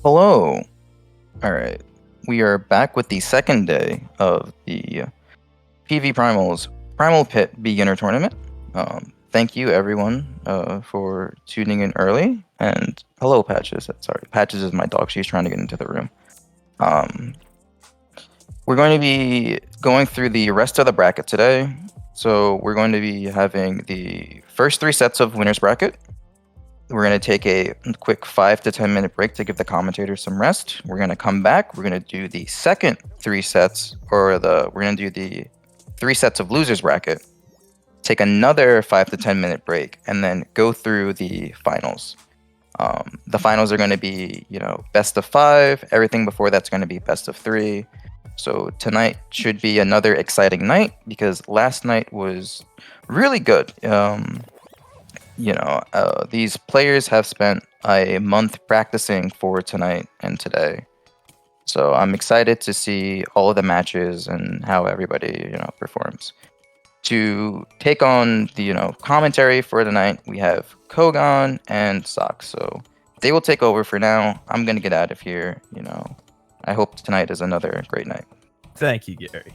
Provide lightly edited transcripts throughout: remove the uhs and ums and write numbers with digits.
Hello. All right. We are back with the second day of the PvPrimal's Primal Pit beginner tournament. Thank you everyone for tuning in early. And hello, Patches. Sorry, Patches is my dog. She's trying to get into the room. We're going to be going through the rest of the bracket today. So we're going to be having the first 3 sets of winners bracket. We're going to take a quick 5 to 10 minute break to give the commentators some rest. We're going to come back. We're going to do the second 3 sets, we're going to do the 3 sets of losers bracket. Take another 5 to 10 minute break, and then go through the finals. The finals are going to be, best of 5. Everything before that's going to be best of 3. So tonight should be another exciting night because last night was really good. These players have spent a month practicing for tonight and today. So I'm excited to see all of the matches and how everybody, performs. To take on the, commentary for tonight, we have Kogan and Sox. So they will take over for now. I'm going to get out of here. I hope tonight is another great night. Thank you, Gary.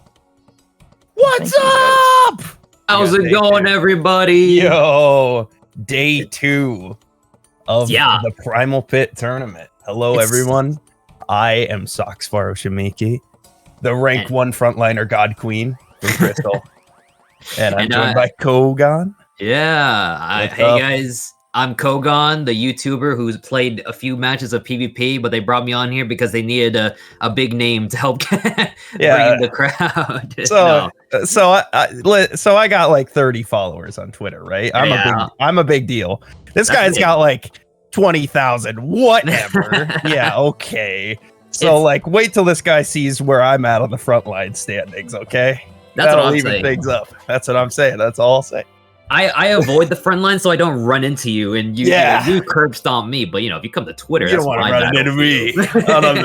What's Thank up? How's it going, everybody? Yo, day 2 of the Primal Pit tournament. Hello, everyone. I am Sox Shimiki, the rank 1 frontliner god queen from Crystal. and I'm joined by Kogan. Yeah. Hey, guys. I'm Kogan, the YouTuber who's played a few matches of PvP, but they brought me on here because they needed a big name to help bring in the crowd. So I got like 30 followers on Twitter, right? I'm a big deal. This guy's got like 20,000. Whatever. Yeah, okay. So wait till this guy sees where I'm at on the front line standings, okay? That's what I'm saying. Things up. That's what I'm saying. That's all I'll say. I avoid the front line so I don't run into you and you curb stomp me. But if you come to Twitter, you don't want to run into me out on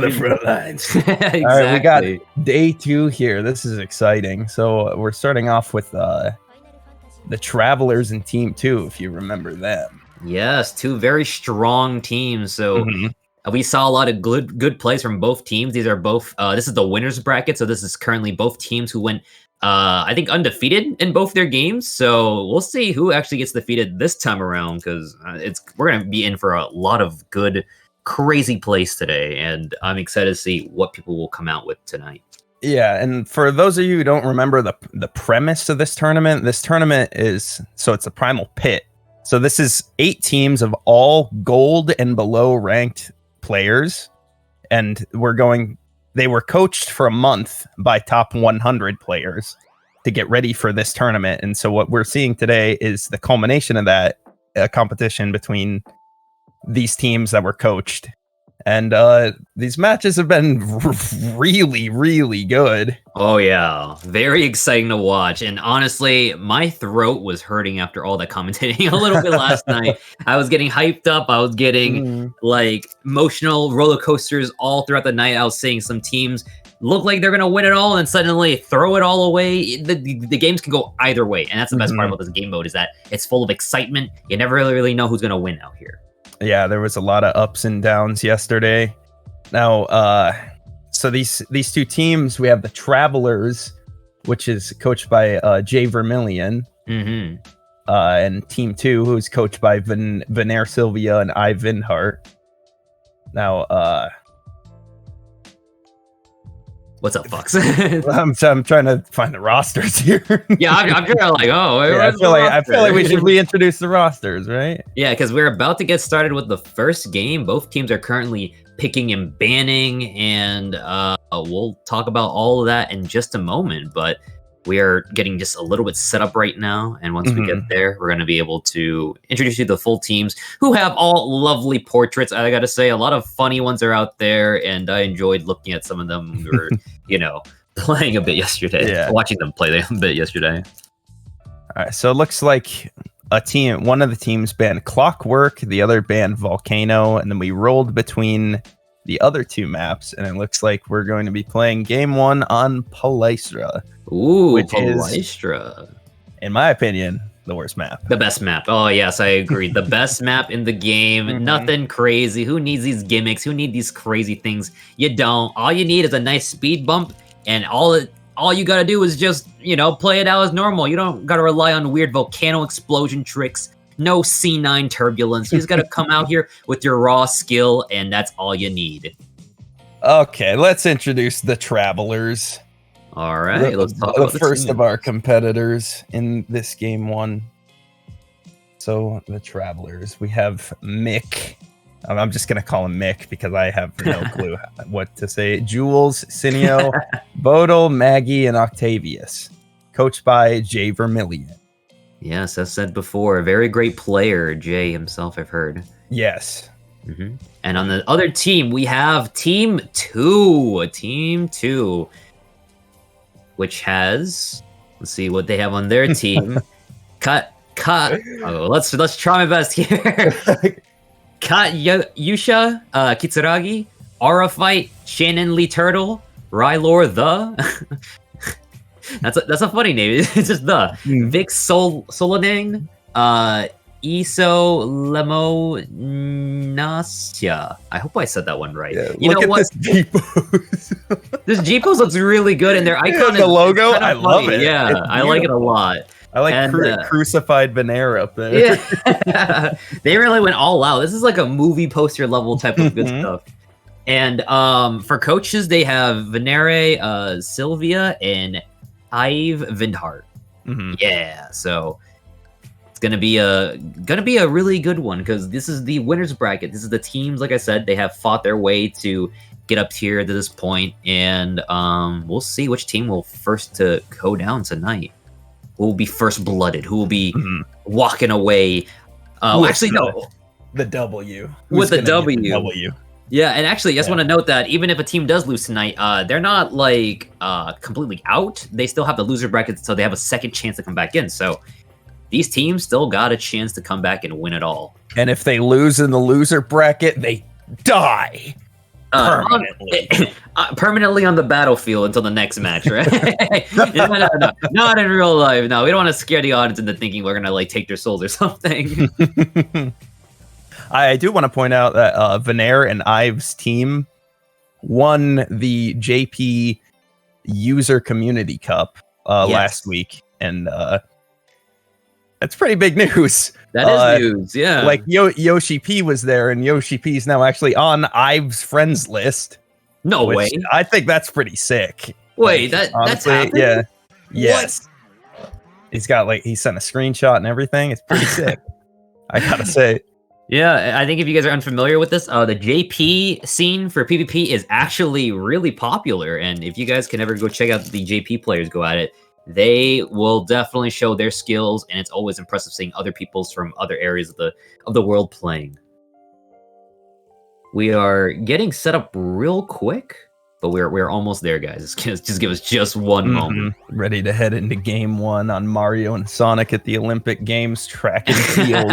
the front lines. Exactly. All right, we got day 2 here. This is exciting. So we're starting off with the Travelers in Team 2, if you remember them. Yes, two very strong teams. So we saw a lot of good plays from both teams. These are both. This is the winners bracket, so this is currently both teams who went, I think, undefeated in both their games. So we'll see who actually gets defeated this time around, because we're gonna be in for a lot of good, crazy plays today, and I'm excited to see what people will come out with tonight. Yeah, and for those of you who don't remember the premise of this tournament is it's a Primal Pit. So this is 8 teams of all gold and below ranked players, and they were coached for a month by top 100 players to get ready for this tournament. And so what we're seeing today is the culmination of that competition between these teams that were coached. And these matches have been really, really good. Oh, yeah. Very exciting to watch. And honestly, my throat was hurting after all that commentating a little bit last night. I was getting hyped up. I was getting like emotional roller coasters all throughout the night. I was seeing some teams look like they're going to win it all and suddenly throw it all away. The games can go either way. And that's the best part about this game mode, is that it's full of excitement. You never really know who's going to win out here. Yeah, there was a lot of ups and downs yesterday. Now, so these two teams, we have the Travelers, which is coached by Jay Vermillion, and Team 2, who's coached by Venair Sylvia and Ivan Hart. Now, what's up, Fox? I'm trying to find the rosters here. Yeah, I'm kind of like, I feel like we should reintroduce the rosters, right? Yeah, because we're about to get started with the first game. Both teams are currently picking and banning, and we'll talk about all of that in just a moment. But we are getting just a little bit set up right now, and once we get there, we're going to be able to introduce you to the full teams, who have all lovely portraits. I gotta say, a lot of funny ones are out there, and I enjoyed looking at some of them. We were, playing a bit yesterday, watching them play a bit yesterday. All right, so it looks like one of the teams banned Clockwork, the other banned Volcano, and then we rolled between the other two maps, and it looks like we're going to be playing game 1 on Palestra. Ooh, Palestra. In my opinion, the worst map. The best map. Oh, yes, I agree. The best map in the game. Nothing crazy. Who needs these gimmicks? Who needs these crazy things? You don't. All you need is a nice speed bump, and all you gotta do is just, play it out as normal. You don't gotta rely on weird volcano explosion tricks. No C9 turbulence. You just gotta come out here with your raw skill, and that's all you need. Okay, let's introduce the Travelers. All right, let's talk about the first of our competitors in this game 1. So the Travelers, we have Mick. I'm just gonna call him Mick because I have no clue what to say. Jules, Cineo, Bodil, Maggie, and Octavius, coached by Jay Vermillion. Yes, as said before, a very great player, Jay himself, I've heard. Yes. And on the other team, we have Team 2. Team 2. Which has, let's see what they have on their team. Cut. Oh, let's try my best here. Kat Yusha, Kitsuragi, Aura Fight, Shannon Lee Turtle, Rylor the. That's a funny name. It's just the Vic Solanang, Iso Lemonasya. I hope I said that one right. Yeah, you know what? This G-pose. This G-pose looks really good, and their icon the logo. I love it. Yeah, I like it a lot. I like crucified Venair up there. Yeah, they really went all out. This is like a movie poster level type of good stuff. And for coaches, they have Venere, Sylvia, and Ive Vindhart. Yeah, so it's gonna be a really good one, because this is the winners bracket. This is the teams, like I said, they have fought their way to get up here to this point, and we'll see which team will first to go down tonight. Who will be first blooded? Who will be walking away? Actually, no. The W. With the W. W. Yeah, and actually, I just want to note that even if a team does lose tonight, they're not like completely out. They still have the loser bracket, so they have a second chance to come back in. So these teams still got a chance to come back and win it all. And if they lose in the loser bracket, they die. Permanently on the battlefield until the next match, right? No, not in real life. No, we don't want to scare the audience into thinking we're gonna like take their souls or something. I do want to point out that Venair and Ives' team won the JP User Community Cup last week, and that's pretty big news. That is news, yeah. Like Yoshi P was there, and Yoshi P is now actually on Ives' friends list. No way. I think that's pretty sick. Wait, that's happening? Yeah. Yes. He's got he sent a screenshot and everything. It's pretty sick. I gotta say. Yeah, I think if you guys are unfamiliar with this, the JP scene for PvP is actually really popular. And if you guys can ever go check out the JP players go at it, they will definitely show their skills. And it's always impressive seeing other people's from other areas of the world playing. We are getting set up real quick, but we're almost there, guys. Just give us just one moment. Ready to head into game 1 on Mario and Sonic at the Olympic Games track and field.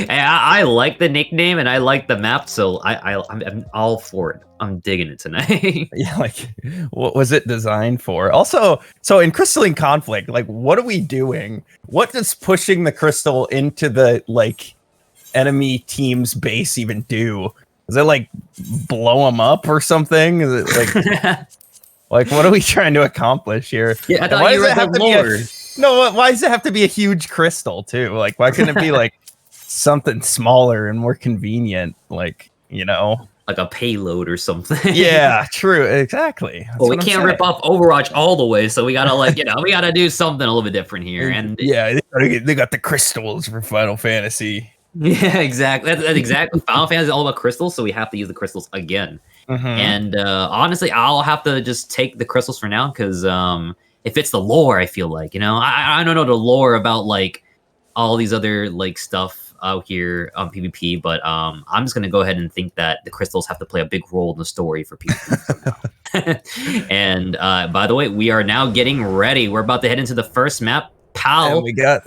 I like the nickname and I like the map, so I'm all for it. I'm digging it tonight. Yeah, what was it designed for? Also, so in Crystalline Conflict, what are we doing? What does pushing the crystal into the enemy team's base even do? Does it blow them up or something? Is it what are we trying to accomplish here? Yeah, I thought you read the lore. Why does it have to be a huge crystal too? Why couldn't it be something smaller and more convenient? Like a payload or something. Yeah, true, exactly. That's well, we can't rip off Overwatch all the way, so we gotta we gotta do something a little bit different here. And yeah, they got the crystals for Final Fantasy. Yeah, exactly. That's exactly. Final Fantasy is all about crystals, so we have to use the crystals again. And honestly, I'll have to just take the crystals for now because it fits the lore. I feel like I don't know the lore about all these other stuff out here on PvP, but I'm just gonna go ahead and think that the crystals have to play a big role in the story for PvP. And by the way, we are now getting ready. We're about to head into the first map, Pal. And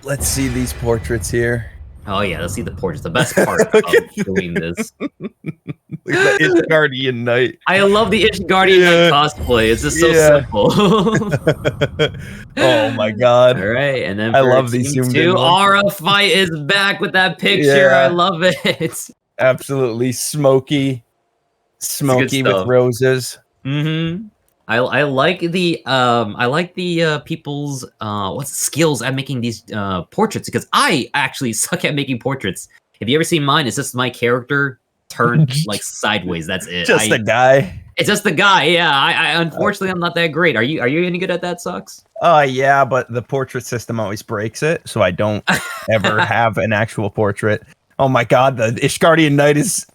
let's see these portraits here. Oh yeah, let's see the portraits. The best part of doing this. The Ishgardian Knight. I love the Ishgardian Knight cosplay. It's just so simple. Oh my god! All right, and then I love these zoomed in. Aura Fight is back with that picture. Yeah. I love it. Absolutely smoky with roses. I like the people's skills at making these portraits because I actually suck at making portraits. Have you ever seen mine? It's just my character turned sideways. That's it. Just a guy. It's just the guy. Yeah. I unfortunately I'm not that great. Are you any good at that, Sucks? Yeah, but the portrait system always breaks it, so I don't ever have an actual portrait. Oh my god, the Ishgardian Knight has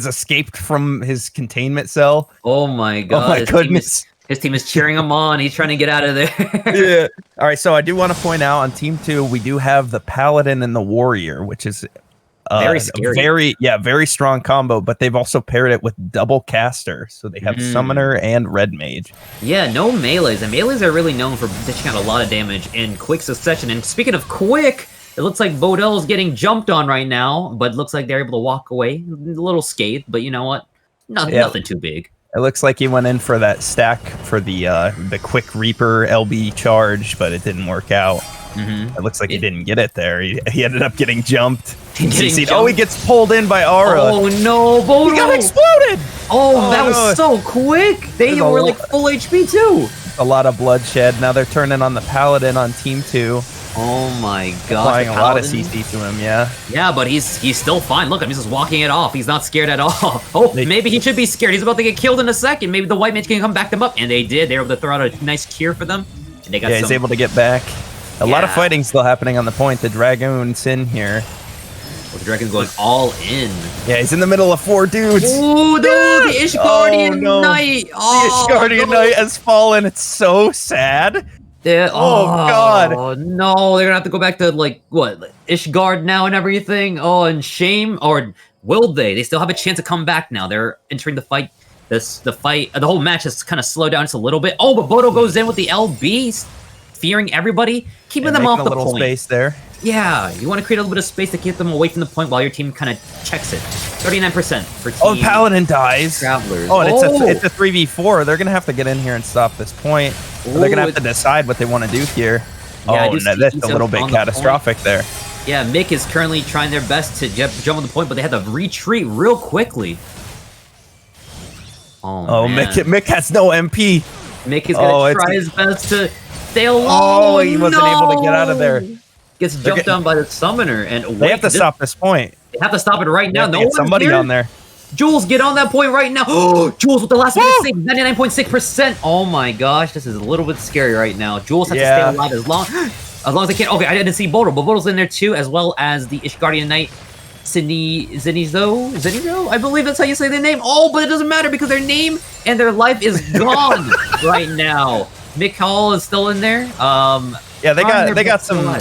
escaped from his containment cell. Oh my god. Oh my goodness. His team is cheering him on. He's trying to get out of there. Yeah. All right. So I do want to point out on Team 2, we do have the Paladin and the Warrior, which is very scary. Very strong combo. But they've also paired it with double caster, so they have Summoner and Red Mage. Yeah, no melees, and melees are really known for dishing out a lot of damage in quick succession. And speaking of quick, it looks like Bodell is getting jumped on right now, but it looks like they're able to walk away. A little scathed, but you know what? Nothing too big. It looks like he went in for that stack for the quick Reaper LB charge, but it didn't work out. It looks like he didn't get it there. He ended up getting jumped. He gets pulled in by Aura. Oh no, Bodell! He got exploded! Oh, that was so quick! They were full HP too! A lot of bloodshed. Now they're turning on the Paladin on Team 2. Oh my god. Applying a lot of CC to him, yeah. Yeah, but he's still fine. Look, he's just walking it off. He's not scared at all. Oh, maybe he should be scared. He's about to get killed in a second. Maybe the White Mage can come back them up. And they did. They were able to throw out a nice cure for them. And they got he's able to get back. A lot of fighting still happening on the point. The Dragoon's in here. Well, the Dragon's going all in. Yeah, he's in the middle of 4 dudes. Ooh, the Ishgardian Knight. Oh, the Ishgardian Knight has fallen. It's so sad. Oh god! Oh no, they're gonna have to go back to Ishgard now and everything. Oh, and shame, or will they? They still have a chance to come back now. They're entering the fight. The whole match has kind of slowed down just a little bit. Oh, but Bodo goes in with the LB, fearing everybody, keeping them off the point. Space there. Yeah, you want to create a little bit of space to keep them away from the point while your team kind of checks it. 39% for team. Oh, Paladin dies. Travelers. Oh, and it's a 3v4. They're gonna have to get in here and stop this point. They're gonna have to decide what they want to do here. Yeah, that's a little bit catastrophic there. Yeah, Mick is currently trying their best to jump on the point, but they had to retreat real quickly. Oh man. Mick has no MP. Mick is gonna try his best to stay alive. Oh, he wasn't able to get out of there. Gets jumped down by the summoner, and they have to stop this point. They have to stop it right now. No one's somebody here. on there. Jules, get on that point right now. Oh, Jules with the last minute save, 99.6%. Oh my gosh, this is a little bit scary right now. Jules has to stay alive as long as they can. Okay, I didn't see Bodo, but Bodo's in there too, as well as the Ishgardian Knight, Zenizo, I believe that's how you say their name. Oh, but it doesn't matter because their name and their life is gone right now. Mick Hall is still in there. Yeah, they got some.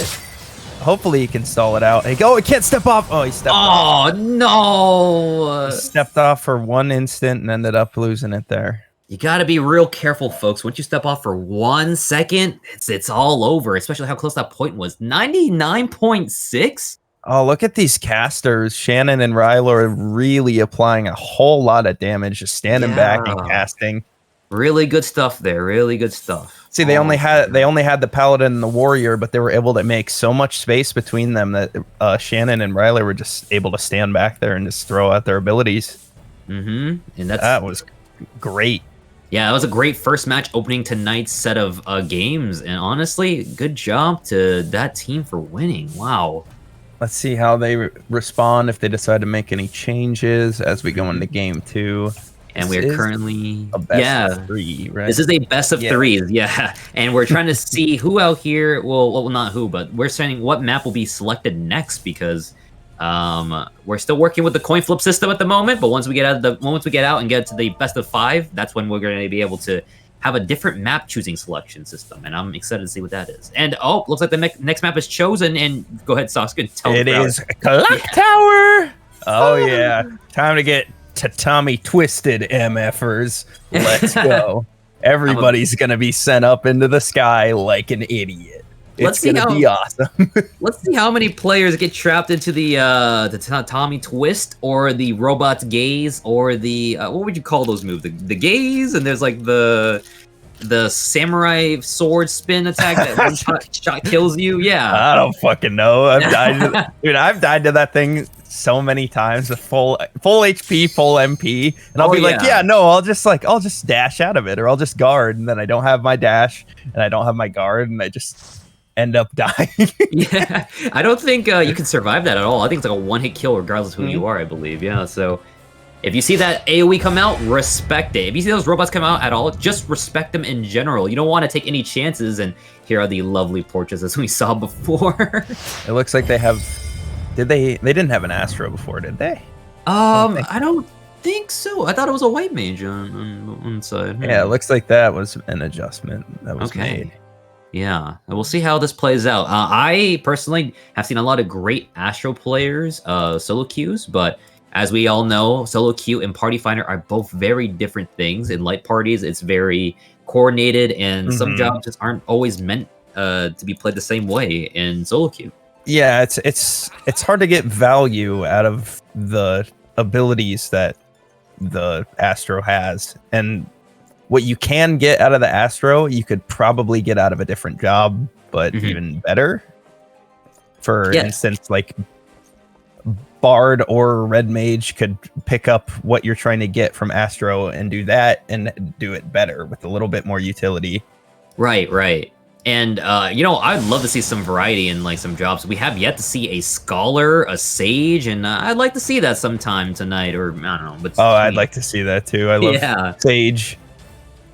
Hopefully he can stall it out. He can't step off. Oh, he stepped off. Oh no! He stepped off for 1 instant and ended up losing it there. You gotta be real careful, folks. Once you step off for 1 second, it's all over. Especially how close that point was. 99.6. Oh, look at these casters. Shannon and Ryler are really applying a whole lot of damage, just standing back and casting. Really good stuff there. Really good stuff. See, they only had the Paladin and the Warrior, but they were able to make so much space between them that Shannon and Ryler were just able to stand back there and just throw out their abilities. And that was great. Yeah, that was a great first match opening tonight's set of games, and honestly, good job to that team for winning. Wow. Let's see how they respond if they decide to make any changes as we go into game 2. And we're currently a best of 3, right? This is a best of 3s, yeah. And we're trying to see who out here. Well, not who, but we're saying what map will be selected next because we're still working with the coin flip system at the moment. But once we get out and get to the best of 5, that's when we're going to be able to have a different map choosing selection system. And I'm excited to see what that is. And looks like the next map is chosen. And go ahead, Sox. It is Clock Tower. Oh yeah, time to get Tatami twisted, MFers. Let's go. Everybody's going to be sent up into the sky like an idiot. It's going to be awesome. Let's see how many players get trapped into the Tatami twist or the robot's gaze or the what would you call those moves? The gaze, and there's like the samurai sword spin attack that one shot kills you. Yeah. I don't fucking know. I've died to that thing so many times with full HP, full MP, and I'll be like, I'll just dash out of it, or I'll just guard, and then I don't have my dash, and I don't have my guard, and I just end up dying. Yeah, I don't think you can survive that at all. I think it's like a one-hit kill regardless of who you are, I believe. Yeah, so if you see that AoE come out, respect it. If you see those robots come out at all, just respect them in general. You don't want to take any chances, and here are the lovely portraits as we saw before. It looks like they have... They didn't have an Astro before, did they? I don't think so. I thought it was a white mage on one side. Yeah, it looks like that was an adjustment that was made. Yeah, we'll see how this plays out. I personally have seen a lot of great Astro players solo queues, but as we all know, solo queue and party finder are both very different things. In light parties, it's very coordinated, and some jobs just aren't always meant to be played the same way in solo queue. Yeah, it's hard to get value out of the abilities that the Astro has, and what you can get out of the Astro, you could probably get out of a different job, but even better. For instance, like Bard or Red Mage could pick up what you're trying to get from Astro and do that, and do it better with a little bit more utility. Right. And, I'd love to see some variety in, like, some jobs. We have yet to see a Scholar, a Sage, and I'd like to see that sometime tonight, or, I don't know. But I'd like to see that, too. I love Sage.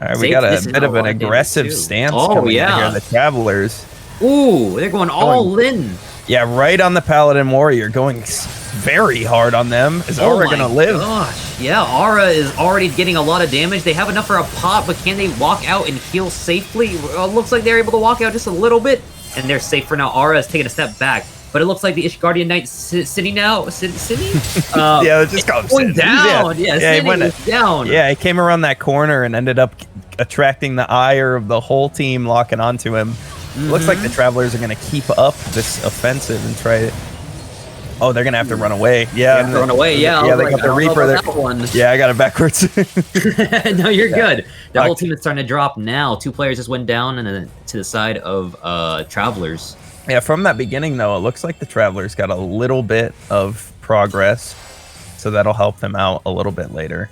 All right, we got a bit of an aggressive stance coming in here, the Travelers. Ooh, they're going all in. Yeah, right on the Paladin Warrior, going very hard on them. Is Aura going to live? Gosh, yeah, Aura is already getting a lot of damage. They have enough for a pop, but can they walk out and heal safely? Looks like they're able to walk out just a little bit, and they're safe for now. Aura is taking a step back, but it looks like the Ishgardian Knight sitting now. Sitting? Yeah, it's just going down. Yeah, he went down. Yeah, he came around that corner and ended up attracting the ire of the whole team, locking onto him. Looks like the Travelers are going to keep up this offensive and try it. Oh, they're going to have to run away. Yeah, run away. Yeah, they got the Reaper there. Yeah, I got it backwards. No, you're good. The whole team is starting to drop now. 2 players just went down and to the side of Travelers. Yeah, from that beginning, though, it looks like the Travelers got a little bit of progress, so that'll help them out a little bit later.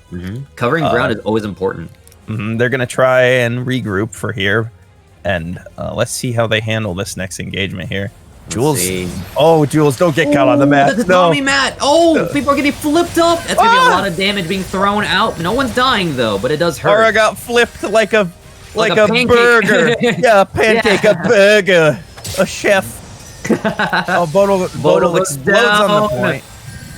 Covering ground is always important. They're going to try and regroup for here, and let's see how they handle this next engagement here. Jules, Jules, don't get caught on the mat. The Tommy mat. Oh, people are getting flipped up. That's going to be a lot of damage being thrown out. No one's dying, though, but it does hurt. Aura got flipped like a burger. Yeah, a pancake, a burger. A chef. Bodal explodes on the point.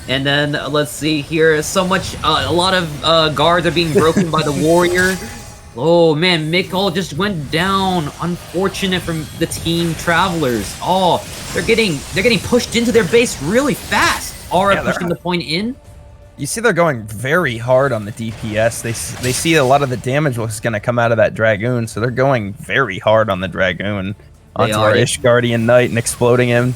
And then let's see here. A lot of guards are being broken by the warrior. Oh man, Mikkel just went down. Unfortunate from the team Travelers. Oh, they're getting pushed into their base really fast. Aura pushing the point in. You see, they're going very hard on the DPS. They see a lot of the damage was going to come out of that Dragoon, so they're going very hard on the Dragoon onto our Ishgardian Knight and exploding him.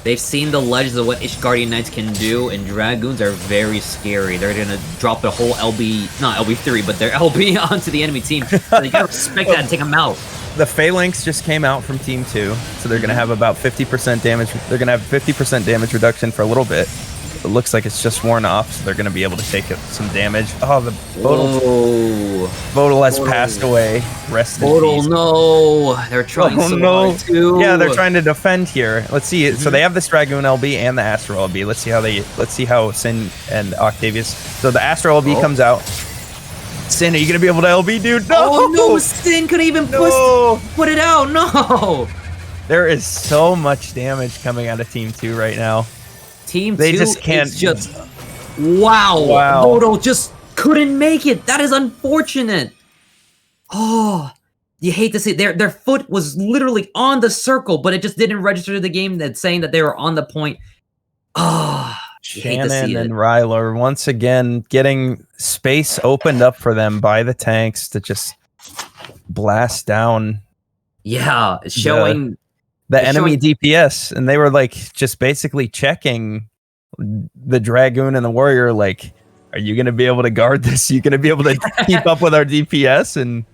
They've seen the legends of what Ishgardian Knights can do, and Dragoons are very scary. They're going to drop the whole not LB3, but their LB onto the enemy team. So you got to respect that and take them out. The Phalanx just came out from Team 2, so they're going to have about 50% damage. They're going to have 50% damage reduction for a little bit. It looks like it's just worn off, so they're going to be able to take some damage. Oh, the Bodal has passed away. Rest in peace. No. They're trying hard too. Yeah, they're trying to defend here. Let's see. So they have this Dragoon LB and the Astral LB. Let's see how Sin and Octavius. So the Astral LB comes out. Sin, are you going to be able to LB, dude? No! Oh, no, Sin couldn't even put it out. No! There is so much damage coming out of Team 2 right now. Team 2 just can't. Wow. Bodal just couldn't make it. That is unfortunate. Oh, you hate to see it. Their foot was literally on the circle, but it just didn't register to the game that's saying that they were on the point. Oh, Shannon and Ryler once again getting space opened up for them by the tanks to just blast down. Yeah, showing the enemy DPS, and they were like just basically checking the Dragoon and the Warrior, like, are you going to be able to guard this? Are you going to be able to keep up with our DPS? And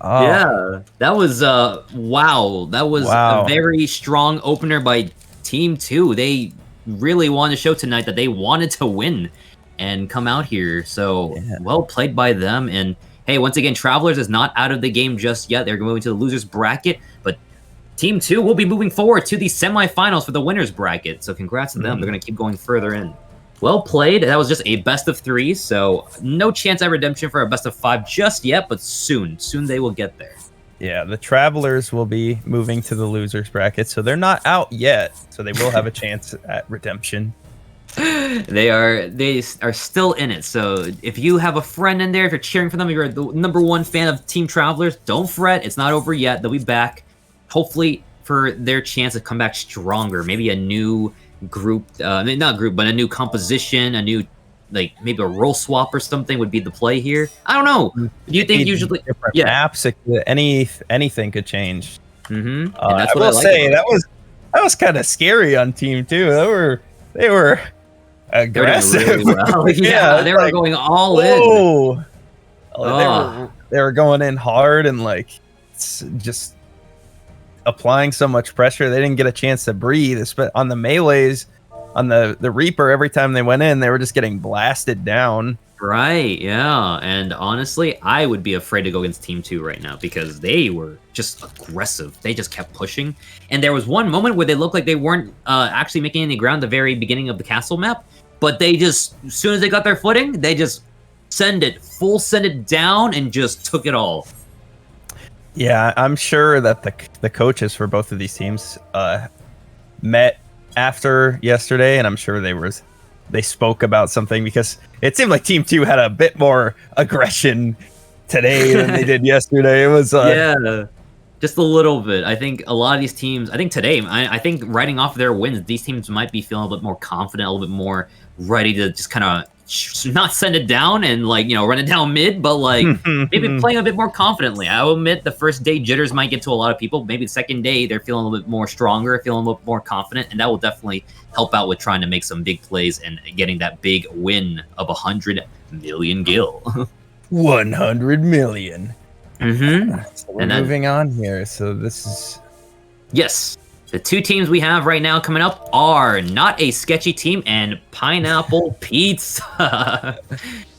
yeah, that was wow. That was a very strong opener by Team 2. They really wanted to show tonight that they wanted to win and come out here. So well played by them. And hey, once again, Travelers is not out of the game just yet. They're going to the losers bracket, but Team 2 will be moving forward to the semifinals for the winners bracket. So congrats to them. They're going to keep going further in. Well played. That was just a best of 3, so no chance at redemption for a best of 5 just yet, but soon they will get there. Yeah, the Travelers will be moving to the losers bracket, so they're not out yet, so they will have a chance at redemption. They are still in it. So if you have a friend in there, if you're cheering for them, if you're the #1 fan of Team Travelers, don't fret. It's not over yet. They'll be back, hopefully, for their chance to come back stronger. Maybe a new group, not group, but a new composition, a new, like, maybe a role swap or something would be the play here. I don't know. Do you think usually maps, anything could change? And that's what I will say that was kind of scary on Team 2. They were aggressive. They were doing really well. Yeah, they were going all in. They were going in hard and like just applying so much pressure. They didn't get a chance to breathe. On the melees, on the Reaper, every time they went in, they were just getting blasted down. Right, yeah. And honestly, I would be afraid to go against Team 2 right now because they were just aggressive. They just kept pushing. And there was one moment where they looked like they weren't actually making any ground at the very beginning of the castle map, but they just, as soon as they got their footing, they just send it down and just took it all. Yeah, I'm sure that the coaches for both of these teams met after yesterday, and I'm sure they spoke about something because it seemed like Team 2 had a bit more aggression today than they did yesterday. It was just a little bit. I think a lot of these teams, I think today, I think riding off their wins, these teams might be feeling a bit more confident, a little bit more ready to just kind of not send it down and, like, you know, run it down mid, but like maybe playing a bit more confidently. I will admit the first day jitters might get to a lot of people. Maybe the second day they're feeling a little bit more stronger, feeling a little bit more confident, and that will definitely help out with trying to make some big plays and getting that big win of 100 million gil. 100 million. So we're moving on here. So this is... Yes. The two teams we have right now coming up are Not a Sketchy Team and Pineapple Pizza.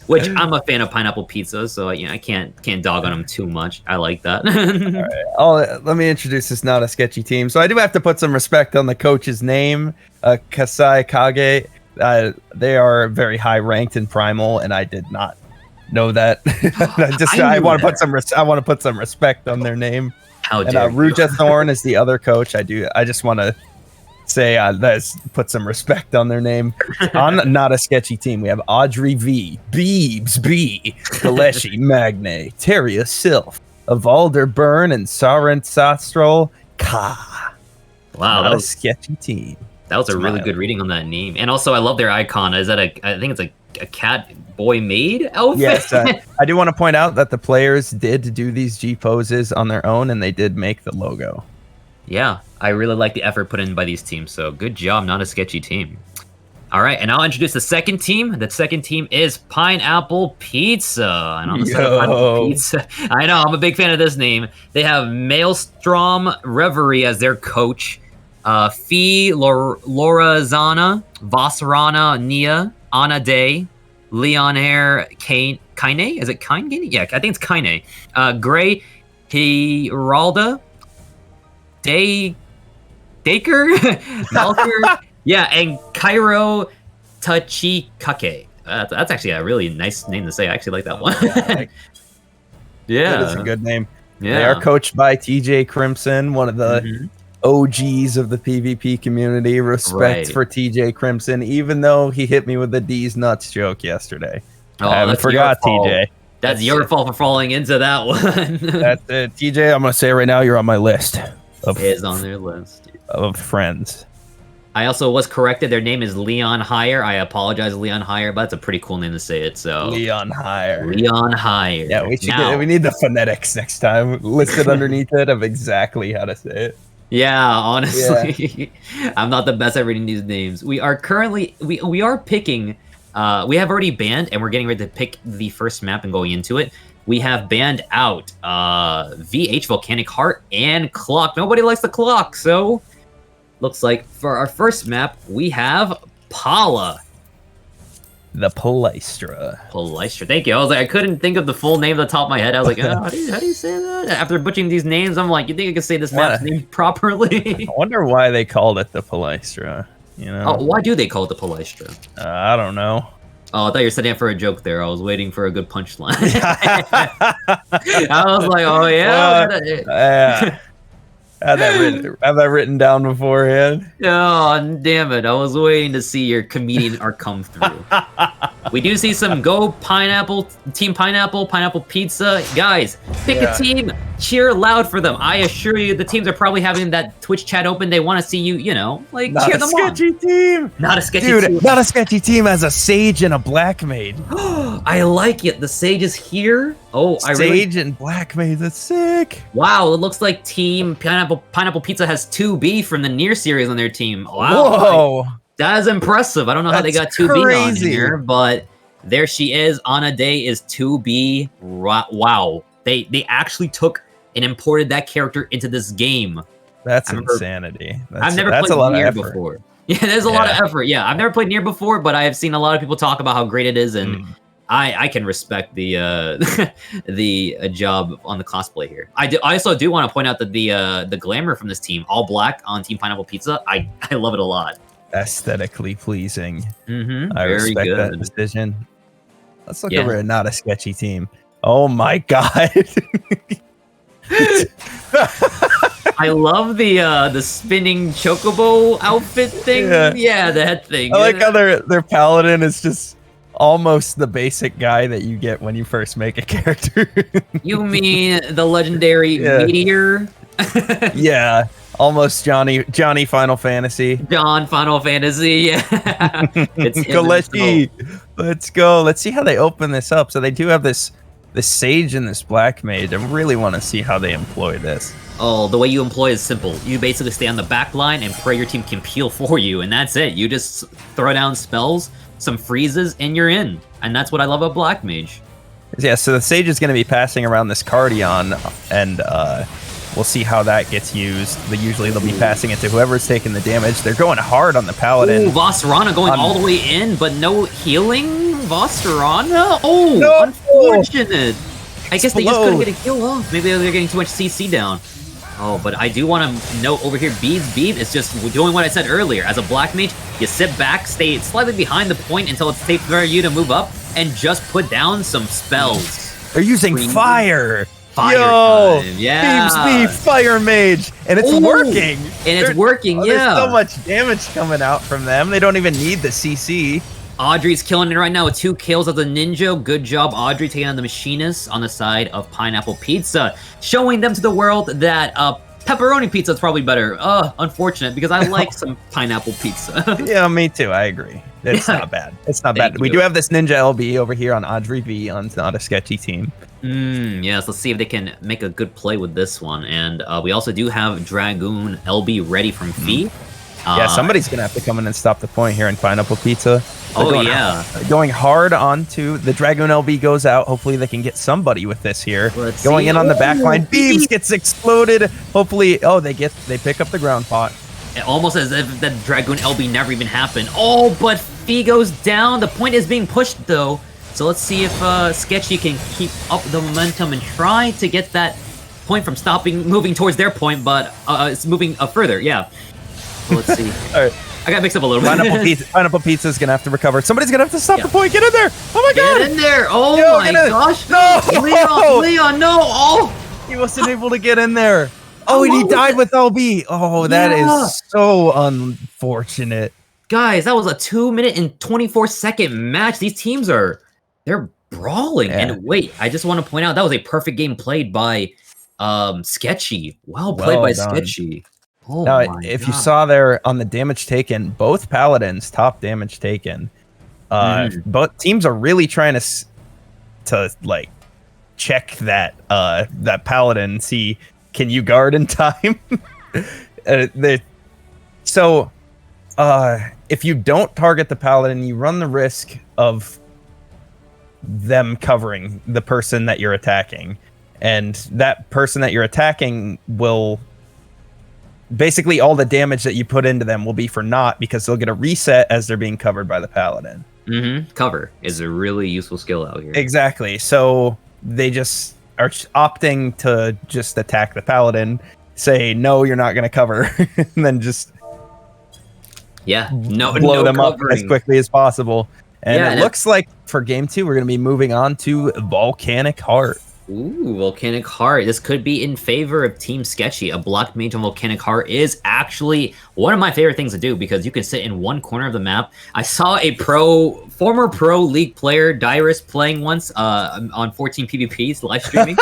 Which I'm a fan of pineapple pizza, so I can't dog on them too much. I like that. All right. Let me introduce this Not a Sketchy Team. So I do have to put some respect on the coach's name, Kasai Kage. They are very high ranked in Primal, and I did not know that. I want to put some respect on their name. How dare you? Ruja Thorn is the other coach. I just want to say let's put some respect on their name. On Not a Sketchy Team, we have Audrey V, Beebs B, Kaleshi Magne, Teria Sylph, Evalder Byrne, and Sarent Sastrol Ka. Wow, Not a Sketchy Team. That was a really good reading on that name. And also, I love their icon. Is that I think it's a cat boy maid outfit? Yes, I do want to point out that the players did do these G poses on their own, and they did make the logo. Yeah, I really like the effort put in by these teams, so good job, Not a Sketchy Team. All right, and I'll introduce the second team. The second team is Pineapple Pizza. And on the side of Pineapple Pizza, I know, I'm a big fan of this name. They have Maelstrom Reverie as their coach, Fee Lorazana, Vasarana Nia, Anna Day, Leon Hare Kane. Is it Kine? Yeah, I think it's Kine. Gray Hiralda, Daker, Malker, yeah, and Cairo Tachikake. That's actually a really nice name to say. I actually like that one. Yeah, that is a good name. Yeah, they are coached by TJ Crimson, one of the OGs of the PvP community. Respect for TJ Crimson, even though he hit me with the D's nuts joke yesterday. Oh, I forgot TJ. That's your fault for falling into that one. That's it, TJ. I'm gonna say right now, you're on my list. Is on their list of friends. I also was corrected. Their name is Leon Hire. I apologize, Leon Hire, but it's a pretty cool name to say it. So Leon Hire. Leon Hire. Yeah, we need the phonetics next time listed underneath it of exactly how to say it. Yeah, honestly, I'm not the best at reading these names. We are currently we are picking. We have already banned, and we're getting ready to pick the first map and going into it. We have banned out VH, Volcanic Heart, and Clock. Nobody likes the Clock, so looks like for our first map, we have Pala. The Palestra. Palestra. Thank you. I was like, I couldn't think of the full name at the top of my head. I was like, how do you say that? After butchering these names, I'm like, you think I can say this map's name properly? I wonder why they called it the Palestra. You know? Oh, why do they call it the Palestra? I don't know. Oh, I thought you were setting up for a joke there. I was waiting for a good punchline. I was like, oh, yeah. Yeah. Have that written down beforehand. Oh, damn it. I was waiting to see your comedian art come through. We do see some Go Pineapple, Team Pineapple, Pineapple Pizza. Guys, pick a team. Cheer loud for them. I assure you, the teams are probably having that Twitch chat open. They want to see you, like, cheer them on. Not a sketchy team. Not a sketchy team. Not a sketchy team as a Sage and a Black Maid. I like it. The Sage is here. Oh, Sage and Black Maid. That's sick. Wow, it looks like Team Pineapple Pizza has 2B from the Nier series on their team. Wow. Whoa. That is impressive. I don't know how they got 2B on here, but there she is. Anna Day is 2B. Wow. They actually took and imported that character into this game. That's insanity. I've never played Nier before. Yeah, there's a lot of effort. Yeah, I've never played Nier before, but I have seen a lot of people talk about how great it is, and I can respect the the job on the cosplay here. I also do want to point out that the glamour from this team, all black on Team Pineapple Pizza, I love it a lot. Aesthetically pleasing. I respect that decision. Let's look over at Not a Sketchy Team. Oh my god. I love the spinning chocobo outfit thing. Yeah, that thing. I like how their paladin is just almost the basic guy that you get when you first make a character. You mean the legendary meteor? Yeah, almost Johnny Final Fantasy. John Final Fantasy, yeah. It's Kaleshi. Let's go. Let's see how they open this up. So they do have this Sage and this Black Mage. I really want to see how they employ this. Oh, the way you employ is simple. You basically stay on the back line and pray your team can peel for you, and that's it. You just throw down spells, some freezes, and you're in. And that's what I love about Black Mage. Yeah, so the Sage is going to be passing around this Cardion, and We'll see how that gets used. Usually they'll be passing it to whoever's taking the damage. They're going hard on the Paladin. Ooh, Vossarana going all the way in, but no healing? Vossarana? Oh, no! Unfortunate. I guess they just couldn't get a kill off. Maybe they're getting too much CC down. Oh, but I do want to note over here, Bede's Beam is just doing what I said earlier. As a Black Mage, you sit back, stay slightly behind the point until it's safe for you to move up, and just put down some spells. They're using fire! Fire time. Yeah. Beam's Fire Mage, and it's working. And it's working. Yeah. There's so much damage coming out from them. They don't even need the CC. Audrey's killing it right now with 2 kills of the ninja. Good job, Audrey, taking on the machinist on the side of Pineapple Pizza, showing them to the world that pepperoni pizza is probably better. Unfortunate, because I like some pineapple pizza. Yeah, me too. I agree. It's not bad. It's not bad. We do have this Ninja LB over here on Audrey V on not a sketchy team. Yes, let's see if they can make a good play with this one. And we also do have Dragoon LB ready from Fee. Yeah, somebody's going to have to come in and stop the point here in Pineapple Pizza. Going hard onto the Dragoon LB goes out. Hopefully they can get somebody with this here. Going in on the back line. Beams gets exploded. Hopefully, they pick up the ground pot. Almost as if the Dragoon LB never even happened. Oh, but Fee goes down. The point is being pushed though. So let's see if Sketchy can keep up the momentum and try to get that point from moving towards their point, but it's moving further. Yeah. So let's see. All right. I got mixed up a little bit. Pineapple Pizza is going to have to recover. Somebody's going to have to stop the point. Get in there. Oh my God. Get in there. Oh my gosh. No. Leon, no. Oh. He wasn't able to get in there. Oh, and he died with LB. Oh, that is so unfortunate. Guys, that was a 2-minute and 24-second match. These teams they're brawling. Yeah. And wait, I just want to point out that was a perfect game played by Sketchy. Well played by Sketchy. Oh now, if you saw there on the damage taken, both Paladins top damage taken. Both teams are really trying to like check that Paladin, see can you guard in time. If you don't target the Paladin, you run the risk of them covering the person that you're attacking, and that person that you're attacking will basically all the damage that you put into them will be for naught because they'll get a reset as they're being covered by the Paladin. Cover is a really useful skill out here. Exactly. So they just are opting to just attack the Paladin, say, no, you're not going to cover, and then just blow them up as quickly as possible. And it looks like for game 2, we're going to be moving on to Volcanic Heart. Ooh, Volcanic Heart. This could be in favor of Team Sketchy. A Black Mage on Volcanic Heart is actually one of my favorite things to do because you can sit in one corner of the map. I saw a former pro league player, Dyrus, playing once on 14 PvPs live streaming,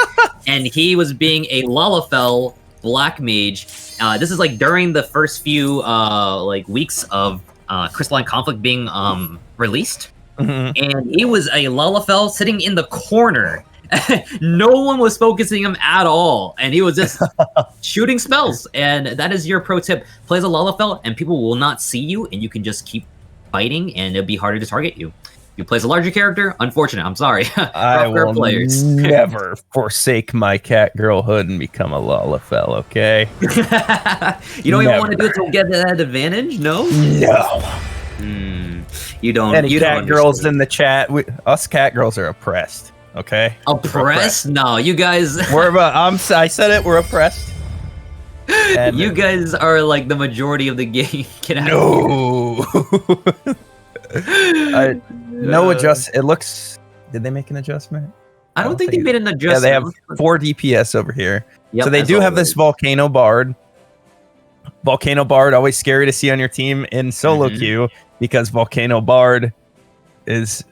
and he was being a Lalafell Black Mage. This is like during the first few weeks of Crystalline Conflict being released, and he was a Lalafell sitting in the corner. No one was focusing him at all, and he was just shooting spells. And that is your pro tip: play as a Lalafell, and people will not see you, and you can just keep fighting, and it'll be harder to target you. You play as a larger character, unfortunate. I'm sorry. I will never forsake my cat girlhood and become a Lalafell. Okay. You don't even want to do it to get that advantage. No. You don't. Any cat girls in the chat? Us cat girls are oppressed. Okay. Oppressed? No, you guys. I said it. We're oppressed. And you guys are like the majority of the game. No adjust. It looks. Did they make an adjustment? I don't think they made an adjustment. Yeah, they have 4 DPS over here. Yep, so they do have this Volcano Bard. Volcano Bard, always scary to see on your team in solo queue because Volcano Bard is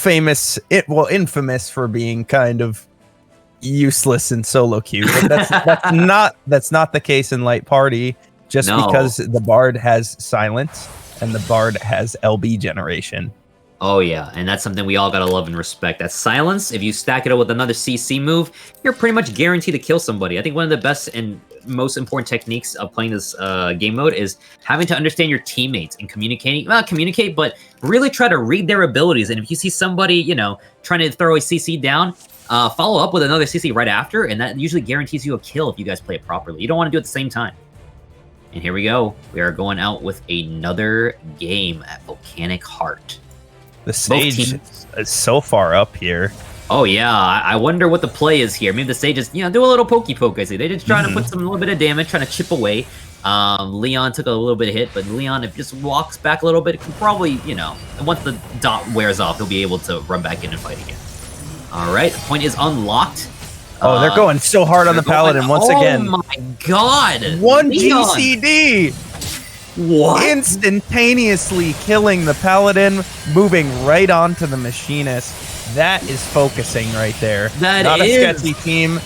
infamous for being kind of useless in solo queue. But that's not the case in light party. Because the Bard has silence and the Bard has LB generation. Oh yeah, and that's something we all gotta love and respect. That silence, if you stack it up with another CC move, you're pretty much guaranteed to kill somebody. I think one of the best and most important techniques of playing this game mode is having to understand your teammates and communicating. Not communicate, but really try to read their abilities. And if you see somebody, you know, trying to throw a CC down, follow up with another CC right after, and that usually guarantees you a kill if you guys play it properly. You don't want to do it at the same time. And here we go. We are going out with another game at Volcanic Heart. The Sage is so far up here. Oh yeah, I wonder what the play is here. Maybe the Sage is, you know, do a little pokey poke. I see they're just trying to put a little bit of damage, trying to chip away. Leon took a little bit of hit, but Leon, if he just walks back a little bit, can probably, you know, once the dot wears off, he'll be able to run back in and fight again. All right, the point is unlocked. Oh, they're going so hard on the Paladin once again. Oh my god! One Leon. GCD! What? Instantaneously killing the Paladin, moving right onto the Machinist. That is focusing right there. Not a sketchy team.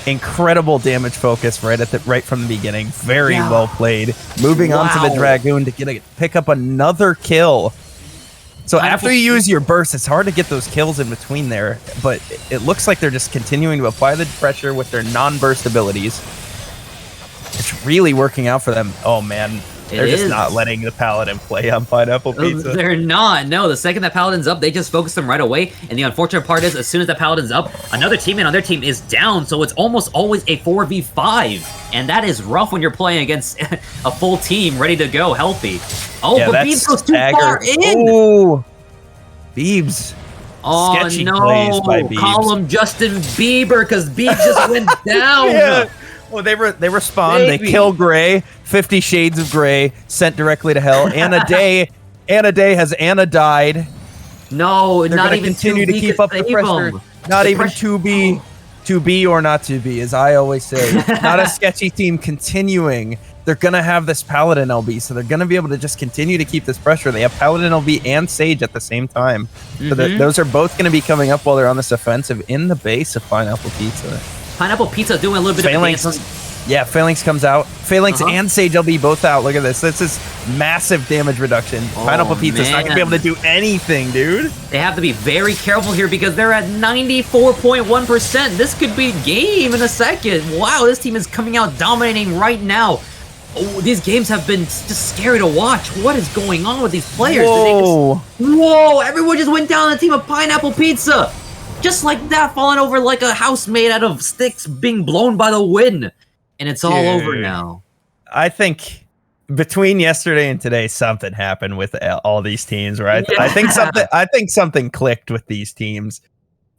Incredible damage focus right from the beginning. Very well played. Moving on to the Dragoon to pick up another kill. So after you use your burst, it's hard to get those kills in between there, but it looks like they're just continuing to apply the pressure with their non-burst abilities. It's really working out for them. Oh man, they're just not letting the Paladin play on Pineapple Pizza. They're not. No, the second that Paladin's up, they just focus them right away. And the unfortunate part is, as soon as the Paladin's up, another teammate on their team is down, so it's almost always a 4v5. And that is rough when you're playing against a full team ready to go, healthy. Oh, yeah, but Beebs goes too far in! Oh, Beebs. Oh, Sketchy no. plays by Beebs. Call him Justin Bieber, because Beebs just went down. Yeah. Well, they respond. Baby. They kill Gray. 50 Shades of Gray sent directly to hell. Anna Day has Anna died. No, they're not even continue to keep up the pressure. Not even to be or not to be, as I always say. Not a sketchy team continuing. They're gonna have this Paladin LB, so they're gonna be able to just continue to keep this pressure. They have Paladin LB and Sage at the same time. So those are both gonna be coming up while they're on this offensive in the base of Pineapple Pizza. Pineapple Pizza doing a little bit of dance. Yeah, Phalanx comes out. Phalanx and Sage LB both out. Look at this. This is massive damage reduction. Pineapple Pizza's not going to be able to do anything, dude. They have to be very careful here because they're at 94.1%. This could be game in a second. Wow, this team is coming out dominating right now. Oh, these games have been just scary to watch. What is going on with these players? Whoa, everyone just went down on the team of Pineapple Pizza. Just like that, falling over like a house made out of sticks being blown by the wind. And it's all over now. I think between yesterday and today, something happened with all these teams. Right? I think something clicked with these teams.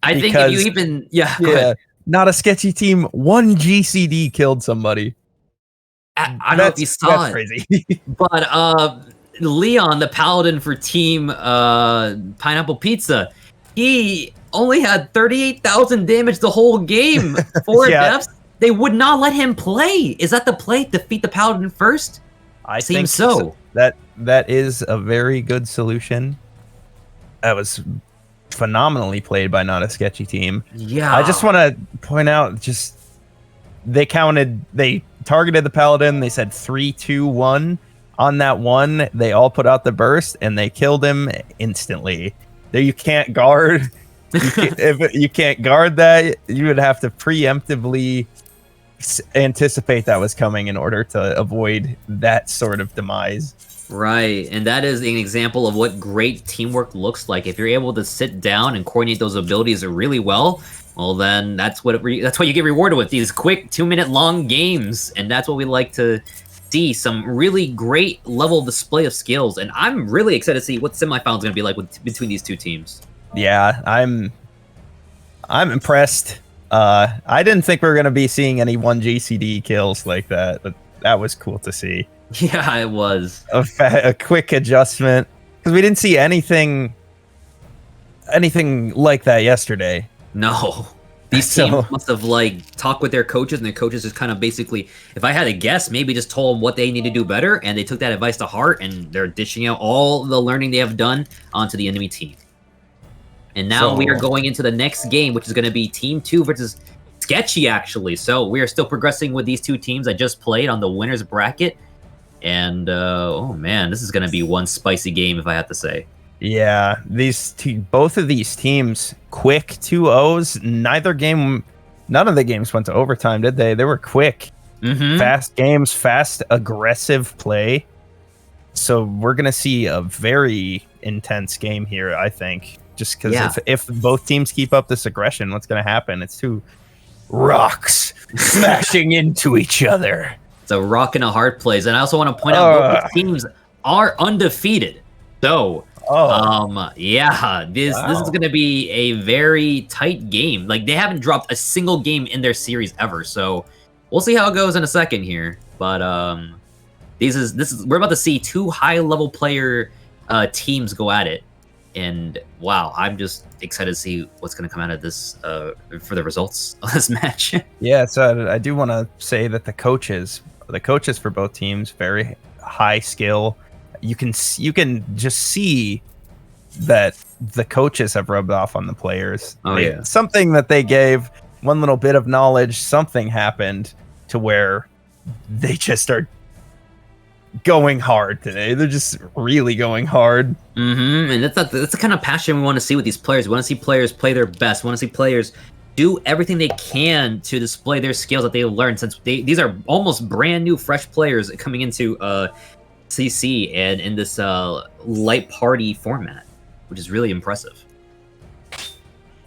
I think if you even not a sketchy team. One GCD killed somebody. I don't know if you saw that's crazy. But Leon, the Paladin for Team Pineapple Pizza, he only had 38,000 damage the whole game. 4 deaths. They would not let him play. Is that the play? Defeat the Paladin first? I think so. That is a very good solution. That was phenomenally played by Not a Sketchy Team. Yeah. I just want to point out, they targeted the Paladin. They said 3, 2, 1. On that one, they all put out the burst and they killed him instantly. There, you can't guard. If you can't guard that, you would have to preemptively anticipate that was coming in order to avoid that sort of demise. Right, and that is an example of what great teamwork looks like. If you're able to sit down and coordinate those abilities really well, then that's what you get rewarded with, these quick 2-minute long games, and that's what we like to see, some really great level display of skills. And I'm really excited to see what the semifinals are going to be like between these two teams. Yeah, I'm impressed. I didn't think we were going to be seeing any 1 GCD kills like that, but that was cool to see. Yeah, it was. A quick adjustment, because we didn't see anything like that yesterday. No. These teams must have talked with their coaches, and their coaches just kind of basically, if I had to guess, maybe just told them what they need to do better, and they took that advice to heart, and they're dishing out all the learning they have done onto the enemy team. And now we are going into the next game, which is going to be Team 2 versus Sketchy, actually. So we are still progressing with these two teams I just played on the winner's bracket. And, oh man, this is going to be one spicy game, if I have to say. Yeah, both of these teams, quick 2-0s. None of the games went to overtime, did they? They were quick, fast games, fast, aggressive play. So we're going to see a very intense game here, I think. Just because if both teams keep up this aggression, what's going to happen? It's two rocks smashing into each other. It's a rock and a hard place. And I also want to point out both teams are undefeated. So, this is going to be a very tight game. Like, they haven't dropped a single game in their series ever. So we'll see how it goes in a second here. But we're about to see two high-level player teams go at it. And wow, I'm just excited to see what's going to come out of this for the results of this match. Yeah, so I do want to say that the coaches for both teams, very high skill. You can just see that the coaches have rubbed off on the players. Something that they gave, one little bit of knowledge, something happened to where they just are going hard today. They're just really going hard. And that's the kind of passion we want to see with these players. We want to see players play their best. We want to see players do everything they can to display their skills that they've learned, since these are almost brand new, fresh players coming into CC and in this light party format, which is really impressive.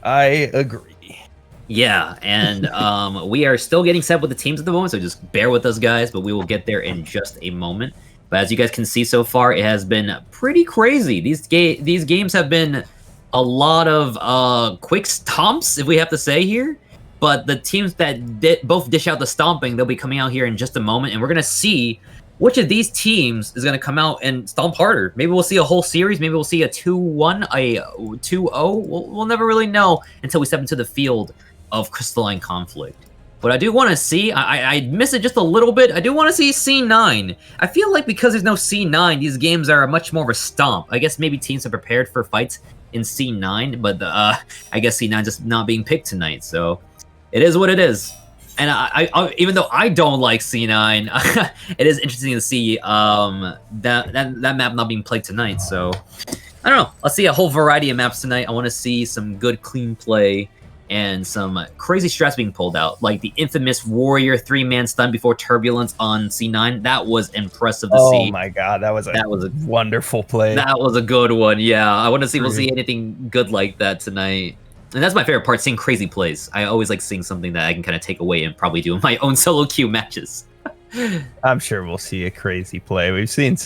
I agree. Yeah, and we are still getting set with the teams at the moment, so just bear with us, guys, but we will get there in just a moment. But as you guys can see so far, it has been pretty crazy. These games have been a lot of quick stomps, if we have to say here. But the teams that both dish out the stomping, they'll be coming out here in just a moment, and we're going to see which of these teams is going to come out and stomp harder. Maybe we'll see a whole series. Maybe we'll see a 2-1, a 2-0. We'll never really know until we step into the field of Crystalline Conflict. But I do want to see, I miss it just a little bit, I do want to see C9. I feel like because there's no C9, these games are much more of a stomp. I guess maybe teams are prepared for fights in C9, but I guess C9 just not being picked tonight, so it is what it is. And I even though I don't like C9, it is interesting to see that map not being played tonight, so I don't know. Let's see a whole variety of maps tonight. I want to see some good, clean play and some crazy strats being pulled out, like the infamous Warrior 3-man stun before Turbulence on C9. That was impressive to see. Oh my god, that was a wonderful play. That was a good one, yeah. I want to see if we'll see anything good like that tonight. And that's my favorite part, seeing crazy plays. I always like seeing something that I can kind of take away and probably do in my own solo queue matches. I'm sure we'll see a crazy play. We've seen...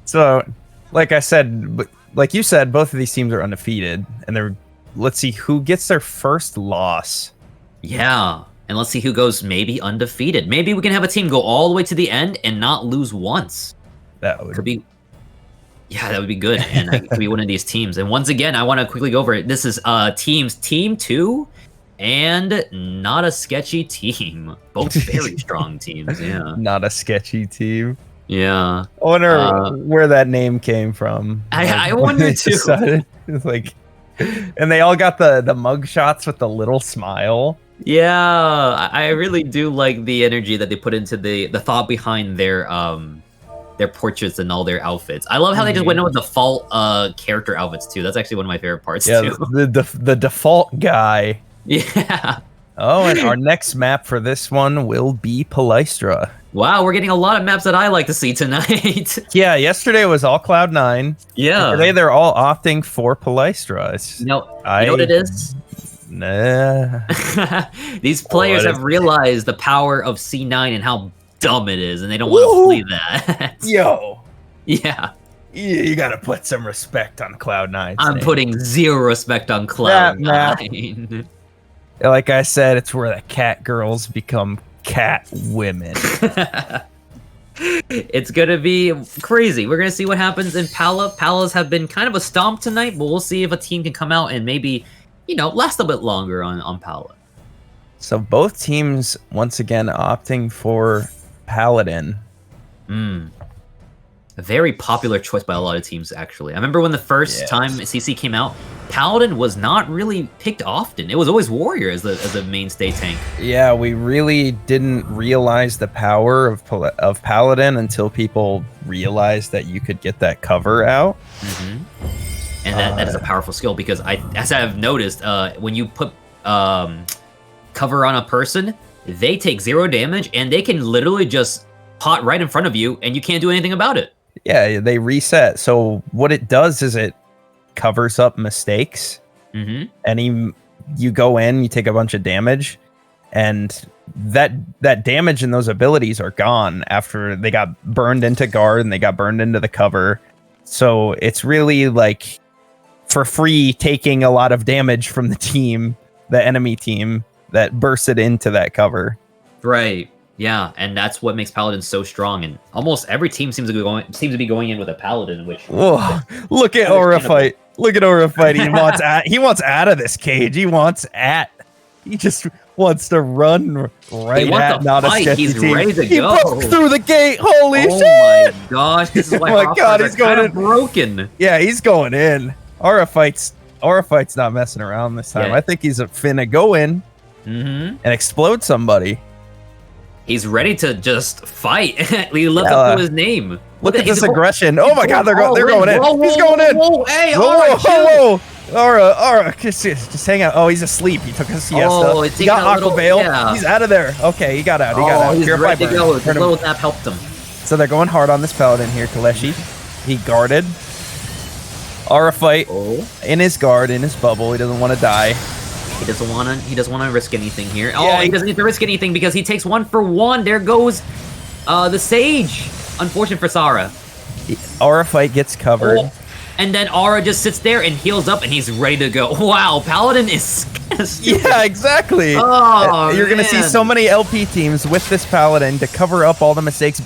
So, like I said, like you said, both of these teams are undefeated, and they're... Let's see who gets their first loss. Yeah, and let's see who goes maybe undefeated. Maybe we can have a team go all the way to the end and not lose once. That would be... Yeah, that would be good, and I could be one of these teams. And once again, I want to quickly go over it. This is Team 2 and Not a Sketchy Team. Both very strong teams, yeah. Not a Sketchy Team. Yeah. I wonder where that name came from. I wonder too. It's like... And they all got the mug shots with the little smile. Yeah, I really do like the energy that they put into the thought behind their portraits and all their outfits. I love how they just went in with default character outfits too. That's actually one of my favorite parts too. The default guy. Yeah. Oh, and our next map for this one will be Palestra. Wow, we're getting a lot of maps that I like to see tonight. Yeah, yesterday was all Cloud9. Yeah. Today they're all opting for Palestra. You know what it is? Nah. These players have realized the power of C9 and how dumb it is, and they don't want to play that. Yo. Yeah. You gotta put some respect on Cloud9. I'm putting zero respect on Cloud9. Like I said, it's where the cat girls become cat women. It's gonna be crazy. We're gonna see what happens in Pala. Palas have been kind of a stomp tonight, but we'll see if a team can come out and maybe, last a bit longer on Pala. So both teams once again opting for Paladin. A very popular choice by a lot of teams, actually. I remember when the first time CC came out, Paladin was not really picked often. It was always Warrior as the mainstay tank. Yeah, we really didn't realize the power of Paladin until people realized that you could get that cover out. And that is a powerful skill because as I've noticed, when you put cover on a person, they take 0 damage and they can literally just pot right in front of you and you can't do anything about it. Yeah, they reset. So what it does is it covers up mistakes. And you go in, you take a bunch of damage, and that damage and those abilities are gone after they got burned into guard and they got burned into the cover. So it's really like for free taking a lot of damage from the enemy team that bursted into that cover. Right. Yeah, and that's what makes Paladins so strong. And almost every team seems to be going in with a Paladin, which look at Aura fight. Look at Aura fight. He wants out of this cage. He just wants to run right at not a sketchy He's team. Ready to He go. broke through the gate. Holy shit! Oh my gosh, this is why oh my God, he's going in. Broken. Yeah, he's going in. Aura fight's not messing around this time. Yeah. I think he's finna go in and explode somebody. He's ready to just fight. He left up to his name. Look at this aggression. Oh my God, they're going in. He's going in. Hey, whoa. Aura, just hang out. Oh, he's asleep. He took a siesta. He got Aqua Veil. Yeah. He's out of there. Okay, he got out. He's ready to go. His little nap helped him. So they're going hard on this Paladin here, Kaleshi. He guarded. Aura fight in his guard, in his bubble. He doesn't want to die. He doesn't want to risk anything here. He doesn't need to risk anything because he takes 1 for 1. There goes the Sage. Unfortunate for Sara. Aura fight gets covered. And then Aura just sits there and heals up and he's ready to go. Wow, Paladin is yeah, exactly. Oh, you're going to see so many LP teams with this Paladin to cover up all the mistakes.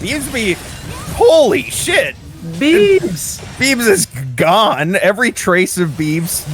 Holy shit. Beebs is gone. Every trace of Beebs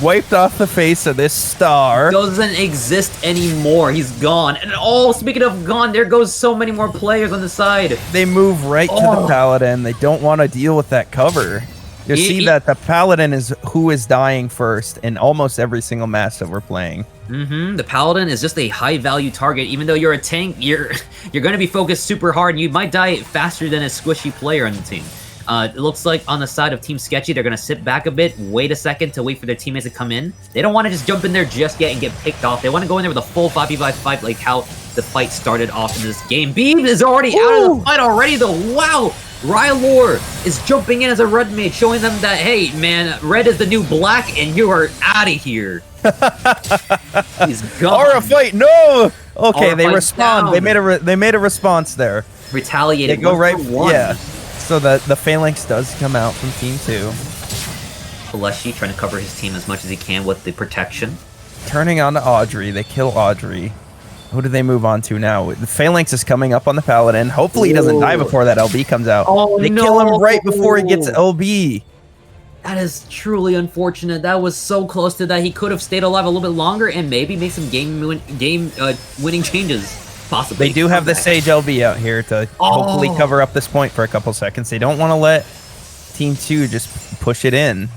wiped off the face of this star. Doesn't exist anymore. He's gone. And speaking of gone, there goes so many more players on the side. They move right to the Paladin. They don't want to deal with that cover. You see that the Paladin is who is dying first in almost every single match that we're playing. The Paladin is just a high-value target. Even though you're a tank, you're going to be focused super hard, and you might die faster than a squishy player on the team. It looks like on the side of Team Sketchy, they're going to sit back a bit, wait a second to wait for their teammates to come in. They don't want to just jump in there just yet and get picked off. They want to go in there with a full 5v5 fight like how the fight started off in this game. Beam is already out of the fight already, though. Wow! Rylor is jumping in as a red mage, showing them that, hey, man, red is the new black, and you are out of here. He's gone. Aura fight, no! Okay, they respond. They made a response there. Retaliated. They go right. Yeah. So the Phalanx does come out from Team 2. Kaleshi trying to cover his team as much as he can with the protection. Turning on to Audrey. They kill Audrey. Who do they move on to now? The Phalanx is coming up on the Paladin. Hopefully he doesn't die before that LB comes out. They kill him right before he gets LB. That is truly unfortunate. That was so close to that. He could have stayed alive a little bit longer and maybe make some game-winning changes. Possibly. They do have the Sage LB out here to hopefully cover up this point for a couple seconds. They don't want to let Team 2 just push it in.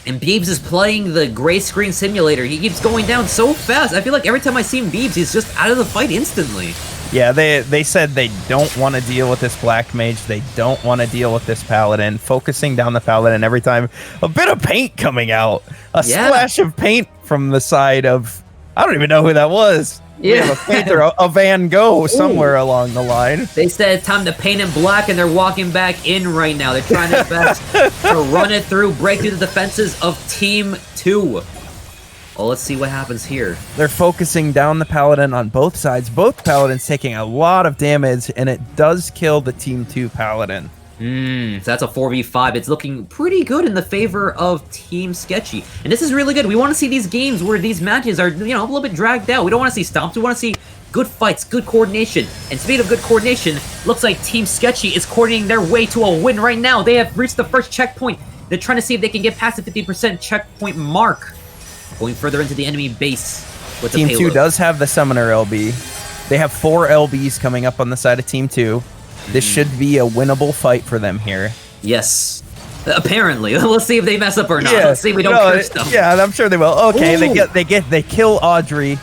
And Beebs is playing the gray screen simulator. He keeps going down so fast. I feel like every time I see Beebs, he's just out of the fight instantly. Yeah, they said they don't want to deal with this Black Mage. They don't want to deal with this Paladin. Focusing down the Paladin every time. A bit of paint coming out. A splash of paint from the side of... I don't even know who that was. Yeah. We have a painter, a Van Gogh somewhere along the line. They said it's time to paint it black, and they're walking back in right now. They're trying their best to run it through, break through the defenses of Team 2. Well, let's see what happens here. They're focusing down the Paladin on both sides. Both Paladins taking a lot of damage, and it does kill the Team 2 Paladin. So that's a 4v5. It's looking pretty good in the favor of Team Sketchy. And this is really good. We want to see these games where these matches are, a little bit dragged out. We don't want to see stomps. We want to see good fights, good coordination. And speaking of good coordination, looks like Team Sketchy is coordinating their way to a win right now. They have reached the first checkpoint. They're trying to see if they can get past the 50% checkpoint mark. Going further into the enemy base with the Team payload. 2 does have the Summoner LB. They have 4 LBs coming up on the side of Team 2. This should be a winnable fight for them here. Yes. Apparently. Let's see if they mess up or not. Let's see if we don't curse them. Yeah, I'm sure they will. Okay, they kill Audrey.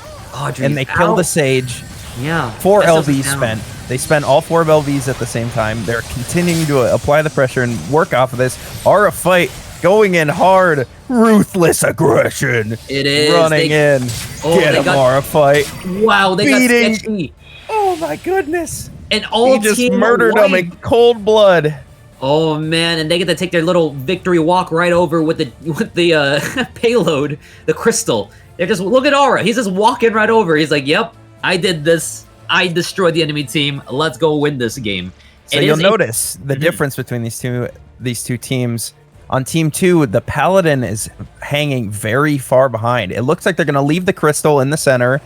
And they kill the Sage. Yeah. 4 LBs spent. They spent all 4 LBs at the same time. They're continuing to apply the pressure and work off of this. Aura fight going in hard, ruthless aggression. It is running in. Get him, Aura fight. Wow, they beating. got Sketchy. Oh my goodness! And all he just murdered him in cold blood. Oh man, and they get to take their little victory walk right over with the payload, the crystal. They're just look at Aura. He's just walking right over. He's like, "Yep, I did this. I destroyed the enemy team. Let's go win this game." So you'll notice the difference between these two teams. On Team 2, the Paladin is hanging very far behind. It looks like they're going to leave the crystal in the center.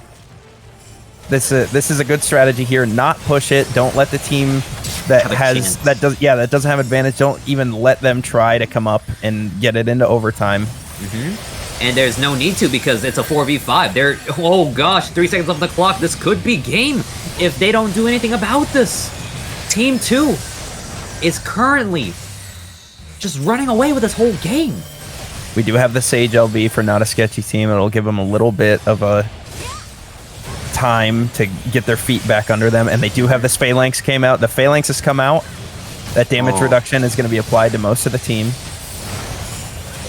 This is a good strategy here. Not push it. Don't let the team that doesn't have advantage. Don't even let them try to come up and get it into overtime. And there's no need to because it's a 4v5. Oh gosh, 3 seconds off the clock. This could be game if they don't do anything about this. Team 2 is currently just running away with this whole game. We do have the Sage LB for not a sketchy team. It'll give them a little bit of a time to get their feet back under them, and they do have the Phalanx came out. The Phalanx has come out. That damage reduction is going to be applied to most of the team.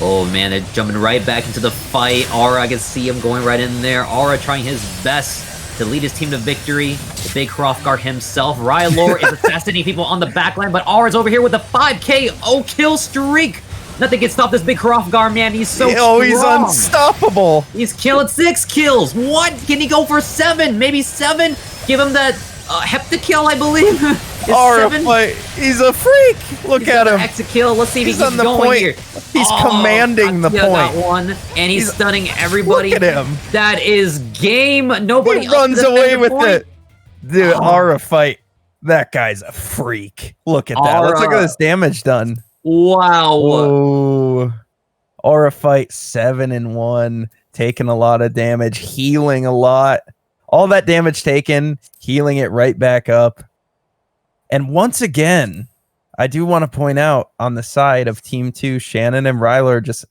Oh man, they're jumping right back into the fight. Aura, I can see him going right in there. Aura trying his best to lead his team to victory. The big Hrothgar himself. Rylor is assassinating people on the backline, but Aura's over here with a 5K kill streak. Nothing can stop this big Hrothgar, man. He's so strong. He's unstoppable. He's killing 6 kills. What? Can he go for 7? Maybe 7? Give him that heptakill, I believe. He's a freak. Look at him. Hexakill. Let's see if he's on the going point. here. He's commanding the point. Got one, and he's stunning everybody. Look at him. That is game. Nobody he runs away with it. Dude, Aura fight. That guy's a freak. Look at that. Let's look at this damage done. Wow. Whoa. Aura fight 7-1. Taking a lot of damage. Healing a lot. All that damage taken. Healing it right back up. And once again, I do want to point out on the side of Team 2, Shannon and Rylor, just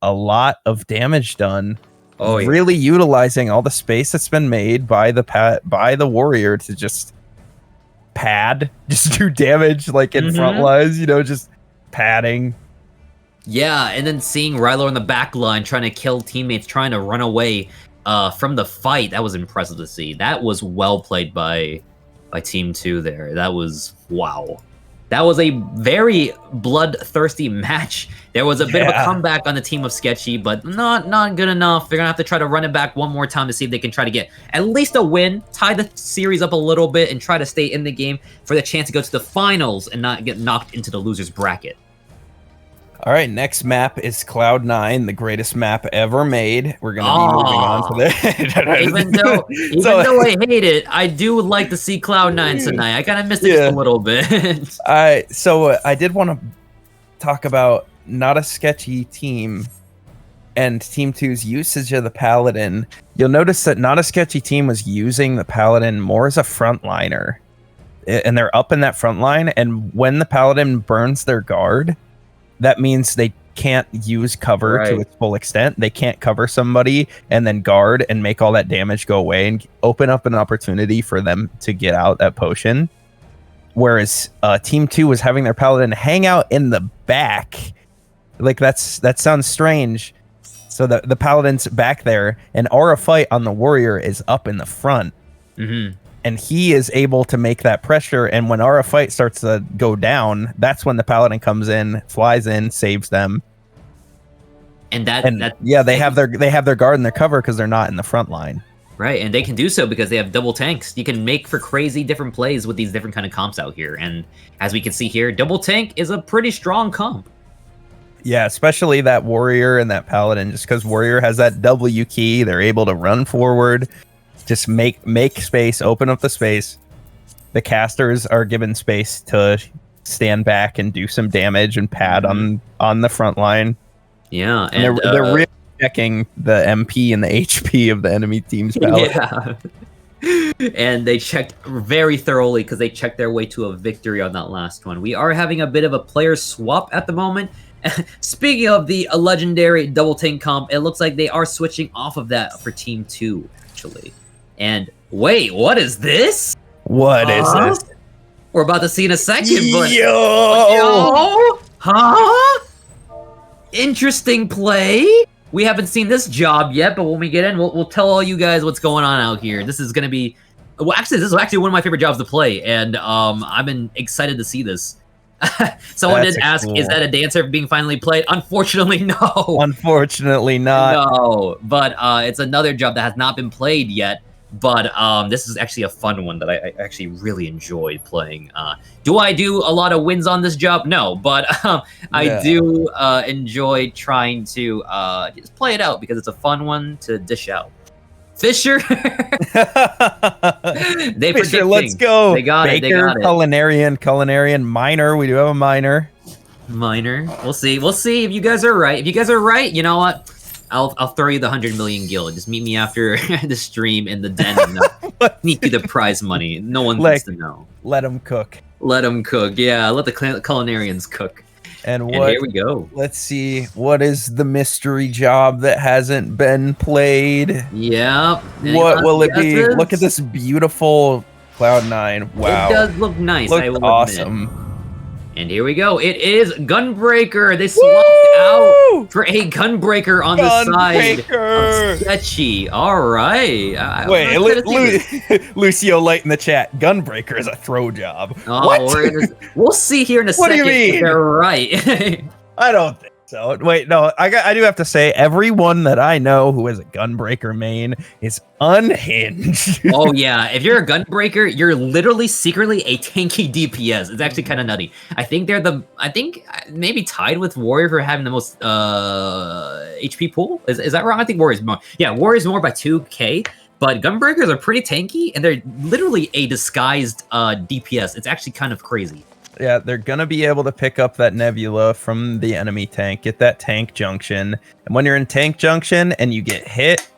a lot of damage done. Oh, yeah. Really utilizing all the space that's been made by the warrior to just just do damage like in front lines, just padding. Yeah, and then seeing Rylor on the back line trying to kill teammates, trying to run away from the fight, that was impressive to see. That was well played by Team 2 there. That was wow. That was a very bloodthirsty match. There was a bit of a comeback on the team of Sketchy, but not good enough. They're going to have to try to run it back one more time to see if they can try to get at least a win, tie the series up a little bit, and try to stay in the game for the chance to go to the finals and not get knocked into the loser's bracket. All right, next map is Cloud9, the greatest map ever made. We're going to be moving on to that. Even though I hate it, I do like to see Cloud9 tonight. I kind of missed it just a little bit. So I did want to talk about not a sketchy team and Team 2's usage of the Paladin. You'll notice that not a sketchy team was using the Paladin more as a frontliner. And they're up in that front line, and when the Paladin burns their guard, that means they can't use cover to its full extent. They can't cover somebody and then guard and make all that damage go away and open up an opportunity for them to get out that potion. Whereas Team 2 was having their Paladin hang out in the back. Like that sounds strange. So the Paladin's back there, and Aura fight on the warrior is up in the front. And he is able to make that pressure, and when Aura fight starts to go down, that's when the Paladin comes in, flies in, saves them. And they have their guard and their cover because they're not in the front line. Right, and they can do so because they have double tanks. You can make for crazy different plays with these different kind of comps out here, and as we can see here, double tank is a pretty strong comp. Yeah, especially that warrior and that Paladin, just because warrior has that W key, they're able to run forward. Just make space, open up the space. The casters are given space to stand back and do some damage and pad on the front line. Yeah, and they're really checking the MP and the HP of the enemy team's palette. Yeah. And they checked very thoroughly because they checked their way to a victory on that last one. We are having a bit of a player swap at the moment. Speaking of the legendary double tank comp, it looks like they are switching off of that for Team 2, actually. And wait, what is this? What is this? We're about to see in a second, but Yo! Huh? Interesting play. We haven't seen this job yet, but when we get in, we'll tell all you guys what's going on out here. This is going to be... Well, actually, this is actually one of my favorite jobs to play, and I've been excited to see this. Someone did ask, is that a dancer being finally played? Unfortunately, no. Unfortunately not. No, but it's another job that has not been played yet. But this is actually a fun one that I actually really enjoyed playing. Do I do a lot of wins on this job? No, but I do enjoy trying to just play it out because it's a fun one to dish out. Fisher, they Fisher, let's go. They got it. They got it. Culinarian, miner. We do have a miner. We'll see if you guys are right. If you guys are right, you know what? I'll throw you the 100 million guild. Just meet me after the stream in the den and sneak you the prize money. No one needs to know. Let them cook. Let them cook. Yeah, let the culinarians cook. And here we go. Let's see. What is the mystery job that hasn't been played? Yeah. What will it be? Look at this beautiful Cloud9. Wow. It does look nice. I will awesome. Admit. And here we go. It is Gunbreaker. They swapped out for a Gunbreaker on the side of Sketchy. All right. Wait, Lucio Light in the chat. Gunbreaker is a throw job. Oh, what? We'll see here in a second. What do you mean? They're right. I don't think so. Wait, no. I do have to say, everyone that I know who is a Gunbreaker main is unhinged. Oh yeah, if you're a Gunbreaker, you're literally secretly a tanky DPS. It's actually kind of nutty. I think maybe tied with Warrior for having the most HP pool. Is that wrong? I think Warrior's more. Yeah, Warrior's more by 2k. But Gunbreakers are pretty tanky, and they're literally a disguised DPS. It's actually kind of crazy. Yeah, they're going to be able to pick up that Nebula from the enemy tank, get that tank junction. And when you're in tank junction and you get hit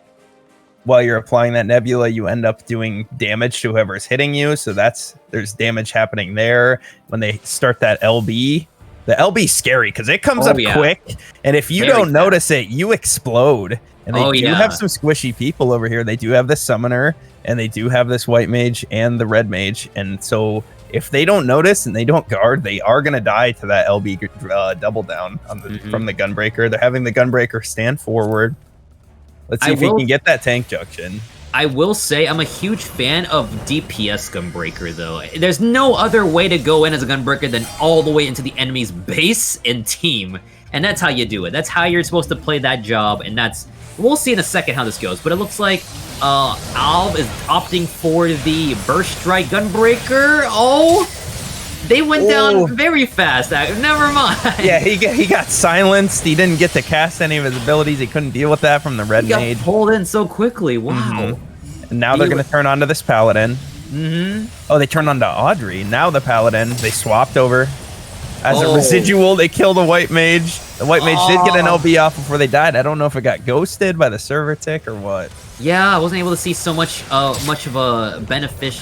while you're applying that Nebula, you end up doing damage to whoever's hitting you. So there's damage happening there. When they start that LB, the LB's scary because it comes up quick. And if you don't notice it, you explode. And they do have some squishy people over here. They do have the Summoner, and they do have this White Mage and the Red Mage. And so if they don't notice and they don't guard, they are going to die to that LB double down on from the Gunbreaker. They're having the Gunbreaker stand forward. Let's see if we can get that tank junction. I will say I'm a huge fan of DPS Gunbreaker, though. There's no other way to go in as a Gunbreaker than all the way into the enemy's base and team. And that's how you do it. That's how you're supposed to play that job, and we'll see in a second how this goes, but it looks like Alv is opting for the Burst Strike Gunbreaker. Oh, they went down very fast. Never mind. Yeah, he got silenced. He didn't get to cast any of his abilities. He couldn't deal with that from the Red Mage. Got pulled in so quickly. Wow. And now they're going to turn onto this Paladin. Oh, they turned onto Audrey. Now the Paladin. They swapped over. As a residual, they killed a White Mage. The White Mage did get an LB off before they died. I don't know if it got ghosted by the server tick or what. Yeah, I wasn't able to see so much of a benefit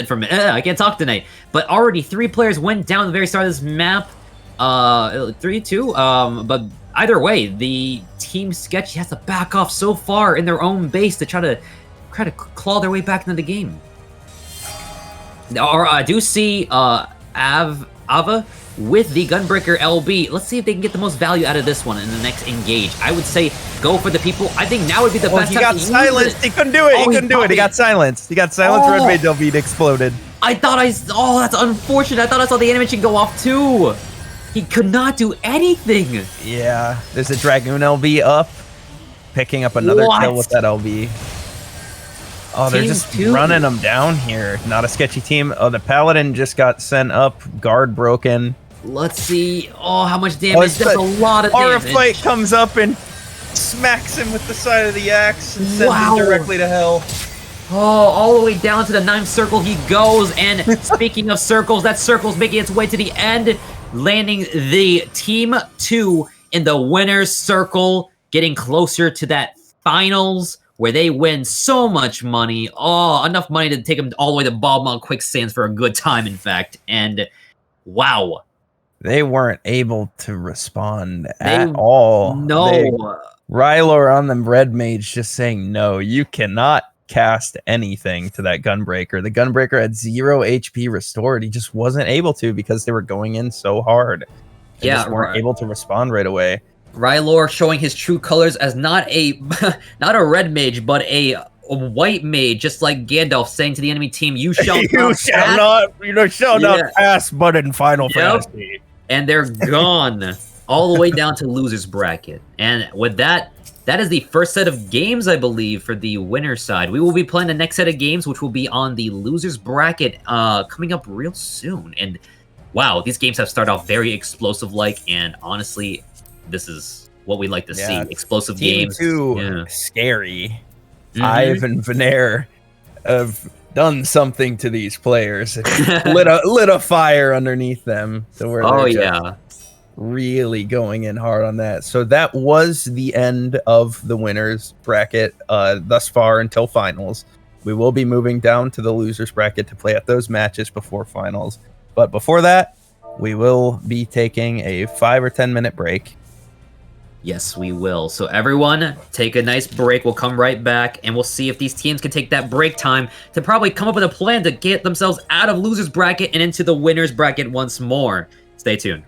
from it. I can't talk tonight. But already 3 players went down at the very start of this map. 3-2. But either way, the Team Sketchy has to back off so far in their own base to try to claw their way back into the game. Or I do see Ava with the Gunbreaker LB. Let's see if they can get the most value out of this one in the next engage. I would say go for the people. I think now would be the best time to use it. He got silenced. He couldn't do it. He couldn't do it. He got silenced. Red Mage LB exploded. That's unfortunate. I thought I saw the animation go off too. He could not do anything. Yeah, there's a Dragoon LB up, picking up another kill with that LB. Oh, they're just running them down here. Not a sketchy team. Oh, the Paladin just got sent up. Guard broken. Let's see. Oh, how much damage. That's a lot of damage. Auraflame comes up and smacks him with the side of the axe and sends him directly to hell. Oh, all the way down to the 9th circle he goes. And speaking of circles, that circle's making its way to the end, landing the Team 2 in the winner's circle, getting closer to that finals, where they win so much money. Oh, enough money to take them all the way to Baldmont Quicksands for a good time, in fact. And wow. They weren't able to respond at all. No. Rylor on the Red Mage just saying, no, you cannot cast anything to that Gunbreaker. The Gunbreaker had 0 HP restored. He just wasn't able to because they were going in so hard. They just weren't able to respond right away. Rylor showing his true colors as not a not a red mage, but a white mage, just like Gandalf saying to the enemy team, "You shall not pass." But in Final Fantasy, and they're gone all the way down to losers bracket. And with that, that is the first set of games, I believe, for the winner side. We will be playing the next set of games, which will be on the losers bracket, coming up real soon. And wow, these games have started off very explosive-like, and honestly, this is what we like to see. Explosive games. Scary. Ive and Venair have done something to these players. lit a fire underneath them. To where really going in hard on that. So that was the end of the winners bracket thus far until finals. We will be moving down to the losers bracket to play out those matches before finals. But before that, we will be taking a 5 or 10 minute break. Yes, we will. So everyone, take a nice break. We'll come right back, and we'll see if these teams can take that break time to probably come up with a plan to get themselves out of losers bracket and into the winners bracket once more. Stay tuned.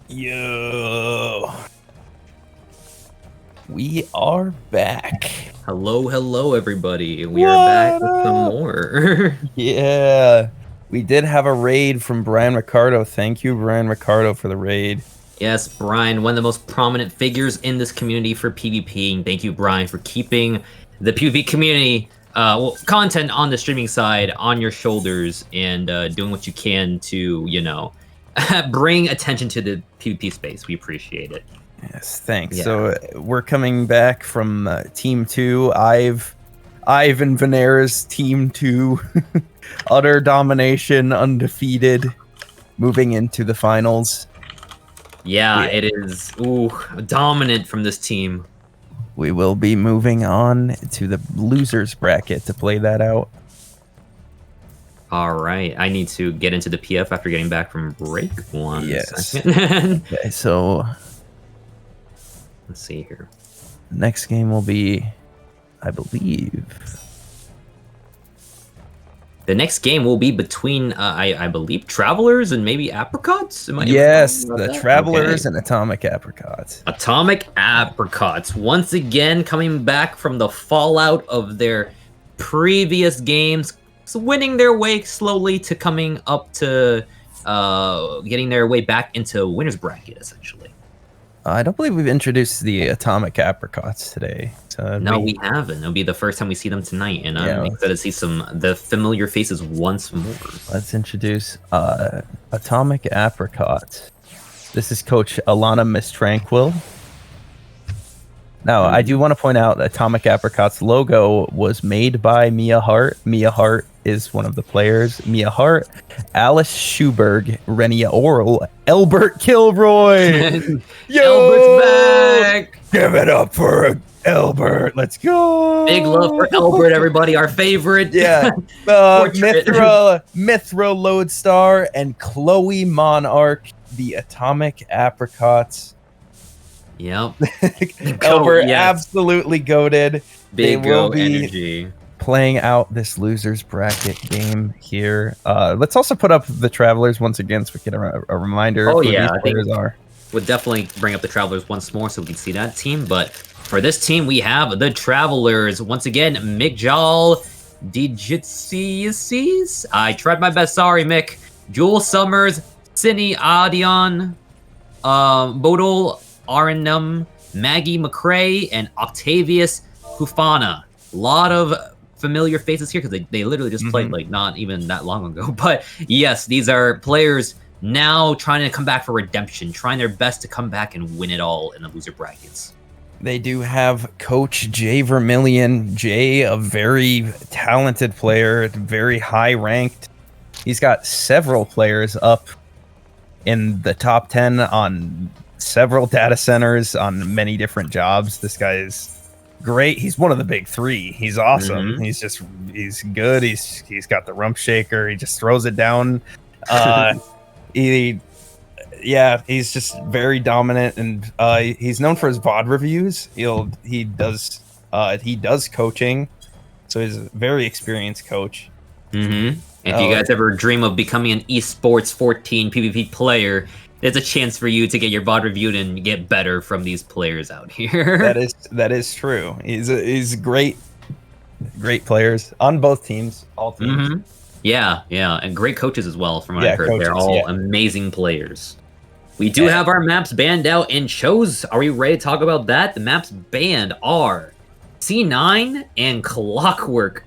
Yo. We are back. Hello, everybody. We are back with some more. Yeah. We did have a raid from Brian Ricardo. Thank you, Brian Ricardo, for the raid. Yes, Brian, one of the most prominent figures in this community for PvP. And thank you, Brian, for keeping the PvP community content on the streaming side on your shoulders and doing what you can to, bring attention to the PvP space. We appreciate it. Yes, thanks. Yeah. So we're coming back from Team 2. Ivan Venera's Team 2. Utter domination, undefeated, moving into the finals. Yeah, it is dominant from this team. We will be moving on to the losers bracket to play that out. All right, I need to get into the PF after getting back from break one. Yes. Second. Okay, so Let's see here. Next game will be, I believe. The next game will be between, I believe, Travelers and maybe Apricots? Yes, the Travelers and Atomic Apricots. Atomic Apricots, once again coming back from the fallout of their previous games, winning their way slowly to coming up to getting their way back into winner's bracket, essentially. I don't believe we've introduced the Atomic Apricots today. So no, we haven't. It'll be the first time we see them tonight, and I'm excited to see the familiar faces once more. Let's introduce Atomic Apricots. This is Coach Alana Miss Tranquil. Now, I do want to point out that Atomic Apricots logo was made by Mia Hart. Mia Hart is one of the players. Mia Hart, Alice Schuberg, Renia Oral, Elbert Kilroy. Yo! Elbert's back! Give it up for Elbert. Let's go. Big love for Elbert, everybody. Our favorite. Yeah. Mithra Lodestar and Chloe Monarch, the Atomic Apricots. Yep. Elbert absolutely goated. Big go energy. Playing out this losers bracket game here. Let's also put up the Travelers once again so we get a reminder of who these players are. We'll definitely bring up the Travelers once more so we can see that team. But for this team, we have the Travelers. Once again, Mick Jal, Digitsies. I tried my best. Sorry, Mick. Jewel Summers, Cine Adion, Bodol Arenum, Maggie McCrae, and Octavius Hufana. A lot of familiar faces here because they literally just played like not even that long ago. But yes, these are players now trying to come back for redemption, trying their best to come back and win it all in the loser brackets. They do have Coach Jay Vermillion. Jay, a very talented player, very high ranked. He's got several players up in the top 10 on several data centers on many different jobs. This guy is great. He's one of the big three. He's awesome. He's good. He's got the rump shaker. He just throws it down. He's just very dominant, and he's known for his VOD reviews. He does coaching, so he's a very experienced coach. If you guys ever dream of becoming an esports 14 PvP player, there's a chance for you to get your VOD reviewed and get better from these players out here. That is true. He's great players on both teams, all teams. Yeah, and great coaches as well. From what I've heard, they're all amazing players. We do have our maps banned out and chose. Are we ready to talk about that? The maps banned are C9 and Clockwork.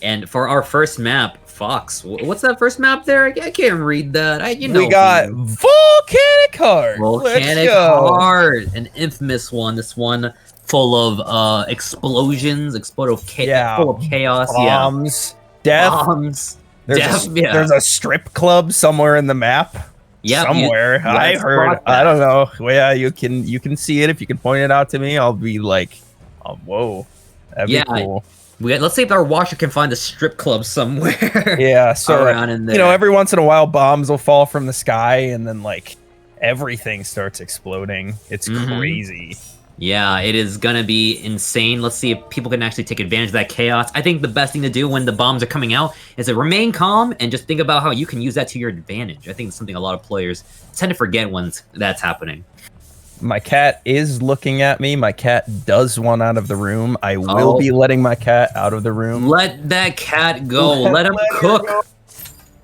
And for our first map, Fox. What's that first map there? I can't read that. We got Volcanic Heart. Volcanic Heart, an infamous one. This one full of explosions, full of chaos. Bombs. Death. There's a strip club somewhere in the map. Yeah, somewhere. I heard. I don't know. Well, yeah, you can see it if you can point it out to me. I'll be like, oh, whoa, that'd be cool. Let's see if our watcher can find a strip club somewhere. Yeah, so around in there. Every once in a while, bombs will fall from the sky, and then like everything starts exploding. It's crazy. Yeah, it is gonna be insane. Let's see if people can actually take advantage of that chaos. I think the best thing to do when the bombs are coming out is to remain calm and just think about how you can use that to your advantage. I think it's something a lot of players tend to forget when that's happening. My cat is looking at me. My cat does want out of the room. I will be letting my cat out of the room. Let that cat go. Let him cook.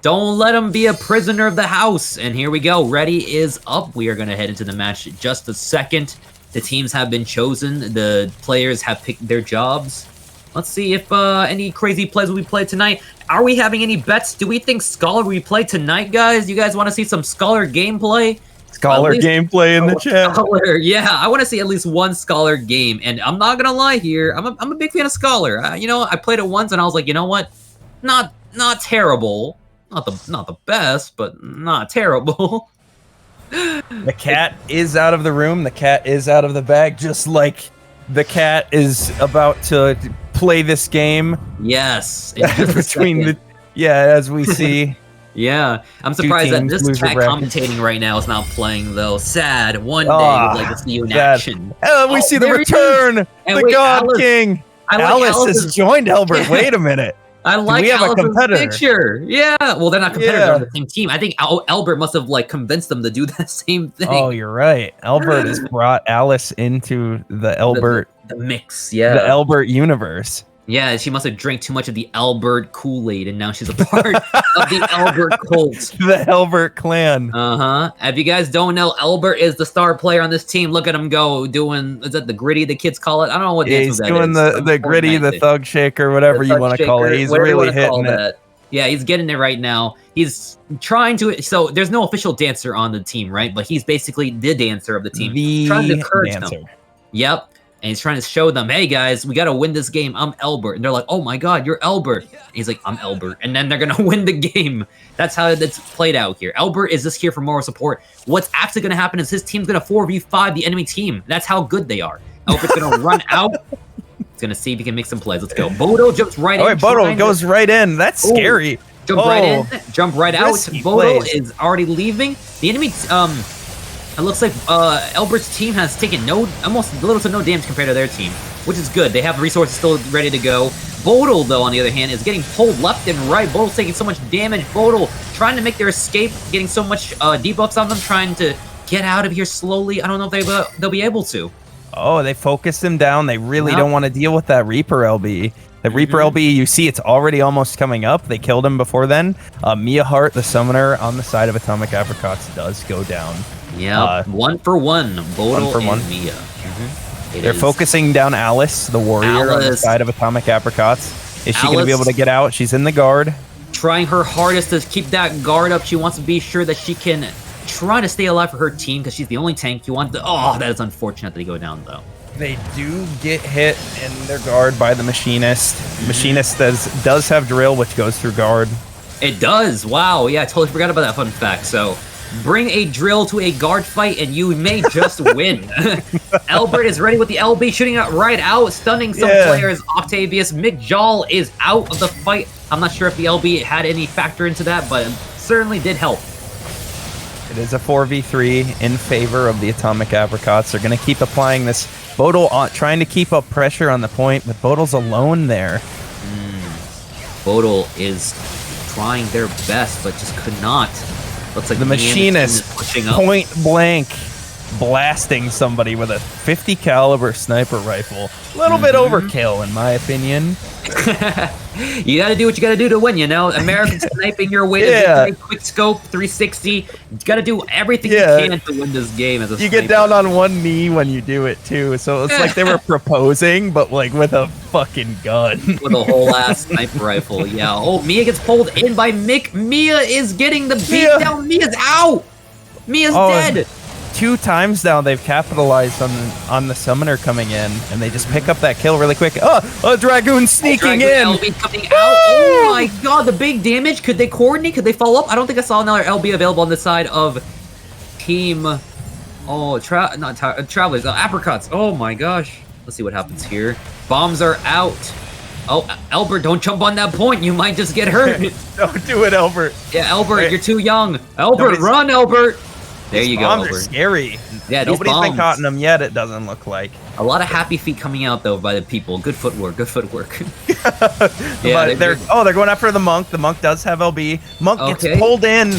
Don't let him be a prisoner of the house. And here we go. Ready is up. We are going to head into the match in just a second. The teams have been chosen. The players have picked their jobs. Let's see if any crazy plays will be played tonight. Are we having any bets? Do we think Scholar will be played tonight, guys? You guys want to see some Scholar gameplay? Scholar gameplay in the chat. Scholar, yeah, I want to see at least one Scholar game. And I'm not going to lie here. I'm a big fan of Scholar. You know, I played it once and I was like, you know what? Not terrible. Not the best, but not terrible. The cat is out of the room. The cat is out of the bag, just like the cat is about to play this game. Yes. Between as we see. Yeah. I'm surprised that this cat commentating right now is not playing, though. Sad. One day we'd like to see you in action. We see the return. The God King. Alice has joined Albert. Wait a minute. I like Alice's picture. Yeah. Well, they're not competitors. They're on the same team. I think Albert must have convinced them to do that same thing. Oh, you're right. Albert has brought Alice into the Albert the mix. Yeah. The Albert universe. Yeah, she must have drank too much of the Albert Kool-Aid, and now she's a part of the Albert cult. The Albert clan. If you guys don't know, Albert is the star player on this team. Look at him go doing, is that the gritty the kids call it? I don't know what dance he's doing the gritty, the thug shaker, whatever you want to call it. He's really hitting it. Yeah, he's getting it right now. He's trying to, so there's no official dancer on the team, right? But he's basically the dancer of the team. The trying to encourage dancer. them. Yep. And he's trying to show them, hey guys, we got to win this game. I'm Albert. And they're like, oh my God, you're Albert. And he's like, I'm Albert. And then they're going to win the game. That's how it's played out here. Albert is just here for moral support. What's actually going to happen is his team's going to 4v5 the enemy team. That's how good they are. Albert's going to run out. He's going to see if he can make some plays. Let's go. Bodo jumps right in. Oh, Bodo goes right in. That's scary. Jump right in. Jump right out. Bodo is already leaving. The enemy... It looks like Albert's team has taken almost little to no damage compared to their team, which is good. They have resources still ready to go. Bodal, though, on the other hand, is getting pulled left and right. Bodal's taking so much damage. Bodal trying to make their escape, getting so much debuffs on them, trying to get out of here slowly. I don't know if they'll be able to. Oh, they focused him down. They really don't want to deal with that Reaper LB. The Reaper LB, you see it's already almost coming up. They killed him before then. Mia Hart, the summoner on the side of Atomic Apricots, does go down. Yeah, 1-for-1. Bodal and Mia. They're focusing down Alice, the warrior, on the side of Atomic Apricots. Is she going to be able to get out? She's in the guard. Trying her hardest to keep that guard up. She wants to be sure that she can try to stay alive for her team because she's the only tank. Oh, that is unfortunate that they go down, though. They do get hit in their guard by the Machinist. Machinist does have drill, which goes through guard. It does. Wow. Yeah, I totally forgot about that fun fact. So bring a drill to a guard fight and you may just win. Albert is ready with the LB, shooting it right out, stunning some players. Octavius McJawl is out of the fight. I'm not sure if the LB had any factor into that, but it certainly did help. It is a 4v3 in favor of the Atomic Apricots. They're going to keep applying this. Bodal trying to keep up pressure on the point, but Bodal's alone there. Bodal is trying their best, but just could not. Looks like the Machinist point blank blasting somebody with a 50 caliber sniper rifle. A little bit overkill, in my opinion. You got to do what you got to do to win, you know? American sniping your way to victory, quick scope, 360. You got to do everything you can to win this game as a sniper. Get down on one knee when you do it, too. So it's like they were proposing, but like with a fucking gun. With a whole ass sniper rifle, yeah. Oh, Mia gets pulled in by Mick. Mia is getting the beat down. Mia's out. Mia's dead. 2 times now they've capitalized on the summoner coming in, and they just pick up that kill really quick. Oh, a Dragoon sneaking in. LB coming out. Oh my God, the big damage. Could they coordinate? Could they follow up? I don't think I saw another LB available on the side of team. Oh, Travelers, Apricots. Oh my gosh. Let's see what happens here. Bombs are out. Oh, Albert, don't jump on that point. You might just get hurt. Don't do it, Albert. Yeah, Albert, you're too young. Albert, run, Albert. There these you bombs go. Are scary. Yeah, nobody's been caught in them yet. It doesn't look like. A lot of happy feet coming out though by the people. Good footwork. Good footwork. Yeah, they're going after the monk. The monk does have LB. Monk gets pulled in.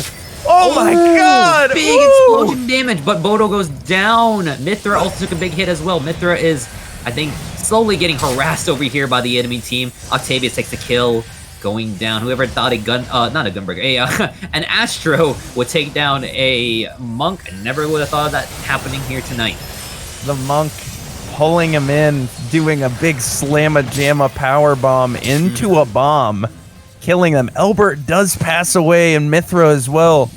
Oh my god! Big explosion damage, but Bodo goes down. Mithra also took a big hit as well. Mithra is, I think, slowly getting harassed over here by the enemy team. Octavius takes the kill, going down. Whoever thought not a gunbreaker, an Astro would take down a monk. I never would have thought of that happening here tonight. The monk pulling him in, doing a big slamma-jamma power bomb into a bomb, killing them. Elbert does pass away, and Mithra as well.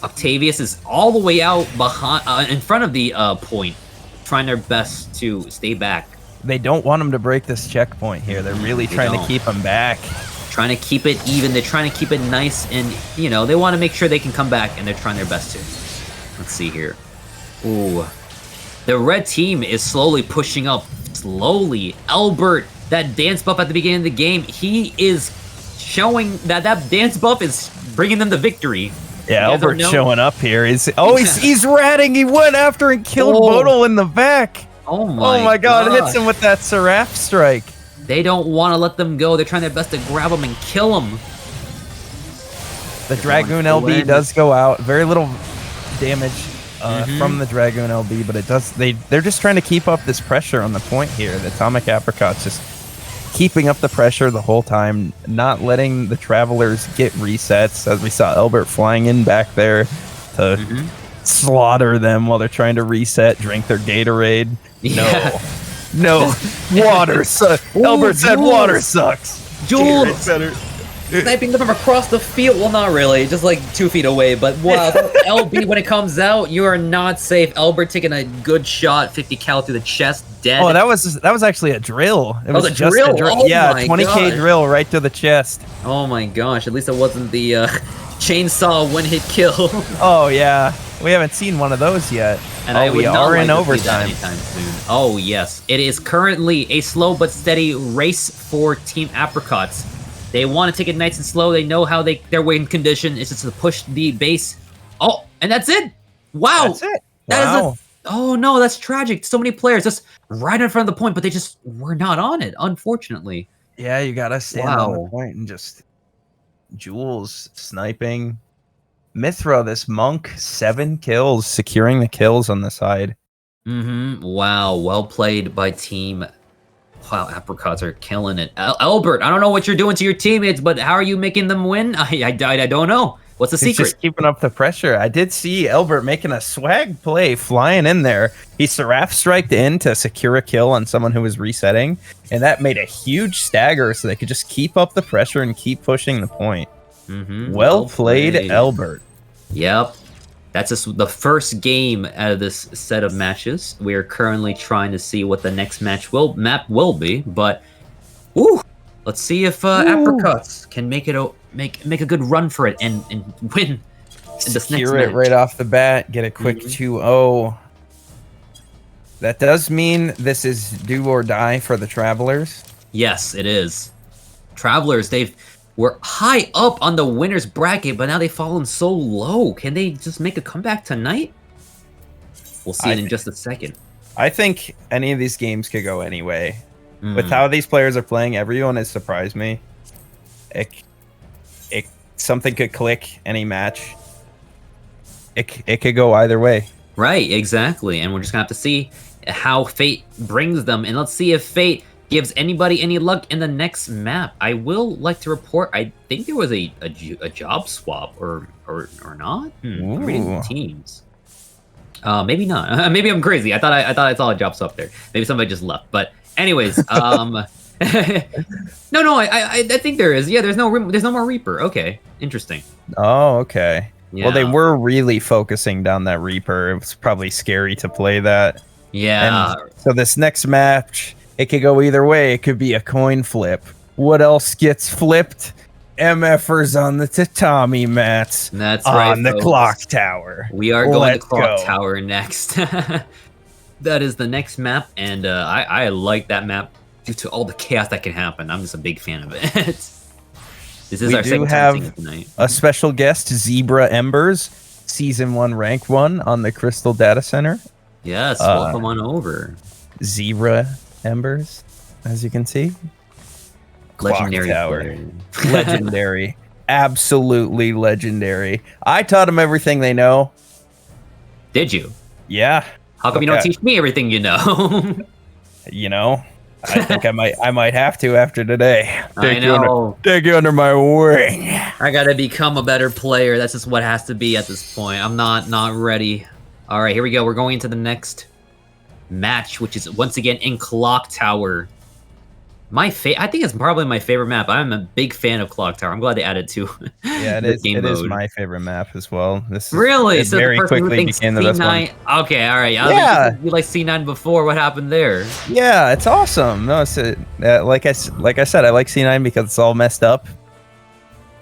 Octavius is all the way out behind, in front of the point, trying their best to stay back. They don't want him to break this checkpoint here. They're really trying to keep him back. Trying to keep it even. They're trying to keep it nice, and you know they want to make sure they can come back, and they're trying their best to. Let's see here. Ooh, the red team is slowly pushing up. Slowly, Elbert, that dance buff at the beginning of the game, he is showing that dance buff is bringing them the victory. Yeah, Albert's showing up here. He's ratting. He went after and killed Bodal in the back. Oh my god, hits him with that Seraph strike. They don't want to let them go. They're trying their best to grab them and kill them. The Dragoon LB does go out. Very little damage from the Dragoon LB, but it does. They're just trying to keep up this pressure on the point here. The Atomic Apricots just keeping up the pressure the whole time, not letting the Travelers get resets, as we saw Elbert flying in back there to slaughter them while they're trying to reset, drink their Gatorade. Yeah. No, water sucks. Elbert said water sucks. Jules sniping them from across the field. Well, not really, just like 2 feet away. But wow, LB, when it comes out, you are not safe. Elbert taking a good shot, 50 cal through the chest, dead. Oh, that was actually a drill. It was a drill. Oh yeah, 20k drill right to the chest. Oh my gosh! At least it wasn't the chainsaw one-hit kill. Oh yeah, we haven't seen one of those yet. And we are in overtime anytime soon. Oh yes, it is currently a slow but steady race for Team Apricots. They want to take it nice and slow. They know how their win condition is just to push the base. Oh, and that's it. Wow. That's it. Oh no, that's tragic. So many players just right in front of the point, but they just were not on it, unfortunately. Yeah, you gotta stand on the point and just Jules sniping. Mithra, this monk, 7 kills, securing the kills on the side. Wow, well played by Team. Wow, Apricots are killing it. Elbert, I don't know what you're doing to your teammates, but how are you making them win? I don't know. What's the secret? Just keeping up the pressure. I did see Elbert making a swag play, flying in there. He Seraph striked in to secure a kill on someone who was resetting, and that made a huge stagger so they could just keep up the pressure and keep pushing the point. Well played, Elbert. Yep. That's just the first game out of this set of matches. We are currently trying to see what the next map will be, but let's see if Apricots can make a good run for it and win in this next match. Right off the bat, get a quick 2-0. That does mean this is do or die for the Travelers. Yes, it is. Travelers, we're high up on the winner's bracket, but now they've fallen so low. Can they just make a comeback tonight? We'll see it in just a second. I think any of these games could go anyway. With how these players are playing, everyone has surprised me. Something could click any match. It could go either way. Right, exactly. And we're just going to have to see how Fate brings them. And let's see if Fate gives anybody any luck in the next map. I will like to report, I think there was a job swap or not. I'm reading the teams. Maybe not. Maybe I'm crazy. I thought I saw a job swap there. Maybe somebody just left. But anyways, no, I think there is. Yeah, there's no more Reaper. Okay, interesting. Oh, okay. Yeah. Well, they were really focusing down that Reaper. It was probably scary to play that. Yeah. And so this next match, it could go either way. It could be a coin flip. What else gets flipped? MFers on the tatami mats. That's right, on the clock tower. We are going to clock tower next. That is the next map, and I like that map due to all the chaos that can happen. I'm just a big fan of it. This is our second time seeing it tonight. A special guest, Zebra Embers, Season 1 Rank 1 on the Crystal Data Center. Yes, welcome on over. Zebra Embers, as you can see. Legendary Clock Tower. player. Legendary. Absolutely legendary. I taught them everything they know. Did you? Yeah. How come you don't teach me everything you know? You know, I think I might have to after today. I know. Take you under my wing. I gotta become a better player. That's just what has to be at this point. I'm not ready. All right, here we go. We're going into the next match, which is once again in Clock Tower. I think it's probably my favorite map. I'm a big fan of Clock Tower. I'm glad they added to yeah, it is my favorite map as well. This really so very quickly became the best one. Okay, all right. Yeah, you liked C9 before. What happened there? Yeah, it's awesome. No, it's like I said, I like C9 because it's all messed up.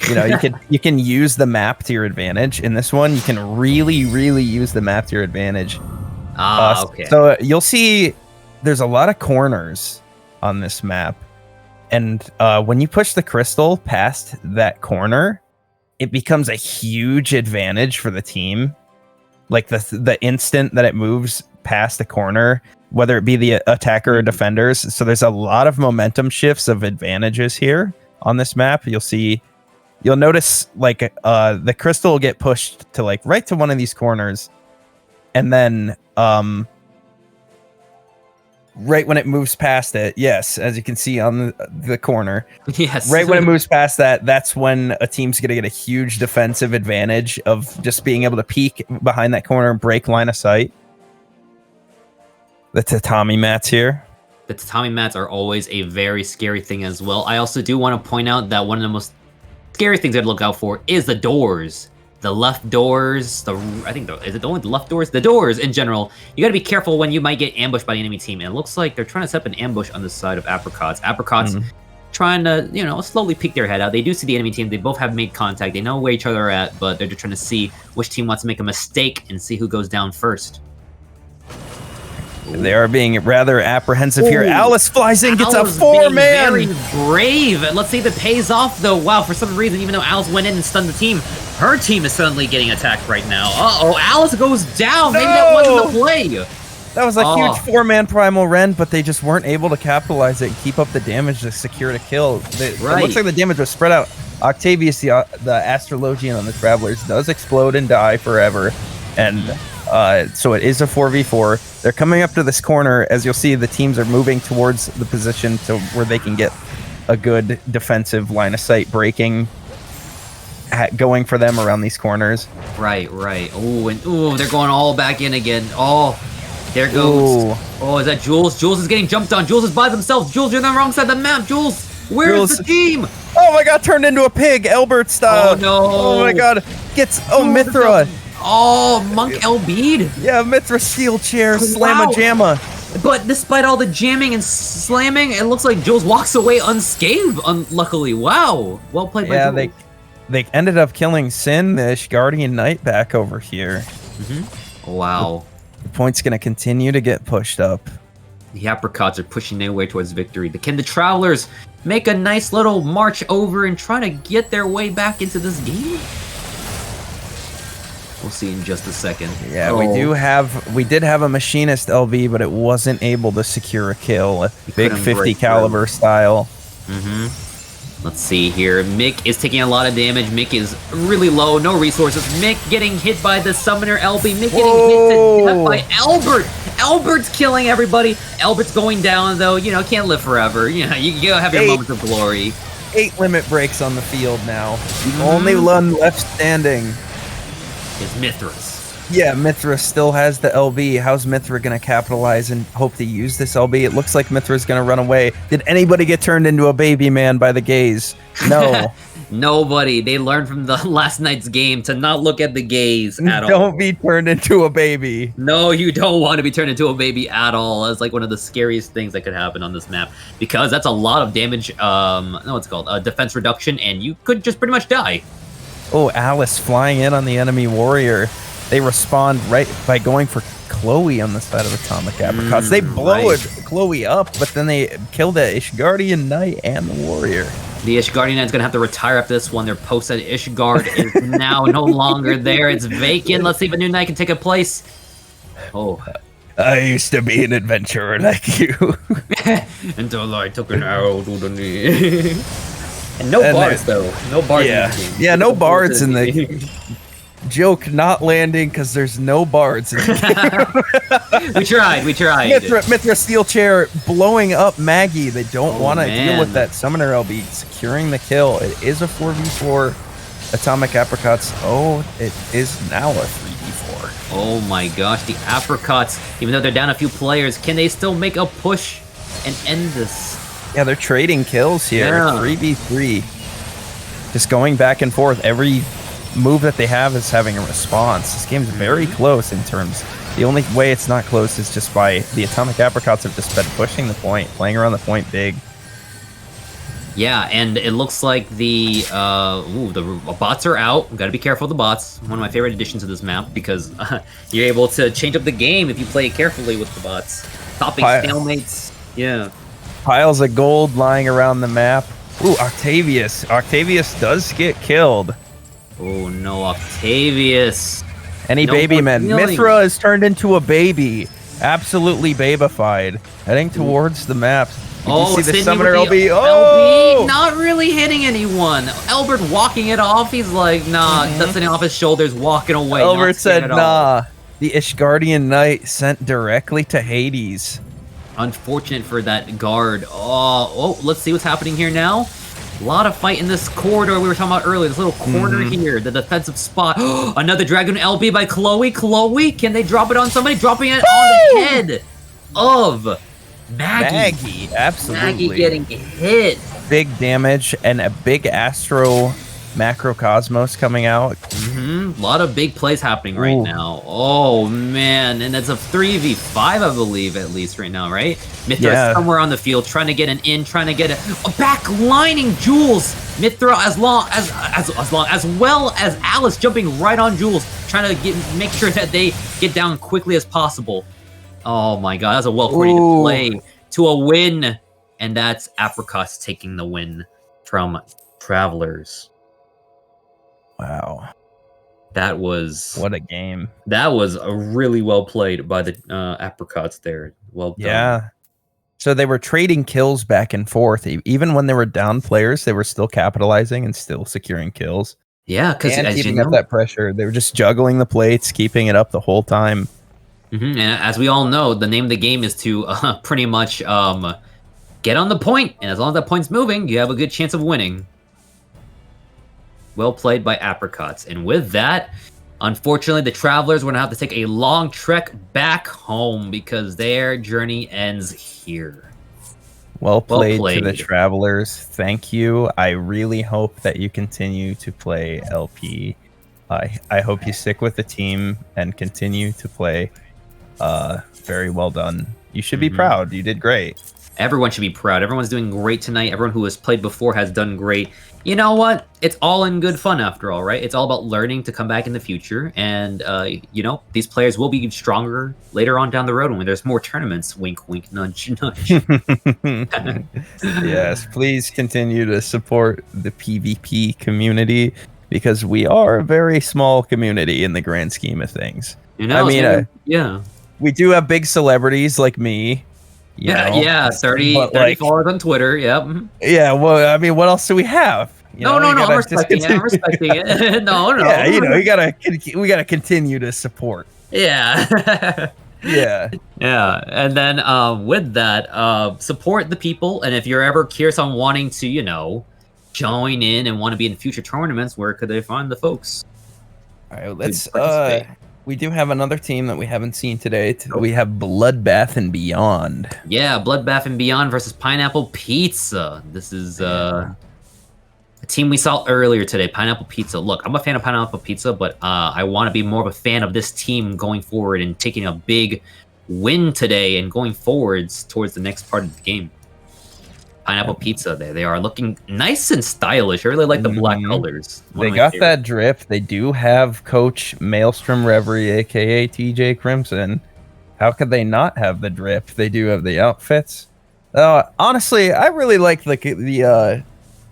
You know, you can use the map to your advantage. In this one, you can really use the map to your advantage. Okay. So you'll see there's a lot of corners on this map, and when you push the crystal past that corner, it becomes a huge advantage for the team. Like the instant that it moves past the corner, whether it be the attacker or defenders. So there's a lot of momentum shifts of advantages here on this map. You'll notice like the crystal will get pushed to like right to one of these corners, and then right when it moves past it, yes, as you can see on the corner, yes, right when it moves past that, that's when a team's going to get a huge defensive advantage of just being able to peek behind that corner and break line of sight. The tatami mats here. The tatami mats are always a very scary thing as well. I also do want to point out that one of the most scary things I'd look out for is the doors. The left doors, is it only the left doors? The doors in general. You gotta be careful when you might get ambushed by the enemy team. And it looks like they're trying to set up an ambush on the side of Apricots. Apricots trying to, slowly peek their head out. They do see the enemy team. They both have made contact. They know where each other are at, but they're just trying to see which team wants to make a mistake and see who goes down first. They are being rather apprehensive here. Alice flies in, gets a 4-man. Very brave. Let's see if it pays off, though. Wow, for some reason, even though Alice went in and stunned the team, her team is suddenly getting attacked right now. Uh-oh, Alice goes down. Maybe that wasn't the play. That was a huge 4-man Primal Rend, but they just weren't able to capitalize it and keep up the damage to secure the kill. It looks like the damage was spread out. Octavius, the Astrologian on the Travelers, does explode and die forever. And so it is a 4v4. They're coming up to this corner. As you'll see, the teams are moving towards the position to where they can get a good defensive line of sight breaking going for them around these corners. Right. Oh, they're going all back in again. Oh, there goes. Ooh. Oh, is that Jules? Jules is getting jumped on. Jules is by themselves. Jules, you're on the wrong side of the map. Jules, where's the team? Oh my god, turned into a pig, Elbert style. Oh no. Oh my god. Mithra. Oh, Monk LB'd? Yeah, Mithra steel chair, slamma jamma. But despite all the jamming and slamming, it looks like Jules walks away unscathed, luckily. Wow. Well played by Jules. They ended up killing Sin, the Ishgardian Knight, back over here. Wow. The point's going to continue to get pushed up. The Apricots are pushing their way towards victory. Can the Travelers make a nice little march over and try to get their way back into this game? We'll see in just a second. Yeah, we did have a machinist LB, but it wasn't able to secure a kill. Big 50 caliber style. Let's see here. Mick is taking a lot of damage. Mick is really low, no resources. Mick getting hit by the summoner LB. Mick getting hit to death by Albert. Albert's killing everybody. Albert's going down though. Can't live forever. You gotta have your moments of glory. 8 limit breaks on the field now. The only one left standing is Mithras. Yeah, Mithra still has the LB. How's Mithra going to capitalize and hope to use this LB? It looks like Mithra's going to run away. Did anybody get turned into a baby man by the gaze? No. Nobody. They learned from the last night's game to not look at the gaze at all. Don't be turned into a baby. No, you don't want to be turned into a baby at all. That's like one of the scariest things that could happen on this map, because that's a lot of damage. What's it called? Defense reduction, and you could just pretty much die. Oh, Alice flying in on the enemy warrior. They respond right by going for Chloe on the side of Atomic Apricots. They blow Chloe up, but then they kill the Ishgardian Knight and the warrior. The Ishgardian Knight's gonna have to retire after this one. Their post at Ishgard is now no longer there. It's vacant. Let's see if a new knight can take a place. Oh. I used to be an adventurer like you. Until I took an arrow to the knee. And no bards, though. No bards in the game. Yeah, no bards in the joke not landing because there's no bards in the game. We tried. Mithra Steel Chair blowing up Maggie. They don't want to deal with that Summoner LB. Securing the kill. It is a 4v4 Atomic Apricots. Oh, it is now a 3v4. Oh my gosh, the Apricots, even though they're down a few players, can they still make a push and end this? Yeah, they're trading kills here. 3v3. Just going back and forth. Every move that they have is having a response. This game's very close in terms. The only way it's not close is just by the Atomic Apricots have just been pushing the point, playing around the point big. Yeah, and it looks like the bots are out. Got to be careful of the bots. One of my favorite additions to this map because you're able to change up the game if you play it carefully with the bots. Stopping stalemates. Yeah. Piles of gold lying around the map. Ooh, Octavius. Octavius does get killed. Oh no, Octavius. Any baby men. Mithra is turned into a baby. Absolutely babified. Heading towards the map. You see the Summoner LB. LB not really hitting anyone. Elbert walking it off. He's like, nah, dusting it off his shoulders, walking away. Elbert said, nah. The Ishgardian Knight sent directly to Hades. Unfortunate for that guard. Oh, let's see what's happening here now. A lot of fight in this corridor we were talking about earlier. This little corner here, the defensive spot. Another Dragon LB by Chloe. Chloe, can they drop it on somebody? Dropping it on the head of Maggie. Absolutely. Maggie getting hit. Big damage and a big Astro Macrocosmos coming out. A lot of big plays happening right now. Oh, man. And it's a 3v5, I believe, at least right now, right? Mithra somewhere on the field, trying to get an in, trying to get a backlining Jules. Mithra as well as Alice jumping right on Jules, trying to make sure that they get down quickly as possible. Oh my god, that's a well-coordinated play to a win. And that's Apricots taking the win from Travelers. Wow. That was... What a game. That was a really well played by the Apricots there. Well done. Yeah. So they were trading kills back and forth. Even when they were down players, they were still capitalizing and still securing kills. Yeah, because keeping up that pressure. They were just juggling the plates, keeping it up the whole time. And as we all know, the name of the game is to pretty much get on the point. And as long as that point's moving, you have a good chance of winning. Well played by Apricots. And with that, unfortunately, the Travelers are going to have to take a long trek back home because their journey ends here. Well played to the Travelers. Thank you. I really hope that you continue to play LP. I hope you stick with the team and continue to play. Very well done. You should be proud. You did great. Everyone should be proud. Everyone's doing great tonight. Everyone who has played before has done great. You know what? It's all in good fun after all, right? It's all about learning to come back in the future. And, you know, these players will be stronger later on down the road when there's more tournaments. Wink, wink, nudge, nudge. Yes, please continue to support the PvP community because we are a very small community in the grand scheme of things. You know, I mean, we do have big celebrities like me. Yeah, 30 followers on Twitter. Yep. Yeah, well, I mean, what else do we have? No, I'm respecting it. I'm respecting it. No. Yeah, you know, we gotta continue to support. Yeah. Yeah. And then with that, support the people. And if you're ever curious on wanting to, you know, join in and want to be in future tournaments, where could they find the folks? All right, let's we do have another team that we haven't seen today. We have Bloodbath and Beyond. Yeah, Bloodbath and Beyond versus Pineapple Pizza. This is a team we saw earlier today, Pineapple Pizza. Look, I'm a fan of Pineapple Pizza, but I want to be more of a fan of this team going forward and taking a big win today and going forwards towards the next part of the game. Pineapple Pizza, they are looking nice and stylish. I really like the black colors. They got that drip. They do have Coach Maelstrom Reverie, aka TJ Crimson. How could they not have the drip? They do have the outfits. Honestly, I really like the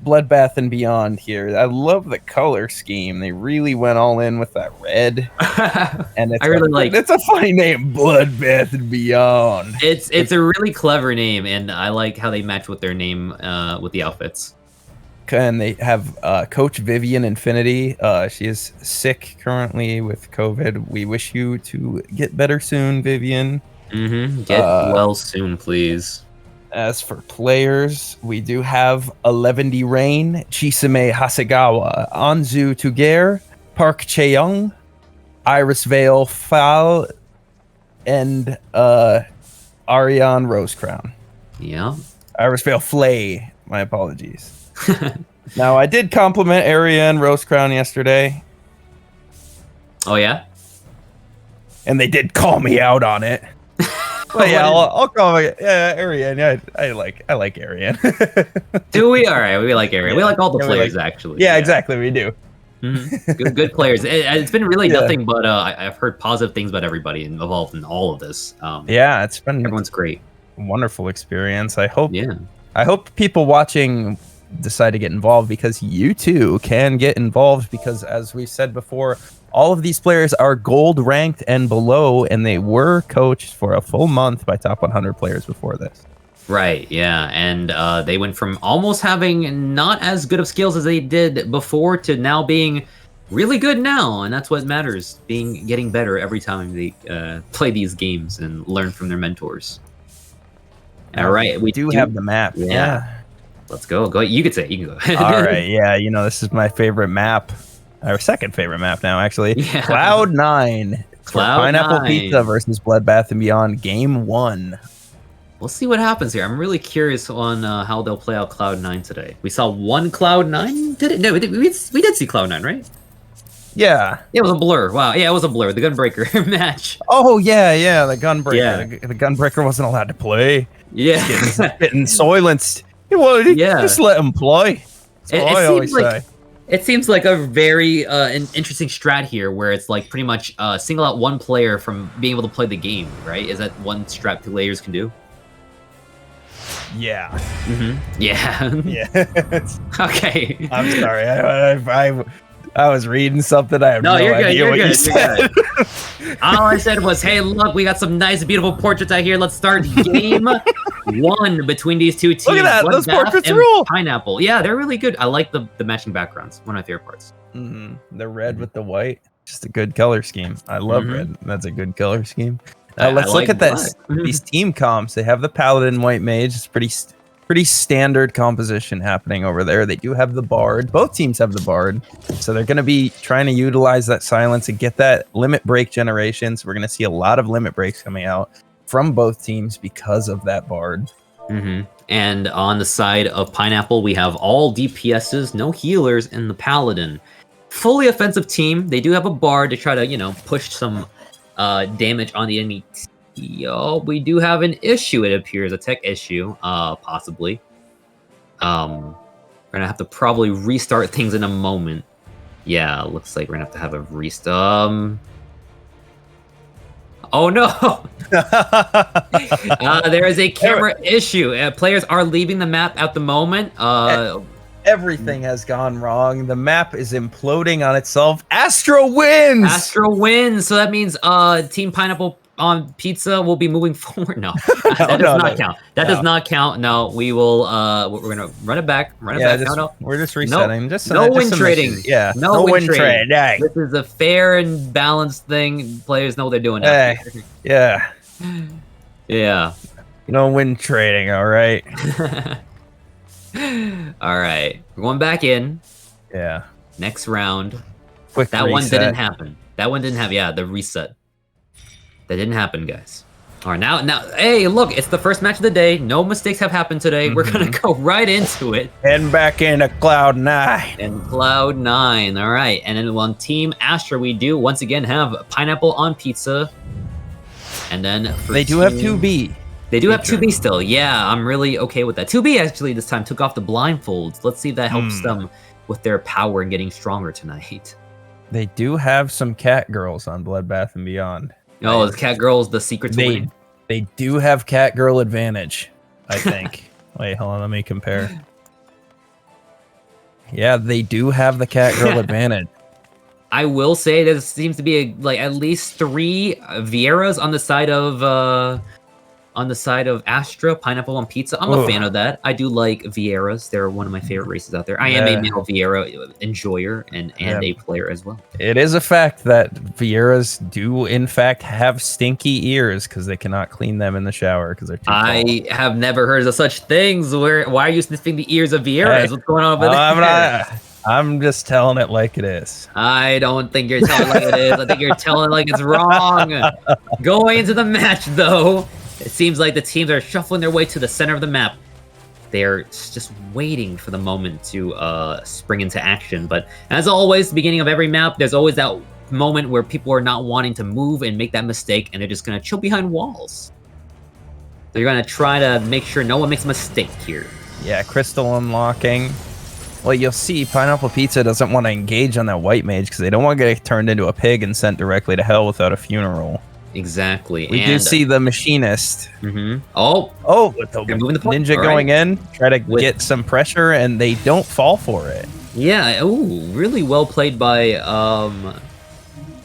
Bloodbath and Beyond here. I love the color scheme. They really went all in with that red. And it's it's a funny name, Bloodbath and Beyond. It's a really clever name, and I like how they match with their name with the outfits. And they have Coach Vivian Infinity. She is sick currently with COVID. We wish you to get better soon, Vivian. Get well soon, please. As for players, we do have 11D Rain, Chisame Hasegawa, Anzu Tuger, Park Chaeyoung, Iris Vale Fal, and Ariane Rosecrown. Yeah. Iris Vale Flay. My apologies. Now, I did compliment Ariane Rosecrown yesterday. Oh, yeah? And they did call me out on it. But yeah, I'll call it Ariane. Yeah, I like Ariane. Do we? All right, we like Ariane. We like all the players, actually. Yeah, exactly, we do. Good players. It's been really nothing but I've heard positive things about everybody involved in all of this. Yeah, it's been everyone's great. Wonderful experience. I hope people watching decide to get involved, because you too can get involved, because as we said before, all of these players are gold ranked and below, and they were coached for a full month by top 100 players before this. Right, yeah, and they went from almost having not as good of skills as they did before to now being really good now, and that's what matters, getting better every time they play these games and learn from their mentors. All right, we do have the map. Yeah. Let's go. Go. You could say it. You can go. All right. Yeah. This is my favorite map. Our second favorite map now, actually. Yeah. Cloud9. Pineapple Pizza versus Bloodbath and Beyond, Game 1. We'll see what happens here. I'm really curious on how they'll play out Cloud9 today. We saw one Cloud9. Did it? No, we did see Cloud9, right? Yeah. It was a blur. Wow. Yeah, it was a blur. The Gunbreaker match. Oh, yeah. The Gunbreaker. Yeah. The Gunbreaker wasn't allowed to play. Yeah. Getting silenced. Just let him play. It seems like a very an interesting strat here, where it's like pretty much single out one player from being able to play the game, right? Is that one strat players can do? Yeah. Yeah. Yeah. Okay. I'm sorry. I was reading something. I have no idea what you said. All I said was, hey, look, we got some nice, beautiful portraits out here. Let's start game 1 between these two teams. Look at that. Those portraits rule. Pineapple. Yeah, they're really good. I like the matching backgrounds. One of my favorite parts. The red with the white. Just a good color scheme. I love red. That's a good color scheme. Let's look at this. These team comps. They have the Paladin White Mage. It's pretty standard composition happening over there. They do have the Bard. Both teams have the Bard. So they're going to be trying to utilize that silence and get that limit break generation. So we're going to see a lot of limit breaks coming out from both teams because of that Bard. And on the side of Pineapple, we have all DPSs, no healers, and the Paladin. Fully offensive team. They do have a Bard to try to, push some damage on the enemy team. We do have an issue, it appears, a tech issue, possibly. We're gonna have to probably restart things in a moment. Yeah, looks like we're gonna have a restart. Oh no! There is a camera issue. Players are leaving the map at the moment. Everything has gone wrong. The map is imploding on itself. Astro wins! So that means Team Pineapple on Pizza will be moving forward. No, that does not count. That does not count. No, we will. We're gonna run it back. We're just resetting. No win trading. Yeah. No win trade. This is a fair and balanced thing. Players know what they're doing. Yeah. Yeah. No win trading. All right. All right. We're going back in. Yeah. Next round. Quick that reset. One didn't happen. That one didn't have. Yeah, the reset. That didn't happen, guys. All right, now, hey, look, it's the first match of the day. No mistakes have happened today. We're gonna go right into it. And back into Cloud9. And Cloud9, all right. And then on Team Astra, we do once again have Pineapple on Pizza. And then they do have 2B. They do have 2B still. Yeah, I'm really okay with that. 2B actually this time took off the blindfolds. Let's see if that helps them with their power and getting stronger tonight. They do have some cat girls on Bloodbath and Beyond. Oh, the cat girls, the secret to winning. They do have cat girl advantage, I think. Wait, hold on, let me compare. Yeah, they do have the cat girl advantage. I will say there seems to be like at least 3 Vieras on the side of Astra, Pineapple on Pizza. I'm a fan of that. I do like Vieras. They're one of my favorite races out there. I am a male Viera enjoyer and a player as well. It is a fact that Vieras do, in fact, have stinky ears because they cannot clean them in the shower because they're too I have never heard of such things. Why are you sniffing the ears of Vieras? Hey, what's going on over there? I'm just telling it like it is. I don't think you're telling it like it is. I think you're telling it like it's wrong. Going into the match, though, it seems like the teams are shuffling their way to the center of the map. They're just waiting for the moment to spring into action. But as always, the beginning of every map, there's always that moment where people are not wanting to move and make that mistake, and they're just going to chill behind walls. They're going to try to make sure no one makes a mistake here. Yeah, crystal unlocking. Well, you'll see Pineapple Pizza doesn't want to engage on that white mage because they don't want to get turned into a pig and sent directly to hell without a funeral. Exactly. We do see the machinist. Oh, with the ninja going in, try to get some pressure, and they don't fall for it. Yeah. Ooh, really well played by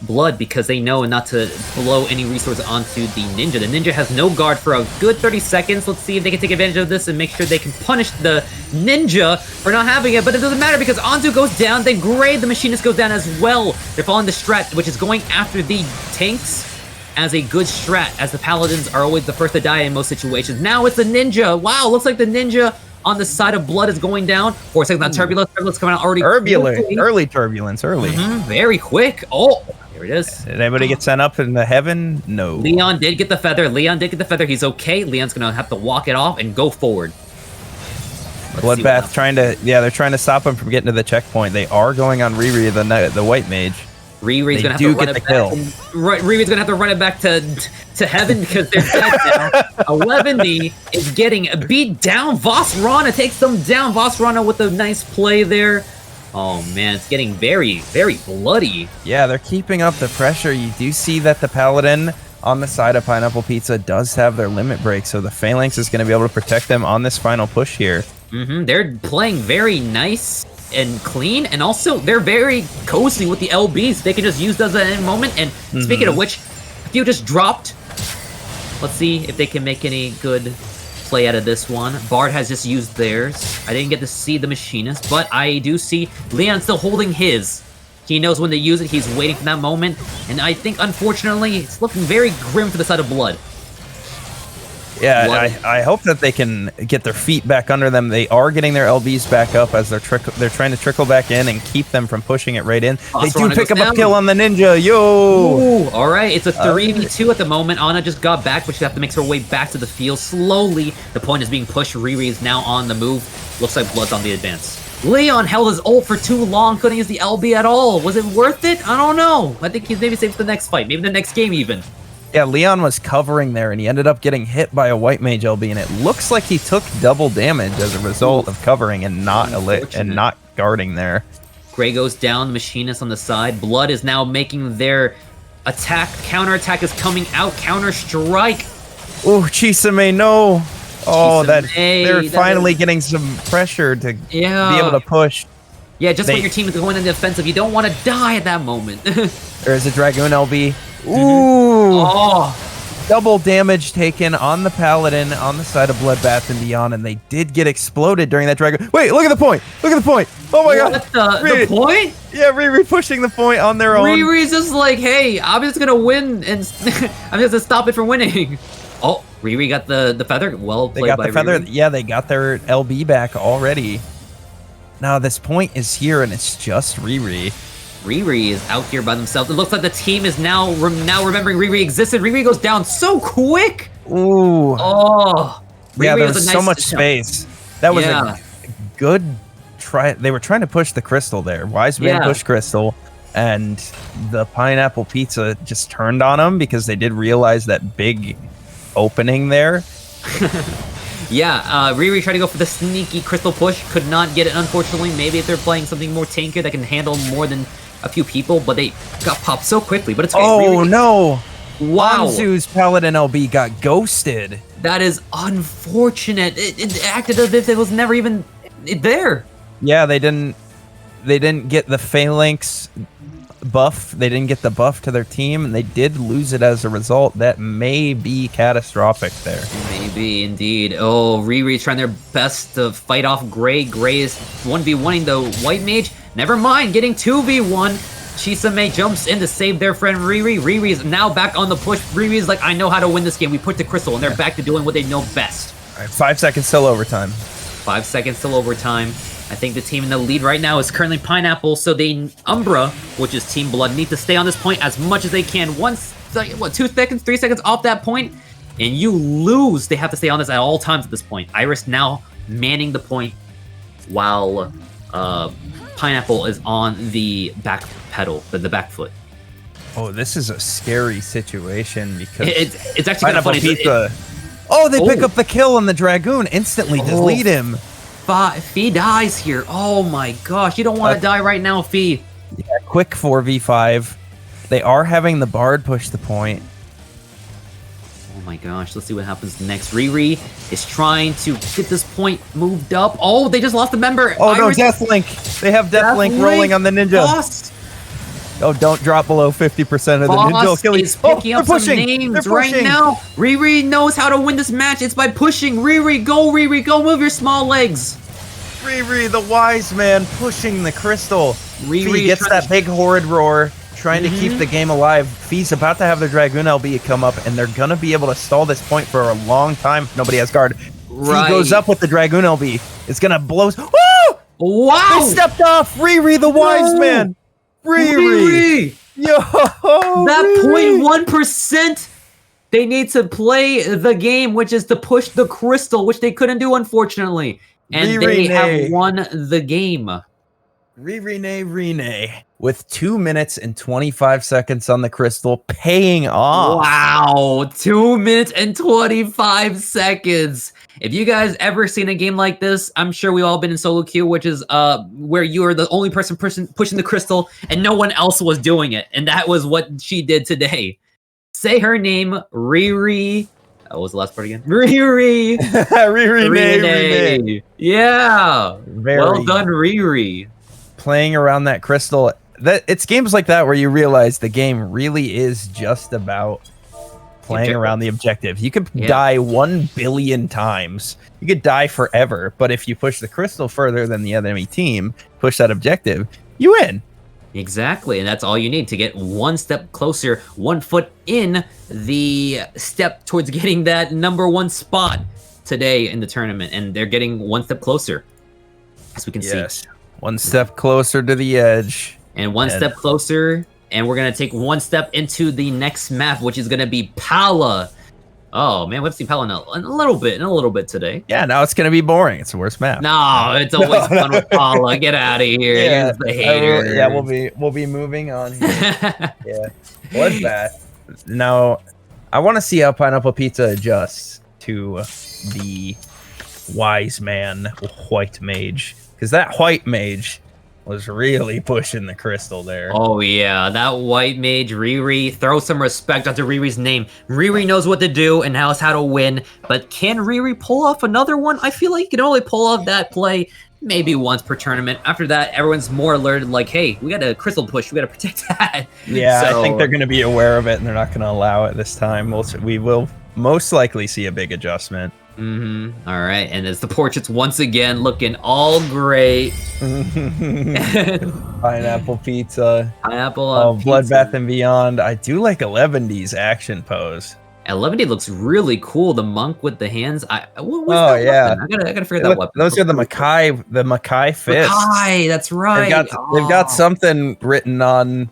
Blood, because they know not to blow any resource onto the ninja. The ninja has no guard for a good 30 seconds. Let's see if they can take advantage of this and make sure they can punish the ninja for not having it. But it doesn't matter because Anzu goes down. Then Gray, the machinist, goes down as well. They're following the strat, which is going after the tanks as a good strat, as the paladins are always the first to die in most situations. Now it's the ninja. Wow, looks like the ninja on the side of Blood is going down. 4 seconds on Turbulence. Turbulence coming out already. Early Turbulence. Very quick. Oh, here it is. Did anybody get sent up into heaven? No. Leon did get the feather. He's okay. Leon's going to have to walk it off and go forward. Bloodbath they're trying to stop him from getting to the checkpoint. They are going on Riri, the white mage. Riri's gonna have to run it back. Riri's gonna have to run it back to heaven because they're dead now. 11D is getting beat down. Vosrana takes them down. Vosrana with a nice play there. Oh man, it's getting very, very bloody. Yeah, they're keeping up the pressure. You do see that the paladin on the side of Pineapple Pizza does have their limit break, so the Phalanx is going to be able to protect them on this final push here. They're playing very nice and clean, and also they're very cozy with the LBs. They can just use those at any moment. And speaking of which, a few just dropped. Let's see if they can make any good play out of this one. Bard has just used theirs. I didn't get to see the machinist, but I do see Leon still holding his. He knows when to use it. He's waiting for that moment, and I think unfortunately it's looking very grim for the side of Blood. Yeah, I hope that they can get their feet back under them. They are getting their LBs back up as they're trying to trickle back in and keep them from pushing it right in. They do pick up a kill on the ninja. Yo! Ooh, all right, it's a 3v2 at the moment. Ana just got back, but she has to make her way back to the field slowly. The point is being pushed. Riri is now on the move. Looks like Blood's on the advance. Leon held his ult for too long. Couldn't use the LB at all. Was it worth it? I don't know. I think he's maybe saved for the next fight. Maybe the next game even. Yeah, Leon was covering there, and he ended up getting hit by a white mage LB, and it looks like he took double damage as a result of covering and not guarding there. Gray goes down, the machinist on the side. Blood is now making their attack. Counter-attack is coming out. Counter-strike. Oh, Chisame, no. Oh, they're finally getting some pressure to be able to push. Yeah, just when your team is going in the offensive, you don't want to die at that moment. There's a Dragoon LB. Ooh! Oh, double damage taken on the Paladin on the side of Bloodbath and Beyond, and they did get exploded during that Dragoon. Wait, look at the point! Look at the point! Oh my god! The point? Yeah, Riri pushing the point on their own. Riri's just like, hey, I'm just gonna win, and I'm just gonna stop it from winning. Oh, Riri got the feather. Well played by Riri. They got the feather. Yeah, they got their LB back already. Now this point is here, and it's just Riri. Riri is out here by themselves. It looks like the team is now remembering Riri existed. Riri goes down so quick. Ooh. Oh. Yeah, there was so much space. That was a good try. They were trying to push the crystal there. Wise man pushed crystal, and the Pineapple Pizza just turned on them because they did realize that big opening there. Riri tried to go for the sneaky crystal push. Could not get it, unfortunately. Maybe if they're playing something more tankier that can handle more than a few people, but they got popped so quickly. But it's okay. Oh, no. Wow. Anzu's Paladin LB got ghosted. That is unfortunate. It acted as if it was never even there. Yeah, they didn't they didn't get the phalanx buff. They didn't get the buff to their team, and they did lose it as a result. That may be catastrophic there. Maybe indeed. Oh, Riri's trying their best to fight off Gray. Gray is 1v1ing the white mage. Never mind, getting 2v1. Chisame jumps in to save their friend Riri. Riri is now back on the push. Riri is like, I know how to win this game. We put the crystal, and they're back to doing what they know best. All right, 5 seconds till overtime. 5 seconds till overtime. I think the team in the lead right now is currently Pineapple, so they Umbra, which is Team Blood, need to stay on this point as much as they can. Once, 2 seconds, 3 seconds off that point, and you lose. They have to stay on this at all times at this point. Iris now manning the point while Pineapple is on the back pedal, the back foot. Oh, this is a scary situation because it's actually kind of funny. Pizza. They pick up the kill on the Dragoon instantly. Just lead him. Fee dies here. Oh my gosh, you don't want to die right now, Fee. Yeah, quick 4v5. They are having the Bard push the point. Oh my gosh, let's see what happens next. Riri is trying to get this point moved up. Oh, they just lost a member. Oh Iris. No, Deathlink. They have Deathlink rolling on the ninja. Lost. Oh, don't drop below 50% of the ninja killing. Is picking up some names right now. Riri knows how to win this match. It's by pushing. Riri, go, move your small legs. Riri, the wise man, pushing the crystal. Riri gets that big horrid roar, trying to keep the game alive. Fee's about to have the Dragoon LB come up, and they're going to be able to stall this point for a long time if nobody has guard. Right. Fee goes up with the Dragoon LB. It's going to blow. Woo! Wow! They stepped off. Riri, the wise man. Riri! Yo! That 0.1%! They need to play the game, which is to push the crystal, which they couldn't do, unfortunately. And they have won the game. Riri with 2 minutes and 25 seconds on the crystal, paying off. Wow, 2 minutes and 25 seconds. If you guys ever seen a game like this, I'm sure we've all been in solo queue, which is where you are the only person pushing the crystal and no one else was doing it. And that was what she did today. Say her name, Riri. What was the last part again? Riri. Riri. Yeah. Well done, Riri. Playing around that crystal. It's games like that where you realize the game really is just about playing around the objective. You could die 1 billion times. You could die forever. But if you push the crystal further than the enemy team, push that objective, you win. Exactly, and that's all you need to get one step closer, 1 foot in the step towards getting that #1 spot today in the tournament. And they're getting 1 step closer, as we can see. 1 step closer to the edge. And 1 step closer, and we're going to take 1 step into the next map, which is going to be Pala. Oh, man, we've seen Pala in a little bit today. Yeah, now it's going to be boring. It's the worst map. No, it's always fun with Pala. Get out of here. You're the hater. We'll be moving on here. Bloodbath. Now, I want to see how Pineapple Pizza adjusts to the wise man white mage. Because that white mage was really pushing the crystal there. Oh yeah, that white mage, Riri. Throw some respect onto Riri's name. Riri knows what to do and knows how to win. But can Riri pull off another one? I feel like you can only pull off that play maybe once per tournament. After that, everyone's more alerted, like, hey, we got a crystal push. We got to protect that. Yeah, so, I think they're going to be aware of it, and they're not going to allow it this time. We will most likely see a big adjustment. All right, and as the portraits once again looking all great. Pineapple Pizza. Pineapple pizza. Bloodbath and Beyond. I do like 11D's action pose. 11D looks really cool. The monk with the hands. What was that weapon? I gotta figure that weapon. Those are the Makai fists. Makai, that's right. They've got something written on.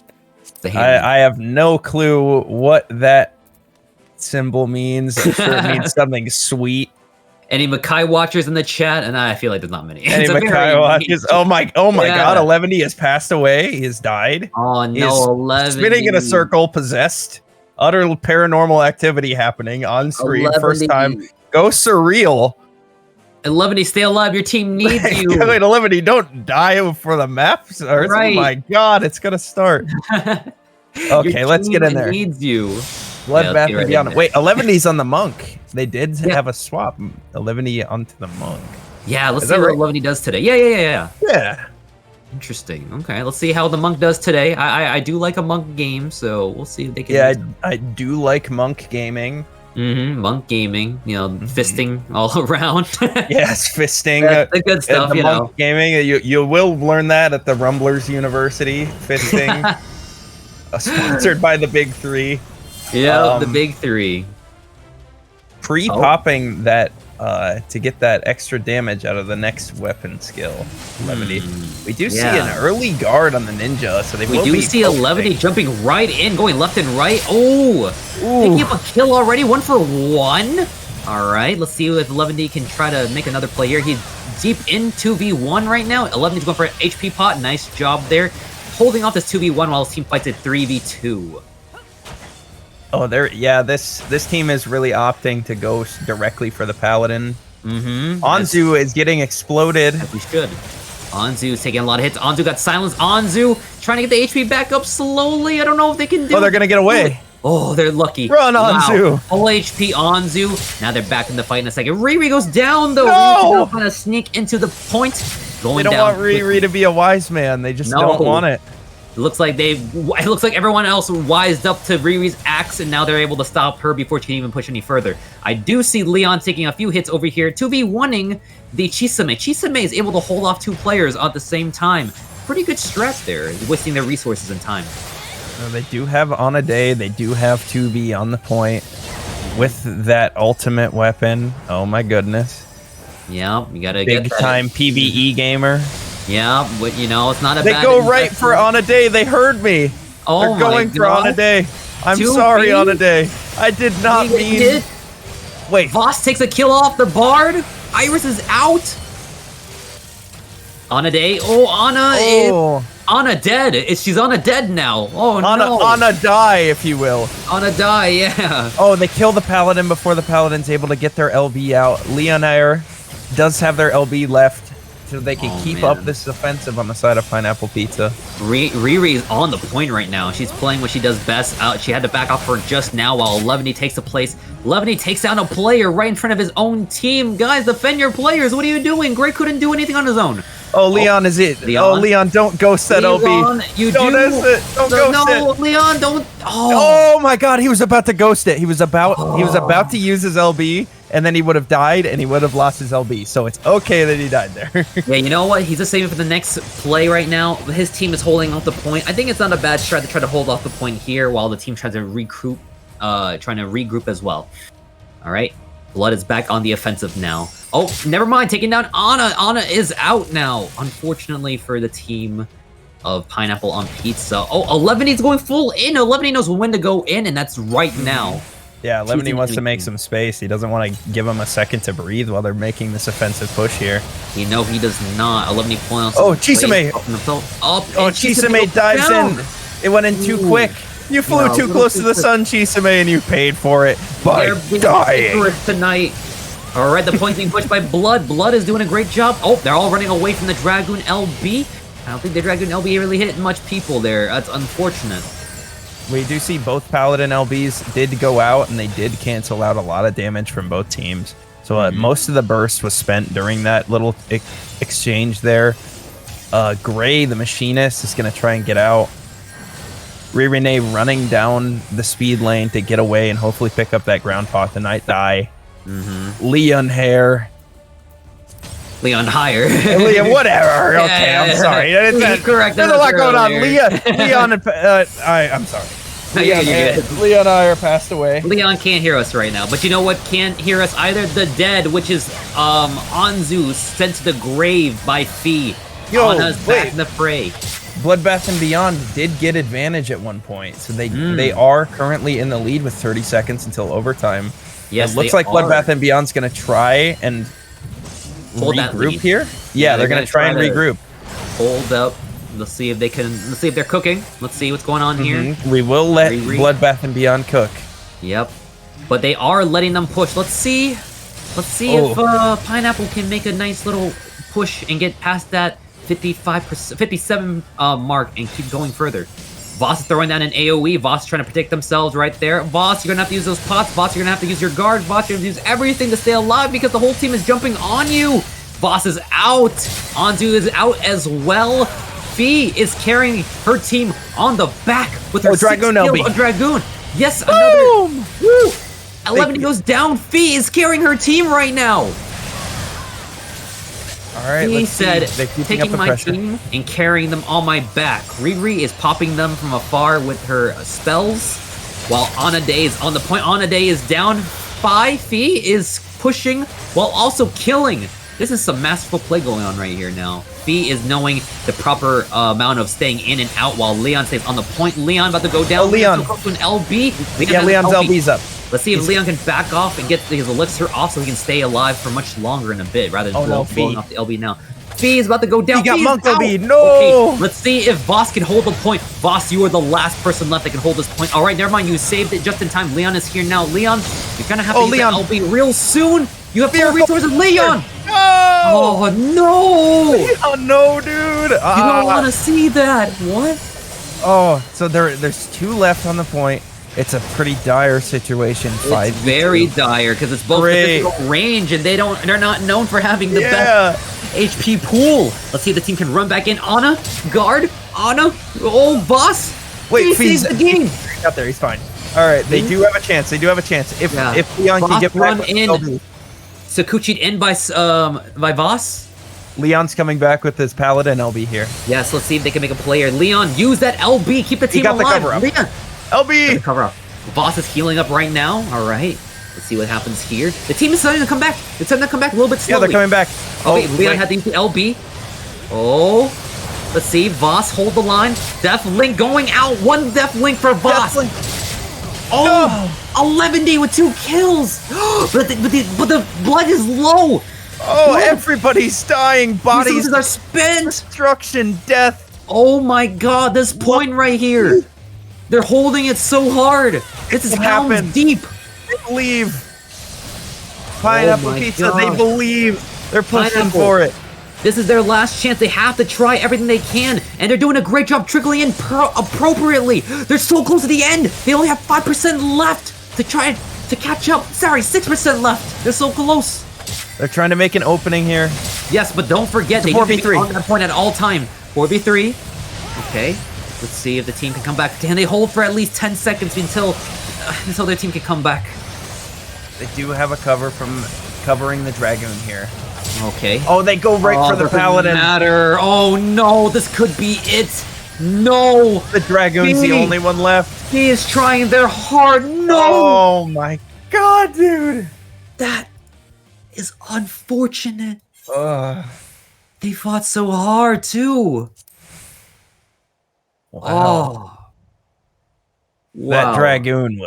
I have no clue what that symbol means. I'm sure it means something sweet. Any Makai watchers in the chat? And I feel like there's not many. Any Makai watchers? Oh my God! 11D has passed away. He has died. Oh no! 11D spinning in a circle, possessed. Utter paranormal activity happening on screen. 11D. First time. Go surreal. 11D, stay alive. Your team needs you. Wait, 11D, don't die for the map. Right. Oh my God, it's gonna start. Okay, let's get in there. Needs you. Bloodbath and Beyond. Wait, 11D's on the monk. They did have a swap. 11D onto the monk. Yeah, let's see what 11D does today. Yeah. Interesting. Okay, let's see how the Monk does today. I do like a Monk game, so we'll see if they can. Yeah, I do like Monk gaming. Monk gaming, you know, fisting all around. Yes, fisting. That's the good stuff, the you Monk know. gaming, you will learn that at the Rumblers University, fisting. Sponsored by the Big Three. Yeah, the Big Three. Pre-popping that to get that extra damage out of the next weapon skill, Levity. We do see an early guard on the ninja, so we do see a Levity jumping right in, going left and right. Oh, picking up a kill already, 1 for 1. All right, let's see if Levity can try to make another play here. He's deep in 2v1 right now. 11's going for an HP pot. Nice job there, holding off this 2v1 while his team fights at 3v2. Oh, this team is really opting to go directly for the Paladin. Anzu is getting exploded. As we should. Anzu's taking a lot of hits. Anzu got silenced. Anzu trying to get the HP back up slowly. I don't know if they can do it. Oh, they're going to get away. Oh, they're lucky. Run, Anzu. Full HP Anzu. Now they're back in the fight in a second. Riri goes down, though. No! Riri trying to sneak into the point. They don't want Riri to be a wise man. They just don't want it. It looks like everyone else wised up to Riri's axe, and now they're able to stop her before she can even push any further. I do see Leon taking a few hits over here. 2v1ing the Chisame. Chisame is able to hold off 2 players at the same time. Pretty good strat there, wasting their resources and time. They do have on a day. They do have 2v on the point with that ultimate weapon. Oh my goodness. Yeah, you gotta big time PvE gamer. Yeah, but you know, it's not a bad... They go right for on a day. They heard me. Oh, they're going for on a day. I'm sorry, on a day. I did not mean... Wait. Voss takes a kill off the Bard. Iris is out. On a day. Oh, Anna dead. She's on a dead now. Oh, no. On a die, if you will. On a die, yeah. Oh, they kill the Paladin before the Paladin's able to get their LB out. Leonair does have their LB left, so they can keep up this offensive on the side of Pineapple Pizza. Riri is on the point right now. She's playing what she does best. She had to back off for just now while Levany takes the place. Levany takes down a player right in front of his own team. Guys, defend your players. What are you doing? Gray couldn't do anything on his own. Oh, Leon is it. Leon? Oh, Leon, don't ghost that LB. Don't ghost it. Don't ghost it. No, Leon, don't. Oh my God, he was about to ghost it. He was about to use his LB, and then he would have died, and he would have lost his LB. So it's okay that he died there. Yeah, you know what? He's just saving for the next play right now. His team is holding off the point. I think it's not a bad strat to try to hold off the point here while the team tries to regroup, as well. All right. Blood is back on the offensive now. Oh, never mind. Taking down Anna. Anna is out now, unfortunately for the team of Pineapple on Pizza. Oh, 11's going full in. 11 knows when to go in, and that's right now. Yeah, 11 wants to make some space. He doesn't want to give them a second to breathe while they're making this offensive push here. You know he does not. 11 pulling on Oh, Chisame! Chisame dives in. It went in too quick. You flew too close to the sun, Chisame, and you paid for it by dying. Tonight. All right, the point's being pushed by Blood. Blood is doing a great job. Oh, they're all running away from the Dragoon LB. I don't think the Dragoon LB really hit much people there. That's unfortunate. We do see both Paladin LBs did go out, and they did cancel out a lot of damage from both teams. So most of the burst was spent during that little exchange there. Gray, the machinist, is going to try and get out. Renee running down the speed lane to get away and hopefully pick up that ground pot. The Night Die. Leon Hare. Leon Higher. Leon, whatever. Okay, I'm sorry. Correct. There's a lot going on. Leon and I'm sorry. Leon Hire passed away. Leon can't hear us right now, but you know what can't hear us either? The dead, which is Anzu sent to the grave by Fee. Anna's back in the fray. Bloodbath and Beyond did get advantage at one point, so they are currently in the lead with 30 seconds until overtime. Yes, it looks like Bloodbath and Beyond's going to try and regroup here. Yeah, they're going to try and regroup. Hold up. Let's see if they can. Let's see if they're cooking. Let's see what's going on here. We will let Bloodbath and Beyond cook. Yep, but they are letting them push. Let's see. If Pineapple can make a nice little push and get past that 57 mark and keep going further. Voss is throwing down an AoE. Voss is trying to protect themselves right there. Voss, you're going to have to use those pots. Voss, you're going to have to use your guard. Voss, you're going to use everything to stay alive because the whole team is jumping on you. Voss is out. Anzu is out as well. Fee is carrying her team on the back with her Dragoon 6 LB. kills on Dragoon. Yes, another. Woo! 11 goes down. Fee is carrying her team right now. All right, He let's said, see. taking my team and carrying them on my back. Riri is popping them from afar with her spells, while Anaday is on the point. Anaday is down 5. Fee is pushing while also killing. This is some masterful play going on right here now. Fee is knowing the proper amount of staying in and out while Leon stays on the point. Leon about to go down. Oh, Leon. Comes to an LB. Leon's LB's up. Let's see if Leon can back off and get his elixir off so he can stay alive for much longer in a bit rather than blowing off the LB now. Fee is about to go down. He got Monk LB. No! Okay, let's see if Voss can hold the point. Voss, you are the last person left that can hold this point. All right, never mind. You saved it just in time. Leon is here now. Leon, you're going to have to use that LB real soon. You have 4 resources. Leon! No! Oh, no! Leon, no, dude! You don't want to see that. What? Oh, so there's 2 left on the point. It's a pretty dire situation. It's very dire because it's both physical range and they're not known for having the best HP pool. Let's see if the team can run back in. Ana, guard, Ana, Voss. Wait, he saves the game. He's out there. He's fine. All right, they do have a chance. If Leon can get run back in, Sakuchi'd in by Voss. Leon's coming back with his Paladin LB here. Yes, let's see if they can make a play here. Leon, use that LB. Keep the team alive. The cover up. Leon. LB! Cover up. Voss is healing up right now. All right. Let's see what happens here. The team is starting to come back. It's starting to come back a little bit slowly. Yeah, they're coming back. Okay, Leon had to use the LB. Oh. Let's see. Voss, hold the line. Death Link going out. 1 Death Link for Voss. Oh, no. 11D with 2 kills. but the blood is low. Oh, everybody's dying. Bodies are spent. Destruction, death. Oh my god, this point right here. They're holding it so hard. This is Helm's Deep. They believe. Pineapple Pizza, they believe. They're pushing for it. This is their last chance. They have to try everything they can. And they're doing a great job trickling in appropriately. They're so close to the end. They only have 5% left to try to catch up. Sorry, 6% left. They're so close. They're trying to make an opening here. Yes, but don't forget, they need to be on that point at all time. 4v3. Okay. Let's see if the team can come back. Can they hold for at least 10 seconds until their team can come back? They do have a cover from covering the Dragoon here. Okay. Oh, they go right for the Paladin. Matter. Oh no, this could be it. No. The Dragoon's the only one left. He is trying their hard. No. Oh my god, dude. That is unfortunate. They fought so hard too. Wow. Oh. Wow. That Dragoon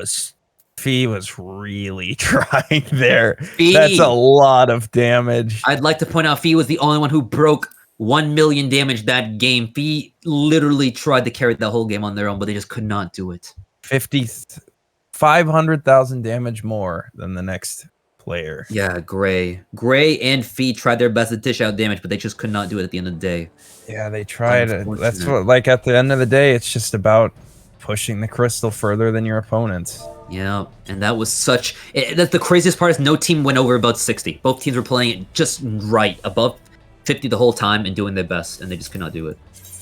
Fee was really trying there. That's a lot of damage. I'd like to point out Fee was the only one who broke 1 million damage that game. Fee literally tried to carry the whole game on their own, but they just could not do it. 500,000 damage more than the next player. Yeah, Gray and Fee tried their best to dish out damage, but they just could not do it at the end of the day. Yeah, they tried. That's what, like, at the end of the day, it's just about pushing the crystal further than your opponents. Yeah, and that was that's the craziest part is no team went over about 60. Both teams were playing it just right, above 50 the whole time and doing their best, and they just could not do it.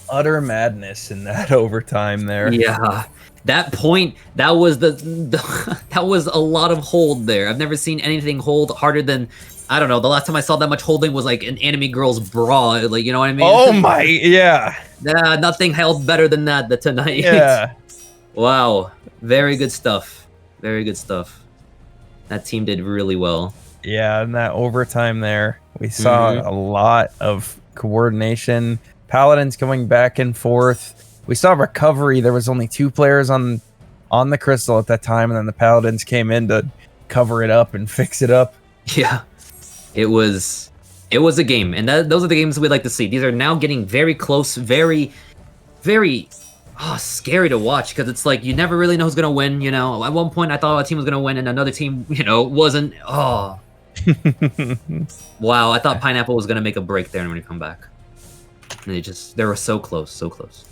Utter madness in that overtime there. Yeah, that point, that was that was a lot of hold there. I've never seen anything hold harder than, I don't know, the last time I saw that much holding was like an anime girl's bra, like, you know what I mean? Oh my, yeah. Yeah, nothing held better than that tonight. Yeah. Wow, very good stuff. Very good stuff. That team did really well. Yeah, in that overtime there, we saw a lot of coordination. Paladins going back and forth. We saw recovery. There was only 2 players on the crystal at that time, and then the Paladins came in to cover it up and fix it up. Yeah, it was a game, and those are the games we'd like to see. These are now getting very close, very, very scary to watch, because it's like you never really know who's gonna win. You know, at one point I thought a team was gonna win, and another team, wasn't. Oh, wow! I thought Pineapple was gonna make a break there and when he come back. And they were so close, so close.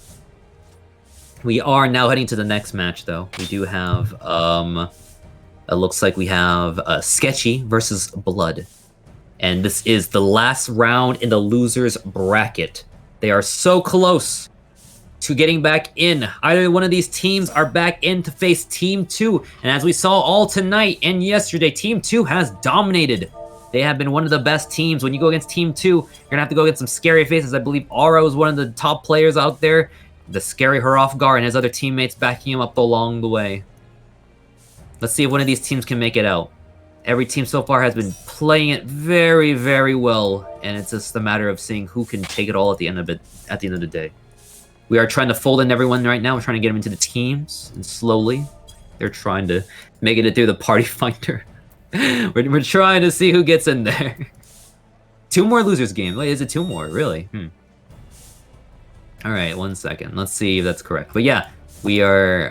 We are now heading to the next match, though. We do have it looks like we have Sketchy versus Blood, and this is the last round in the losers bracket. They are so close to getting back in. Either one of these teams are back in to face Team 2. And as we saw all tonight and yesterday, Team 2 has dominated. They have been one of the best teams. When you go against Team 2, you're going to have to go against some scary faces. I believe Aura is one of the top players out there. The scary her off guard and his other teammates backing him up along the way. Let's see if one of these teams can make it out. Every team so far has been playing it very, very well. And it's just a matter of seeing who can take it all at the end of the day. We are trying to fold in everyone right now. We're trying to get them into the teams, and slowly, they're trying to make it through the party finder. we're trying to see who gets in there. 2 more losers game. Wait, is it 2 more? Really? All right, 1 second. Let's see if that's correct. But yeah, we are.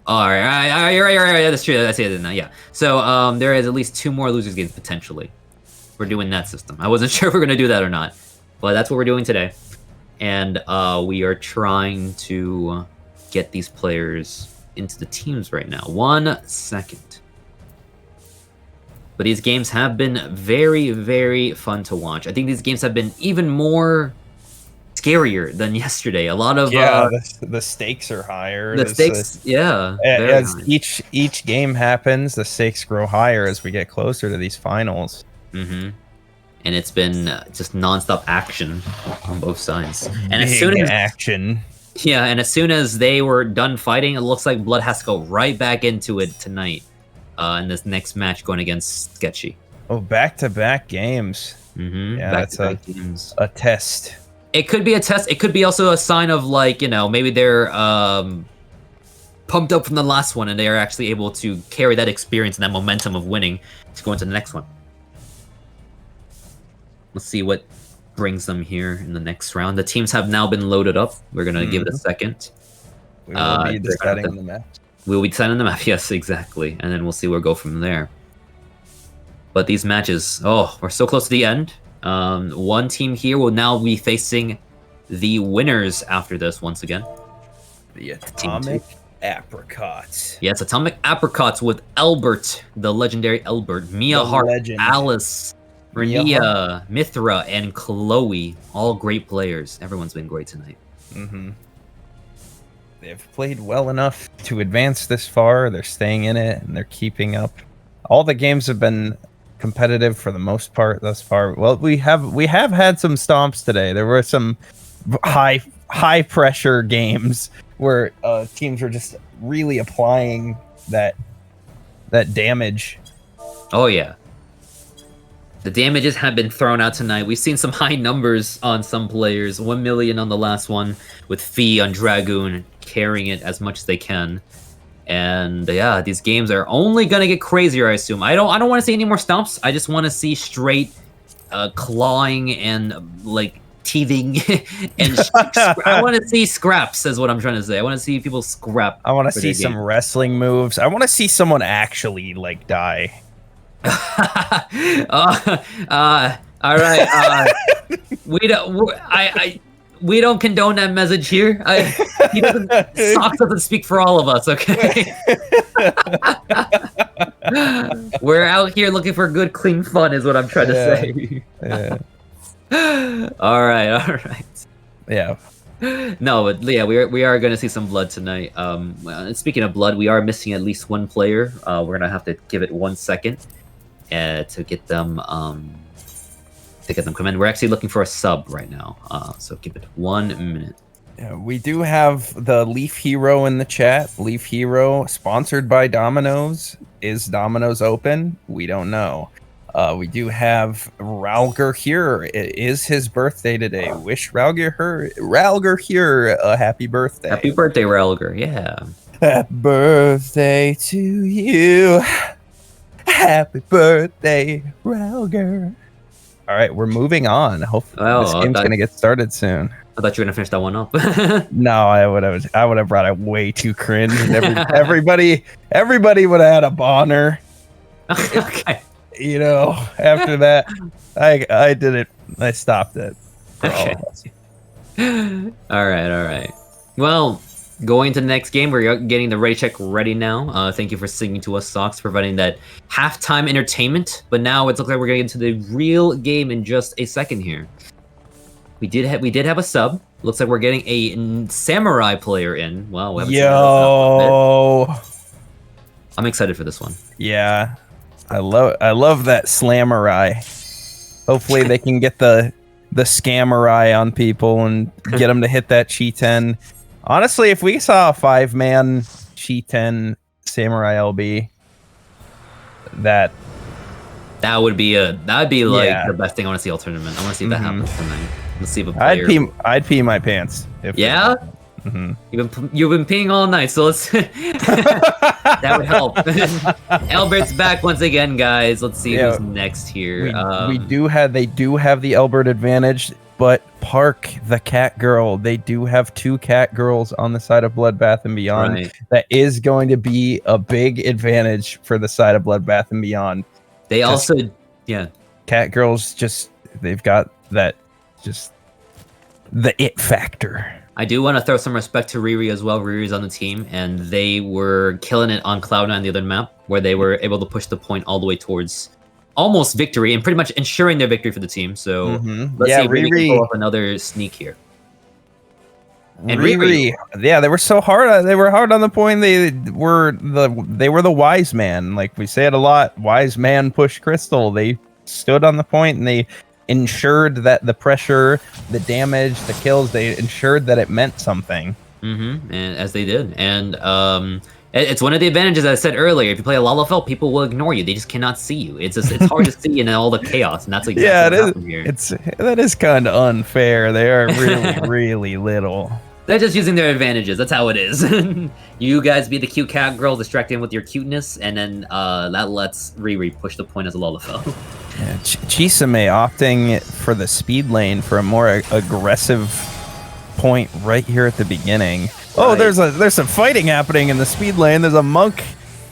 All right. You're right. That's true. I see it now. Yeah. So there is at least 2 more losers games potentially. We're doing that system. I wasn't sure if we're gonna do that or not, but that's what we're doing today. And we are trying to get these players into the teams right now. 1 second. But these games have been very, very fun to watch. I think these games have been even more scarier than yesterday. A lot of the stakes are higher. The stakes, yeah. As each game happens, the stakes grow higher as we get closer to these finals. And it's been just nonstop action on both sides. And as soon as they were done fighting, it looks like Blood has to go right back into it tonight. In this next match going against Sketchy. Oh, back-to-back games. Yeah, that's a test. It could be a test. It could be also a sign of, like, you know, maybe they're pumped up from the last one and they are actually able to carry that experience and that momentum of winning to go into the next one. Let's see what brings them here in the next round. The teams have now been loaded up. We're going to give it a second. We will be deciding the map. We'll be deciding the map, yes, exactly. And then we'll see where we go from there. But these matches, we're so close to the end. One team here will now be facing the winners after this once again. The Atomic Apricots. Yes, Atomic Apricots with Albert, the legendary Albert, Mia Hart, Alice, Renia, Mithra, and Chloe. All great players. Everyone's been great tonight. They've played well enough to advance this far. They're staying in it, and they're keeping up. All the games have been competitive for the most part thus far. Well, we have had some stomps today. There were some high pressure games where teams were just really applying that damage. Oh yeah. The damages have been thrown out tonight. We've seen some high numbers on some players. 1 million on the last one, with Fee on Dragoon carrying it as much as they can. And yeah, these games are only gonna get crazier, I assume. I don't want to see any more stomps. I just want to see straight clawing and like teething and I want to see scraps, is what I'm trying to say. I want to see people scrap. I want to see some wrestling moves. I want to see someone actually like die. All right. We don't condone that message here. Socks doesn't speak for all of us, okay? We're out here looking for good, clean fun, is what I'm trying to say. All right. Yeah. No, but yeah, we are going to see some blood tonight. Speaking of blood, we are missing at least 1 player. We're going to have to give it 1 second to get them come in. We're actually looking for a sub right now, so give it 1 minute. Yeah, we do have the Leaf Hero in the chat. Leaf Hero, sponsored by Domino's. Is Domino's open? We don't know. We do have Ralger here. It is his birthday today. Wish Ralger here a happy birthday. Happy birthday, Ralger. Yeah. Happy birthday to you. Happy birthday, Ralger. All right, we're moving on. Hopefully this game's going to get started soon. I thought you were going to finish that one up. No, I would have brought it way too cringe. Everybody would have had a bonner. Okay. You know, after that, I did it. I stopped it. Okay. All right. Well, going to the next game, we're getting the ready check ready now. Thank you for singing to us, Socks, providing that halftime entertainment. But now it looks like we're getting into the real game in just a second here. We did have a sub. Looks like we're getting a samurai player in. Well, we haven't seen that. I'm excited for this one. Yeah, I love that slamurai. Hopefully they can get the scamurai on people and get them to hit that Chi-10. Honestly, if we saw a 5-man Chi-10 samurai LB, that would be like the best thing I want to see all tournament. I want to see if that happens tonight. Let's see if a player... I'd pee my pants. Yeah? You've been peeing all night, so let's... that would help. Albert's back once again, guys. Let's see who's next here. They do have the Albert advantage, but Park, the cat girl, they do have 2 cat girls on the side of Bloodbath and Beyond. Right. That is going to be a big advantage for the side of Bloodbath and Beyond. They also, cat girls they've got that, the it factor. I do want to throw some respect to Riri as well. Riri's on the team, and they were killing it on Cloud9, the other map, where they were able to push the point all the way towards almost victory and pretty much ensuring their victory for the team. So let's see if Riri can pull up another sneak here. And Riri, they were so hard. They were hard on the point. They were the wise man. Like we say it a lot. Wise man pushed Crystal. They stood on the point and they ensured that the pressure, the damage, the kills, they ensured that it meant something. And as they did. And it's one of the advantages I said earlier. If you play a LFL, people will ignore you. They just cannot see you. It's hard to see in all the chaos, and that's exactly what happened here. That is kind of unfair. They are really, really little. They're just using their advantages. That's how it is. You guys be the cute cat girl, distracting with your cuteness, and then that lets Riri push the point as a LFL. Yeah, Chisame opting for the speed lane for a more aggressive point right here at the beginning. Right. Oh, there's some fighting happening in the speed lane. There's a monk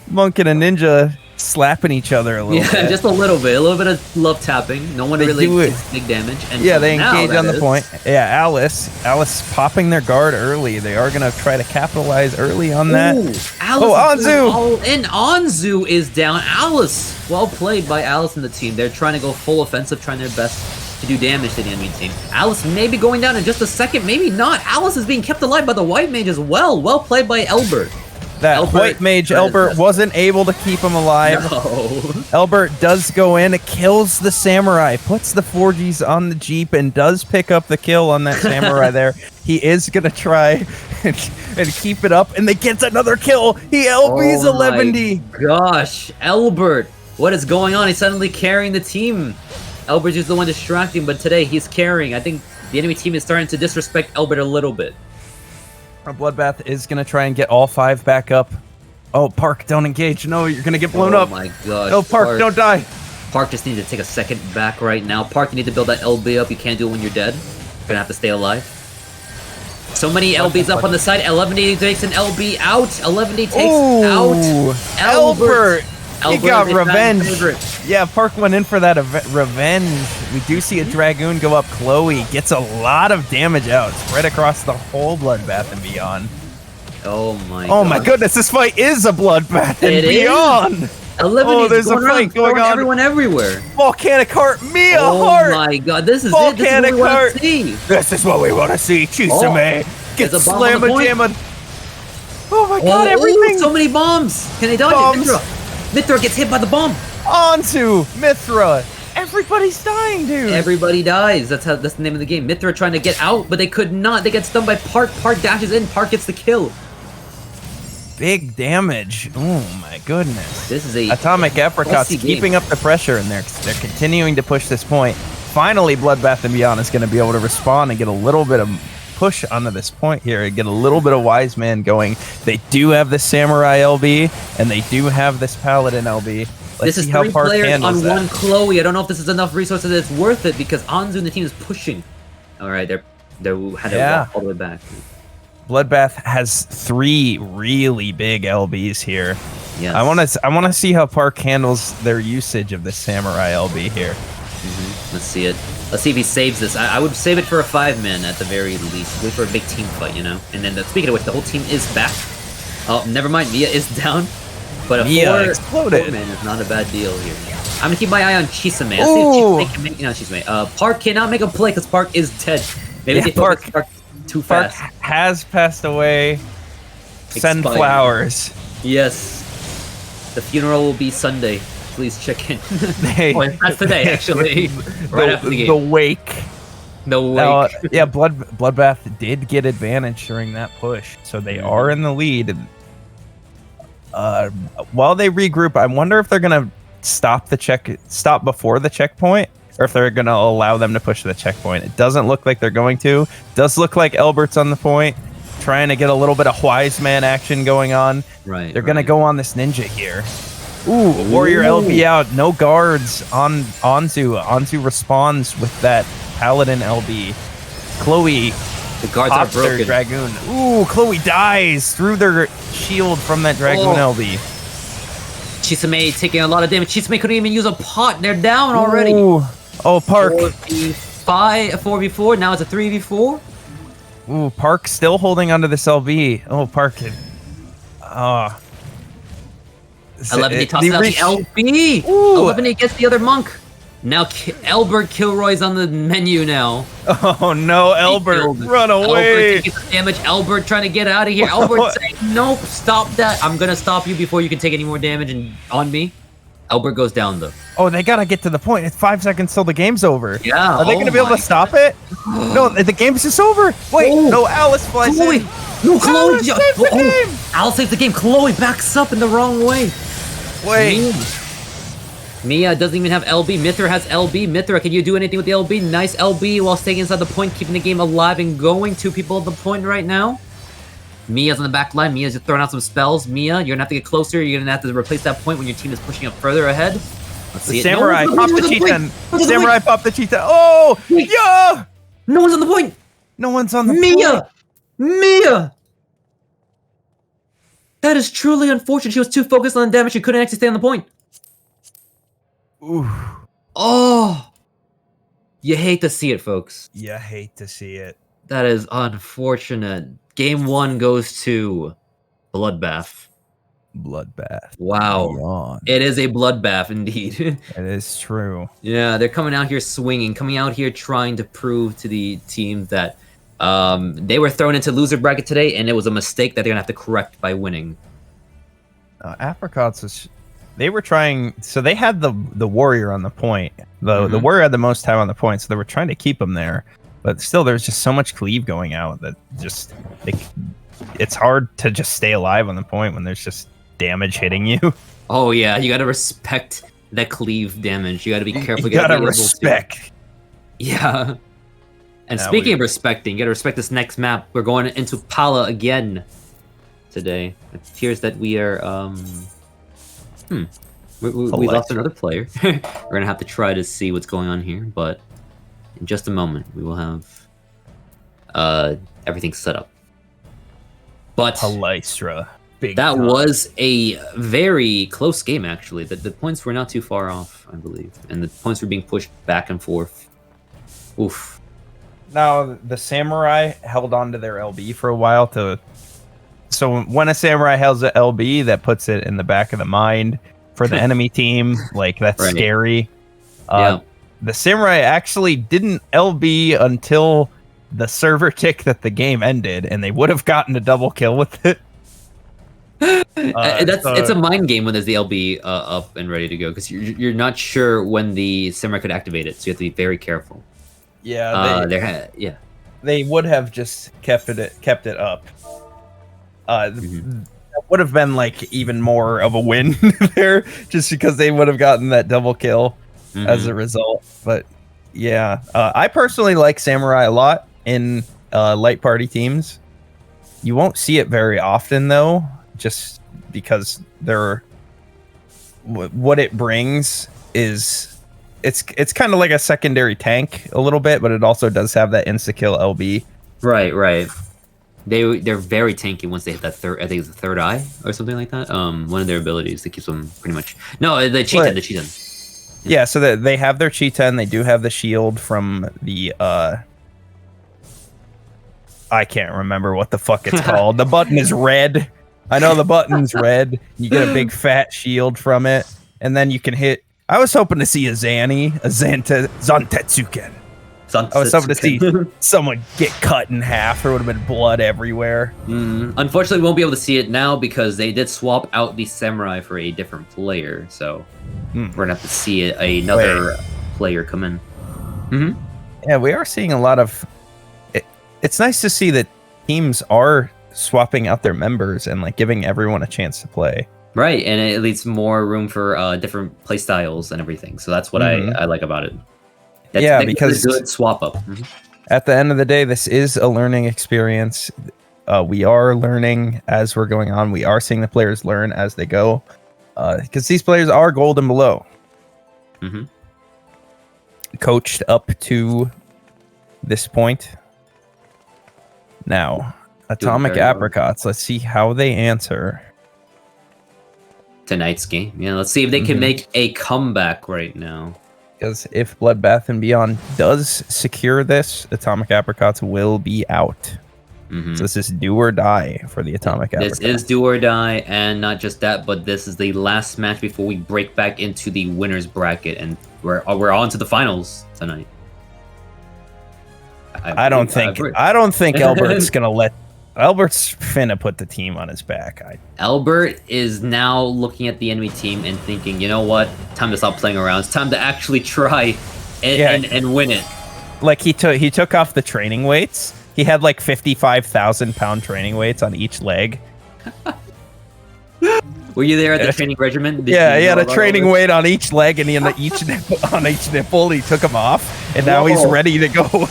and a ninja slapping each other a little bit. Yeah, just a little bit of love tapping. No one really takes big damage. And yeah, they engage on the point. Yeah, Alice popping their guard early. They are gonna try to capitalize early on that. Anzu! And Anzu is down. Alice, well played by Alice and the team. They're trying to go full offensive, trying their best to do damage to the enemy team. Alice may be going down in just a second, maybe not. Alice is being kept alive by the white mage as well. Well played by Elbert. That white mage, Elbert, wasn't able to keep him alive. No. Elbert does go in, kills the samurai, puts the 4Gs on the Jeep, and does pick up the kill on that samurai there. He is going to try and keep it up, and they get another kill. He LBs 11D. Gosh, Elbert, what is going on? He's suddenly carrying the team. Elbert is the one distracting, but today he's carrying. I think the enemy team is starting to disrespect Elbert a little bit. Bloodbath is going to try and get all 5 back up. Oh, Park, don't engage. No, you're going to get blown up. Oh my gosh. No, Park, don't die. Park just needs to take a second back right now. Park, you need to build that LB up. You can't do it when you're dead. You're going to have to stay alive. So many LBs up on the side. 11D takes an LB out. 11D takes out Albert. He got revenge. Yeah, Park went in for that revenge. We do see a Dragoon go up. Chloe gets a lot of damage out, spread across the whole Bloodbath and Beyond. Oh my goodness, this fight is a Bloodbath and Beyond. There's a fight going on. Everyone everywhere. Volcanic Heart, Mia Heart. Oh my god, this is Volcanic Heart. This is what we want to see. Chisame gets slamma-jammed. Oh my god, everything. So many bombs. Can they dodge it? Mithra gets hit by the bomb. Onto Mithra. Everybody's dying, dude. Everybody dies. That's the name of the game. Mithra trying to get out, but they could not. They get stunned by Park. Park dashes in. Park gets the kill. Big damage. Oh my goodness. This is a Atomic Apricots keeping up the pressure, and they're continuing to push this point. Finally, Bloodbath and Beyond is going to be able to respond and get a little bit of push onto this point here and get a little bit of Wise Man going. They do have the Samurai LB, and they do have this Paladin LB. Let's this is see how 3 Park players on that. one Chloe. I don't know if this is enough resources that's worth it because Anzu and the team is pushing. All right, they're had to walk all the way back. Bloodbath has 3 really big LBs here. Yes. I want to see how Park handles their usage of the Samurai LB here. Let's see it. Let's see if he saves this. I would save it for a 5-man at the very least. Wait for a big team fight, you know? And then, speaking of which, the whole team is back. Oh, never mind. Mia is down. But a 4-man is not a bad deal here. I'm gonna keep my eye on Chisame. Let's see if Chisame can make... No, Chisame. Park cannot make a play because Park is dead. Maybe they focus Park too fast. Park has passed away. Send flowers. Yes. The funeral will be Sunday. Please check in. That's today, actually. Right after the game. The wake. The wake. Yeah, Bloodbath did get advantage during that push, so they are in the lead. While they regroup, I wonder if they're gonna stop before the checkpoint, or if they're gonna allow them to push the checkpoint. It doesn't look like they're going to. Does look like Elbert's on the point, trying to get a little bit of wise man action going on. Right. They're gonna go on this ninja here. Ooh, Warrior LB out. No guards on Anzu. Anzu responds with that Paladin LB. Chloe. The guards are broken. Dragoon. Ooh, Chloe dies through their shield from that Dragoon LB. Chisame taking a lot of damage. Chisame couldn't even use a pot. They're down already. Ooh. Oh, Park. 4v4. Now it's a 3v4. Ooh, Park still holding onto this LB. Oh, Park. 11, he tosses out the LB. Ooh. 11, he gets the other monk. Now Albert Kilroy's on the menu now. Oh no, Albert, run away! Albert taking damage. Albert trying to get out of here. Albert saying, "Nope, stop that! I'm gonna stop you before you can take any more damage on me." Albert goes down though. Oh, they gotta get to the point. It's 5 seconds till the game's over. Yeah. Are they gonna be able to stop it? No, the game's just over. Wait, no, Alice flies Chloe. in. No, Chloe. Alice saves the game. Alice saves the game. Chloe backs up in the wrong way. Wait. Mia doesn't even have LB. Mithra has LB. Mithra, can you do anything with the LB? Nice LB while staying inside the point, keeping the game alive and going. 2 people at the point right now. Mia's on the back line. Mia's just throwing out some spells. Mia, you're gonna have to get closer. You're gonna have to replace that point when your team is pushing up further ahead. Let's see. Samurai popped the cheetah. Samurai popped the cheetah. Oh, yeah! No one's on the point. No one's on the point. Mia! That is truly unfortunate. She was too focused on the damage. She couldn't actually stay on the point. Ooh. Oh! You hate to see it, folks. You hate to see it. That is unfortunate. Game 1 goes to Bloodbath. Bloodbath. Wow. Beyond. It is a bloodbath indeed. It is true. Yeah, they're coming out here swinging, coming out here trying to prove to the team that they were thrown into loser bracket today, and it was a mistake that they're gonna have to correct by winning. Apricots was... They were trying, so they had the warrior on the point. The warrior had the most time on the point, so they were trying to keep him there. But still, there's just so much cleave going out that just it's hard to just stay alive on the point when there's just damage hitting you. Oh yeah, you gotta respect that cleave damage. You gotta be careful. You gotta respect. Yeah. And speaking of respecting, you gotta respect this next map. We're going into Pala again today. It appears that we are we lost another player. We're gonna have to try to see what's going on here, but in just a moment we will have everything set up. But Palestra, that was a very close game actually. The points were not too far off, I believe, and the points were being pushed back and forth. Oof. Now the samurai held on to their LB for a while to. So when a samurai has an LB, that puts it in the back of the mind for the enemy team. Like, that's scary. The samurai actually didn't LB until the server tick that the game ended, and they would have gotten a double kill with it. It's a mind game when there's the LB up and ready to go, because you're not sure when the samurai could activate it, so you have to be very careful. Yeah, they would have just kept it up. That would have been like even more of a win there, just because they would have gotten that double kill as a result. But yeah, I personally like samurai a lot in light party teams. You won't see it very often though, just because what it brings is it's kind of like a secondary tank a little bit, but it also does have that insta kill LB. Right. They're very tanky once they hit that third. I think it's the third eye or something like that. One of their abilities that keeps them pretty much. No, the cheetah. Yeah, so that they have their cheetah, and they do have the shield from the. I can't remember what the fuck it's called. The button is red. I know the button's red. You get a big fat shield from it, and then you can hit I was hoping to see a Zanny, a Zantetsuken. I was hoping to see someone get cut in half. There would have been blood everywhere. Unfortunately, we won't be able to see it now because they did swap out the samurai for a different player. So we're gonna have to see another player come in. Yeah, we are seeing a lot of. It's nice to see that teams are swapping out their members and like giving everyone a chance to play. Right, and it leaves more room for different play styles and everything. So that's what I like about it. Because a good swap up. At the end of the day, this is a learning experience. We are learning as we're going on. We are seeing the players learn as they go, because these players are gold and below. Coached up to this point. Now, Atomic Apricots. Let's see how they answer tonight's game. Yeah, let's see if they can make a comeback right now. Because if Bloodbath and Beyond does secure this, Atomic Apricots will be out. So this is do or die for the Atomic Apricots. This is do or die, and not just that, but this is the last match before we break back into the winner's bracket, and we're on to the finals tonight. I don't think Albert's gonna let. Albert's finna put the team on his back. Albert is now looking at the enemy team and thinking, you know what? Time to stop playing around. It's time to actually try and win it. Like he took off the training weights. He had like 55,000-pound training weights on each leg. Were you there at the traiing regimen? He had a training weight on each leg, and on each nipple. He took them off, and now he's ready to go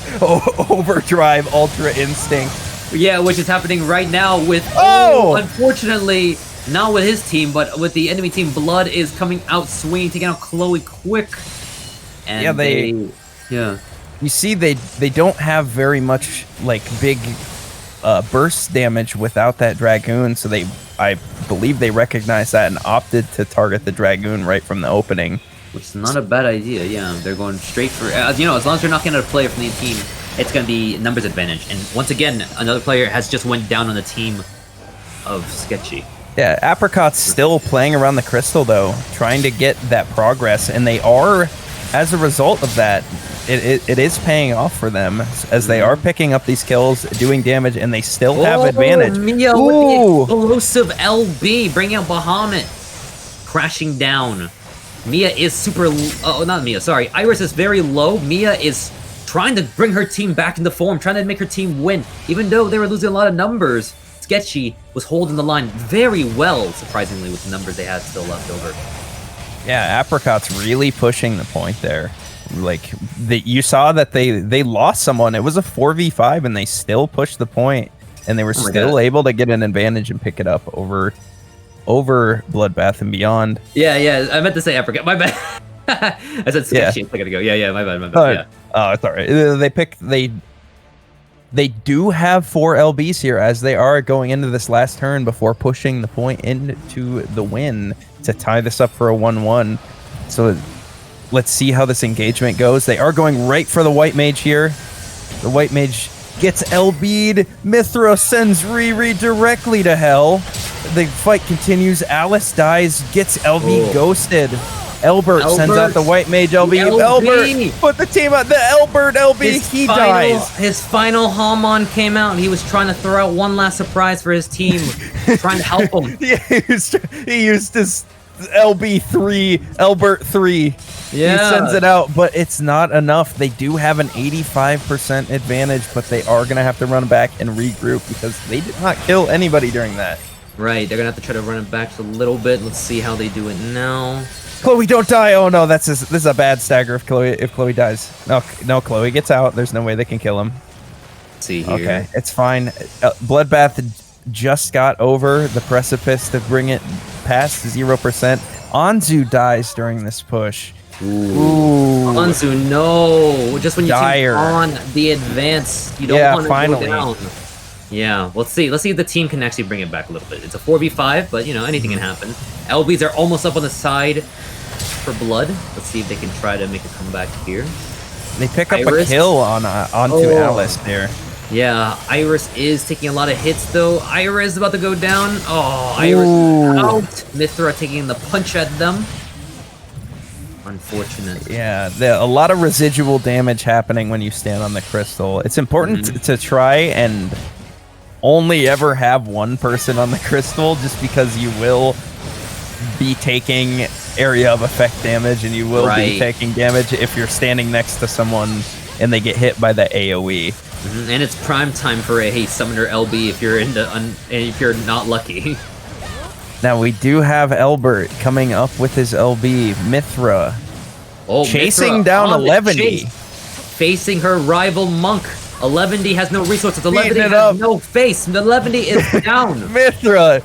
overdrive Ultra Instinct. Yeah, which is happening right now with unfortunately, not with his team, but with the enemy team. Blood is coming out swinging, taking out Chloe quick. And you see, they don't have very much like big burst damage without that Dragoon, so I believe they recognized that and opted to target the Dragoon right from the opening. Which is not a bad idea. Yeah, they're going straight for as long as they're not getting a player from the team, it's going to be numbers advantage. And once again, another player has just went down on the team of Sketchy. Yeah, Apricot's still playing around the crystal, though, trying to get that progress. And they are, as a result of that, it is paying off for them, as they are picking up these kills, doing damage, and they still have advantage. Mia with the explosive LB, bringing out Bahamut, crashing down. Mia is super... not Mia, sorry. Iris is very low. Mia is trying to bring her team back into form, trying to make her team win. Even though they were losing a lot of numbers, Sketchy was holding the line very well, surprisingly, with the numbers they had still left over. Yeah, Apricot's really pushing the point there. Like, you saw that they lost someone. It was a 4v5, and they still pushed the point, and they were still able to get an advantage and pick it up over Bloodbath and Beyond. Yeah, I meant to say Apricot. My bad. I said Sketchy a second ago. Yeah, my bad. Yeah. Oh, it's all right. They do have 4 LBs here, as they are going into this last turn before pushing the point into the win to tie this up for a 1-1. So let's see how this engagement goes. They are going right for the White Mage here. The White Mage gets LB'd. Mithra sends Riri directly to hell. The fight continues. Alice dies, gets LB ghosted. Albert sends out the White Mage LB. Albert put the team out. The Albert LB, dies. His final Hamon came out, and he was trying to throw out one last surprise for his team, trying to help them. Yeah, he used his LB3, Albert 3. Yeah. He sends it out, but it's not enough. They do have an 85% advantage, but they are going to have to run back and regroup because they did not kill anybody during that. Right, they're going to have to try to run it back just a little bit. Let's see how they do it now. Chloe, don't die. Oh no, this is a bad stagger if Chloe dies. No, Chloe gets out. There's no way they can kill him. Let's see here. Okay, it's fine. Bloodbath just got over the precipice to bring it past 0%. Anzu dies during this push. Ooh. Anzu, no. Just when you take on the advance, you don't want to go down. Yeah, let's see. Let's see if the team can actually bring it back a little bit. It's a 4v5, but anything can happen. LBs are almost up on the side for Blood. Let's see if they can try to make a comeback here. They pick up a kill onto Alice there. Yeah, Iris is taking a lot of hits though. Iris is about to go down. Oh, Iris is out. Mithra taking the punch at them. Unfortunate. Yeah, a lot of residual damage happening when you stand on the crystal. It's important to try and only ever have one person on the crystal, just because you will be taking area of effect damage, and you will be taking damage if you're standing next to someone and they get hit by the AoE. And it's prime time for a summoner LB if you're if you're not lucky. Now we do have Elbert coming up with his LB. Mithra chasing Mithra down 11D. Facing her rival Monk. 11D has no resources. 11D has no face. 11D is down. Mithra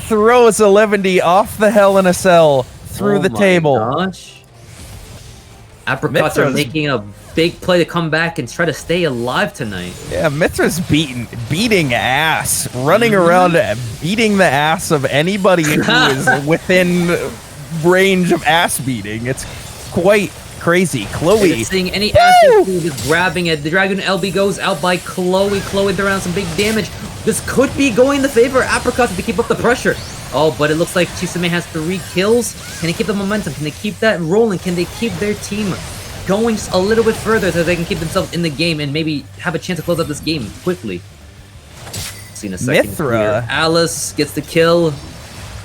throws 11D off the Hell in a Cell through the table. Gosh. Apricots are making a big play to come back and try to stay alive tonight. Yeah, Mithra's beating ass, running around beating the ass of anybody who is within range of ass beating. It's quite crazy. Chloe seeing any ass just grabbing it. The Dragon LB goes out by Chloe. Chloe throwing some big damage. This could be going in the favor of Apricots to keep up the pressure. Oh, but it looks like Chisame has 3 kills. Can they keep the momentum? Can they keep that rolling? Can they keep their team going a little bit further so they can keep themselves in the game and maybe have a chance to close out this game quickly? See in a second. Mithra. Alice gets the kill.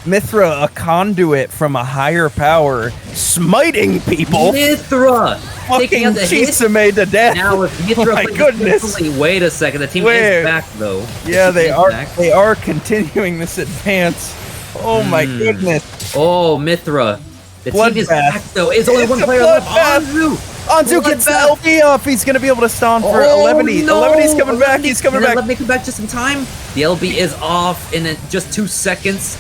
Mithra, a conduit from a higher power, smiting people. Mithra taking out the Chisame to death. Now if Mithra my goodness. Wait a second, the team is back though. Yeah, they are. They are continuing this advance. Oh my goodness. Oh, Mithra. The team is back though. It's only one player left. Anzu gets the LB off. He's going to be able to stun for 11D. No. 11D's coming back. He's coming back. Let me come back just in time. The LB is off in just 2 seconds.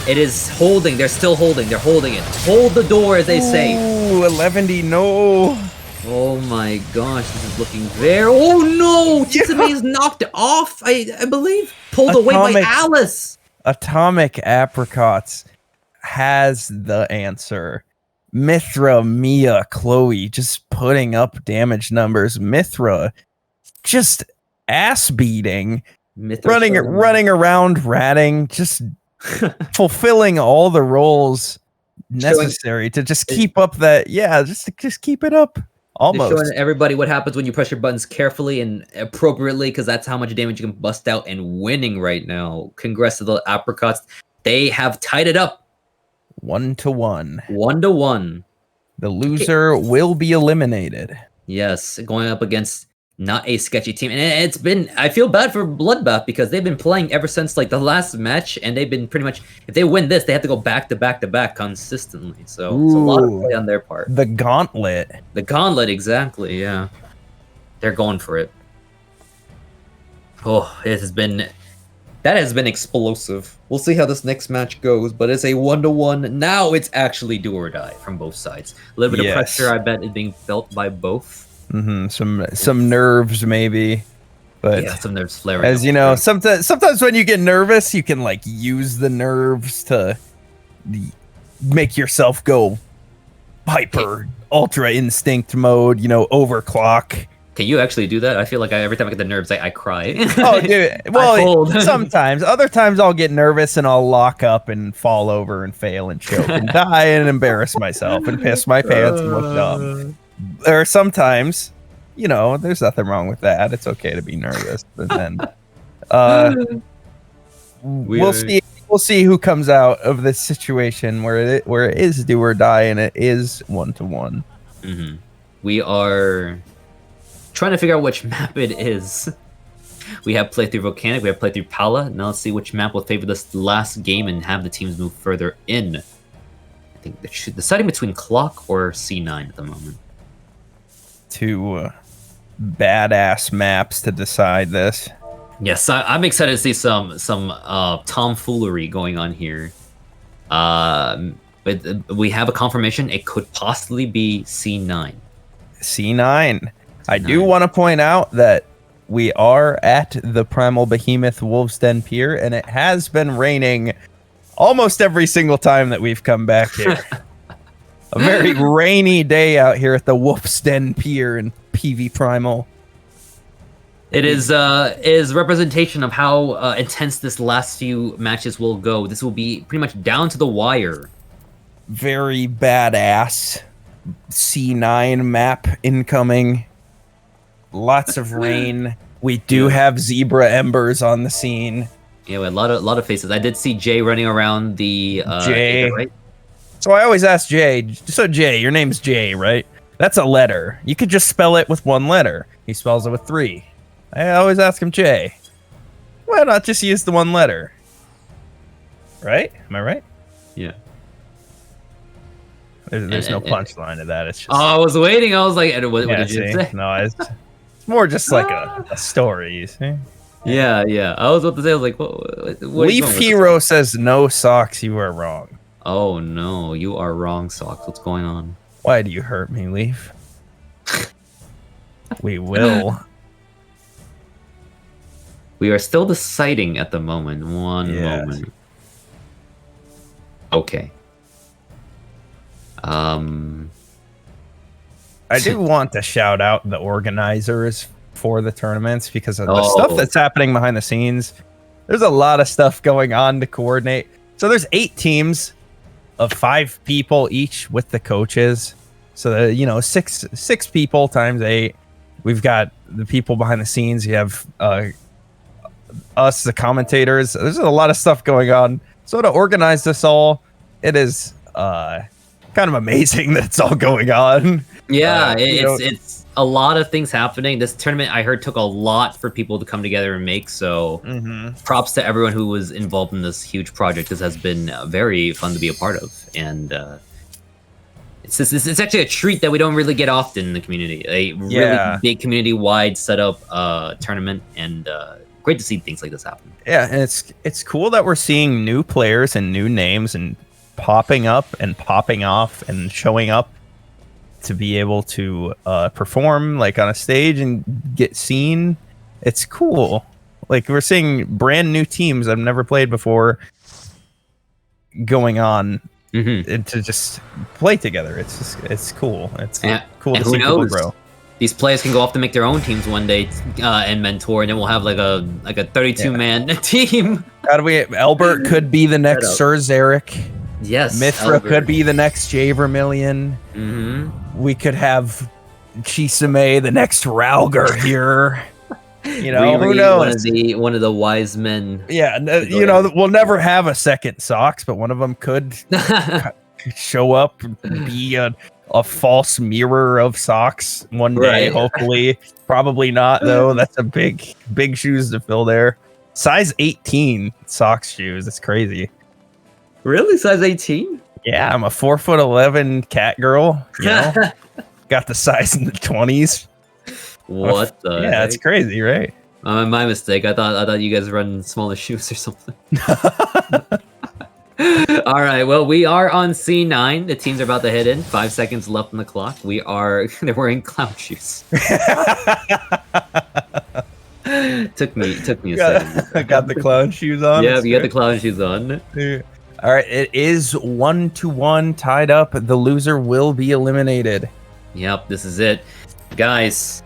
It is holding. They're still holding. They're holding it. Hold the door, as they say. Ooh, 11D, no. Oh my gosh, this is looking very... Oh no! Chisame is knocked off, I believe. Pulled away by Alice. Atomic Apricots has the answer. Mithra, Mia, Chloe just putting up damage numbers. Mithra just ass beating. Running around ratting, just fulfilling all the roles necessary to just keep up that just keep it up. Almost showing everybody what happens when you press your buttons carefully and appropriately, because that's how much damage you can bust out, and winning right now. Congrats to the Apricots. They have tied it up 1-1. 1-1. The loser will be eliminated. Yes, going up against not a sketchy team. And it's been, I feel bad for Bloodbath because they've been playing ever since like the last match, and they've been pretty much, if they win this, they have to go back to back to back consistently. So it's a lot of play on their part. The gauntlet. The gauntlet, exactly, yeah. They're going for it. Oh, it has been, that has been explosive. We'll see how this next match goes, but it's a 1-1. Now it's actually do or die from both sides. A little bit of pressure, I bet, is being felt by both. Some nerves maybe, but yeah, some nerves flaring. As you know, sometimes when you get nervous, you can like use the nerves to make yourself go hyper ultra instinct mode. You know, overclock. Can you actually do that? I feel like every time I get the nerves, I cry. Oh, dude. Well, sometimes. Other times I'll get nervous and I'll lock up and fall over and fail and choke and die and embarrass myself and piss my pants and look dumb. Or sometimes, you know, there's nothing wrong with that. It's okay to be nervous. But then we'll see who comes out of this situation where it is do or die, and it is 1-1. Mm-hmm. We are trying to figure out which map it is. We have played through Volcanic, we have played through Pala. Now let's see which map will favor this last game and have the teams move further in. I think deciding between Clock or C9 at the moment. Two badass maps to decide this. Yes, I'm excited to see some tomfoolery going on here. But we have a confirmation. It could possibly be C9. C9. I do want to point out that we are at the Primal Behemoth Wolf's Den Pier, and it has been raining almost every single time that we've come back here. A very rainy day out here at the Wolf's Den Pier in PvPrimal. It is representation of how intense this last few matches will go. This will be pretty much down to the wire. Very badass. C9 map incoming. Lots of rain. We do have zebra embers on the scene. Yeah, we had a lot of faces. I did see Jay running around the Jay. right? So I always ask Jay. So Jay, your name's Jay, right? That's a letter. You could just spell it with one letter. He spells it with 3. I always ask him, Jay, why not just use the one letter? Right? Am I right? Yeah. There's no punchline to that. It's just. Oh, I was waiting. I was like, what did you say? No, it's more just like a story. You see? Yeah. I was about to say, I was like, what Leaf Hero says, no, Socks, you are wrong. Oh, no, you are wrong, Socks. What's going on? Why do you hurt me, Leaf? We will. We are still deciding at the moment. One moment. Okay. I do want to shout out the organizers for the tournaments because of the stuff that's happening behind the scenes. There's a lot of stuff going on to coordinate. So there's 8 teams of 5 people each with the coaches. So, you know, six people times 8. We've got the people behind the scenes. You have us, the commentators. There's a lot of stuff going on. So to organize this all, it is kind of amazing that it's all going on. Yeah, it's a lot of things happening. This tournament, I heard, took a lot for people to come together and make. So props to everyone who was involved in this huge project. This has been very fun to be a part of. And it's actually a treat that we don't really get often in the community. A really big community-wide setup tournament. And great to see things like this happen. Yeah, and it's cool that we're seeing new players and new names and popping up and popping off and showing up to be able to perform like on a stage and get seen. It's cool. Like we're seeing brand new teams I've never played before going on and to just play together. It's cool. It's cool to see people grow. These players can go off to make their own teams one day and mentor, and then we'll have like a 32-man team. How do we? Albert could be the next Sir Zarek. Yes, Mithra could be the next Jay Vermillion. We could have Chisame, the next Ralgar here. You know, who knows? One of the wise men. Yeah, you know, we'll never have a second Socks, but one of them could show up and be a false mirror of Socks one day, hopefully. Probably not, though. That's a big shoes to fill there. Size 18 Socks shoes. That's crazy. Really? Size 18? Yeah, I'm a 4'11" cat girl. You know? Got the size in the 20s. What the heck? It's crazy, right? My mistake. I thought you guys run smaller shoes or something. All right, well, we are on C9. The teams are about to hit in. 5 seconds left on the clock. They're wearing clown shoes. Took me a second. I got the clown shoes on. Yeah, you got the clown shoes on. Yeah. All right, it is 1-1 tied up. The loser will be eliminated. Yep, this is it. Guys,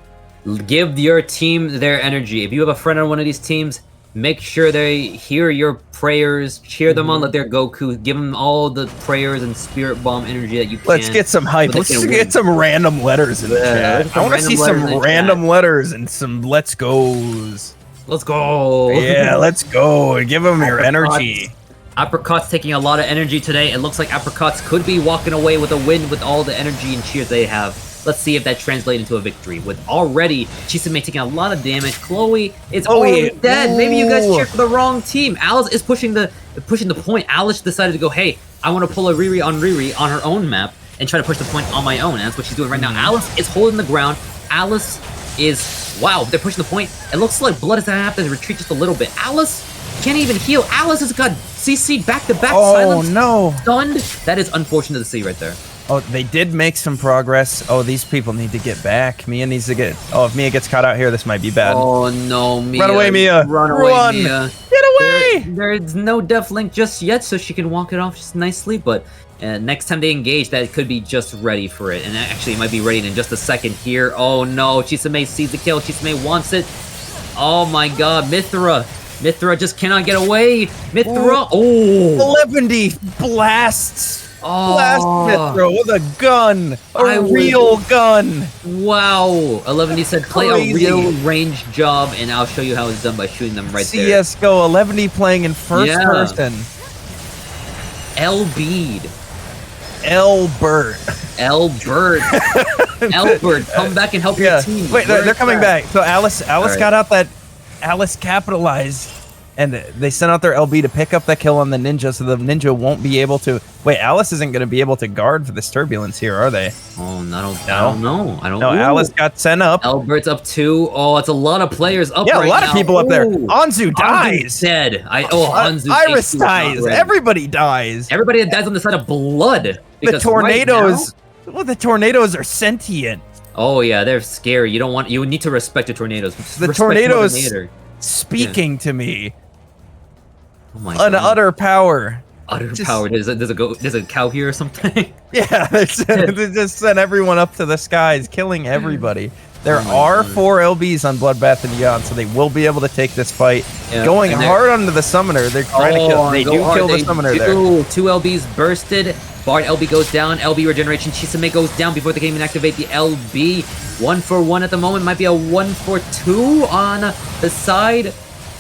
give your team their energy. If you have a friend on one of these teams, make sure they hear your prayers, cheer them on like they're Goku, give them all the prayers and spirit bomb energy that you can. Let's get some hype. Let's get some random letters in the chat. I want to see some random letters and some let's goes. Let's go. Yeah, let's go. Give them your energy. Apricots taking a lot of energy today. It looks like Apricots could be walking away with a win with all the energy and cheers they have. Let's see if that translates into a victory. With already Chisame taking a lot of damage. Chloe is already dead. Maybe you guys cheered for the wrong team. Alice is pushing the point. Alice decided to go, hey, I want to pull a Riri on her own map and try to push the point on my own. And that's what she's doing right now. Alice is holding the ground. Alice is, wow, they're pushing the point. It looks like Blood is going to have to retreat just a little bit. Alice can't even heal. Alice has got CC back-to-back silence. Oh, no. Stunned. That is unfortunate to see right there. Oh, they did make some progress. Oh, these people need to get back. Mia needs to get... Oh, if Mia gets caught out here, this might be bad. Oh, no, Mia. Run away, Mia. Run away, Mia. Get away! There's no def link just yet, so she can walk it off just nicely, but next time they engage, that could be just ready for it. And actually, it might be ready in just a second here. Oh, no. Chisame sees the kill. Chisame wants it. Oh, my God. Mithra just cannot get away. Mithra. Oh. 70 blasts. Blast Mithra with a gun. A real gun. Wow. 11D said, play a real range job, and I'll show you how it's done by shooting them right there. CSGO, 11D playing in first person. L-Bead. Albert, come back and help your team. Wait, they're coming back. So Alice got out that Alice capitalized, and they sent out their LB to pick up that kill on the ninja, so the ninja won't be able to. Wait, Alice isn't going to be able to guard for this turbulence here, are they? Oh, I don't know. No, Alice got sent up. Albert's up 2. Oh, it's a lot of players up. Yeah, right a lot now. of people up there. Anzu dies. Dead. Anzu. Iris dies. Everybody dies. Everybody that dies on the side of blood. The tornadoes. Well, the tornadoes are sentient. Oh yeah, they're scary. You need to respect the tornadoes. The tornadoes speaking to me. Oh my God. An utter power. Power. There's a cow here or something. Yeah, they just sent everyone up to the skies, killing everybody. There are 4 LBs on Bloodbath and Beyond, so they will be able to take this fight. Yeah, going hard onto the summoner. They're trying to kill. They do kill the summoner there. 2 LBs bursted. Bard LB goes down. LB regeneration. Chisame goes down before they can even activate the LB. 1 for 1 at the moment. Might be a 1 for 2 on the side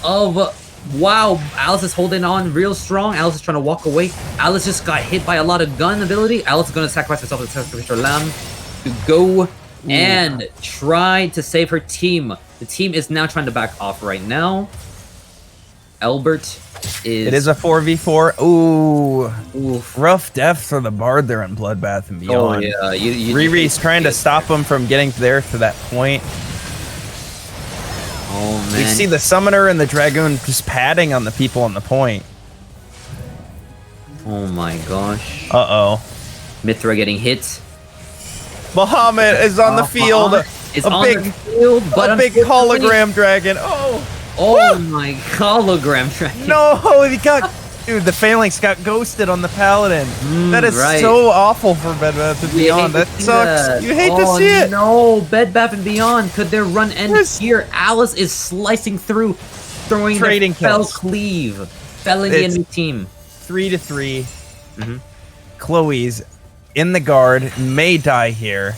of. Wow, Alice is holding on real strong. Alice is trying to walk away. Alice just got hit by a lot of gun ability. Alice is going to sacrifice herself as a sacrificial lamb to go and try to save her team. The team is now trying to back off right now. Albert is... It is a 4v4. Ooh. Rough death for the Bard there in Bloodbath and Beyond. Oh, yeah. Riri's trying to stop him from getting there to that point. Oh, man. You see the Summoner and the Dragoon just padding on the people on the point. Oh my gosh. Uh-oh. Mithra getting hit. Bahamut is on the field. It's a big hologram dragon. Oh my hologram dragon. No, he got... Dude, the Phalanx got ghosted on the Paladin. That is so awful for Bed Bath & Beyond. That sucks. You hate to see it. No, Bed Bath & Beyond. Could their run end here? Alice is slicing through, throwing the fell cleave, felling the enemy team. 3-3. Chloe's in the guard, may die here.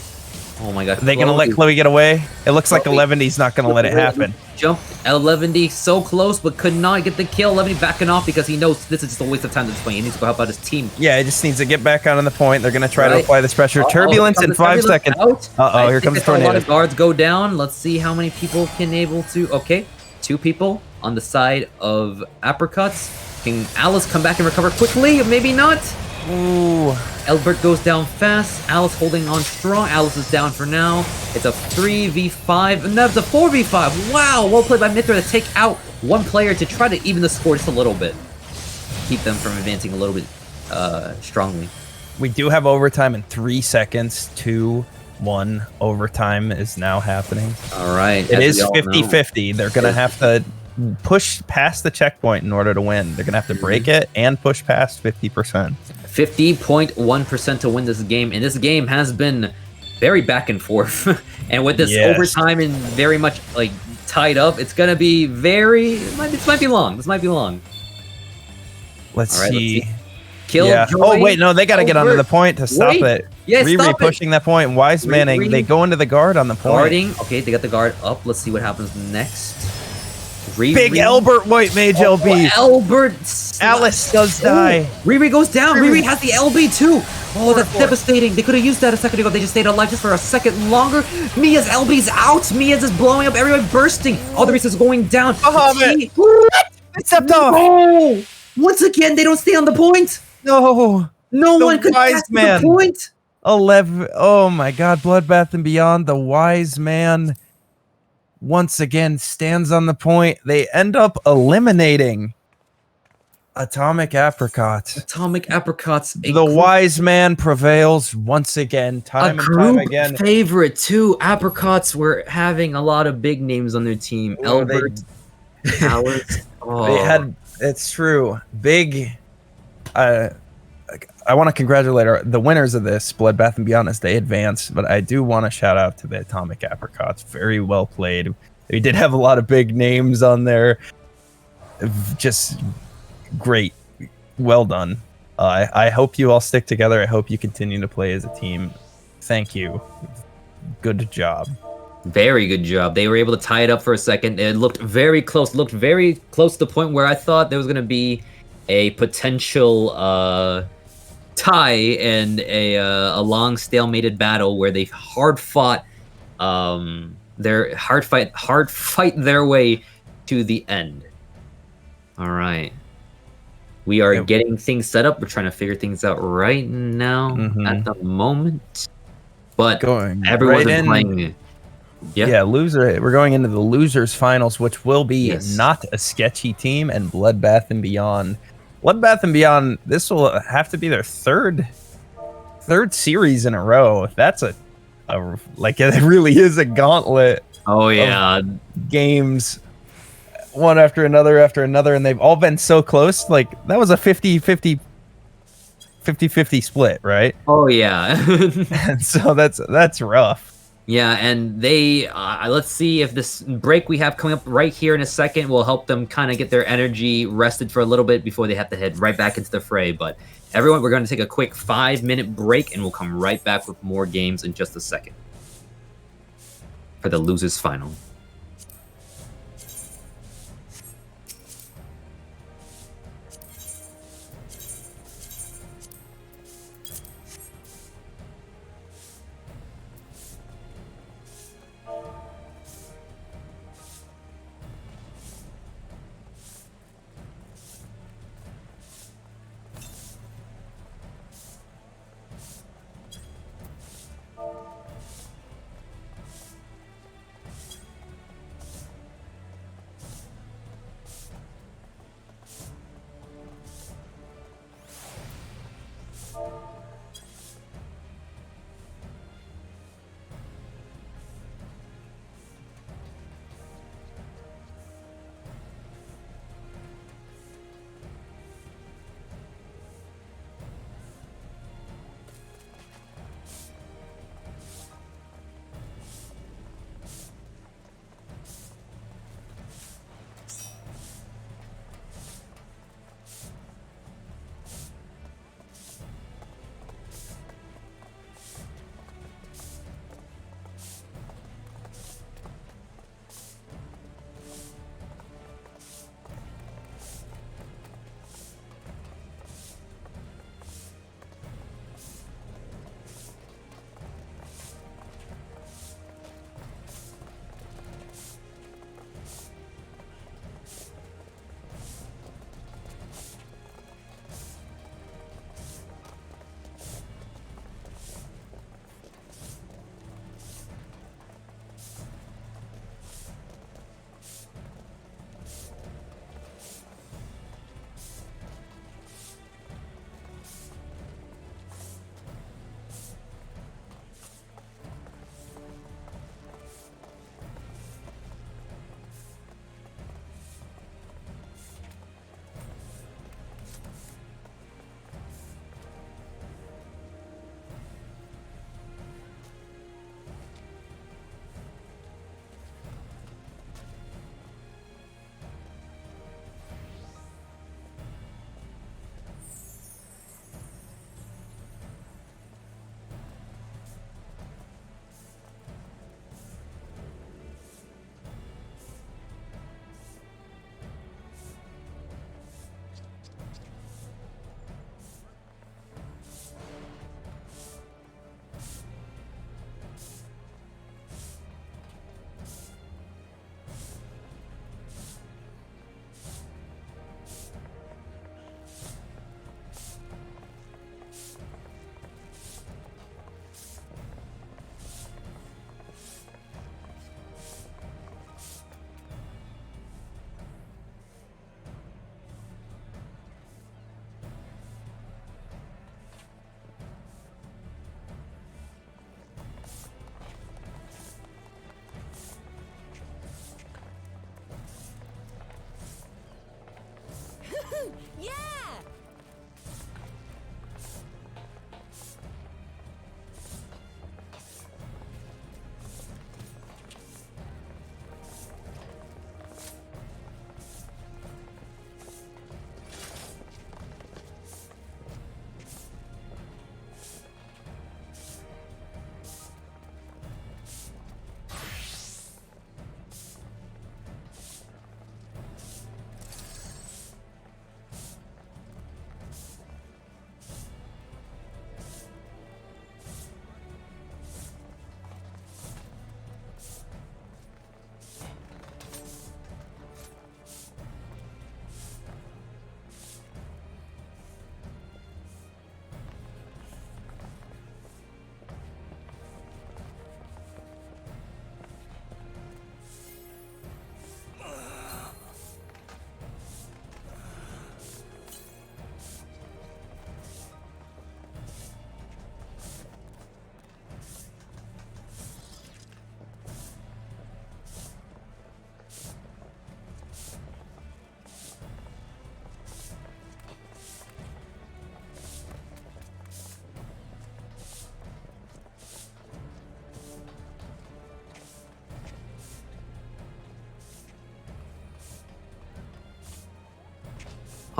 Oh my God. Are they going to let Chloe get away? It looks like 11D's not going to let it happen. Jumped 11D so close, but could not get the kill. 11D backing off because he knows this is just a waste of time at this point. He needs to go help out his team. Yeah, he just needs to get back out on the point. They're going to try to apply this pressure. Turbulence in 5 seconds. Uh-oh, here comes the tornado. A lot of guards go down. Let's see how many people can able to... Okay, 2 people on the side of Apricots. Can Alice come back and recover quickly? Maybe not. Ooh. Albert goes down fast. Alice holding on strong. Alice is down for now. It's a 3v5. And that's a 4v5. Wow, well played by Mithra to take out 1 player to try to even the score just a little bit. Keep them from advancing a little bit strongly. We do have overtime in 3 seconds. 2-1 overtime is now happening. All right. It is 50-50. They're going to have to push past the checkpoint in order to win. They're going to have to break it and push past 50%. 50.1% to win this game. And this game has been very back and forth. And with this overtime and very much like tied up, it's going to be very... This might be long. Let's see. Kill. Yeah. Oh, wait. No, they got to get onto the point to stop it. Yeah, Riri pushing that point. Wise manning. They go into the guard on the point. Guarding. Okay, they got the guard up. Let's see what happens next. Big Albert White Mage LB. Albert. Alice does die. Riri goes down. Riri has the LB too. Oh, that's devastating. They could have used that a second ago. They just stayed alive just for a second longer. Mia's LB's out. Mia's is blowing up. Everybody bursting. All the is going down. They stepped off. Oh, once again, they don't stay on the point. No. No one could pass the point. 11. Oh my God. Bloodbath and Beyond. The Wise Man once again stands on the point. They end up eliminating Atomic Apricots. The Wise Man prevails once again, time and time again. Favorite too. Apricots were having a lot of big names on their team. Albert, Alice. They had. It's true. Big. I want to congratulate the winners of this, Bloodbath and Beyond, as they advance. But I do want to shout out to the Atomic Apricots. Very well played. They did have a lot of big names on there. Just great. Well done. I hope you all stick together. I hope you continue to play as a team. Thank you. Good job. Very good job. They were able to tie it up for a second. It looked very close. Looked very close to the point where I thought there was going to be a potential tie and a long stalemated battle where they hard fight their way to the end. All right. We are getting things set up. We're trying to figure things out right now at the moment. But everyone's right playing. Yeah, loser. We're going into the losers finals, which will be not a sketchy team and Bloodbath and Beyond. Bloodbath and Beyond. This will have to be their third series in a row. That's a like it really is a gauntlet. Oh yeah, games one after another, and they've all been so close. Like that was a 50-50 split, right? Oh yeah. And so that's rough. Yeah, and they let's see if this break we have coming up right here in a second will help them kind of get their energy rested for a little bit before they have to head right back into the fray. But everyone, we're going to take a quick 5-minute break, and we'll come right back with more games in just a second for the losers final.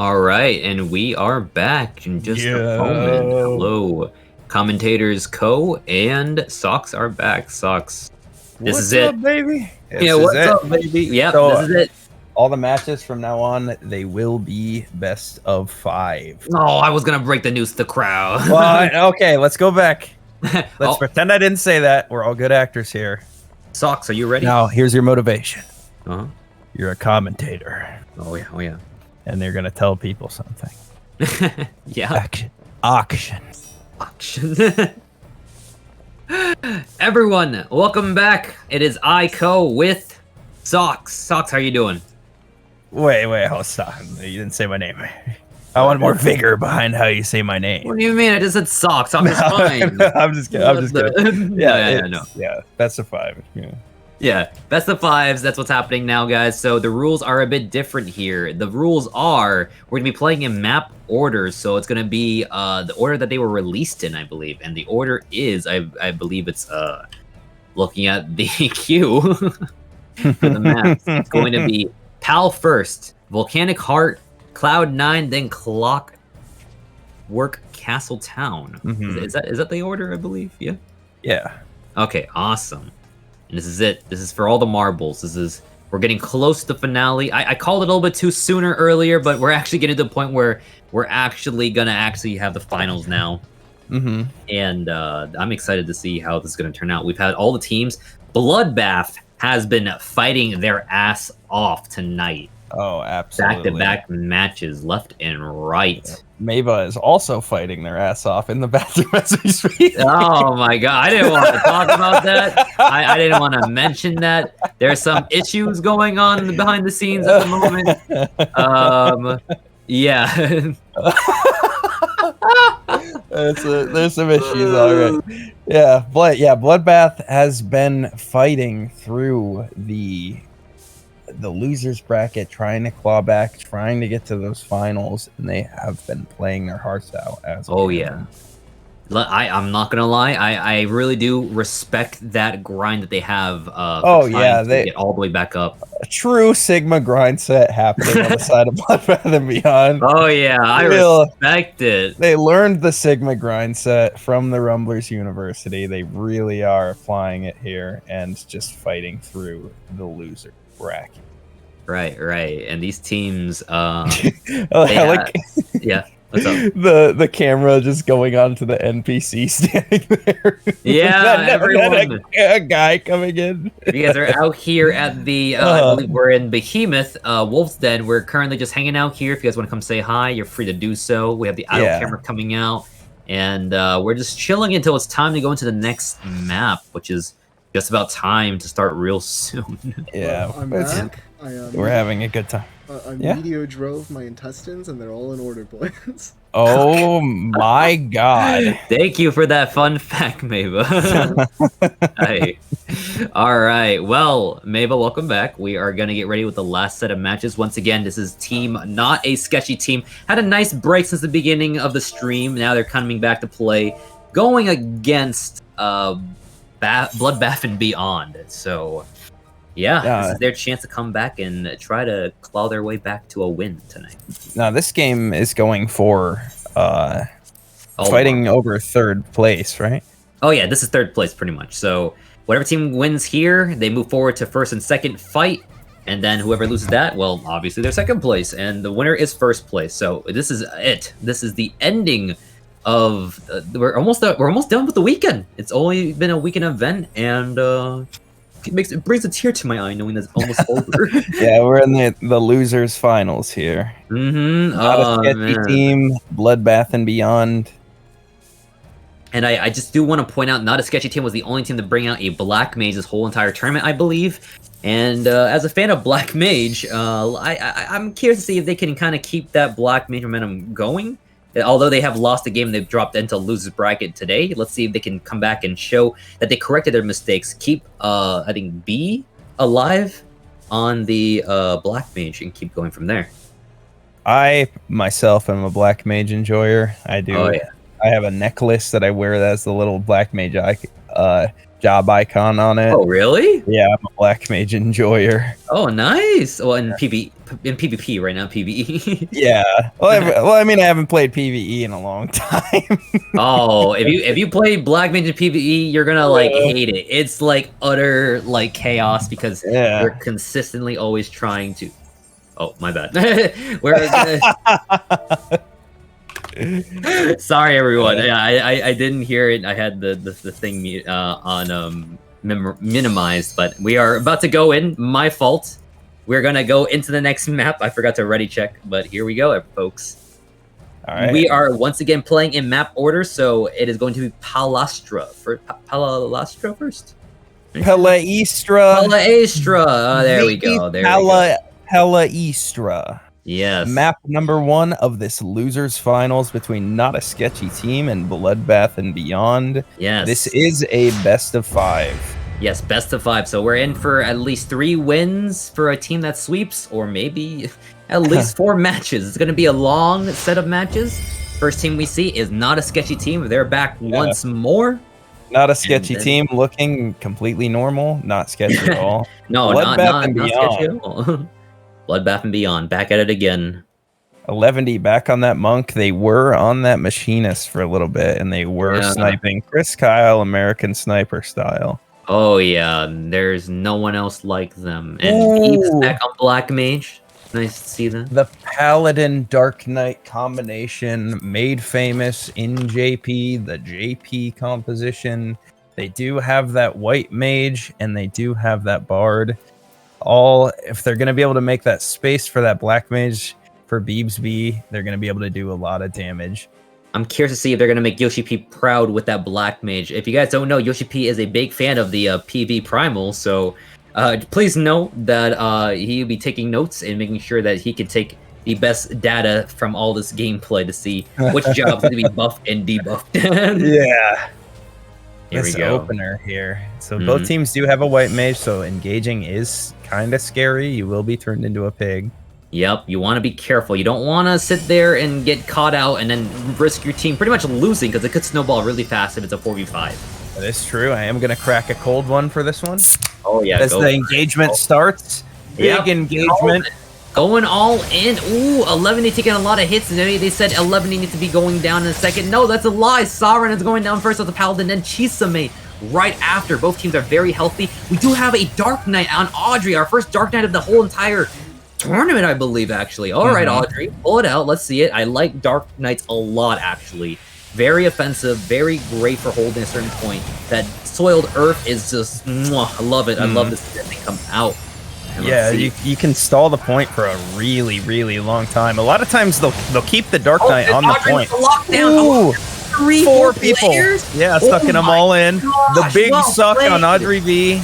All right, and we are back in just a moment. Hello, Commentators Co. and Socks are back. Socks. This is it, up, baby? What's up, baby? Yep, so, this is it. All the matches from now on, they will be best of 5. Oh, I was gonna break the news to the crowd. Well, okay, let's go back. Let's pretend I didn't say that. We're all good actors here. Socks, are you ready? Now, here's your motivation. Uh-huh. You're a commentator. Oh yeah. And they're gonna tell people something. Yeah. Auction. Everyone, welcome back. It is Ico with Socks. Socks, how you doing? Wait, hold on. You didn't say my name. I want more vigor behind how you say my name. What do you mean? I just said Socks. I'm just fine. I'm just kidding. Yeah, that's a 5. Yeah, best of 5s. That's what's happening now, guys. So the rules are a bit different here. The rules are we're gonna be playing in map orders. So it's gonna be the order that they were released in, I believe. And the order is, I believe it's looking at the queue for the maps. It's going to be Pal first, Volcanic Heart, Cloud 9, then Clockwork Castle Town. Is that the order? I believe. Yeah. Okay. Awesome. And this is it. This is for all the marbles. We're getting close to the finale. I called it a little bit too sooner earlier, but we're actually getting to the point where we're actually gonna have the finals now. And I'm excited to see how this is gonna turn out. We've had all the teams. Bloodbath has been fighting their ass off tonight. Oh, absolutely. Back-to-back matches, left and right. Mava is also fighting their ass off in the bathroom as we speak. Oh my god, I didn't want to talk about that. I didn't want to mention that. There's some issues going on behind the scenes at the moment. Yeah. There's some issues, all right. Yeah, Bloodbath has been fighting through the losers bracket, trying to claw back, trying to get to those finals, and they have been playing their hearts out. I'm not gonna lie, I really do respect that grind that they have. They get all the way back up. A true Sigma grind set happening on the side of Bloodbath and Beyond. Oh yeah, I respect it. They learned the Sigma grind set from the Rumblers University. They really are applying it here and just fighting through the loser bracket. Right. And these teams, yeah. What's up? The camera just going on to the NPC standing there. Yeah, everyone. A guy coming in. You guys are out here at the, I believe we're in Behemoth, Wolf's Den. We're currently just hanging out here. If you guys want to come say hi, you're free to do so. We have the idle camera coming out. And we're just chilling until it's time to go into the next map, which is just about time to start real soon. Yeah, I'm back. We're having a good time. I meteor drove my intestines, and they're all in order, boys. Oh my god! Thank you for that fun fact, Mava. Hey. All right. Well, Mava, welcome back. We are gonna get ready with the last set of matches. Once again, this is team not a sketchy team. Had a nice break since the beginning of the stream. Now they're coming back to play, going against Bloodbath and Beyond. So. Yeah, this is their chance to come back and try to claw their way back to a win tonight. Now, this game is going for fighting over 3rd place, right? Oh yeah, this is 3rd place pretty much. So whatever team wins here, they move forward to 1st and 2nd fight, and then whoever loses that, well, obviously they're 2nd place, and the winner is 1st place. So this is it. This is the ending of. We're almost done with the weekend. It's only been a weekend event, and. It brings a tear to my eye knowing that it's almost over. Yeah, we're in the losers finals here. Not a sketchy team, Bloodbath and Beyond. And I just do want to point out, Not a Sketchy Team was the only team to bring out a Black Mage this whole entire tournament, I believe. And as a fan of Black Mage, I'm curious to see if they can kind of keep that Black Mage momentum going. Although they have lost a game, they've dropped into losers bracket today. Let's see if they can come back and show that they corrected their mistakes. Keep, I think, B alive on the Black Mage and keep going from there. I myself am a Black Mage enjoyer. I do. Oh, yeah. I have a necklace that I wear that has the little Black Mage eye job icon on it. Oh, really? Yeah, I'm a black mage enjoyer. Oh, nice. Well, in PvP right now, PvE. Yeah. Well, I mean, I haven't played PvE in a long time. Oh, if you play Black Mage in PvE, you're gonna like hate it. It's like utter like chaos because we're consistently always trying to. Oh, my bad. Sorry, everyone. I didn't hear it. I had the thing on minimized, but we are about to go in. My fault. We're gonna go into the next map. I forgot to ready check, but here we go, folks. All right. We are once again playing in map order, so it is going to be Palastra first. Palastra first. Palaestra. Palaestra. There we go. There we go. Palaestra. Yes. Map number 1 of this losers finals between Not a Sketchy Team and Bloodbath and Beyond. Yes. This is a best of 5. Yes, best of 5. So we're in for at least 3 wins for a team that sweeps, or maybe at least 4 matches. It's going to be a long set of matches. First team we see is Not a Sketchy Team. They're back once more. Not a Sketchy Team looking completely normal. Not sketchy at all. No, Bloodbath and not Beyond. sketchy at all. Bloodbath and Beyond, back at it again. 11D back on that monk. They were on that machinist for a little bit, and they were sniping Chris Kyle, American Sniper style. Oh yeah, there's no one else like them. And Eve's back on Black Mage. Nice to see that. The Paladin Dark Knight combination made famous in JP, the JP composition. They do have that White Mage, and they do have that Bard. If they're going to be able to make that space for that Black Mage for Beebsby, they're going to be able to do a lot of damage. I'm curious to see if they're going to make Yoshi P proud with that Black Mage. If you guys don't know, Yoshi P is a big fan of the PvPrimal, so please know that he'll be taking notes and making sure that he can take the best data from all this gameplay to see which jobs need to be buffed and debuffed. Yeah. Here this we go. Opener here. So both teams do have a White Mage, so engaging is kind of scary. You will be turned into a pig. Yep, you want to be careful. You don't want to sit there and get caught out and then risk your team pretty much losing because it could snowball really fast if it's a 4v5. That is true. I am going to crack a cold one for this one. Oh, yeah. As the engagement starts. Big engagement. Going all in. Ooh, 11 taking a lot of hits. And they said 11 needs to be going down in a second. No, that's a lie. Sovereign is going down first with the Paladin, then Chisame right after. Both teams are very healthy. We do have a Dark Knight on Audrey, our first Dark Knight of the whole entire tournament, I believe, actually. All right, Audrey, pull it out. Let's see it. I like Dark Knights a lot, actually. Very offensive, very great for holding a certain point. That Soiled Earth is just, mwah, I love it. I love this thing come out. Yeah, you can stall the point for a really, really long time. A lot of times they'll keep the Dark Knight on the point. Ooh, 4 people. Players? Yeah, sucking them all in. The big suck on Audrey V.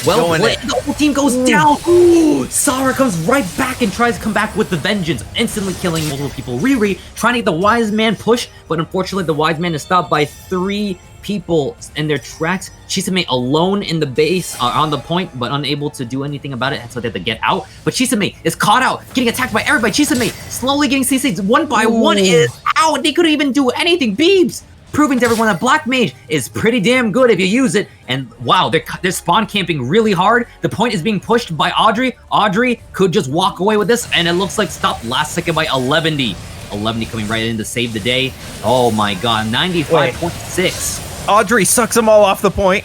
Well played. The whole team goes down. Ooh, Sara comes right back and tries to come back with the vengeance, instantly killing multiple people. Riri trying to get the Wise Man push, but unfortunately the Wise Man is stopped by 3 people in their tracks. Chisame alone in the base, on the point, but unable to do anything about it, so they have to get out. But Chisame is caught out, getting attacked by everybody. Chisame slowly getting CC'd one by one. Is out. They couldn't even do anything. Beebs proving to everyone that Black Mage is pretty damn good if you use it. And wow, they're spawn camping really hard. The point is being pushed by Audrey. Audrey could just walk away with this, and it looks like stopped last second by 11D. 11D coming right in to save the day. Oh my god, 95.6. Audrey sucks them all off the point.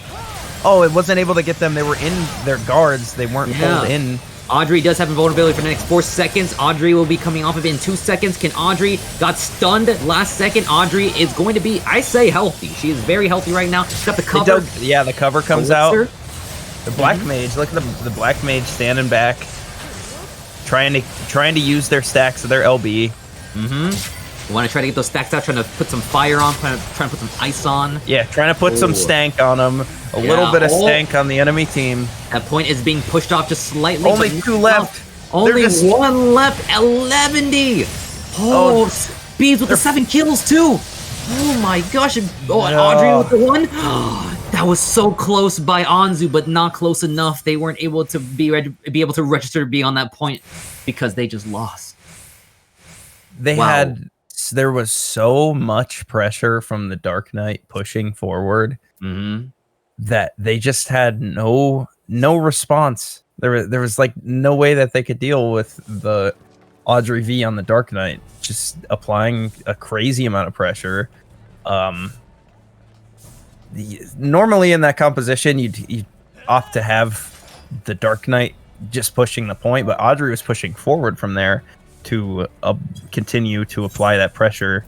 Oh, it wasn't able to get them. They were in their guards. They weren't pulled in. Audrey does have invulnerability for the next 4 seconds. Audrey will be coming off of it in 2 seconds. Can Audrey got stunned last second? Audrey is going to be, I say, healthy. She is very healthy right now. She's got the cover. Yeah, the cover comes out. The Black Mage, look at the Black Mage standing back, trying to use their stacks of their LB. You want to try to get those stacks out, trying to put some fire on, trying to put some ice on. Yeah, trying to put some stank on them. A little bit of stank on the enemy team. That point is being pushed off just slightly. Only 2 left. Only 1 left. 11D. Oh, Beebs with the 7 kills too. Oh my gosh. Oh, and Audrey with the 1. That was so close by Anzu, but not close enough. They weren't able to be able to register to be on that point because they just lost. They had there was so much pressure from the Dark Knight pushing forward that they just had no response. There was like no way that they could deal with the Audrey V on the Dark Knight, just applying a crazy amount of pressure. Normally in that composition, you'd opt to have the Dark Knight just pushing the point, but Audrey was pushing forward from there to continue to apply that pressure,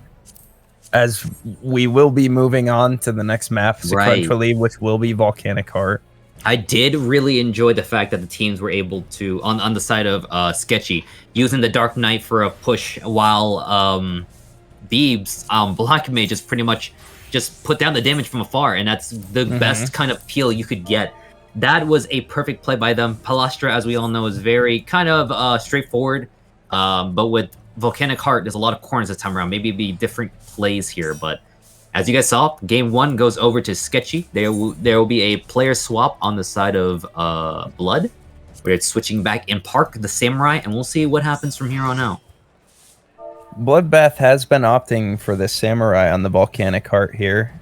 as we will be moving on to the next map sequentially, which will be Volcanic Heart. I did really enjoy the fact that the teams were able to, on the side of Sketchy, using the Dark Knight for a push, while Beeb's Black Mage just pretty much just put down the damage from afar, and that's the best kind of peel you could get. That was a perfect play by them. Palastra, as we all know, is very kind of straightforward, but with Volcanic Heart, there's a lot of corners this time around. Maybe it'd be different plays here, but as you guys saw, game 1 goes over to Sketchy. There will be a player swap on the side of Blood, where it's switching back in Park, the Samurai, and we'll see what happens from here on out. Bloodbath has been opting for the Samurai on the Volcanic Heart here.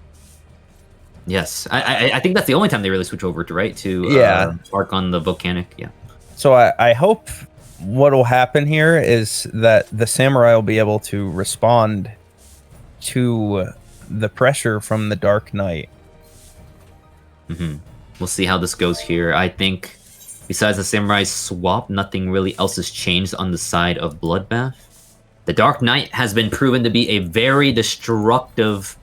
Yes, I think that's the only time they really switch over to Park on the Volcanic. Yeah. So I hope what will happen here is that the Samurai will be able to respond to the pressure from the Dark Knight. We'll see how this goes here. I think besides the Samurai swap, nothing really else has changed on the side of Bloodbath. The Dark Knight has been proven to be a very destructive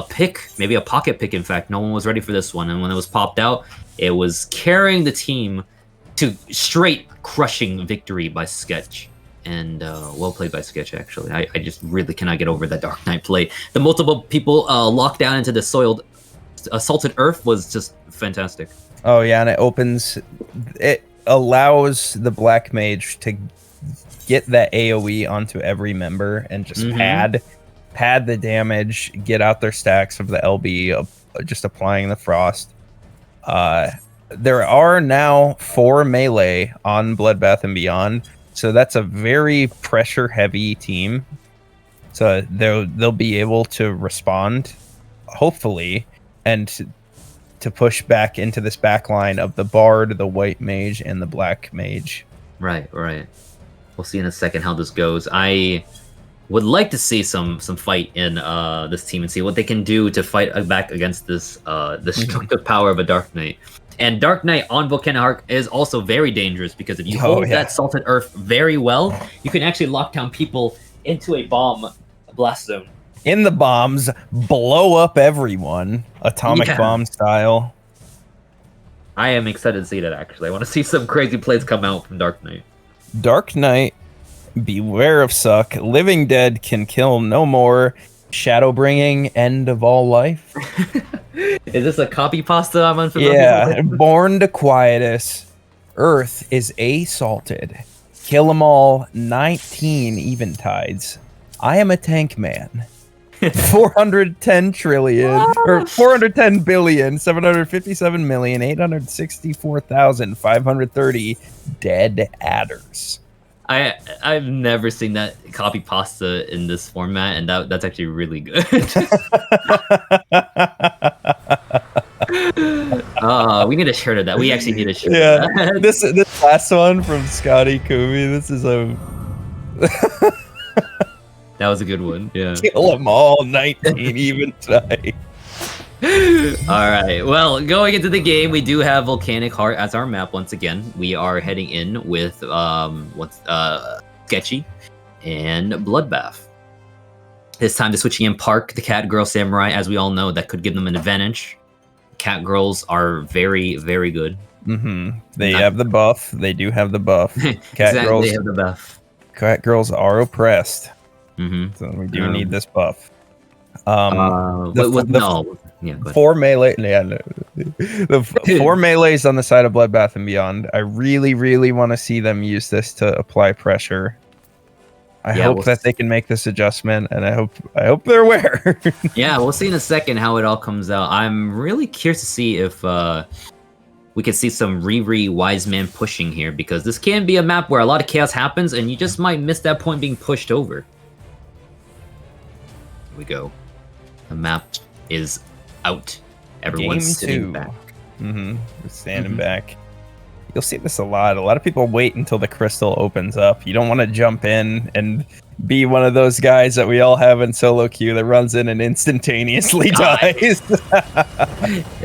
pick, maybe a pocket pick, in fact. No one was ready for this one, and when it was popped out, it was carrying the team to straight crushing victory by Sketch. And well played by Sketch, actually. I just really cannot get over that Dark Knight play. The multiple people locked down into the salted earth was just fantastic. Oh yeah, and it allows the Black Mage to get that AoE onto every member and just pad the damage, get out their stacks of the LB, just applying the frost. There are now 4 melee on Bloodbath and Beyond, so that's a very pressure heavy team. So they'll be able to respond, hopefully, and to push back into this backline of the Bard, the White Mage, and the Black Mage. Right. We'll see in a second how this goes. I would like to see some fight in this team and see what they can do to fight back against this destructive power of a Dark Knight. And Dark Knight on Volcanic Heart is also very dangerous, because if you hold that Salted Earth very well, you can actually lock down people into a bomb blast zone. In the bombs, blow up everyone, atomic bomb style. I am excited to see that, actually. I want to see some crazy plays come out from Dark Knight. Dark Knight, beware of suck. Living Dead can kill no more. Shadow bringing, end of all life. Is this a copy pasta I'm unfamiliar with? Born to Quietus. Earth is salted. Kill 'em all, 19 eventides. I am a tank man. 410 trillion, or 410 billion, 757,864,530 dead adders. I've never seen that copy pasta in this format, and that's actually really good. We need a shirt of that. We actually need a shirt. Yeah, of that. this last one from Scotty Kumi. This is a. That was a good one. Yeah. Kill them all, 19 eventide. All right. Well, going into the game, we do have Volcanic Heart as our map once again. We are heading in with Sketchy and Bloodbath. This time, they're switching in Park, the Cat Girl Samurai. As we all know, that could give them an advantage. Cat Girls are very, very good. They have the buff. They do have the buff. Cat Girls. They have the buff. Cat Girls are oppressed. So we do need this buff. The 4 melee. The 4 melees on the side of Bloodbath and Beyond. I really, really want to see them use this to apply pressure. I hope that they can make this adjustment, and I hope they're aware. Yeah, we'll see in a second how it all comes out. I'm really curious to see if we can see some Riri Wise Man pushing here, because this can be a map where a lot of chaos happens, and you just might miss that point being pushed over. Here we go. The map is out. Everyone's Game sitting 2. back. We're standing back. You'll see this a lot. A lot of people wait until the crystal opens up. You don't want to jump in and be one of those guys that we all have in solo queue that runs in and instantaneously dies.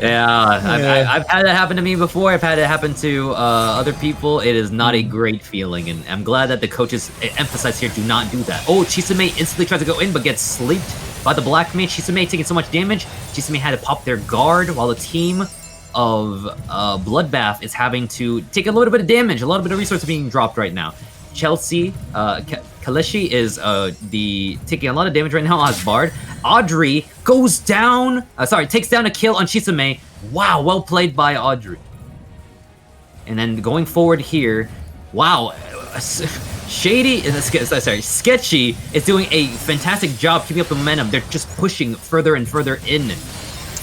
I've had that happen to me before. I've had it happen to other people. It is not a great feeling, and I'm glad that the coaches emphasize here, do not do that. Oh, Chisame instantly tries to go in, but gets sleeped by the black mage. Chisame taking so much damage. Chisame had to pop their guard, while the team of Bloodbath is having to take a little bit of damage. A little bit of resources being dropped right now. Chelsea, Kaleshi is taking a lot of damage right now as Bard. Audrey goes down. Takes down a kill on Chisame. Wow, well played by Audrey. And then going forward here, wow, Sketchy is doing a fantastic job keeping up the momentum. They're just pushing further and further in.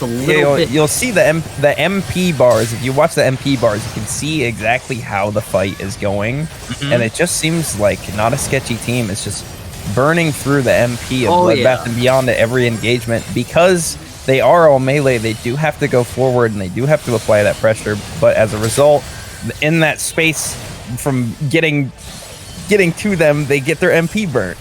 You'll see the MP bars. If you watch the MP bars, you can see exactly how the fight is going. And it just seems like not a sketchy team. It's just burning through the MP of Bloodbath and Beyond at every engagement. Because they are all melee, they do have to go forward and they do have to apply that pressure. But as a result, in that space from getting to them, they get their MP burnt.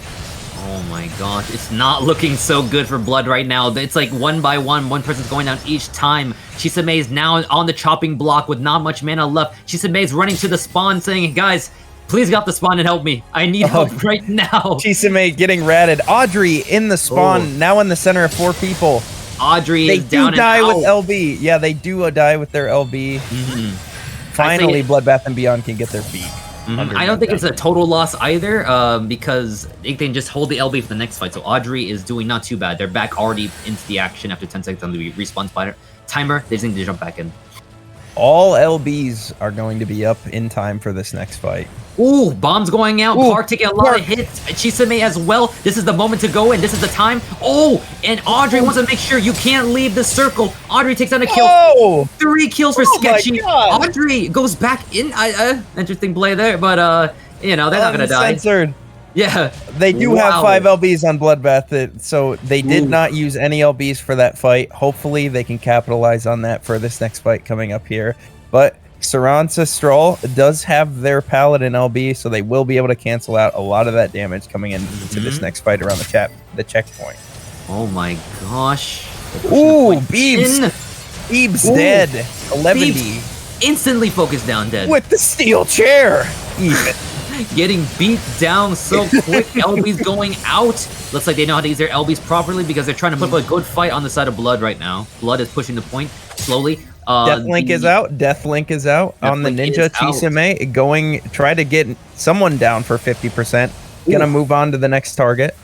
Oh my gosh, it's not looking so good for Blood right now. It's like one by one person's going down each time. Chisame is now on the chopping block with not much mana left. Chisame is running to the spawn saying, guys, please get off the spawn and help me. I need help right now. Chisame getting ratted. Audrey in the spawn, now in the center of 4 people. Audrey is down and die out. with LB. Yeah, they do die with their LB. Finally, Bloodbath and Beyond can get their feet. I don't think it's a total loss either, because they can just hold the LB for the next fight. So Audrey is doing not too bad. They're back already into the action after 10 seconds on the respawn timer. They just need to jump back in. All LBs are going to be up in time for this next fight. Ooh, bombs going out. Park taking a lot of hits. Chisame as well. This is the moment to go in. This is the time. Oh, and Audrey wants to make sure you can't leave the circle. Audrey takes down a kill. 3 kills for Sketchy. Audrey goes back in. Interesting play there, but they're not gonna die. Uncensored. Yeah, they do have 5 LBs on Bloodbath, so they did not use any LBs for that fight. Hopefully, they can capitalize on that for this next fight coming up here. But Saransa Stroll does have their Paladin LB, so they will be able to cancel out a lot of that damage coming into this next fight around the checkpoint. Oh my gosh! Ooh, Beebs! Beebs dead. 11. Beebs instantly focused down, dead with the steel chair. Even. Getting beat down so quick. LB's going out. Looks like they know how to use their LBs properly because they're trying to put up a good fight on the side of Blood right now. Blood is pushing the point slowly. Deathlink is out. Deathlink is out on the Ninja. Chisame try to get someone down for 50%. Gonna move on to the next target.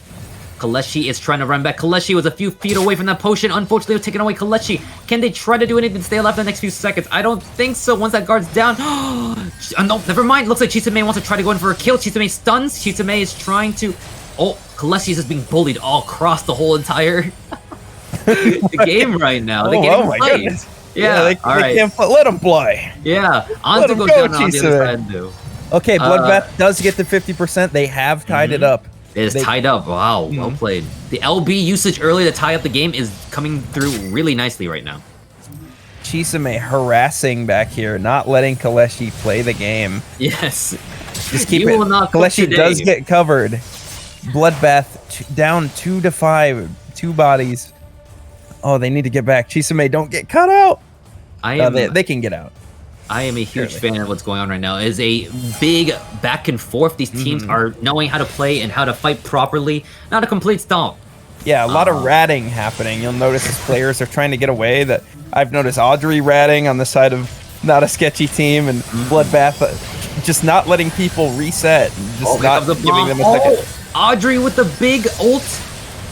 Kaleshi is trying to run back. Kaleshi was a few feet away from that potion. Unfortunately, they're taking away Kaleshi. Can they try to do anything to stay alive in the next few seconds? I don't think so. Once that guard's down. No, never mind. Looks like Chisame wants to try to go in for a kill. Chisame stuns. Chisame is trying to... Oh, Kaleshi is just being bullied all across the whole entire the game right now. They can't even play. Goodness. Yeah, they can't let him play. Yeah, Anzu goes down on the other side, too. Okay, Bloodbath does get to 50%. They have tied it up. It is tied up. Wow, well played. The LB usage early to tie up the game is coming through really nicely right now. Chisame harassing back here, not letting Kaleshi play the game. Yes. Just keep it. Kaleshi does get covered. Bloodbath down 2 to 5. 2 bodies. Oh, they need to get back. Chisame, don't get cut out. They can get out. I am a huge fan of what's going on right now. It is a big back and forth. These teams are knowing how to play and how to fight properly. Not a complete stomp. Yeah, a lot of ratting happening. You'll notice as players are trying to get away. That I've noticed Audrey ratting on the side of not a sketchy team, and Bloodbath just not letting people reset. Just not giving them a second. Audrey with the big ult.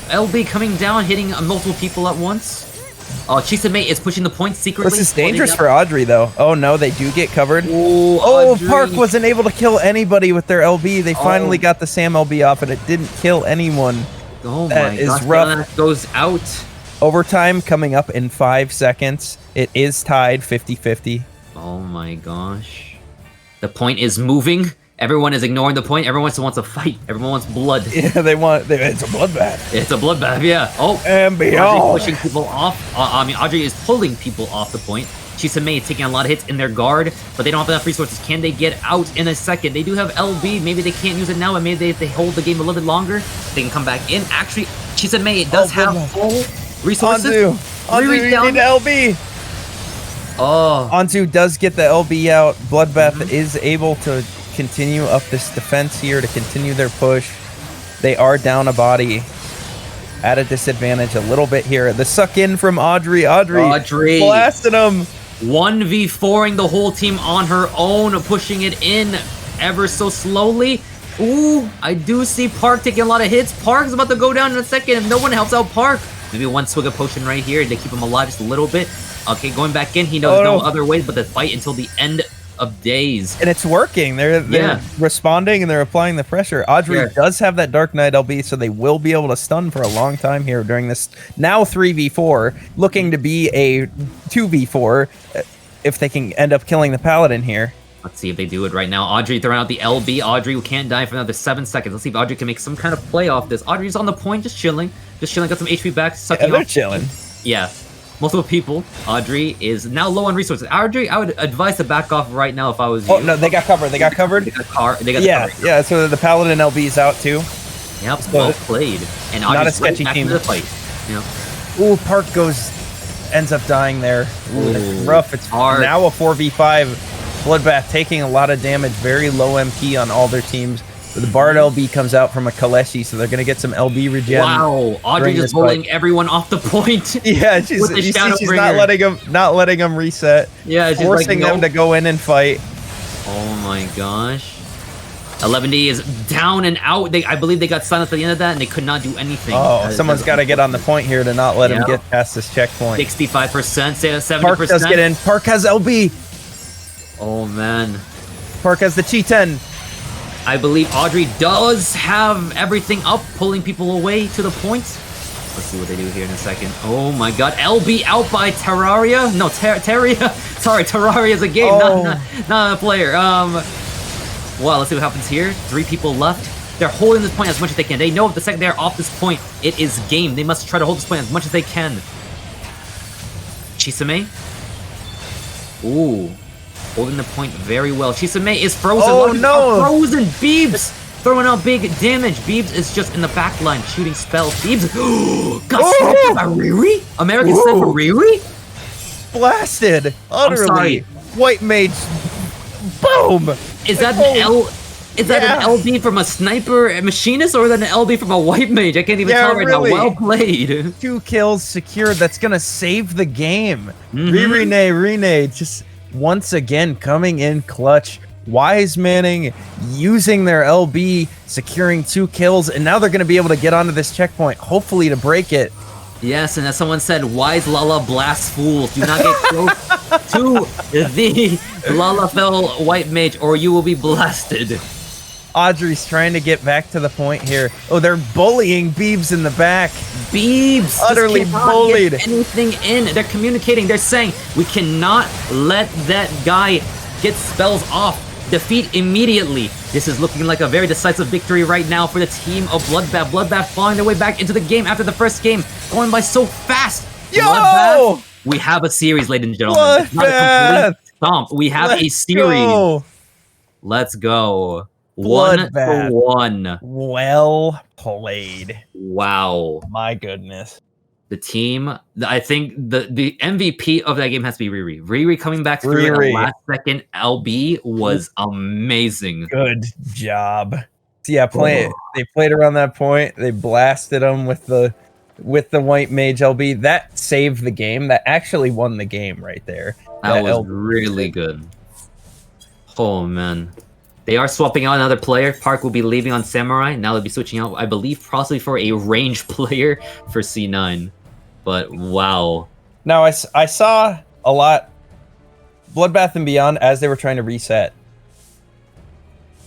LB coming down, hitting multiple people at once. Chisame is pushing the point secretly. This is dangerous for Audrey, though. Oh, no, they do get covered. Oh, Park wasn't able to kill anybody with their LB. They finally got the Sam LB off, and it didn't kill anyone. Oh, my gosh. Rough. Goes out. Overtime coming up in 5 seconds. It is tied 50-50. Oh, my gosh. The point is moving. Everyone is ignoring the point. Everyone wants a fight. Everyone wants blood. Yeah, it's a bloodbath. It's a bloodbath, yeah. Oh, and beyond. Audrey pushing people off. Audrey is pulling people off the point. Chisame is taking a lot of hits in their guard, but they don't have enough resources. Can they get out in a second? They do have LB. Maybe they can't use it now, and maybe they hold the game a little bit longer. They can come back in. Actually, Chisame does have full resources. Anzu, you need LB. Oh. Anzu does get the LB out. Bloodbath is able to continue up this defense here, to continue their push. They are down a body at a disadvantage a little bit here. The suck in from Audrey blasting them. 1v4ing the whole team on her own, pushing it in ever so slowly. Ooh, I do see Park taking a lot of hits. Park's about to go down in a second if no one helps out Park. Maybe one swig of potion right here. They keep him alive just a little bit. Okay, going back in. He knows no other way but to fight until the end of days. And it's working. They're responding and they're applying the pressure. Audrey does have that Dark Knight LB, so they will be able to stun for a long time here during this now 3v4, looking to be a 2v4 if they can end up killing the Paladin here. Let's see if they do it right now. Audrey throwing out the LB. Audrey can't die for another 7 seconds. Let's see if Audrey can make some kind of play off this. Audrey's on the point, just chilling. Got some HP back, sucking they're off. chilling. Yeah. Multiple people. Audrey is now low on resources. Audrey, I would advise to back off right now if I was you. Oh, no, they got covered. They got covered? They got cover. Yeah, so the Paladin LB is out too. Yep, so, well played. And Audrey's not a sketchy right back team. into the fight. Ooh, Park ends up dying there. Ooh, it's rough. It's hard. Now a 4v5. Bloodbath taking a lot of damage. Very low MP on all their teams. The Bard LB comes out from a Kaleshi, so they're going to get some LB regen. Wow, Audrey just bullying everyone off the point. Yeah, she's not letting them reset. Yeah, she's forcing them to go in and fight. Oh my gosh. 11D is down and out. I believe they got silenced at the end of that, and they could not do anything. Oh, someone's got to get on the point here to not let him get past this checkpoint. 65%, 70%. Park does get in. Park has LB. Oh man. Park has the Chi-10. I believe Audrey does have everything up, pulling people away to the point. Let's see what they do here in a second. Oh my god, LB out by Terraria? No, Terraria. Sorry, Terraria is a game, not a player. Well, let's see what happens here. 3 people left. They're holding this point as much as they can. They know if the second they're off this point, it is game. They must try to hold this point as much as they can. Chisame. Ooh. Holding the point very well. Chisame is frozen. Oh no! Frozen! Beebs! Throwing out big damage. Beebs is just in the back line shooting spells. Beebs got sniped by Riri? American sniper Riri? Blasted! Utterly! White mage. Boom! Is that an LB from a sniper machinist or is that an LB from a white mage? I can't even tell right now. Well played. 2 kills secured. That's gonna save the game. Rene, just once again coming in clutch. Wise Manning using their LB, securing 2 kills, and now they're going to be able to get onto this checkpoint, hopefully to break it. Yes, and as someone said, Wise Lala blasts fools. Do not get close to the Lalafell White Mage, or you will be blasted. Audrey's trying to get back to the point here. Oh, they're bullying Beebs in the back. Beebs utterly bullied. Anything in? They're communicating. They're saying we cannot let that guy get spells off. Defeat immediately. This is looking like a very decisive victory right now for the team of Bloodbath. Bloodbath falling their way back into the game after the first game, going by so fast. Yo! Bloodbath, we have a series, ladies and gentlemen. It's not a complete stomp. We have a series. Let's go. 1-1. Well played. Wow. My goodness. The team, I think the MVP of that game has to be Riri. Riri coming back through the last second LB was amazing. Good job. So yeah, they played around that point. They blasted them with the white mage LB. That saved the game. That actually won the game right there. That was really good. Oh man. They are swapping out another player. Park will be leaving on Samurai. Now they'll be switching out, I believe, possibly for a range player for C9. But wow. Now, I saw a lot. Bloodbath and Beyond, as they were trying to reset,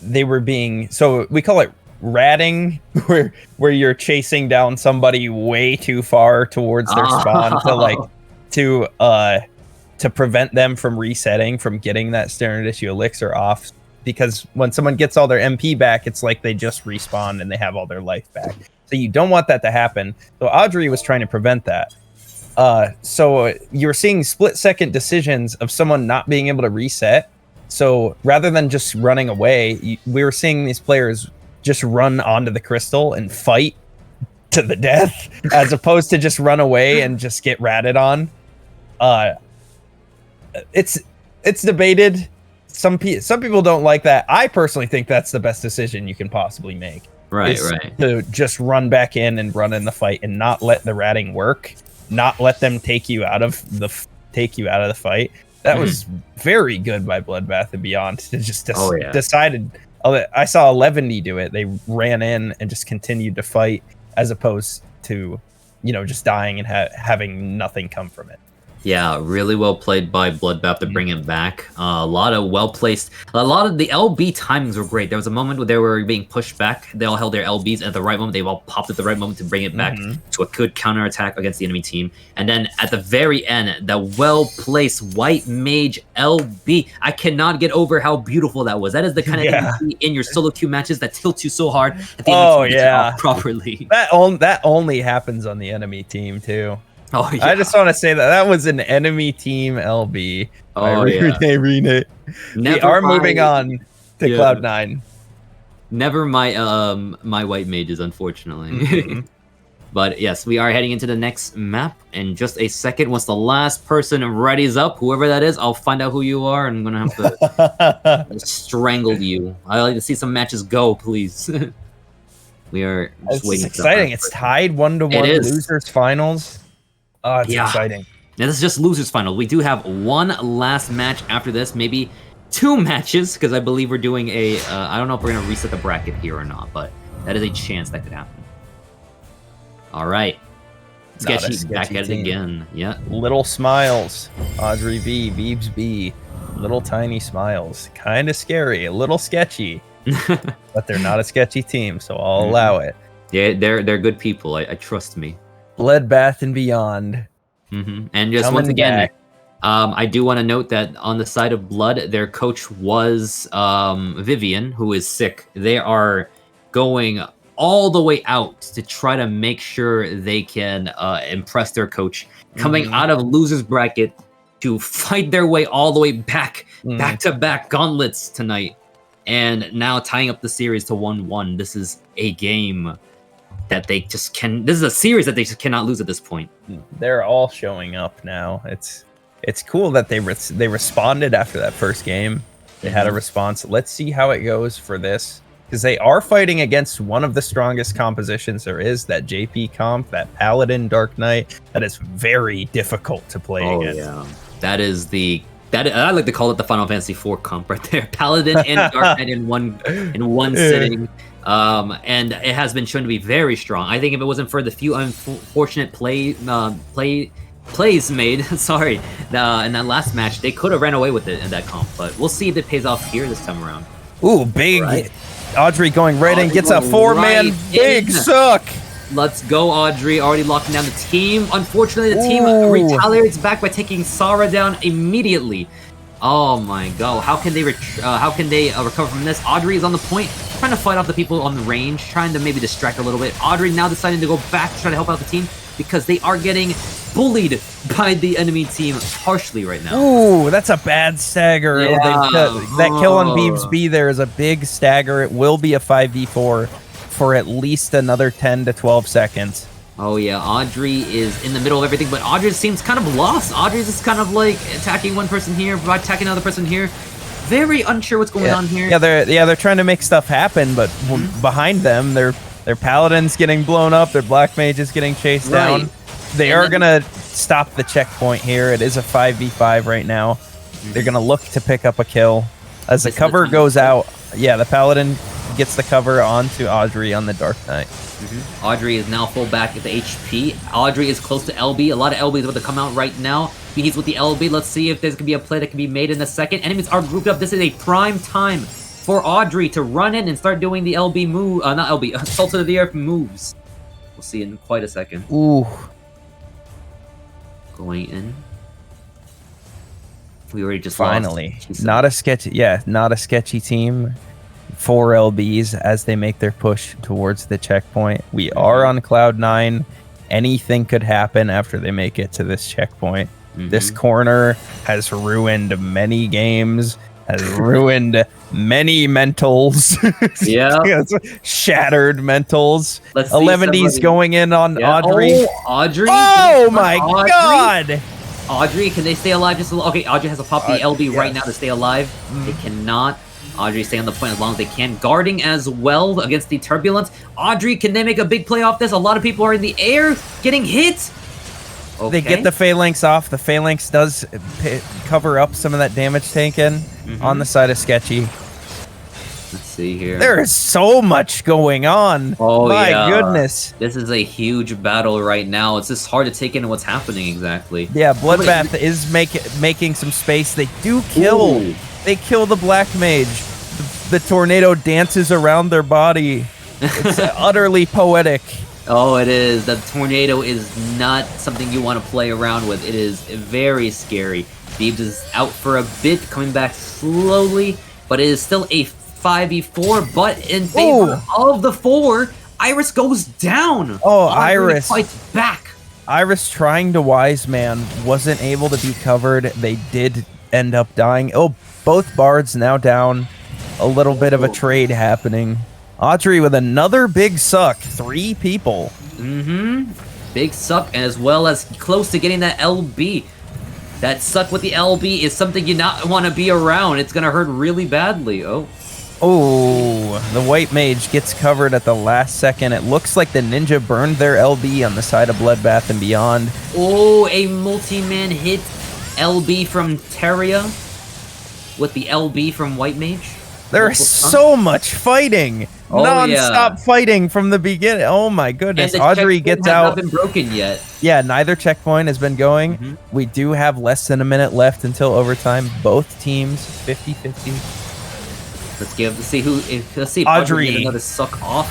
they were being... So we call it ratting, where you're chasing down somebody way too far towards their spawn to prevent them from resetting, from getting that Stern Issue Elixir off because when someone gets all their MP back, it's like they just respawn and they have all their life back. So you don't want that to happen. So Audrey was trying to prevent that. So you're seeing split-second decisions of someone not being able to reset. So rather than just running away, we were seeing these players just run onto the crystal and fight to the death, as opposed to just run away and just get ratted on. It's debated. Some people don't like that. I personally think that's the best decision you can possibly make. Right. To just run back in and run in the fight and not let the ratting work, not let them take you out of the fight. That was very good by Bloodbath and Beyond to just decided. I saw 11D do it. They ran in and just continued to fight, as opposed to, just dying and having nothing come from it. Yeah, really well played by Bloodbath to bring him back. A lot of well-placed. A lot of the LB timings were great. There was a moment where they were being pushed back. They all held their LBs at the right moment. They all popped at the right moment to bring it back to a good counterattack against the enemy team. And then at the very end, the well-placed White Mage LB. I cannot get over how beautiful that was. That is the kind of thing you see in your solo queue matches that tilts you so hard that the enemy team gets off properly. That only happens on the enemy team, too. Oh, yeah. I just want to say that was an enemy team LB. Renate. We are moving on to Cloud9. Never my white mages, unfortunately. But yes, we are heading into the next map in just a second. Once the last person readies up, whoever that is, I'll find out who you are, and I'm gonna have to strangle you. I like to see some matches go, please. We are just waiting. It's exciting. It's tied 1-1 losers finals. Oh, it's exciting. Now, this is just losers final. We do have one last match after this, maybe 2 matches, because I believe we're doing I don't know if we're going to reset the bracket here or not, but that is a chance that could happen. All right. Sketchy back at it again. Yeah. Little smiles. Audrey V, Veebs B. Little tiny smiles. Kind of scary. A little sketchy. But they're not a sketchy team, so I'll allow it. Yeah, they're good people. I trust me. Bloodbath and Beyond. And just once again, I do want to note that on the side of Blood, their coach was Vivian, who is sick. They are going all the way out to try to make sure they can impress their coach, coming out of losers bracket to fight their way all the way back to back gauntlets tonight, and now tying up the series to 1-1. This is a game that they just this is a series that they just cannot lose at this point. They're all showing up now. It's cool that they responded after that first game. They had a response. Let's see how it goes for this, because they are fighting against one of the strongest compositions there is, that JP comp, that Paladin Dark Knight, that is very difficult to play against. Yeah. That is I like to call it the Final Fantasy IV comp right there. Paladin and Dark Knight in one sitting. And it has been shown to be very strong. I think if it wasn't for the few unfortunate plays made, sorry, in that last match, they could have ran away with it in that comp. But we'll see if it pays off here this time around. Ooh, big hit. Audrey going right in, gets a 4-man big suck. Let's go, Audrey. Already locking down the team. Unfortunately, the team retaliates back by taking Sara down immediately. Oh my god! How can they recover from this? Audrey is on the point, trying to fight off the people on the range, trying to maybe distract a little bit. Audrey now deciding to go back to try to help out the team because they are getting bullied by the enemy team harshly right now. Ooh, that's a bad stagger. Yeah. That kill on Beebs B there is a big stagger. It will be a 5v4 for at least another 10 to 12 seconds. Oh yeah, Audrey is in the middle of everything, but Audrey seems kind of lost. Audrey's just kind of like attacking one person here, attacking another person here. Very unsure what's going on here. Yeah, they're trying to make stuff happen, but behind them, their paladin's getting blown up, their black mage is getting chased down. They are gonna stop the checkpoint here. It is a 5v5 right now. They're gonna look to pick up a kill as the cover goes out. Yeah, the paladin gets the cover onto Audrey on the Dark Knight. Audrey is now full back at the HP. Audrey is close to LB. A lot of LB is about to come out right now. He's with the LB. Let's see if there's going to be a play that can be made in a second. Enemies are grouped up. This is a prime time for Audrey to run in and start doing the LB move. Not LB, Salt of the Earth moves. We'll see in quite a second. Ooh. Going in. We already just finally lost. not a sketchy team. 4 LBs as they make their push towards the checkpoint. We are on cloud 9. Anything could happen after they make it to this checkpoint. This corner has ruined many games, has ruined many mentals. Yeah. Shattered mentals. Let's 11D's going in on Audrey. Oh, Audrey. Oh my god. Audrey, can they stay alive just a little? Okay, Audrey has to pop the LB right now to stay alive. They cannot. Audrey stay on the point as long as they can. Guarding as well against the turbulence. Audrey, can they make a big play off this? A lot of people are in the air getting hit. Okay. They get the phalanx off. The phalanx does cover up some of that damage taken on the side of Sketchy. Let's see here. There is so much going on. Oh, my goodness. This is a huge battle right now. It's just hard to take in what's happening exactly. Yeah, Bloodbath is making some space. They do kill. Ooh. They kill the Black Mage. The tornado dances around their body. It's utterly poetic. Oh, it is. The tornado is not something you want to play around with. It is very scary. Beebs is out for a bit, coming back slowly, but it is still a 5v4, but in favor of the 4, Iris goes down. Oh, Iris fights back. Iris trying to Wise Man wasn't able to be covered. They did end up dying. Oh, both bards now down. A little bit of a trade happening. Audrey with another big suck. 3 people. Big suck, as well as close to getting that LB. That suck with the LB is something you not want to be around. It's going to hurt really badly. Oh, the White Mage gets covered at the last second. It looks like the Ninja burned their LB on the side of Bloodbath and Beyond. Oh, a multi-man hit LB from Terria with the LB from White Mage. There's so much fighting. Non-stop fighting from the beginning. Oh my goodness. Audrey gets out. Not been broken yet. Yeah, neither checkpoint has been going. We do have less than a minute left until overtime. Both teams 50-50. Let's see who. Let's see if Audrey get another suck off.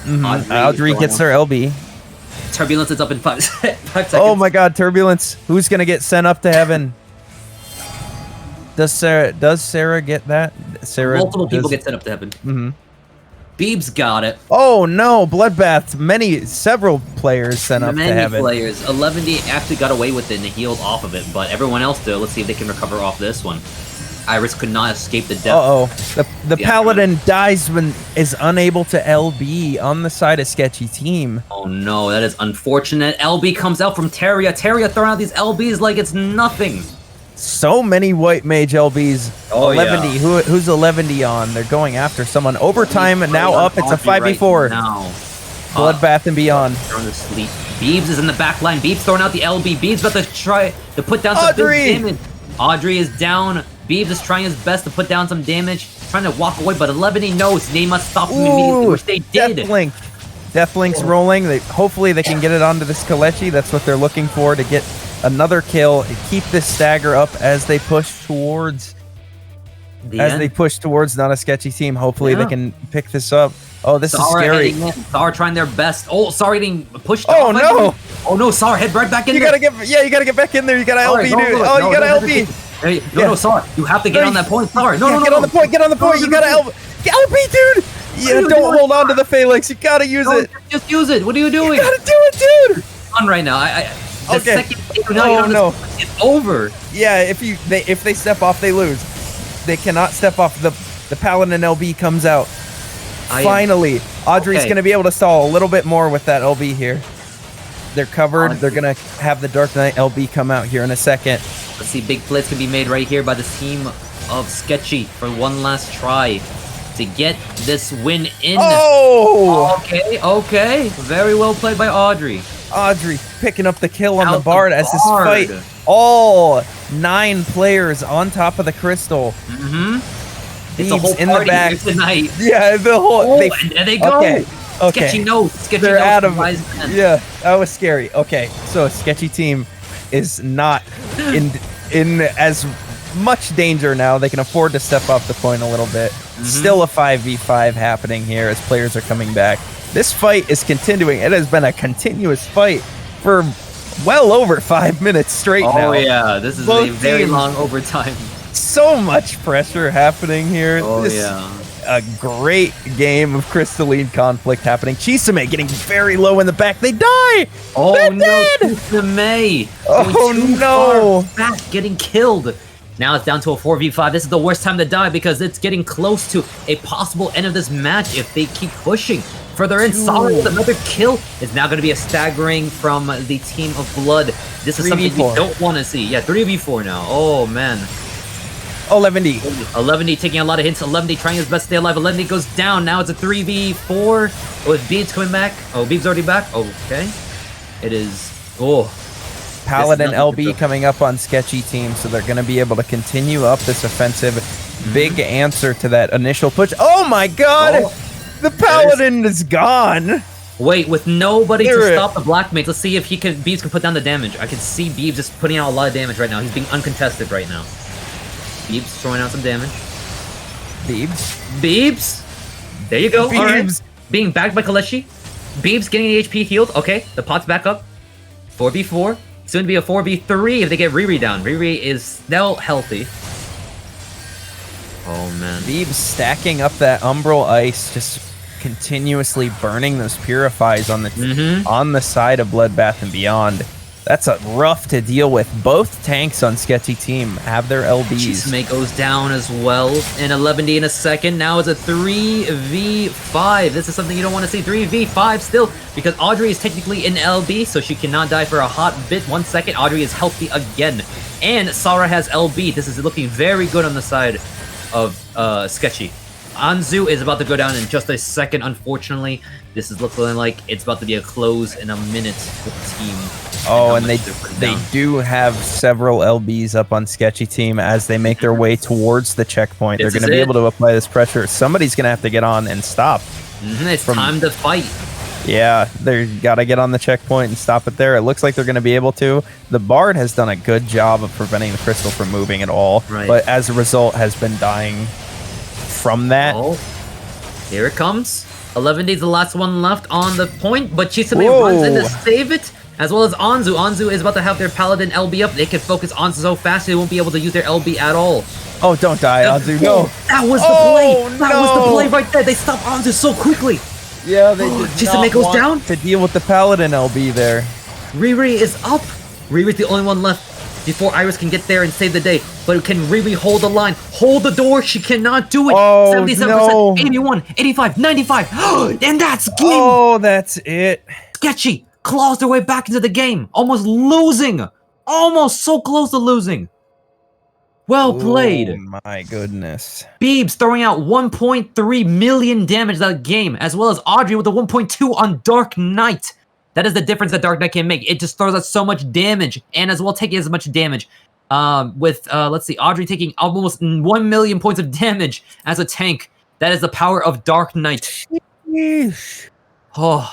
Audrey gets her LB. Turbulence is up in 5 seconds. Oh my god, Turbulence. Who's gonna get sent up to heaven? Does Sarah get that? Multiple people get sent up to heaven. Beebs got it. Oh no, Bloodbath. Several players sent up to heaven. Many players. 11D actually got away with it and healed off of it, but everyone else did. Let's see if they can recover off this one. Iris could not escape the death. The Paladin dies when is unable to LB on the side of Sketchy team. Oh no, that is unfortunate. LB comes out from Terria. Terria throwing out these LBs like it's nothing. So many White Mage LBs. 11D. Who's 11D on? They're going after someone. Overtime and now up. It's a 5v4. Bloodbath and Beyond. Throwing the sleep. Beebs is in the back line. Beebs throwing out the LB. Beebs about to try to put down some big damage. Audrey is down. Beebs is trying his best to put down some damage. Trying to walk away, but 11D knows they must stop him immediately, which they did. Deathlink's rolling. Hopefully they can get it onto the Skelechi. That's what they're looking for, to get another kill and keep this stagger up as they push towards not a Sketchy team. Hopefully they can pick this up. Oh, this is scary. Sar trying their best. Oh, Sar getting pushed off. No. Oh no, Sar, head right back in there. You gotta get back in there. You gotta LB, dude. You gotta LB. No, Sar, you have to get on that point. Sar, no, get on the point. Get on the point. You gotta LB, dude. Yeah, don't hold on to the phalanx. You gotta use it. Just use it. What are you doing? You gotta do it, dude. On right now. It's over. Yeah, if they step off, they lose. They cannot step off. The Paladin LB comes out. Finally, Audrey's going to be able to stall a little bit more with that LB here. They're covered. They're going to have the Dark Knight LB come out here in a second. Let's see, big plays can be made right here by the team of Sketchy for one last try to get this win in. Oh! Okay. Very well played by Audrey. Audrey picking up the kill on the Bard as this fight. All 9 players on top of the crystal. It's a whole in the back tonight. Yeah, the whole. And there they go. Okay. Sketchy knows. They're out of. Yeah, that was scary. Okay, so Sketchy team is not in as much danger now. They can afford to step off the point a little bit. Still a 5v5 happening here as players are coming back. This fight is continuing. It has been a continuous fight for well over 5 minutes straight now. Oh yeah, this is a very long overtime. So much pressure happening here. Oh yeah. A great game of Crystalline Conflict happening. Chisame getting very low in the back. They die! Oh They're no, dead! Chisame! Oh no! Back, getting killed. Now it's down to a 4v5. This is the worst time to die because it's getting close to a possible end of this match if they keep pushing. Further in, Solid with another kill. It's now going to be a staggering from the team of Blood. This is something we don't want to see. Yeah, 3v4 now. Oh man. 11D. 11D taking a lot of hits. 11D trying his best to stay alive. 11D goes down. Now it's a 3v4 with Beebs coming back. Oh, Beebs already back. Okay. It is. Oh. Paladin LB coming up on Sketchy team, so they're going to be able to continue up this offensive. Big answer to that initial push. Oh my god! The Paladin is gone! Wait, with nobody to stop the Black Mage, let's see if Beebs can put down the damage. I can see Beebs just putting out a lot of damage right now. He's being uncontested right now. Beebs throwing out some damage. Beebs! There you go. All right. Being backed by Kaleshi. Beebs getting the HP healed. Okay, the pot's back up. 4v4. Soon to be a 4v3 if they get Riri down. Riri is still healthy. Oh man. Beebs stacking up that Umbral Ice, just continuously burning those Purifies on the side of Bloodbath and Beyond. That's rough to deal with. Both tanks on Sketchy team have their LBs. Chisame goes down as well. And 11D in a second. Now it's a 3v5. This is something you don't want to see. 3v5 still, because Audrey is technically in LB, so she cannot die for a hot bit. 1 second. Audrey is healthy again. And Sarah has LB. This is looking very good on the side of Sketchy. Anzu is about to go down in just a second, unfortunately. This is looking like it's about to be a close in a minute with the team. Oh, and they do have several LBs up on Sketchy team as they make their way towards the checkpoint. They're going to be able to apply this pressure. Somebody's going to have to get on and stop. It's time to fight. Yeah, they got to get on the checkpoint and stop it there. It looks like they're going to be able to. The Bard has done a good job of preventing the crystal from moving at all, but as a result has been dying from that. Oh, here it comes. 11D is the last one left on the point, but Chisame runs in to save it, as well as Anzu. Anzu is about to have their Paladin LB up. They can focus Anzu so fast they won't be able to use their LB at all. Oh, don't die, Anzu. No. That was the play. That was the play right there. They stopped Anzu so quickly. Yeah, they did Chisame goes down to deal with the Paladin LB there. Riri is up. Riri's the only one left before Iris can get there and save the day. But can Riri hold the line? Hold the door. She cannot do it. Oh, 77%, no. 81, 85, 95. And that's game. Oh, that's it. Sketchy claws their way back into the game. Almost losing. Almost so close to losing. Well played. Oh, my goodness. Beebs throwing out 1.3 million damage that game, as well as Audrey with a 1.2 on Dark Knight. That is the difference that Dark Knight can make. It just throws out so much damage, and as well taking as much damage. Let's see, Audrey taking almost 1 million points of damage as a tank. That is the power of Dark Knight. Sheesh. Oh,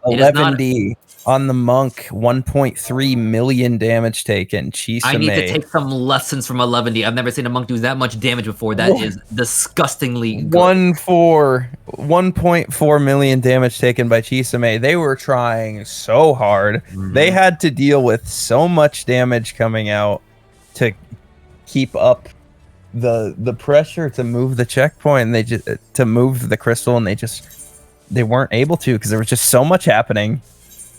11D on the Monk, 1.3 million damage taken. Chisame. I need to take some lessons from 11D. I've never seen a Monk do that much damage before. That is disgustingly good. 1.4 million damage taken by Chisame. They were trying so hard. They had to deal with so much damage coming out to keep up the pressure to move the checkpoint, and they just to move the crystal, and they weren't able to because there was just so much happening.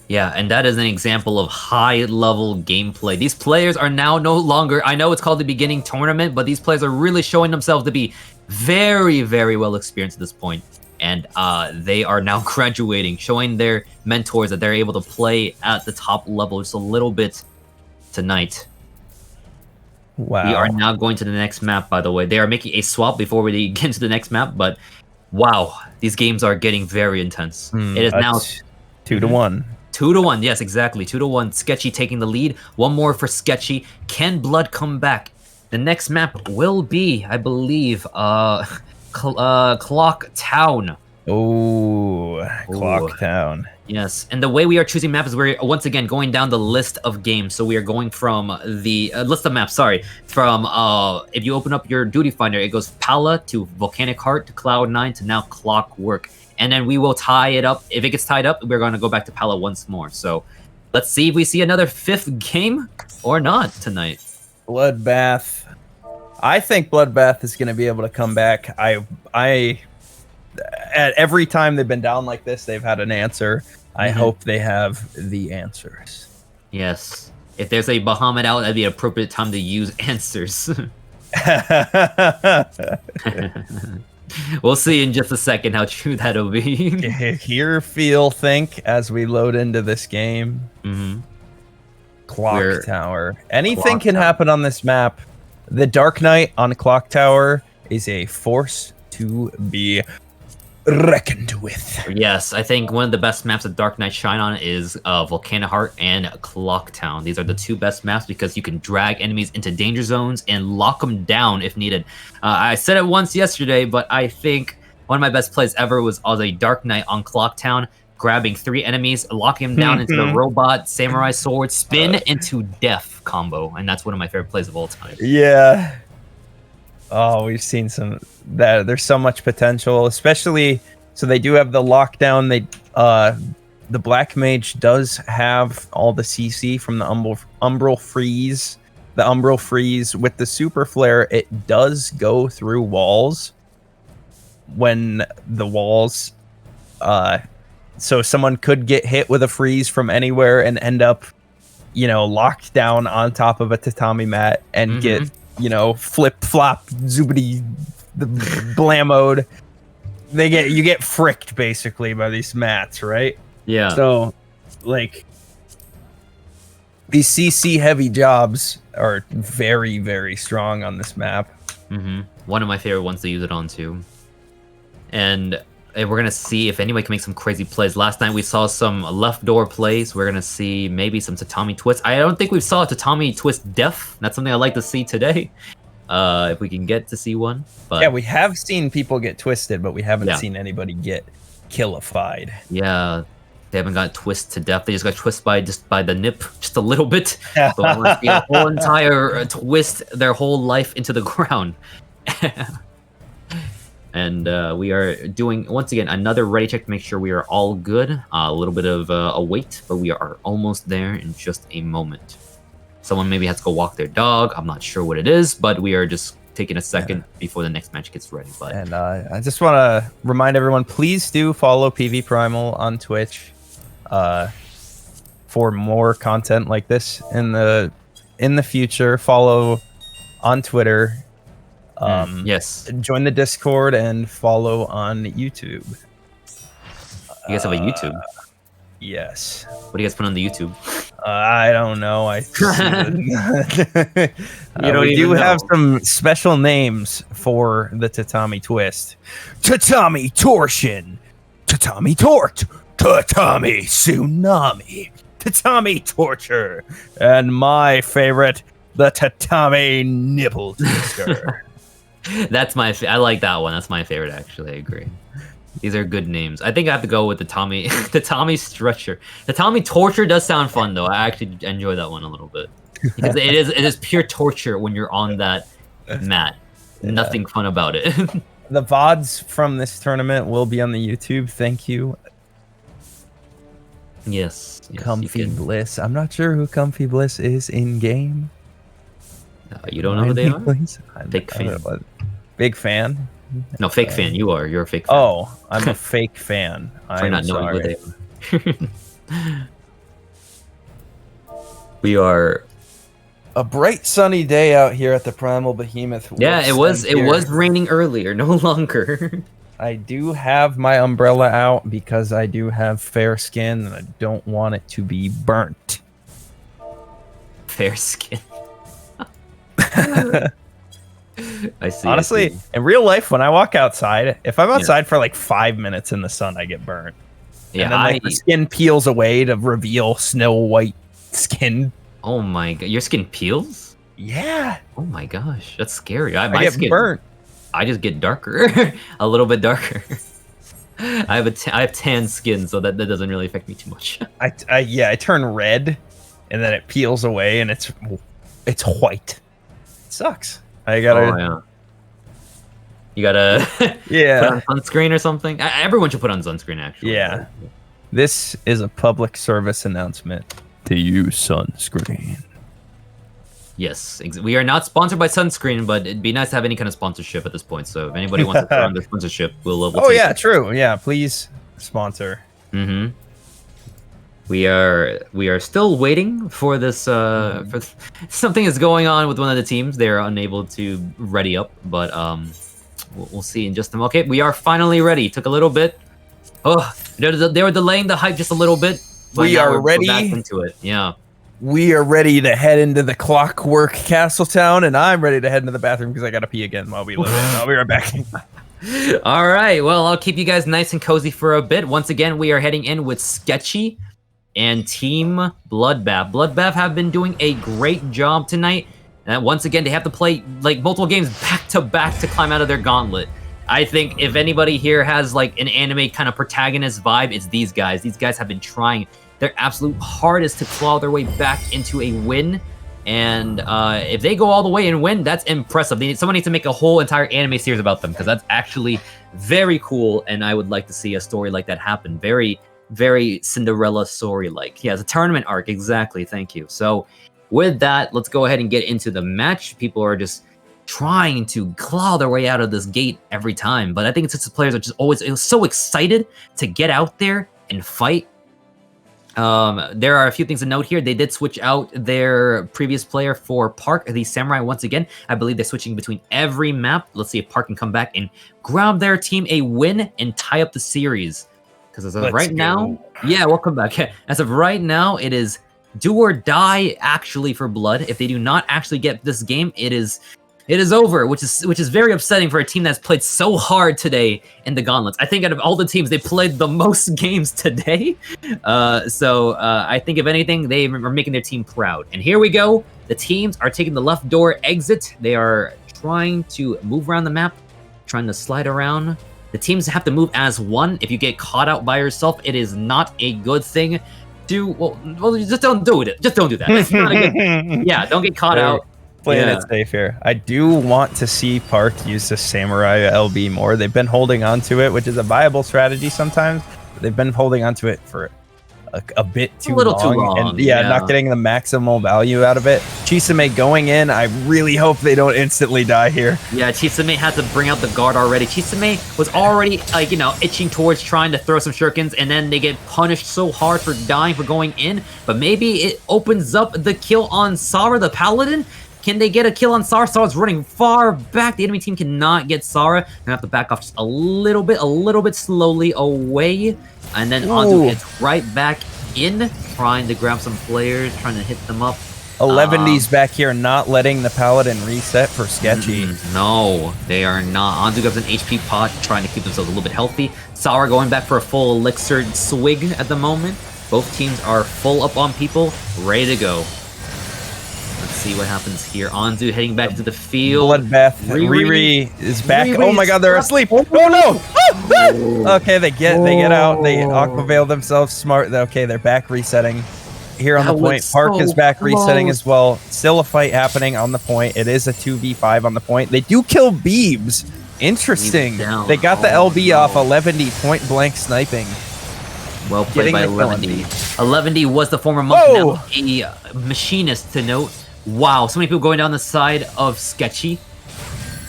Yeah, and that is an example of high-level gameplay. These players are now no longer, I know it's called the beginning tournament, but these players are really showing themselves to be very, very well experienced at this point. And they are now graduating, showing their mentors that they're able to play at the top level just a little bit tonight. Wow. We are now going to the next map, by the way. They are making a swap before we get into the next map, but wow, these games are getting very intense. It is now 2-1. 2-1, yes, exactly. 2-1. Sketchy taking the lead. One more for Sketchy. Can Blood come back? The next map will be, I believe, Clock Town. Oh, Clock Town. Yes, and the way we are choosing maps is we're once again going down the list of games. So we are going from the list of maps. Sorry, from if you open up your duty finder, it goes Pala to Volcanic Heart to Cloud9 to now Clockwork. And then we will tie it up. If it gets tied up, we're going to go back to Pala once more. So let's see if we see another 5th game or not tonight. Bloodbath. I think Bloodbath is going to be able to come back. I at every time they've been down like this, they've had an answer. I hope they have the answers. Yes. If there's a Bahamut out, that'd be an appropriate time to use answers. We'll see in just a second how true that'll be. Hear, feel, think as we load into this game. Clock Tower. Anything can happen on this map. The Dark Knight on Clock Tower is a force to be reckoned with. Yes, I think one of the best maps that Dark Knight shine on is Volcano Heart and Clock Town. These are the 2 best maps because you can drag enemies into danger zones and lock them down if needed. I said it once yesterday, but I think one of my best plays ever was a Dark Knight on Clock Town, grabbing 3 enemies, locking them down into the robot samurai sword, spin into death combo, and that's one of my favorite plays of all time. Yeah. Oh, we've seen some that there's so much potential, especially so they do have the lockdown. The Black Mage does have all the CC from the Umbral Freeze. The Umbral Freeze with the Super Flare, it does go through walls when the walls so someone could get hit with a freeze from anywhere and end up, locked down on top of a tatami mat and get flip flop zoobity blammoed. You get fricked basically by these mats, right? Yeah. So like these CC heavy jobs are very, very strong on this map. One of my favorite ones to use it on too. And we're going to see if anybody can make some crazy plays. Last night we saw some left door plays. We're going to see maybe some tatami twists. I don't think we saw a tatami twist def. That's something I'd like to see today. If we can get to see one. But yeah, we have seen people get twisted, but we haven't seen anybody get killified. Yeah, they haven't got twist to death. They just got twisted by the nip just a little bit. But we want to see a whole entire twist their whole life into the ground. And we are doing, once again, another ready check to make sure we are all good. A little bit of a wait, but we are almost there in just a moment. Someone maybe has to go walk their dog. I'm not sure what it is, but we are just taking a second before the next match gets ready. But and I just want to remind everyone, please do follow PvPrimal on Twitch for more content like this in the future. Follow on Twitter. Yes. Join the Discord and follow on YouTube. You guys have a YouTube? Yes. What do you guys put on the YouTube? I don't know. We do know. have some special names for the tatami twist. Tatami torsion, tatami torque, tatami tsunami, tatami torture, and my favorite, the tatami nipple twister. That's my. I like that one. That's my favorite, actually. I agree. These are good names. I think I have to go with the Tommy stretcher. The Tommy torture does sound fun though. I actually enjoy that one a little bit because it is pure torture when you're on that mat. Nothing fun about it. The VODs from this tournament will be on the YouTube. Thank you. Yes. Comfy Bliss. I'm not sure who Comfy Bliss is in game. You don't know who they are? Please? Big fan. Big fan? No, fake fan. You are. You're a fake fan. Oh, I'm a fake fan. For not knowing who they are. We are a bright sunny day out here at the Primal Behemoth. Yeah, it was raining earlier, no longer. I do have my umbrella out because I do have fair skin and I don't want it to be burnt. Fair skin. I see. Honestly, in real life, when I walk outside, if I'm outside for like 5 minutes in the sun, I get burnt. Yeah, and then the skin peels away to reveal snow white skin. Oh my god, your skin peels? Yeah. Oh my gosh, that's scary. I get burnt. I just get darker, a little bit darker. I have tan skin, so that doesn't really affect me too much. I turn red, and then it peels away, and it's white. It sucks. I gotta. You gotta. Yeah. Put on sunscreen or something. Everyone should put on sunscreen. Actually. Yeah. This is a public service announcement to use sunscreen. Yes, we are not sponsored by sunscreen, but it'd be nice to have any kind of sponsorship at this point. So if anybody wants to throw on their sponsorship, we'll take it. True. Yeah, please sponsor. Mm-hmm. We are still waiting for this. Something is going on with one of the teams. They are unable to ready up, but we'll see in just a moment. Okay, we are finally ready. Took a little bit. Oh, they were delaying the hype just a little bit. But We are we're ready. back into it. Yeah. We are ready to head into the Clockwork Castle Town, and I'm ready to head into the bathroom because I gotta pee again while we load in. I'll be right back. All right. Well, I'll keep you guys nice and cozy for a bit. Once again, we are heading in with Sketchy and Team Bloodbath. Bloodbath have been doing a great job tonight. And once again, they have to play like multiple games back to back to climb out of their gauntlet. I think if anybody here has like an anime kind of protagonist vibe, it's these guys. These guys have been trying their absolute hardest to claw their way back into a win. And if they go all the way and win, that's impressive. Someone needs to make a whole entire anime series about them because that's actually very cool. And I would like to see a story like that happen. Very, very Cinderella story-like. Yeah, it's a tournament arc. Exactly. Thank you. So with that, let's go ahead and get into the match. People are just trying to claw their way out of this gate every time. But I think it's just the players are just always so excited to get out there and fight. There are a few things to note here. They did switch out their previous player for Park, the Samurai, once again. I believe they're switching between every map. Let's see if Park can come back and grab their team a win and tie up the series. Because as of right now, yeah, welcome back. As of right now, it is do or die actually for Blood. If they do not actually get this game, it is over, which is very upsetting for a team that's played so hard today in the gauntlets. I think out of all the teams, they played the most games today. So I think if anything, they are making their team proud. And here we go. The teams are taking the left door exit. They are trying to move around the map, trying to slide around. The teams have to move as one. If you get caught out by yourself, it is not a good thing. Well, just don't do it. Just don't do that. It's not a good thing. Yeah, don't get caught out. Playing it safe here. I do want to see Park use the Samurai LB more. They've been holding on to it, which is a viable strategy sometimes. But they've been holding on to it for a bit too long. And not getting the maximal value out of it. Chisame going in, I really hope they don't instantly die here. Yeah, Chisame had to bring out the guard already. Chisame was already, itching towards trying to throw some shurikens, and then they get punished so hard for dying for going in. But maybe it opens up the kill on Sara, the Paladin. Can they get a kill on Sara? Sara's running far back. The enemy team cannot get Sara. They're gonna have to back off just a little bit slowly away. And then Anzu gets right back in, trying to grab some players, trying to hit them up. 11D's back here, not letting the Paladin reset for Sketchy. No, they are not. Anzu grabs an HP pot, trying to keep themselves a little bit healthy. Sara going back for a full elixir swig at the moment. Both teams are full up on people, ready to go. Let's see what happens here. Anzu heading back to the field. Bloodbath. Riri is back. Oh my god, they're asleep. Oh no! Okay, they get out. They aquaveil themselves smart. Okay, they're back resetting. Here on the point. Park is back resetting as well. Still a fight happening on the point. It is a 2v5 on the point. They do kill Beebs. Interesting. They got the LB off 11D point blank sniping. Well played by 11D. 11D was the former monk, now a machinist to note. Wow, so many people going down the side of Sketchy.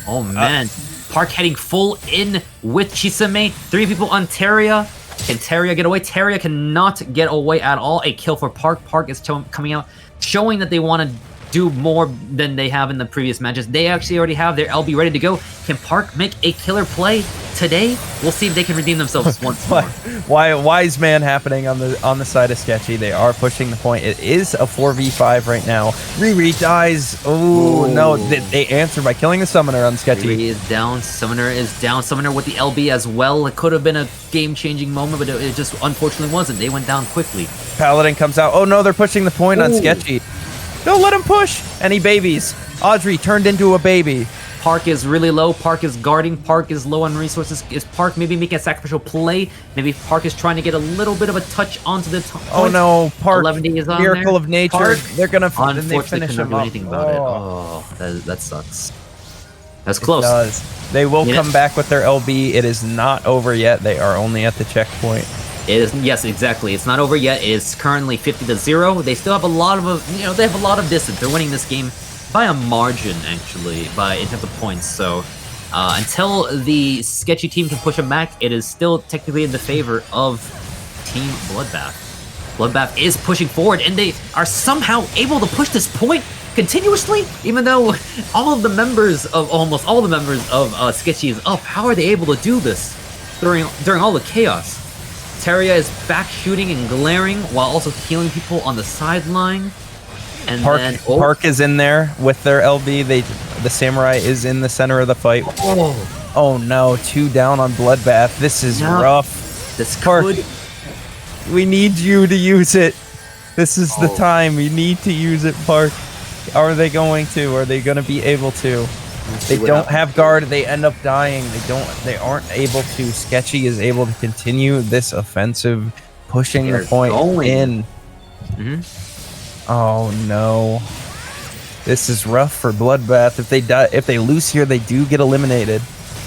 Oh man. Park heading full in with Chisame. 3 people on Teria. Can Teria get away? Teria cannot get away at all. A kill for Park. Park is coming out, showing that they want to do more than they have in the previous matches. They actually already have their LB ready to go. Can Park make a killer play today? We'll see if they can redeem themselves once more. Wise man happening on the side of Sketchy. They are pushing the point. It is a 4v5 right now. Riri dies. Oh no, they answer by killing the summoner on Sketchy. Riri is down. Summoner is down. Summoner with the LB as well. It could have been a game-changing moment, but it just unfortunately wasn't. They went down quickly. Paladin comes out. Oh no, they're pushing the point on Sketchy. No, let him push! And he babies. Audrey turned into a baby. Park is really low. Park is guarding. Park is low on resources. Is Park maybe making a sacrificial play? Maybe Park is trying to get a little bit of a touch onto the point. Oh no, Park. 11D is on Miracle of nature. Park, they're gonna unfortunately finish cannot him do up. anything about it. Oh, that sucks. That's close. It does. They will come back with their LB. It is not over yet. They are only at the checkpoint. It is, yes, exactly. It's not over yet. It is currently 50-0. They still have a lot of, they have a lot of distance. They're winning this game by a margin, actually, in terms of points. So until the Sketchy team can push them back, it is still technically in the favor of Team Bloodbath. Bloodbath is pushing forward, and they are somehow able to push this point continuously, even though almost all the members of Sketchy is up. How are they able to do this during all the chaos? Teria is back shooting and glaring while also healing people on the sideline. And Park is in there with their LB. The Samurai is in the center of the fight. Oh no, 2 down on Bloodbath. This is rough. This Park, we need you to use it. This is the time. You need to use it, Park. Are they going to? Are they going to be able to? They don't have guard. They end up dying. They aren't able to. Sketchy is able to continue this offensive, pushing the point in. Oh no. This is rough for Bloodbath. If they lose here, they do get eliminated.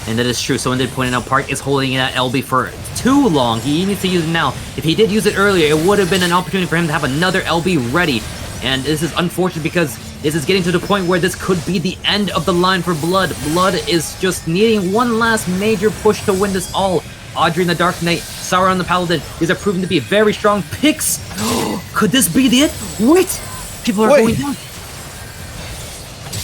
And that is true. Someone did point out Park is holding that LB for too long. He needs to use it now. If he did use it earlier, it would have been an opportunity for him to have another LB ready. And this is unfortunate because this is getting to the point where this could be the end of the line for Blood. Blood is just needing one last major push to win this all. Audrey and the Dark Knight, Sauron the Paladin, these are proven to be very strong picks. Could this be it? Wait! People are going down.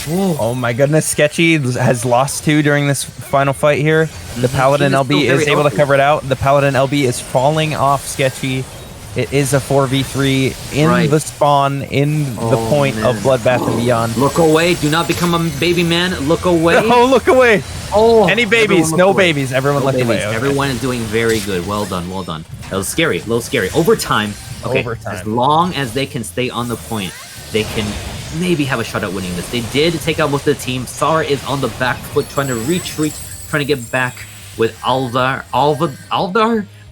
Whoa. Oh my goodness, Sketchy has lost 2 during this final fight here. The Paladin LB is able to cover it out. The Paladin LB is falling off Sketchy. It is a 4v3 in the spawn, in the point of Bloodbath and beyond. Look away. Do not become a baby man. Look away. Oh, look away. Oh, any babies? No babies. Everyone look away. Okay. Everyone is doing very good. Well done. Well done. That was scary. A little scary. Overtime. Okay. As long as they can stay on the point, they can maybe have a shot at winning this. They did take out most of the team. Sara is on the back foot, trying to retreat, trying to get back with Aldar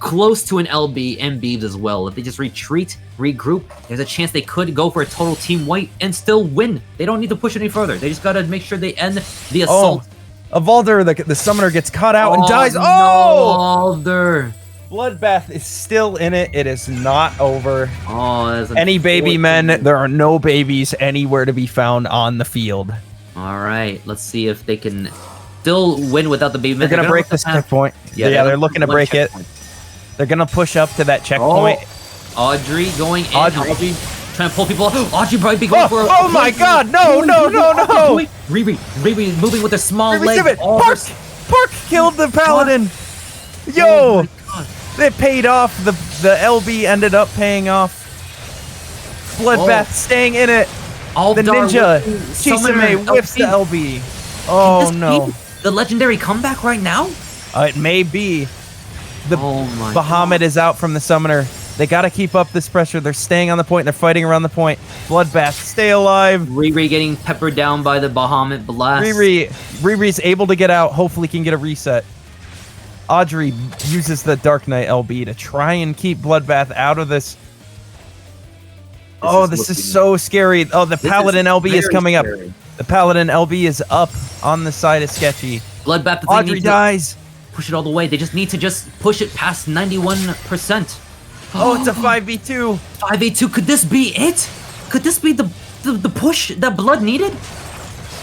close to an LB and Beeves as well. If they just retreat, regroup, there's a chance they could go for a total team wipe and still win. They don't need to push any further. They just gotta make sure they end the assault. Evalder, the summoner, gets caught out and dies. No, Evalder. Bloodbath is still in it. It is not over. That's any baby men? There are no babies anywhere to be found on the field. All right, let's see if they can still win without the baby men. They're gonna break this checkpoint. Yeah, they're looking to break it. They're gonna push up to that checkpoint. Audrey going in. Audrey trying to pull people up. Audrey probably be going for. Oh my God! No! Riri moving with a small leg. Park killed the Paladin. Yo! It paid off. The LB ended up paying off. Bloodbath staying in it. The ninja Chisame whips the LB. Oh no! The legendary comeback right now? It may be. The Bahamut is out from the summoner. They got to keep up this pressure. They're staying on the point. They're fighting around the point. Bloodbath, stay alive. Riri getting peppered down by the Bahamut blast. Riri's able to get out. Hopefully can get a reset. Audrey uses the Dark Knight LB to try and keep Bloodbath out of this. This is so scary. Oh, the Paladin LB is coming up. The Paladin LB is up on the side of Sketchy. Bloodbath. Audrey dies. Push it all the way. They just need to push it past 91%. Oh, it's a 5v2. 5v2. Could this be it? Could this be the push that Blood needed?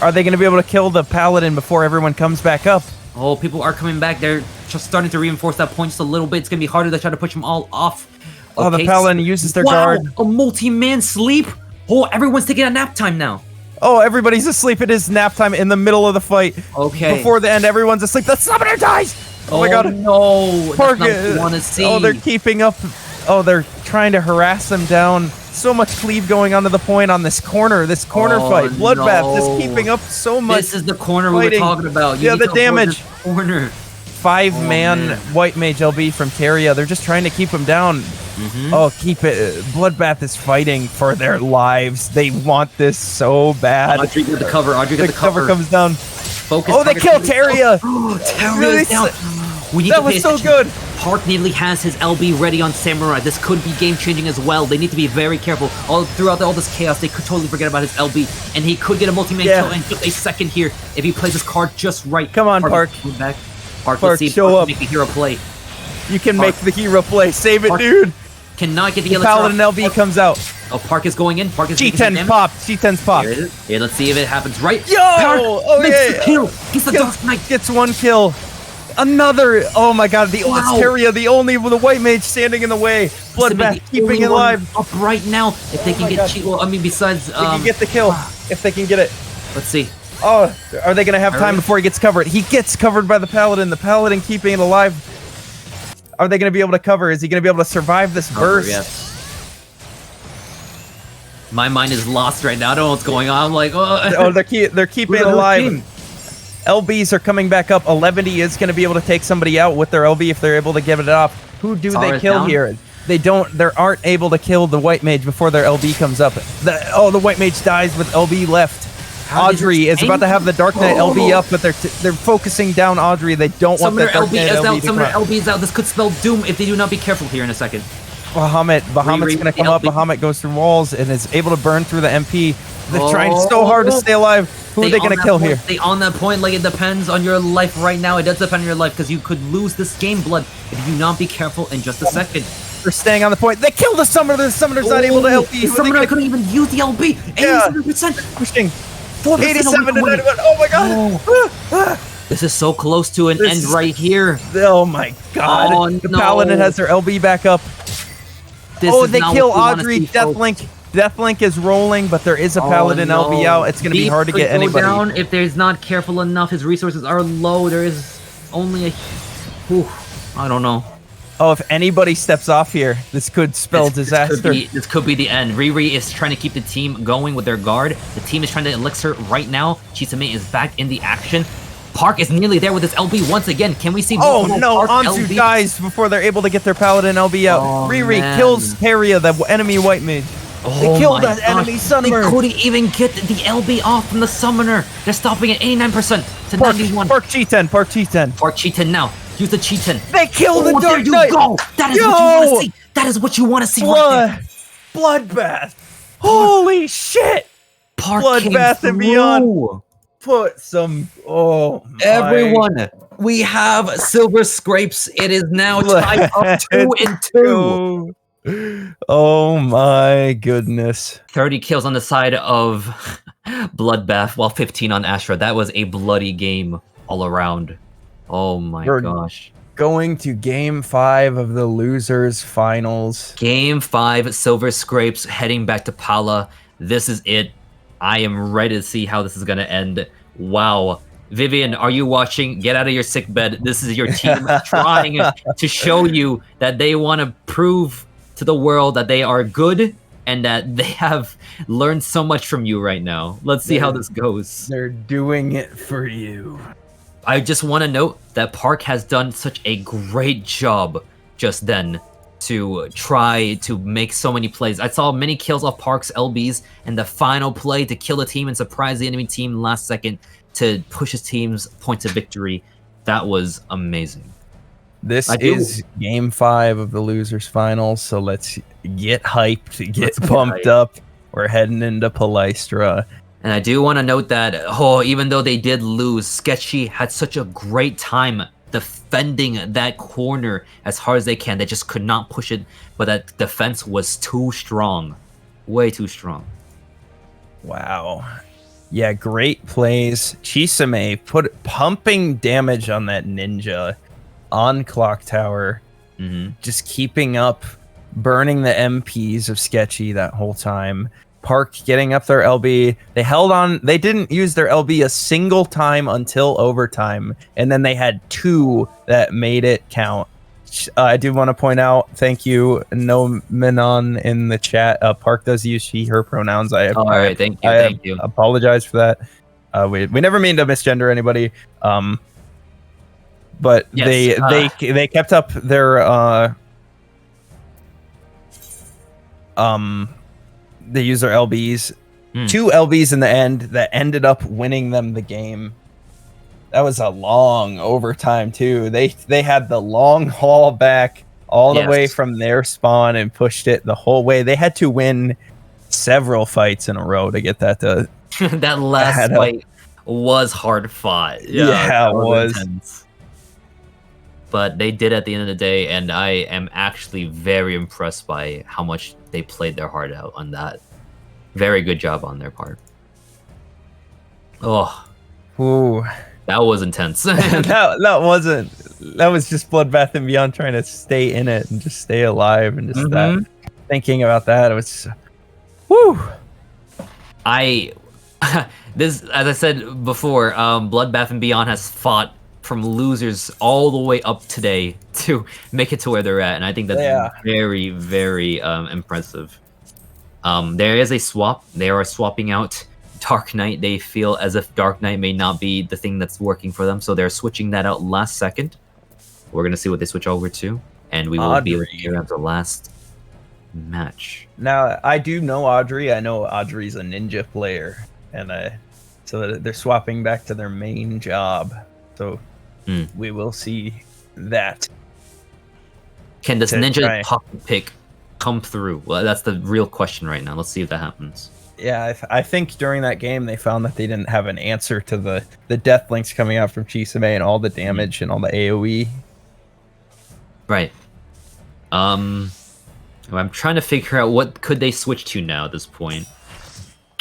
Are they going to be able to kill the Paladin before everyone comes back up? Oh, people are coming back. They're just starting to reinforce that point just a little bit. It's going to be harder to try to push them all off. Okay, the Paladin uses their guard. A multi-man sleep. Oh, everyone's taking a nap time now. Oh, everybody's asleep. It is nap time in the middle of the fight. Okay. Before the end, everyone's asleep. The summoner dies. Oh my God. No. That's not what you want to see. Oh, they're keeping up. Oh, they're trying to harass them down. So much cleave going onto the point on this corner fight. Bloodbath just keeping up so much. This is the corner we were talking about. The damage. Corner. 5-man White Mage LB from Teria. They're just trying to keep him down. Oh, keep it. Bloodbath is fighting for their lives. They want this so bad. Audrey got the cover. The cover comes down. Focus. Oh, they killed Teria. Teria is down. That was so good. Park nearly has his LB ready on Samurai. This could be game-changing as well. They need to be very careful. Throughout all this chaos, they could totally forget about his LB, and he could get a multi-man kill in just a second here if he plays his card just right. Come on, Park. Park, let's see show up. Make a hero play. You can make the hero play. Save it, dude. Cannot get the Paladin LB comes out. Oh, Park is going in. Park is G10's popped. G10's popped. Here it is. Here, let's see if it happens right. Yo! Park makes the kill. He's the Dark Knight. Gets 1 kill. Another. Oh my god. The Asteria, the white mage standing in the way. Bloodbath keeping it alive. Up right now. If they can get Chico, besides. They can get the kill. If they can get it. Let's see. Oh, are they going to have time before he gets covered? He gets covered by the Paladin. The Paladin keeping it alive. Are they going to be able to cover? Is he going to be able to survive this burst? Yeah. My mind is lost right now. I don't know what's going on. I'm like, oh, they're keeping it alive. LBs are coming back up. 11D is going to be able to take somebody out with their LB if they're able to give it off. Who do they kill here? They aren't able to kill the white mage before their LB comes up. The white mage dies with LB left. Audrey is about to have the Dark Knight LB up, but they're focusing down Audrey. They don't want their Dark Knight LB to come out. LB is out. This could spell doom if they do not be careful here in a second. Bahamut's going to come up. Bahamut goes through walls and is able to burn through the MP. They're trying so hard to stay alive. Who are they going to kill here? Stay on that point. Like, it depends on your life right now. It does depend on your life because you could lose this game, Blood, if you do not be careful in just a second. They're staying on the point. They killed the Summoner. The Summoner's not able to LB. The Summoner couldn't even use the LB. 87%. Pushing. 87 to 91. Oh my god. This is so close to an end right here. Oh my god. The Paladin has their LB back up. They kill Audrey. Deathlink is rolling, but there is a Paladin LB out. It's going to be hard to get anybody. Down if there's not careful enough. His resources are low. There is only I don't know. Oh, if anybody steps off here, this could spell disaster. This could be the end. Riri is trying to keep the team going with their guard. The team is trying to elixir right now. Chisame is back in the action. Park is nearly there with his LB once again. Can we see more? Oh no, Anzu dies before they're able to get their Paladin LB out. Riri kills Haria, the enemy white mage. They killed that enemy Summoner. They couldn't even get the LB off from the Summoner. They're stopping at 89% to 91. Park G10. Park G10 now. Use the Cheeton. They killed the Dark Knight. That is what you want to see. That is what you want to see. Bloodbath. Holy shit. Bloodbath and beyond. Put some. Everyone, we have Silver Scrapes. It is now tied up 2-2. Oh my goodness. 30 kills on the side of Bloodbath, while 15 on Astra. That was a bloody game all around. Oh my gosh. Going to game 5 of the losers finals. Game 5, Silver Scrapes heading back to Pala. This is it. I am ready to see how this is going to end. Wow. Vivian, are you watching? Get out of your sick bed. This is your team trying to show you that they want to prove to the world that they are good and that they have learned so much from you right now. Let's see how this goes. They're doing it for you. I just want to note that Park has done such a great job just then to try to make so many plays. I saw many kills off Park's LBs, and the final play to kill a team and surprise the enemy team last second to push his team's points of victory. That was amazing. This is game 5 of the losers finals, so let's get hyped, get pumped up. We're heading into Palestra. And I do want to note that, even though they did lose, Sketchy had such a great time defending that corner as hard as they can. They just could not push it, but that defense was too strong. Way too strong. Wow. Yeah, great plays. Chisame pumping damage on that ninja on Clock Tower. Just keeping up, burning the MPs of Sketchy that whole time. Park getting up their LB. They held on. They didn't use their LB a single time until overtime. And then they had 2 that made it count. I do want to point out, thank you, No Menon in the chat. Park does use she, her pronouns. All right, thank you. Thank you. Apologize for that. We never mean to misgender anybody. But yes, they kept up their they used their LBs. 2 LBs in the end that ended up winning them the game. That was a long overtime too. They had the long haul back all the way from their spawn and pushed it the whole way. They had to win several fights in a row to get that to that last fight was hard fought. Yeah, it was. Intense. but they did at the end of the day, and I am actually very impressed by how much they played their heart out on that. Very good job on their part. Oh, ooh, that was intense. that wasn't. That was just Bloodbath and Beyond trying to stay in it and just stay alive and just that. Thinking about that, it was, whoo. This, as I said before, Bloodbath and Beyond has fought from losers all the way up today to make it to where they're at, and I think that's very, very impressive. There is a swap. They are swapping out Dark Knight. They feel as if Dark Knight may not be the thing that's working for them, so they're switching that out last second. We're gonna see what they switch over to, and we will be able to hear out the last match. Now, I do know Audrey. I know Audrey's a ninja player, and so they're swapping back to their main job. So we will see that. Can this ninja pocket pick come through? Well, that's the real question right now. Let's see if that happens. Yeah, I think during that game they found that they didn't have an answer to the death links coming out from Chisame and all the damage and all the AoE. Right. I'm trying to figure out what could they switch to now at this point.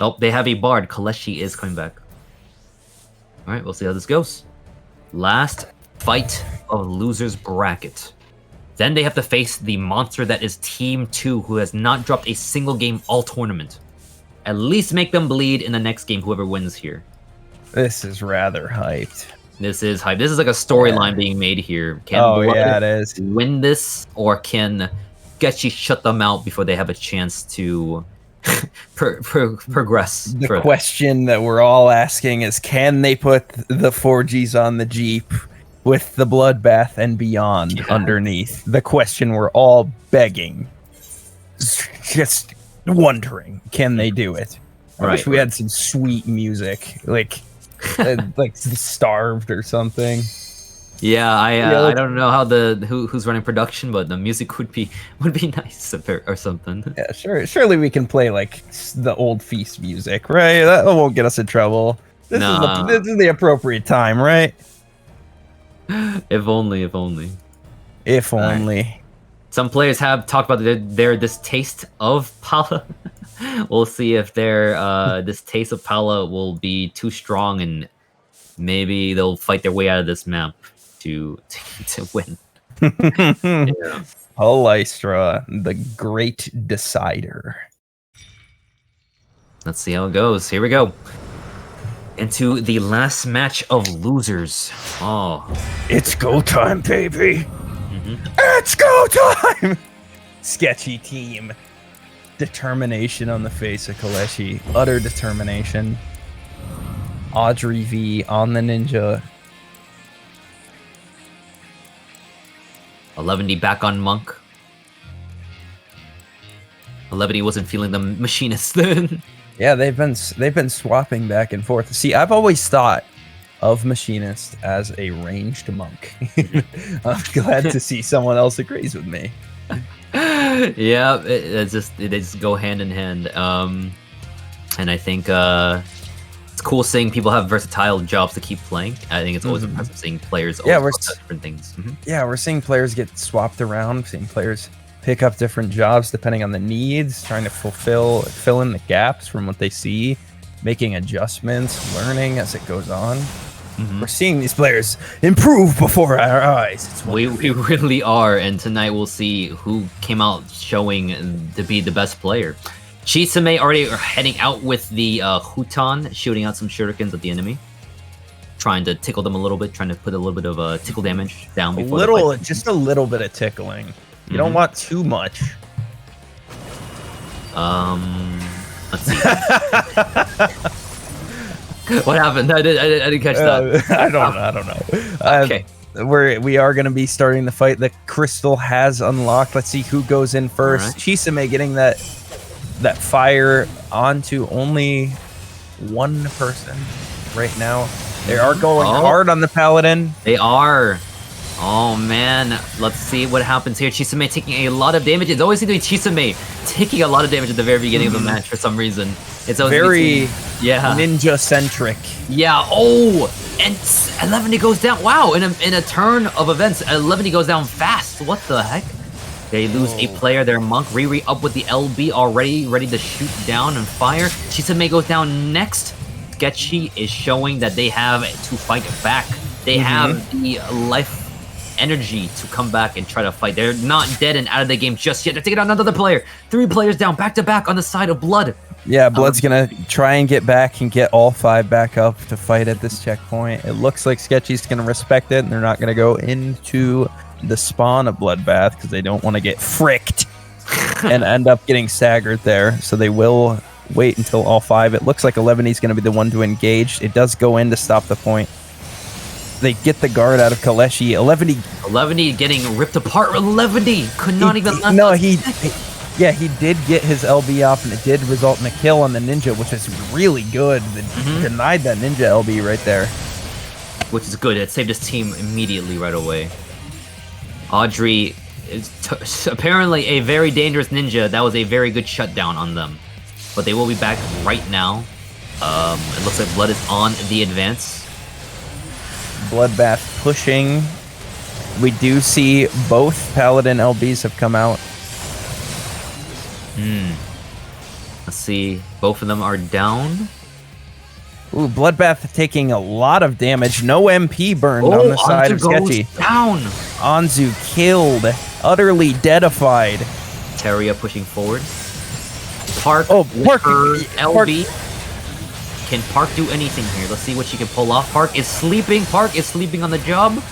Oh, they have a bard. Kaleshi is coming back. All right, we'll see how this goes. Last fight of losers bracket. Then they have to face the monster that is Team 2, who has not dropped a single game all tournament. At least make them bleed in the next game, whoever wins here. This is rather hyped. This is hype. This is like a storyline being made here. Can it is. Win this, or can Sketchy shut them out before they have a chance to progress? The question that we're all asking is, can they put the 4Gs on the Jeep with the Bloodbath and Beyond underneath? The question we're all begging. Just wondering, can they do it? I wish we had some sweet music, like Starved or something. Yeah, I don't know how who's running production, but the music would be nice or something. Yeah, surely we can play like the old Feast music, right? That won't get us in trouble. This is the appropriate time, right? If only. If only. Some players have talked about their distaste of Pala. We'll see if their distaste of Pala will be too strong, and maybe they'll fight their way out of this map to win. Yeah. Lystra, the great decider. Let's see how it goes. Here we go. Into the last match of losers. Oh, it's go time, baby. It's go time. Sketchy team. Determination on the face of Kaleshi. Utter determination. Audrey V on the ninja. 11D back on Monk. 11D wasn't feeling the machinist then. Yeah, they've been swapping back and forth. See, I've always thought of machinist as a ranged monk. I'm glad to see someone else agrees with me. Yeah, they just go hand in hand. And I think it's cool seeing people have versatile jobs to keep playing. I think it's always impressive seeing players different things. Yeah, we're seeing players get swapped around, seeing players pick up different jobs depending on the needs, trying to fill in the gaps from what they see, making adjustments, learning as it goes on. We're seeing these players improve before our eyes. We really are, and tonight we'll see who came out showing to be the best player. Chisame already are heading out with the Hutan, shooting out some shurikens at the enemy, trying to tickle them a little bit, trying to put a little bit of tickle damage down before just a little bit of tickling. You don't want too much. Let's see. What happened? I didn't catch that. I don't know. Okay. We are going to be starting the fight. The crystal has unlocked. Let's see who goes in first. Right. Chisame getting that fire onto only one person right now. They are going hard on the paladin. They are. Oh man, let's see what happens here. Chisame taking a lot of damage. It's always doing Chisame taking a lot of damage at the very beginning of the match for some reason. It's always very ninja-centric. Yeah, oh! And 11 goes down. Wow, in a turn of events, 11 goes down fast. What the heck? They lose a player there. Monk, Riri up with the LB already, ready to shoot down and fire. Chisame goes down next. Sketchy is showing that they have to fight back. They have the life energy to come back and try to fight. They're not dead and out of the game just yet. They're taking out another player. 3 players down, back to back on the side of Blood. Yeah, Blood's gonna try and get back and get all 5 back up to fight at this checkpoint. It looks like Sketchy's gonna respect it, and they're not gonna go into the spawn of Bloodbath because they don't want to get fricked and end up getting staggered there. So they will wait until all 5. It looks like 11's gonna be the one to engage. It does go in to stop the point. They get the guard out of Kaleshi. 11 getting ripped apart. 11 could not even. No, he did get his LB off, and it did result in a kill on the ninja, which is really good. Denied that ninja LB right there, which is good. It saved his team immediately right away. Audrey is apparently a very dangerous ninja. That was a very good shutdown on them, but they will be back right now. It looks like Blood is on the advance. Bloodbath pushing. We do see both Paladin LBs have come out. Let's see. Both of them are down. Ooh, Bloodbath taking a lot of damage. No MP burned on the side of Sketchy. Down. Anzu killed. Utterly deadified. Teria pushing forward. Park. Oh, Park. LB. Can Park do anything here? Let's see what she can pull off. Park is sleeping. Park is sleeping on the job.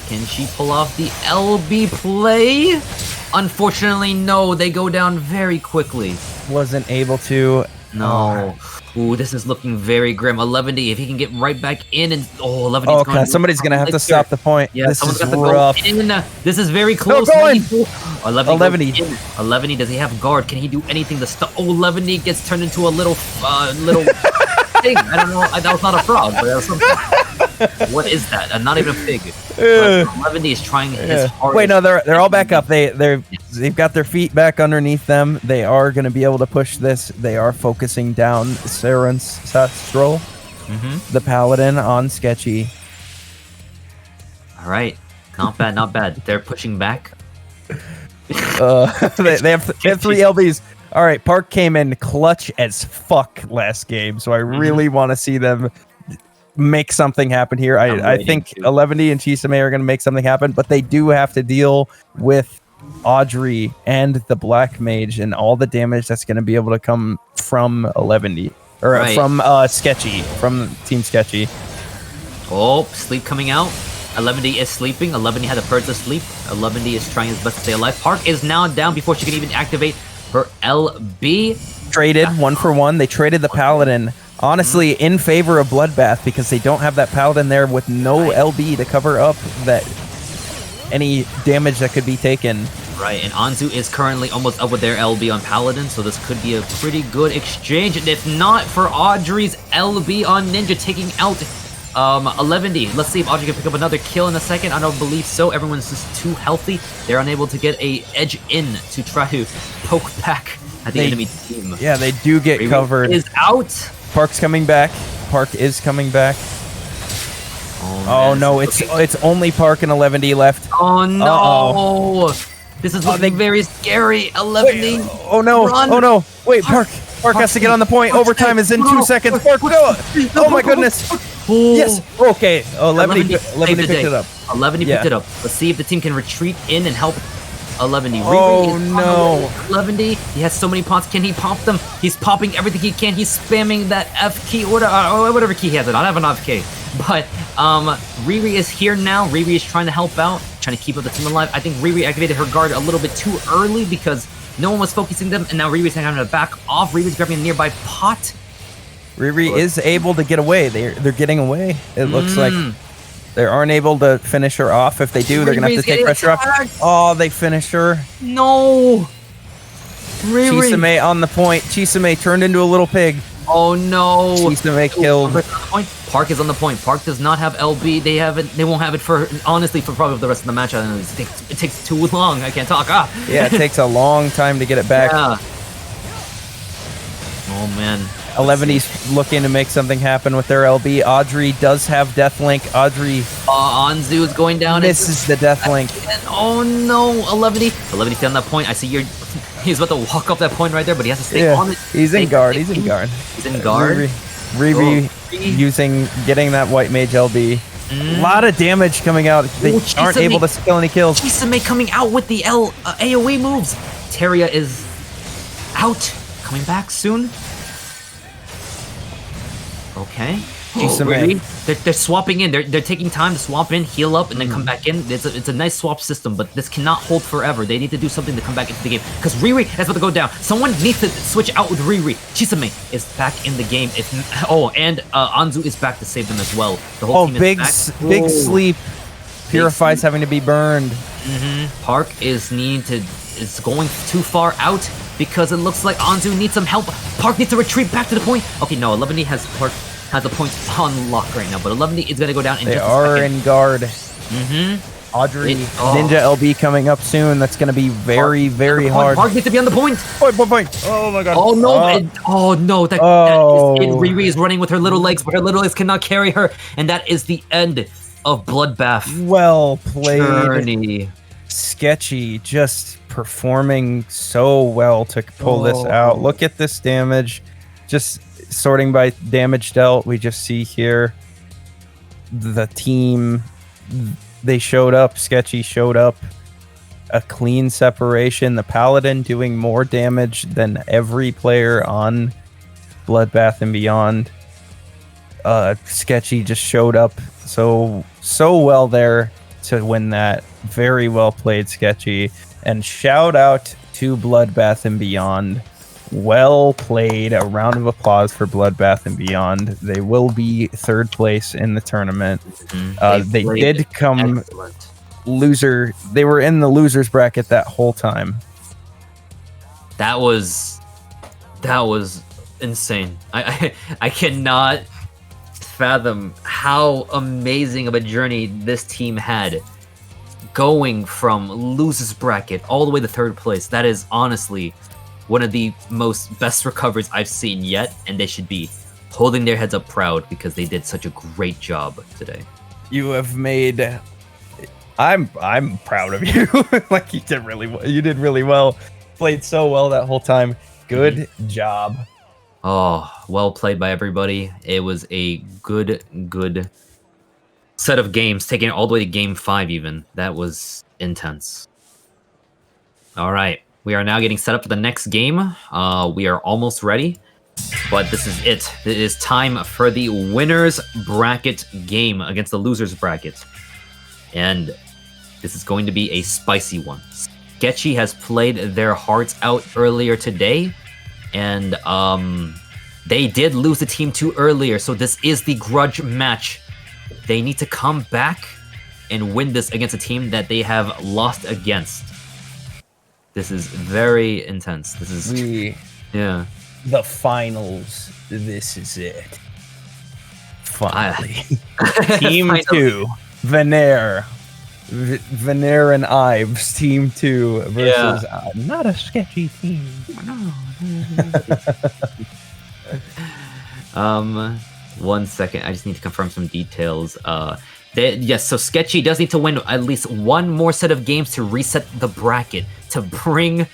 Can she pull off the LB play? Unfortunately, no. They go down very quickly. Wasn't able to. No. Ooh, this is looking very grim. 11, if he can get right back in and 11. Oh, okay. Somebody's gonna have to stop the point. Yeah, this is rough. This is very close. No, going. 11. 11. Does he have guard? Can he do anything to stop? Oh, 11 gets turned into a little thing. I don't know. That was not a frog, but that was something. What is that? Not even a pig. 11 is trying his hardest. Wait, no, they're all back up. They've got their feet back underneath them. They are going to be able to push this. They are focusing down Sastral, the Paladin, on Sketchy. All right, not bad, not bad. They're pushing back. They have 3 LBs. All right, Park came in clutch as fuck last game, so I really want to see them make something happen here. I think 11 and Chisame are going to make something happen, but they do have to deal with Audrey and the Black Mage and all the damage that's going to be able to come from 11 or from Sketchy, from Team Sketchy. Oh, sleep coming out. 11 is sleeping. 11 had a purge of sleep. 11 is trying his best to stay alive. Park is now down before she can even activate her LB. Traded 1-for-1. They traded the Paladin, honestly, in favor of Bloodbath because they don't have that Paladin there with no LB to cover up that any damage that could be taken. Right, and Anzu is currently almost up with their LB on Paladin, so this could be a pretty good exchange. And if not for Audrey's LB on Ninja taking out 11. Let's see if Audrey can pick up another kill in a second. I don't believe so. Everyone's just too healthy. They're unable to get a edge in to try to poke back at the enemy team. Yeah, they do get covered. Is out. Park's coming back. Park is coming back. Oh no, it's only Park and 11 left. Oh no. Uh-oh. This is looking very scary. 11. Oh no. Run. Oh no. Wait, Park has to get on the point. Overtime is in 2 seconds. Park, go. Oh my goodness. Yes. Okay. 11 picked it up. 11 picked it up. Let's see if the team can retreat in and help 11. Oh no. 11. He has so many pots. Can he pop them? He's popping everything he can. He's spamming that F key or whatever key he has. I don't have an F key. But Riri is here now. Riri is trying to help out, trying to keep up the team alive. I think Riri activated her guard a little bit too early because no one was focusing them, and now Riri's having to back off. Riri's grabbing a nearby pot. Riri is able to get away. They're getting away. It looks like they aren't able to finish her off. If they do, they're gonna have to take pressure off. Oh, they finish her. No. Chisame on the point. Chisame turned into a little pig. Oh no! Chisame killed. Park is on the point. Park does not have LB. They won't have it for, honestly, for probably the rest of the match. It takes too long. I can't talk. Yeah, it takes a long time to get it back. Yeah. Oh man. 11D's looking to make something happen with their LB. Audrey does have Deathlink. Audrey. Anzu is going down. Misses the Deathlink. Oh no, 11D. 11D stay on that point. I see he's about to walk up that point right there, but he has to stay on it. He's in guard. He's in guard. He's in guard. Riri getting that white mage LB. A lot of damage coming out. They aren't able to kill any kills. Chisame coming out with the AoE moves. Teria is out. Coming back soon. Okay. Really? They're swapping in. They're taking time to swap in, heal up, and then come back in. It's a nice swap system, but this cannot hold forever. They need to do something to come back into the game. Because Riri is about to go down. Someone needs to switch out with Riri. Chisame is back in the game. And Anzu is back to save them as well. The whole team is back. Big sleep. Purify's having to be burned. Park is going too far out because it looks like Anzu needs some help. Park needs to retreat back to the point. Okay, no, 11D has the point on lock right now, but 11D is going to go down in just a second. They are in guard. Audrey, Ninja LB coming up soon. That's going to be very, very hard. Park needs to be on the point. Point. Oh my god. Oh no. That is it. Riri is running with her little legs, but her little legs cannot carry her, and that is the end of Bloodbath. Well played. Journey. Sketchy just performing so well to pull this out. Look at this damage. Just sorting by damage dealt, we just see here the team, they showed up. Sketchy showed up. A clean separation. The Paladin doing more damage than every player on Bloodbath and Beyond. Sketchy just showed up so well there to win that. Very well played, Sketchy. And shout out to Bloodbath and Beyond. Well played. A round of applause for Bloodbath and Beyond. They will be third place in the tournament. They did come loser. They were in the losers bracket that whole time. That was insane. I cannot fathom how amazing of a journey this team had, going from losers bracket all the way to third place. That is honestly one of the best recoveries I've seen yet, and they should be holding their heads up proud because they did such a great job today. You have made. I'm proud of you. Like you did really well. Played so well that whole time. Good job. Oh, well played by everybody. It was a good set of games, taking it all the way to game 5 even. That was intense. All right. We are now getting set up for the next game. We are almost ready, but this is it. It is time for the winner's bracket game against the loser's bracket. And this is going to be a spicy one. Sketchy has played their hearts out earlier today, and they did lose to Team 2 earlier, so this is the grudge match. They need to come back and win this against a team that they have lost against. This is very intense. This is the finals. This is it. Finally. Team 2, Veneer and Ives, Team 2 versus not a sketchy team. One second. I just need to confirm some details. Yes, so Sketchy does need to win at least one more set of games to reset the bracket, to bring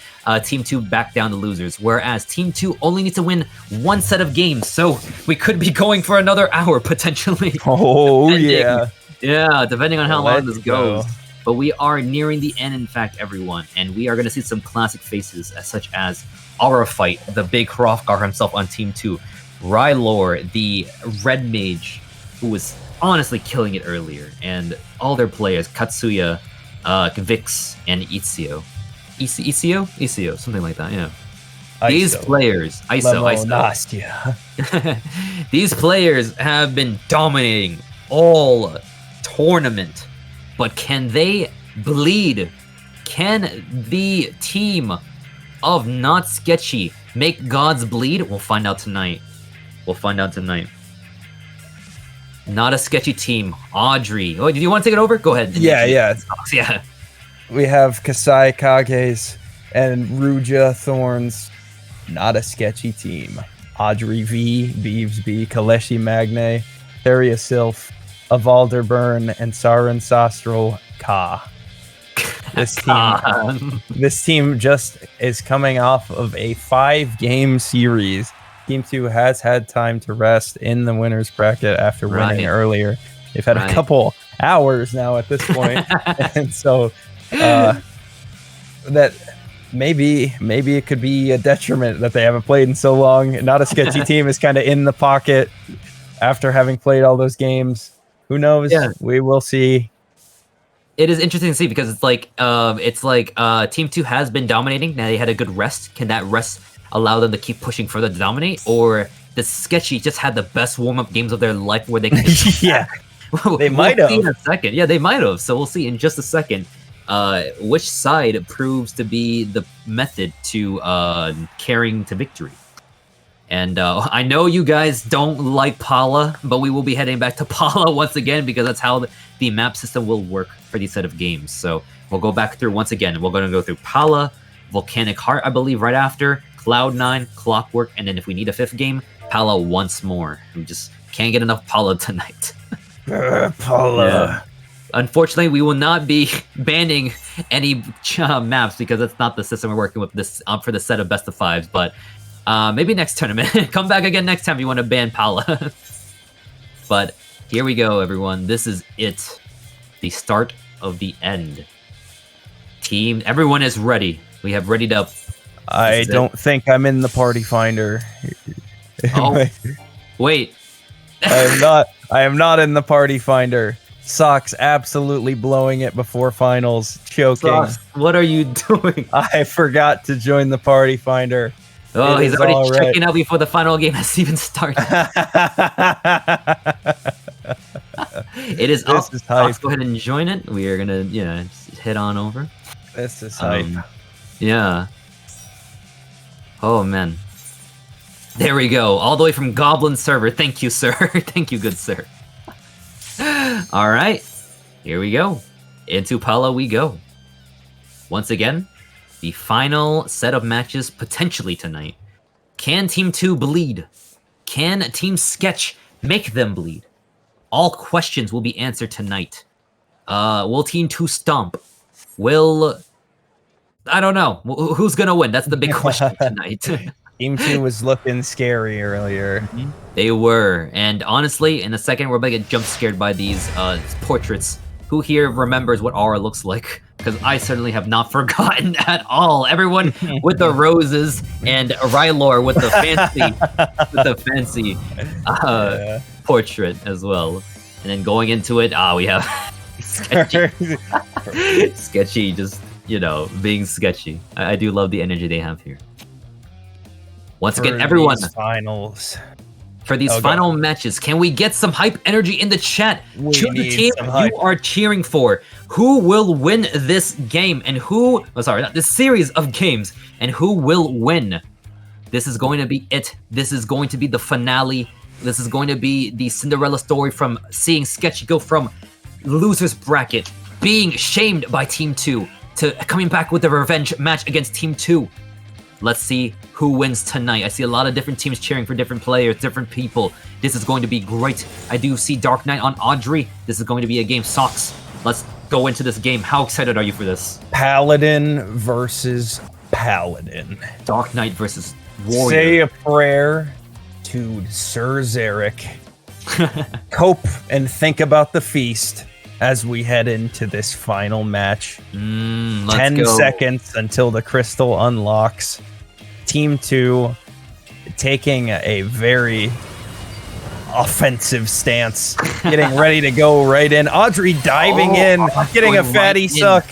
Team 2 back down to losers, whereas Team 2 only needs to win one set of games, so we could be going for another hour, potentially. Oh, yeah. Yeah, depending on how long this goes. But we are nearing the end, in fact, everyone, and we are going to see some classic faces, such as Aura Fight, the big Hrothgar himself on Team 2, Rylor, the red mage, who was honestly killing it earlier, and all their players, Katsuya, Vix, and Ezio, something like that, yeah. These players, ISO. Nastia. These players have been dominating all tournament, but can they bleed? Can the team of Not Sketchy make gods bleed? We'll find out tonight. We'll find out tonight. Not a sketchy team. Audrey. Oh, do you want to take it over? Go ahead. Yeah. Yeah. We have Kasai Kages and Ruja Thorns. Not a sketchy team. Audrey V, Beeves B, Kaleshi Magne, Theria Sylph, Avalder Burn, and Sarin Sastral Ka. This team just is coming off of a 5-game series. Team 2 has had time to rest in the winner's bracket after winning earlier. They've had a couple hours now at this point. And so that maybe it could be a detriment that they haven't played in so long. Not a sketchy team is kind of in the pocket after having played all those games. Who knows? Yeah. We will see. It is interesting to see because it's like Team 2 has been dominating. Now they had a good rest. Can that rest allow them to keep pushing further to dominate? Or the Sketchy just had the best warm-up games of their life where they can they might have. In a second. Yeah, they might have. So we'll see in just a second which side proves to be the method to carrying to victory. And I know you guys don't like Pala, but we will be heading back to Pala once again because that's how the map system will work for these set of games. So we'll go back through once again. We're going to go through Pala, Volcanic Heart, I believe, right after, Cloud9, Clockwork, and then if we need a 5th game, Pala once more. We just can't get enough Pala tonight. Pala. Yeah. Unfortunately, we will not be banning any maps because that's not the system we're working with this for the set of best of 5s, but maybe next tournament. Come back again next time if you want to ban Pala. But here we go, everyone. This is it. The start of the end. Team, everyone is ready. We have readied up. I don't think I'm in the party finder. Oh, wait. I am not in the party finder. Socks absolutely blowing it before finals. Choking. Socks, what are you doing? I forgot to join the party finder. Oh, he's already checking out before the final game has even started. It is up. Is Let's go ahead and join it. We are gonna, just head on over. This is hype. Yeah. Oh man. There we go. All the way from Goblin server. Thank you, sir. Thank you, good sir. All right. Here we go. Into Pala we go. Once again, the final set of matches potentially tonight. Can Team 2 bleed? Can Team Sketch make them bleed? All questions will be answered tonight. Will Team 2 stomp? I don't know. Who's gonna win? That's the big question tonight. Team 2 was looking scary earlier. They were. And honestly, in a second, we're about to get jump scared by these portraits. Who here remembers what Aura looks like? Because I certainly have not forgotten at all. Everyone with the roses and Rylor with the fancy, portrait as well. And then going into it, we have Sketchy. Sketchy, just being sketchy. I do love the energy they have here. Once again, everyone. Finals. For these final matches, can we get some hype energy in the chat? Choose the team you are cheering for. Who will win this game and this series of games, and who will win? This is going to be it. This is going to be the finale. This is going to be the Cinderella story from seeing Sketchy go from loser's bracket, being shamed by Team 2, to coming back with a revenge match against Team 2. Let's see who wins tonight. I see a lot of different teams cheering for different players, different people. This is going to be great. I do see Dark Knight on Audrey. This is going to be a game. Socks, let's go into this game. How excited are you for this? Paladin versus Paladin. Dark Knight versus Warrior. Say a prayer to Sir Zarek. Cope and think about the feast as we head into this final match. 10 seconds until the crystal unlocks. Team 2 taking a very offensive stance, getting ready to go right in. Audrey diving in, getting a fatty suck.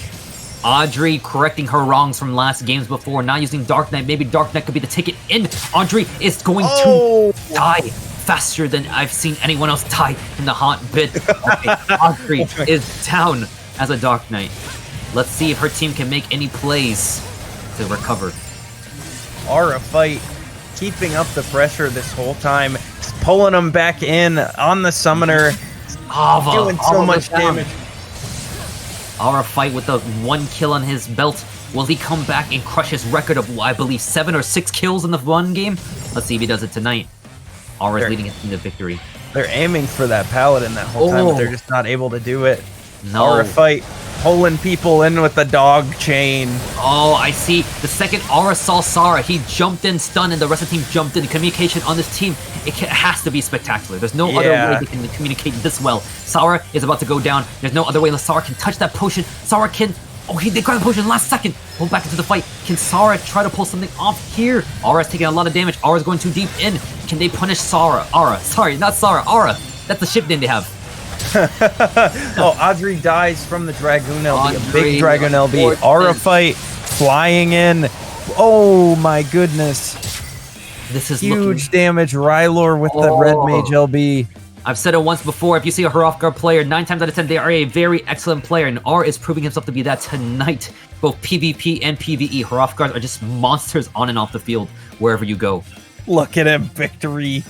Audrey correcting her wrongs from last games before, not using Dark Knight. Maybe Dark Knight could be the ticket in. Audrey is going to die faster than I've seen anyone else die in the hot bit. Okay, Audrey is down as a Dark Knight. Let's see if her team can make any plays to recover. Aura fight keeping up the pressure this whole time, pulling them back in on the summoner, doing so much damage. Aura fight with the 1 kill on his belt. Will he come back and crush his record of, I believe, 7 or 6 kills in the one game? Let's see if he does it tonight. Aura's leading his team to victory. They're aiming for that paladin that whole time, but they're just not able to do it. No. Aura fight, pulling people in with the dog chain. Oh, I see. The second Aura saw Sara, he jumped in, stunned, and the rest of the team jumped in. The communication on this team, it has to be spectacular. There's no other way they can communicate this well. Sara is about to go down. There's no other way unless Sara can touch that potion. Sara can... Oh, they grabbed the potion last second. Pull back into the fight. Can Sara try to pull something off here? Aura's taking a lot of damage. Aura's going too deep in. Can they punish Sara? Aura. Sorry, not Sara. Aura. That's the ship name they have. Oh, Audrey dies from the Dragoon LB. A big Dragoon LB. Aura fight. Flying in. Oh my goodness. This is huge damage. Rylor with the Red Mage LB. I've said it once before, if you see a her off guard player, 9 times out of 10, they are a very excellent player, and R is proving himself to be that tonight. Both PvP and PvE, her off guards are just monsters on and off the field, wherever you go. Look at him, victory.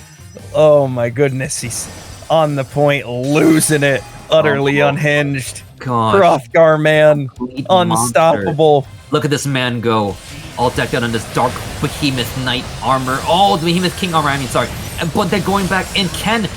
Oh my goodness, he's on the point, losing it, utterly unhinged. Gosh. Hrothgar, man, unstoppable. Monster. Look at this man go, all decked out in this dark behemoth knight armor. Oh, the behemoth king armor, sorry. But they're going back, and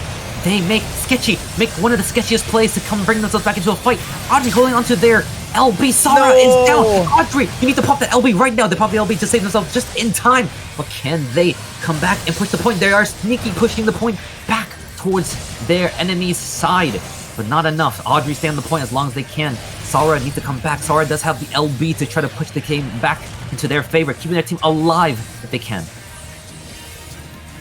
they make Sketchy make one of the sketchiest plays to come bring themselves back into a fight. Audrey holding onto their LB. Sara is down. Audrey, you need to pop that LB right now. They pop the LB to save themselves just in time. But can they come back and push the point? They are sneaky pushing the point back towards their enemy's side. But not enough. Audrey stay on the point as long as they can. Sara needs to come back. Sara does have the LB to try to push the game back into their favor, keeping their team alive if they can.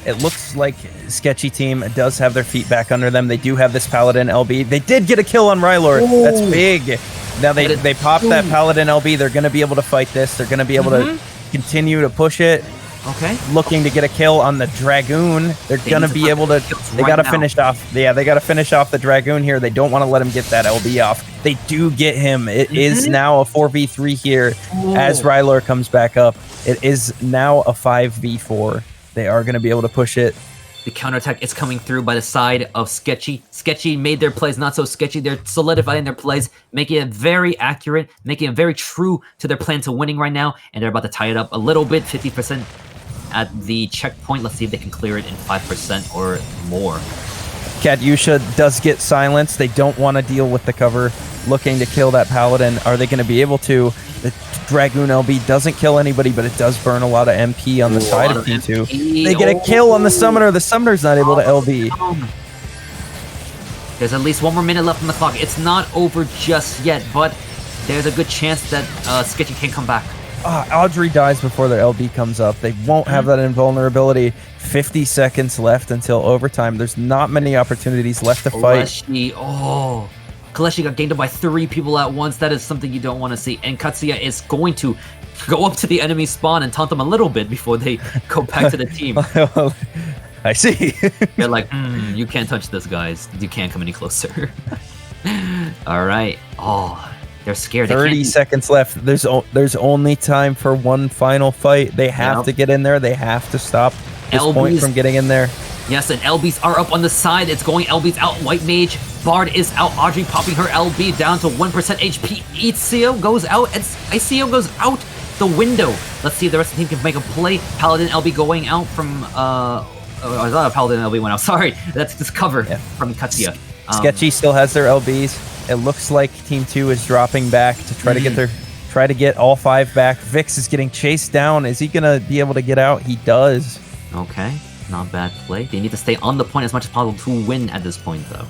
It looks like Sketchy team does have their feet back under them. They do have this Paladin LB. They did get a kill on Rylor. That's big. Now they pop that Paladin LB. They're going to be able to fight this. They're going to be able to continue to push it. Okay. Looking to get a kill on the Dragoon. They're going to be able to... They got to finish off... Yeah, they got to finish off the Dragoon here. They don't want to let him get that LB off. They do get him. It is now a 4v3 here as Rylor comes back up. It is now a 5v4. They are going to be able to push it. The counterattack is coming through by the side of Sketchy. Sketchy made their plays not so sketchy. They're solidifying their plays, making it very accurate, making it very true to their plan to winning right now. And they're about to tie it up a little bit, 50% at the checkpoint. Let's see if they can clear it in 5% or more. Katyusha does get silenced. They don't want to deal with the cover, looking to kill that Paladin. Are they going to be able to? The Dragoon LB doesn't kill anybody, but it does burn a lot of MP on the side of T2. They get a kill on the Summoner. The Summoner's not able to LB. There's at least 1 more minute left on the clock. It's not over just yet, but there's a good chance that Sketchy can come back. Audrey dies before their LB comes up. They won't have that invulnerability. 50 seconds left until overtime. There's not many opportunities left to fight. Kaleshi got ganked up by 3 people at once. That is something you don't want to see. And Katsuya is going to go up to the enemy spawn and taunt them a little bit before they go back to the team. I see. They're like, you can't touch this, guys. You can't come any closer. All right. Oh, they're scared. 30 seconds left. There's only time for one final fight. They have to get in there. They have to stop this point from getting in there. Yes, and LBs are up on the side. It's going LBs out. White Mage. Bard is out. Audrey popping her LB down to 1% HP. Ezio goes out. And Ezio goes out the window. Let's see if the rest of the team can make a play. Paladin LB going out from... not a Paladin LB went out. Sorry. That's just cover from Katsuya. Sketchy still has their LBs. It looks like Team 2 is dropping back to try to get all 5 back. Vix is getting chased down. Is he going to be able to get out? He does. Okay. Not bad play. They need to stay on the point as much as possible to win at this point, though.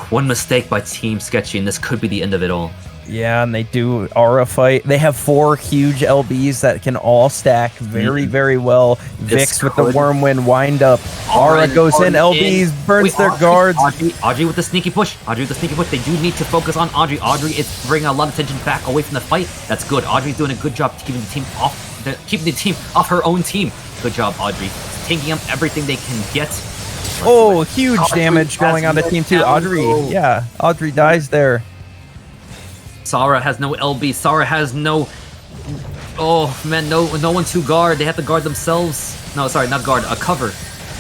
One mistake by Team Sketchy, and this could be the end of it all. Yeah, and they do Aura fight. They have 4 huge LBs that can all stack very, very well. Vix with the Wormwind wind up. Aura goes in, LBs, burns their guards. Audrey with the sneaky push. Audrey with the sneaky push. They do need to focus on Audrey. Audrey is bringing a lot of attention back away from the fight. That's good. Audrey's doing a good job keeping the team off her own team. Good job, Audrey. Taking up everything they can get. Huge damage going on to Team 2. Audrey dies there. Sara has no LB. Sara has no Oh man, no one to guard. They have to guard themselves. No, sorry, not guard. A cover.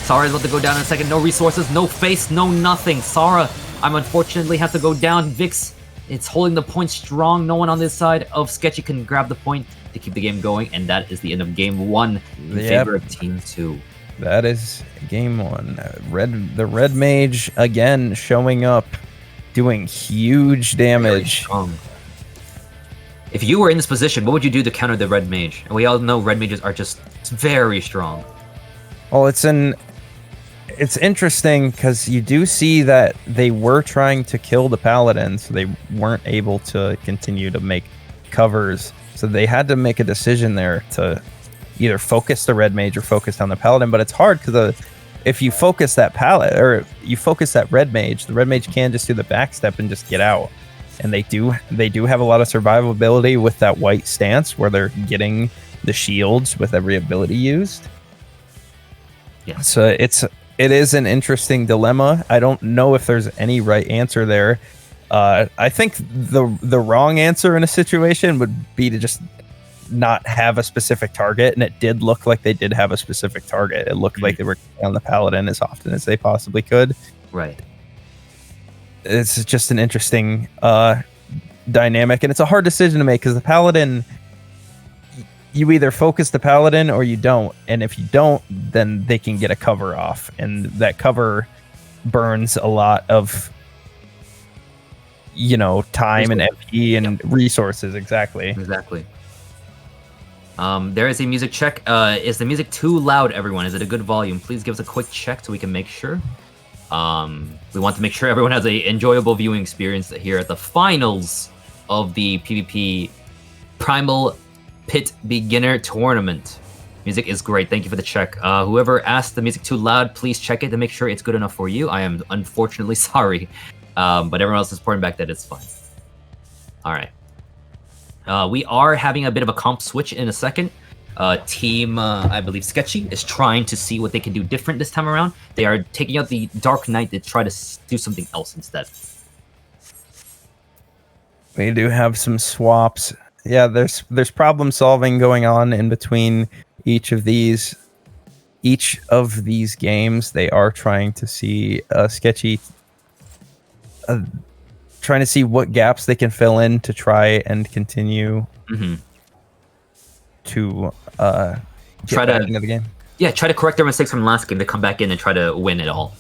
Sara's about to go down in a second. No resources, no face, no nothing. Sara, I'm unfortunately have to go down. Vix, it's holding the point strong. No one on this side of Sketchy can grab the point to keep the game going, and that is the end of game 1 in favor of Team 2. That is game 1. The red mage again showing up, doing huge damage. If you were in this position, what would you do to counter the red mage? And we all know red mages are just very strong. Well, it's interesting because you do see that they were trying to kill the paladin, so they weren't able to continue to make covers. So they had to make a decision there to either focus the red mage or focus on the paladin. But it's hard because if you focus that you focus that red mage, the red mage can just do the backstep and just get out. And they do have a lot of survivability with that white stance where they're getting the shields with every ability used. Yeah. So it is an interesting dilemma. I don't know if there's any right answer there. I think the wrong answer in a situation would be to just not have a specific target, and it did look like they did have a specific target. It looked like they were on the paladin as often as they possibly could. Right. It's just an interesting dynamic, and it's a hard decision to make because the paladin, you either focus the paladin or you don't, and if you don't, then they can get a cover off, and that cover burns a lot of time and FP and resources. Exactly. There is a music check. Is the music too loud, everyone? Is it a good volume? Please give us a quick check so we can make sure. We want to make sure everyone has a enjoyable viewing experience here at the finals of the PvP Primal Pit Beginner Tournament. Music is great. Thank you for the check. Whoever asked the music too loud, please check it to make sure it's good enough for you. I am unfortunately sorry, but everyone else is reporting back that it's fine. All right. We are having a bit of a comp switch in a second. Team, I believe Sketchy, is trying to see what they can do different this time around. They are taking out the Dark Knight to try to do something else instead. We do have some swaps. Yeah, there's problem solving going on in between each of these games. They are trying to see Sketchy, trying to see what gaps they can fill in to try and continue to try to into the game. Yeah, try to correct their mistakes from last game to come back in and try to win it all.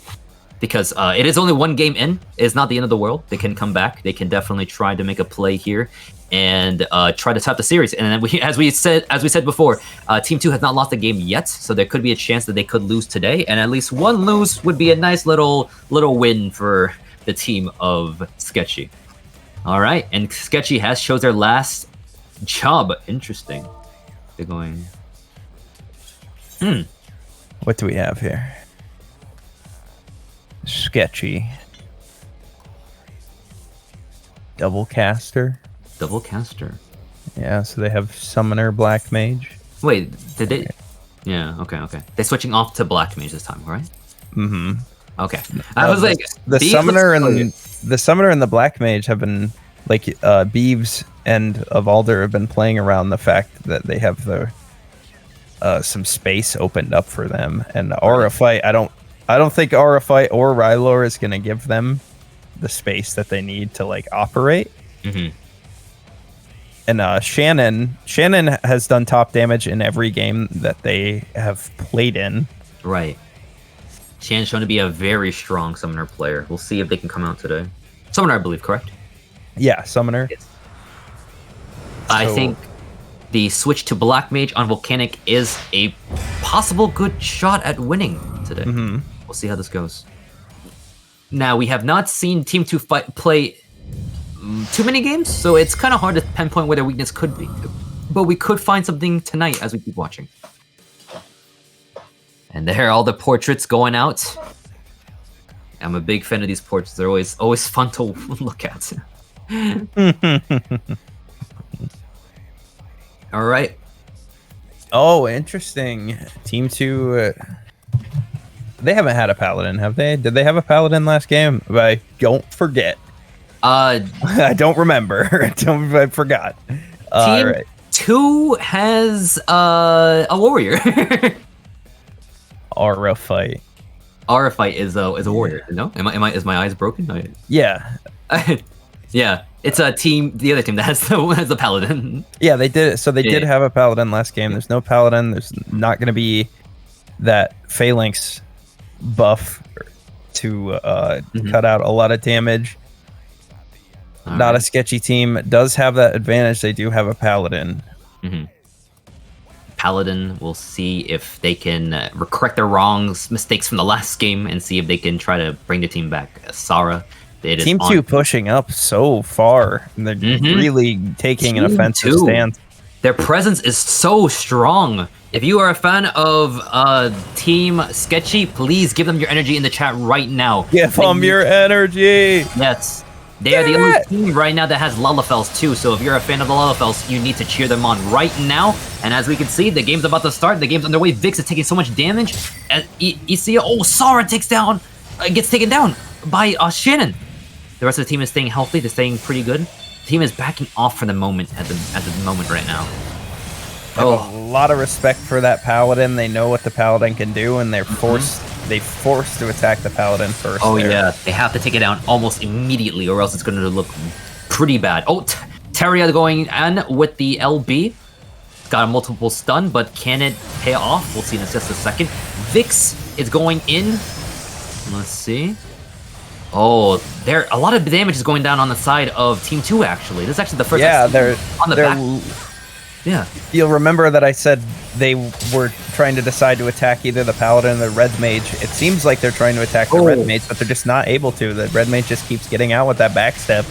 Because it is only one game in. It's not the end of the world. They can come back. They can definitely try to make a play here and try to top the series. And then as we said before, Team 2 has not lost a game yet, so there could be a chance that they could lose today. And at least one lose would be a nice little win for the team of Sketchy. All right, and Sketchy has chose their last job. Interesting. They're going. What do we have here? Sketchy. Double caster. Yeah, so they have summoner, black mage. Wait, did they? Yeah, okay. They're switching off to black mage this time, right? Mm-hmm. Okay. I was like, the summoner and the black mage have been like Beeves and of Alder have been playing around the fact that they have the some space opened up for them, and Aura Fight. I don't think Aura Fight or Rylor is going to give them the space that they need to like operate. And Shannon has done top damage in every game that they have played in. Right. Shannon's shown to be a very strong summoner player. We'll see if they can come out today. Summoner, I believe, correct? Yeah, summoner. Yes. I think the switch to black mage on Volcanic is a possible good shot at winning today. We'll see how this goes. Now, we have not seen Team 2 play too many games, so it's kind of hard to pinpoint where their weakness could be. But we could find something tonight as we keep watching. And there are all the portraits going out. I'm a big fan of these portraits. They're always fun to look at. All right. Oh, interesting. Team 2... they haven't had a paladin, have they? Did they have a paladin last game? I don't forget. I don't remember. I forgot. Team G2 has a warrior. Aura fight. Aura fight is a warrior. No, is my eyes broken? Yeah. Yeah, it's a team. The other team that has the paladin. Yeah, they did. So they did have a paladin last game. There's no paladin. There's not going to be that phalanx buff to cut out a lot of damage. Not a sketchy team. Does have that advantage. They do have a paladin. Paladin, we'll see if they can correct their mistakes from the last game, and see if they can try to bring the team back. Sarah, Team 2 pushing up so far. And they're really taking an offensive stance. Their presence is so strong. If you are a fan of Team Sketchy, please give them your energy in the chat right now. Give them your energy. Yes. They are the only team right now that has Lalafels too, so if you're a fan of the Lalafels, you need to cheer them on right now. And as we can see, the game's about to start. The game's underway. Vix is taking so much damage. And Sara gets taken down by Shannon. The rest of the team is staying healthy. They're staying pretty good. The team is backing off for the moment at the moment right now. A lot of respect for that paladin. They know what the paladin can do, and they're forced to attack the paladin first. Yeah, they have to take it down almost immediately, or else it's going to look pretty bad. Terria going in with the LB. Got a multiple stun, but can it pay off? We'll see in just a second. Vix is going in. Let's see. A lot of damage is going down on the side of Team 2, actually. This is actually the first they're on the back. Yeah. You'll remember that I said they were trying to decide to attack either the Paladin or the Red Mage. It seems like they're trying to attack the Red Mage, but they're just not able to. The Red Mage just keeps getting out with that backstep.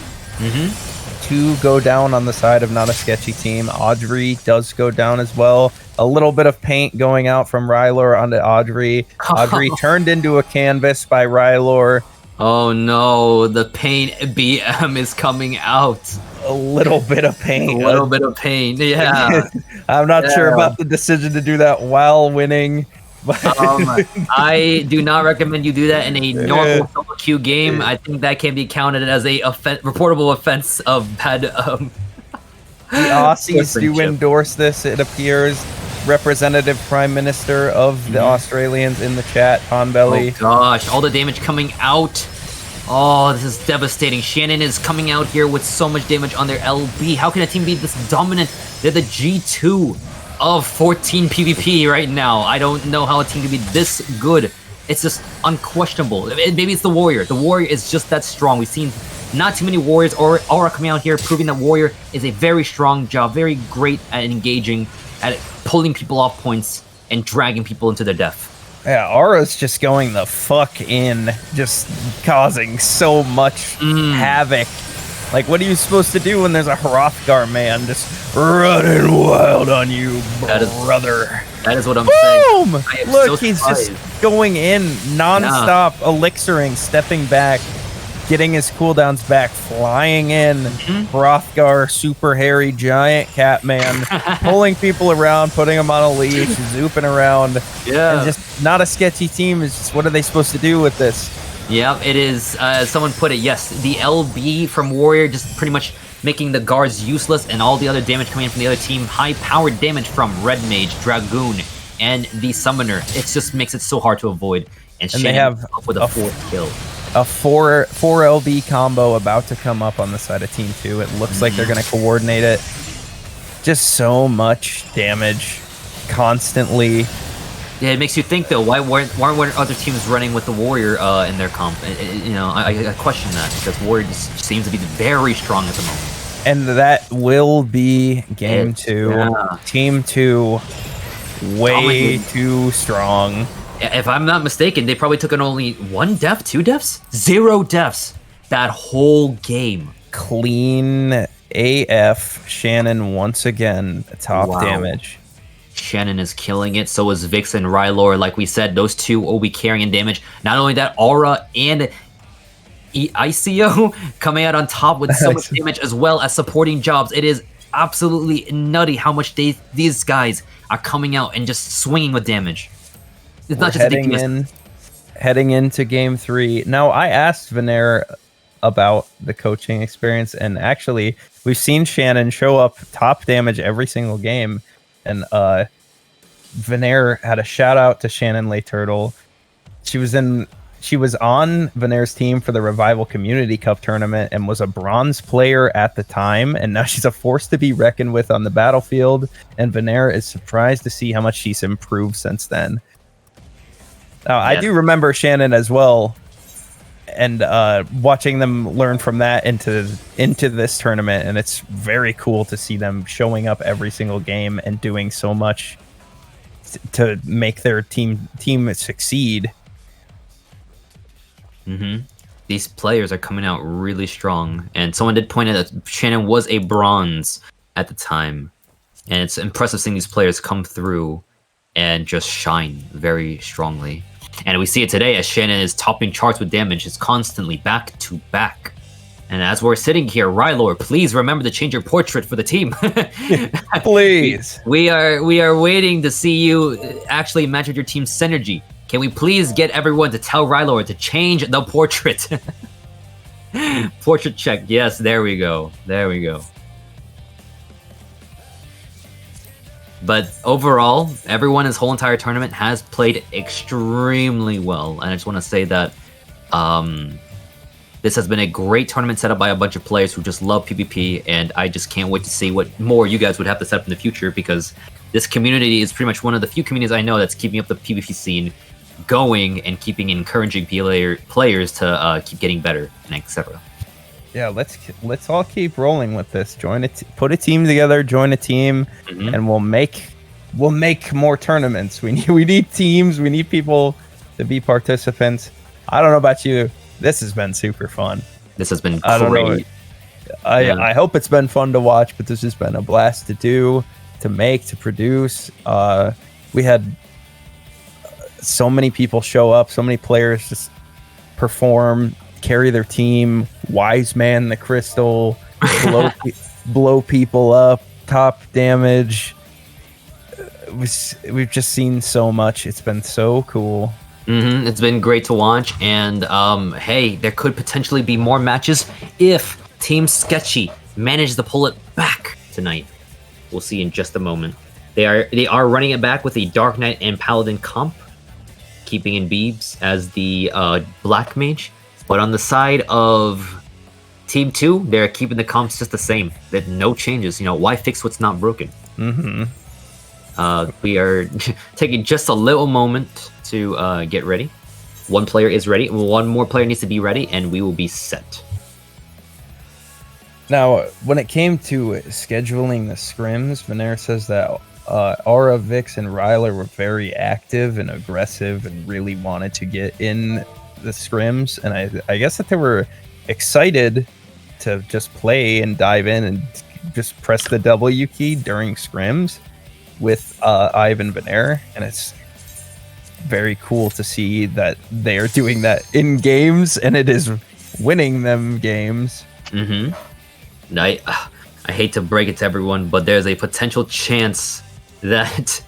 2 go down on the side of not a sketchy team. Audrey does go down as well. A little bit of paint going out from Rylor onto Audrey. Audrey turned into a canvas by Rylor. Oh no, the paint BM is coming out. A little bit of paint. Yeah. I'm not sure about the decision to do that while winning. But I do not recommend you do that in a normal solo queue game. I think that can be counted as a reportable offense of bad. The Aussies do endorse this, it appears. Representative Prime Minister of the Australians in the chat, Ponbelly. Oh gosh, all the damage coming out. Oh, this is devastating. Shannon is coming out here with so much damage on their LB. How can a team be this dominant? They're the G2 of 14 PvP right now. I don't know how a team can be this good. It's just unquestionable. Maybe it's the Warrior. The Warrior is just that strong. We've seen not too many Warriors or Aura coming out here, proving that Warrior is a very strong job, very great at engaging, at pulling people off points and dragging people into their death. Yeah, Aura's just going the fuck in, just causing so much havoc. Like, what are you supposed to do when there's a Hrothgar man just running wild on you, brother? That is what I'm saying. saying. Look, he's just going in, non-stop, elixiring, stepping back, getting his cooldowns back, flying in. Hrothgar, super hairy giant cat man, pulling people around, putting them on a leash, zooping around. Yeah. And just not a sketchy team. Is just, what are they supposed to do with this? Yeah, it is. Someone put it, yes, the LB from Warrior just pretty much making the guards useless, and all the other damage coming in from the other team. High-powered damage from Red Mage, Dragoon, and the Summoner. It just makes it so hard to avoid. And they have up with a 4th kill. A 4 LB combo about to come up on the side of Team 2. It looks like they're going to coordinate it. Just so much damage constantly. Yeah, it makes you think though. Why weren't other teams running with the Warrior in their comp? I question that, because Warrior just seems to be very strong at the moment. And that will be game 2. Yeah. Team 2, way too strong. If I'm not mistaken, they probably took on only 1 death, 2 deaths, 0 deaths that whole game. Clean AF. Shannon once again top damage. Shannon is killing it. So is Vix and Rylor. Like we said, those two will be carrying damage. Not only that, Aura and ICO coming out on top with so much damage, as well as supporting jobs. It is absolutely nutty how much these guys are coming out and just swinging with damage. It's not just ridiculous. Heading into game 3. Now, I asked Venair about the coaching experience. And actually, we've seen Shannon show up top damage every single game. And Venair had a shout out to Shannon Lay Turtle. She was on Venair's team for the Revival Community Cup tournament and was a bronze player at the time. And now she's a force to be reckoned with on the battlefield. And Venair is surprised to see how much she's improved since then. Now, I do remember Shannon as well, and watching them learn from that into this tournament, and it's very cool to see them showing up every single game and doing so much to make their team succeed. These players are coming out really strong, and someone did point out that Shannon was a bronze at the time, and it's impressive seeing these players come through and just shine very strongly. And we see it today as Shannon is topping charts with damage, is constantly back to back. And as we're sitting here, Rylor, please remember to change your portrait for the team. Please. We are waiting to see you actually match with your team's synergy. Can we please get everyone to tell Rylor to change the portrait? Portrait check. Yes, there we go. There we go. But overall, everyone this whole entire tournament has played extremely well. And I just want to say that this has been a great tournament set up by a bunch of players who just love PvP. And I just can't wait to see what more you guys would have to set up in the future, because this community is pretty much one of the few communities I know that's keeping up the PvP scene going and keeping encouraging players to keep getting better and etc. Yeah, let's all keep rolling with this. Put a team together, join a team, and we'll make more tournaments. We need teams. We need people to be participants. I don't know about you. This has been super fun. This has been great. I hope it's been fun to watch, but this has been a blast to do, to make, to produce. We had so many people show up, so many players just perform, carry their team, wise man the crystal, blow people up, top damage. We've just seen so much. It's been so cool. It's been great to watch, and hey, there could potentially be more matches if Team Sketchy manages to pull it back tonight. We'll see in just a moment. They are running it back with the Dark Knight and Paladin comp, keeping in Beebs as the Black Mage. But on the side of Team 2, they're keeping the comps just the same. There's no changes. Why fix what's not broken? We are taking just a little moment to get ready. One player is ready. One more player needs to be ready, and we will be set. Now, when it came to scheduling the scrims, Venair says that Aura, Vix, and Ryler were very active and aggressive and really wanted to get in the scrims, and I guess that they were excited to just play and dive in and just press the W key during scrims with Ivan Venair, and it's very cool to see that they are doing that in games, and it is winning them games. I hate to break it to everyone, but there's a potential chance that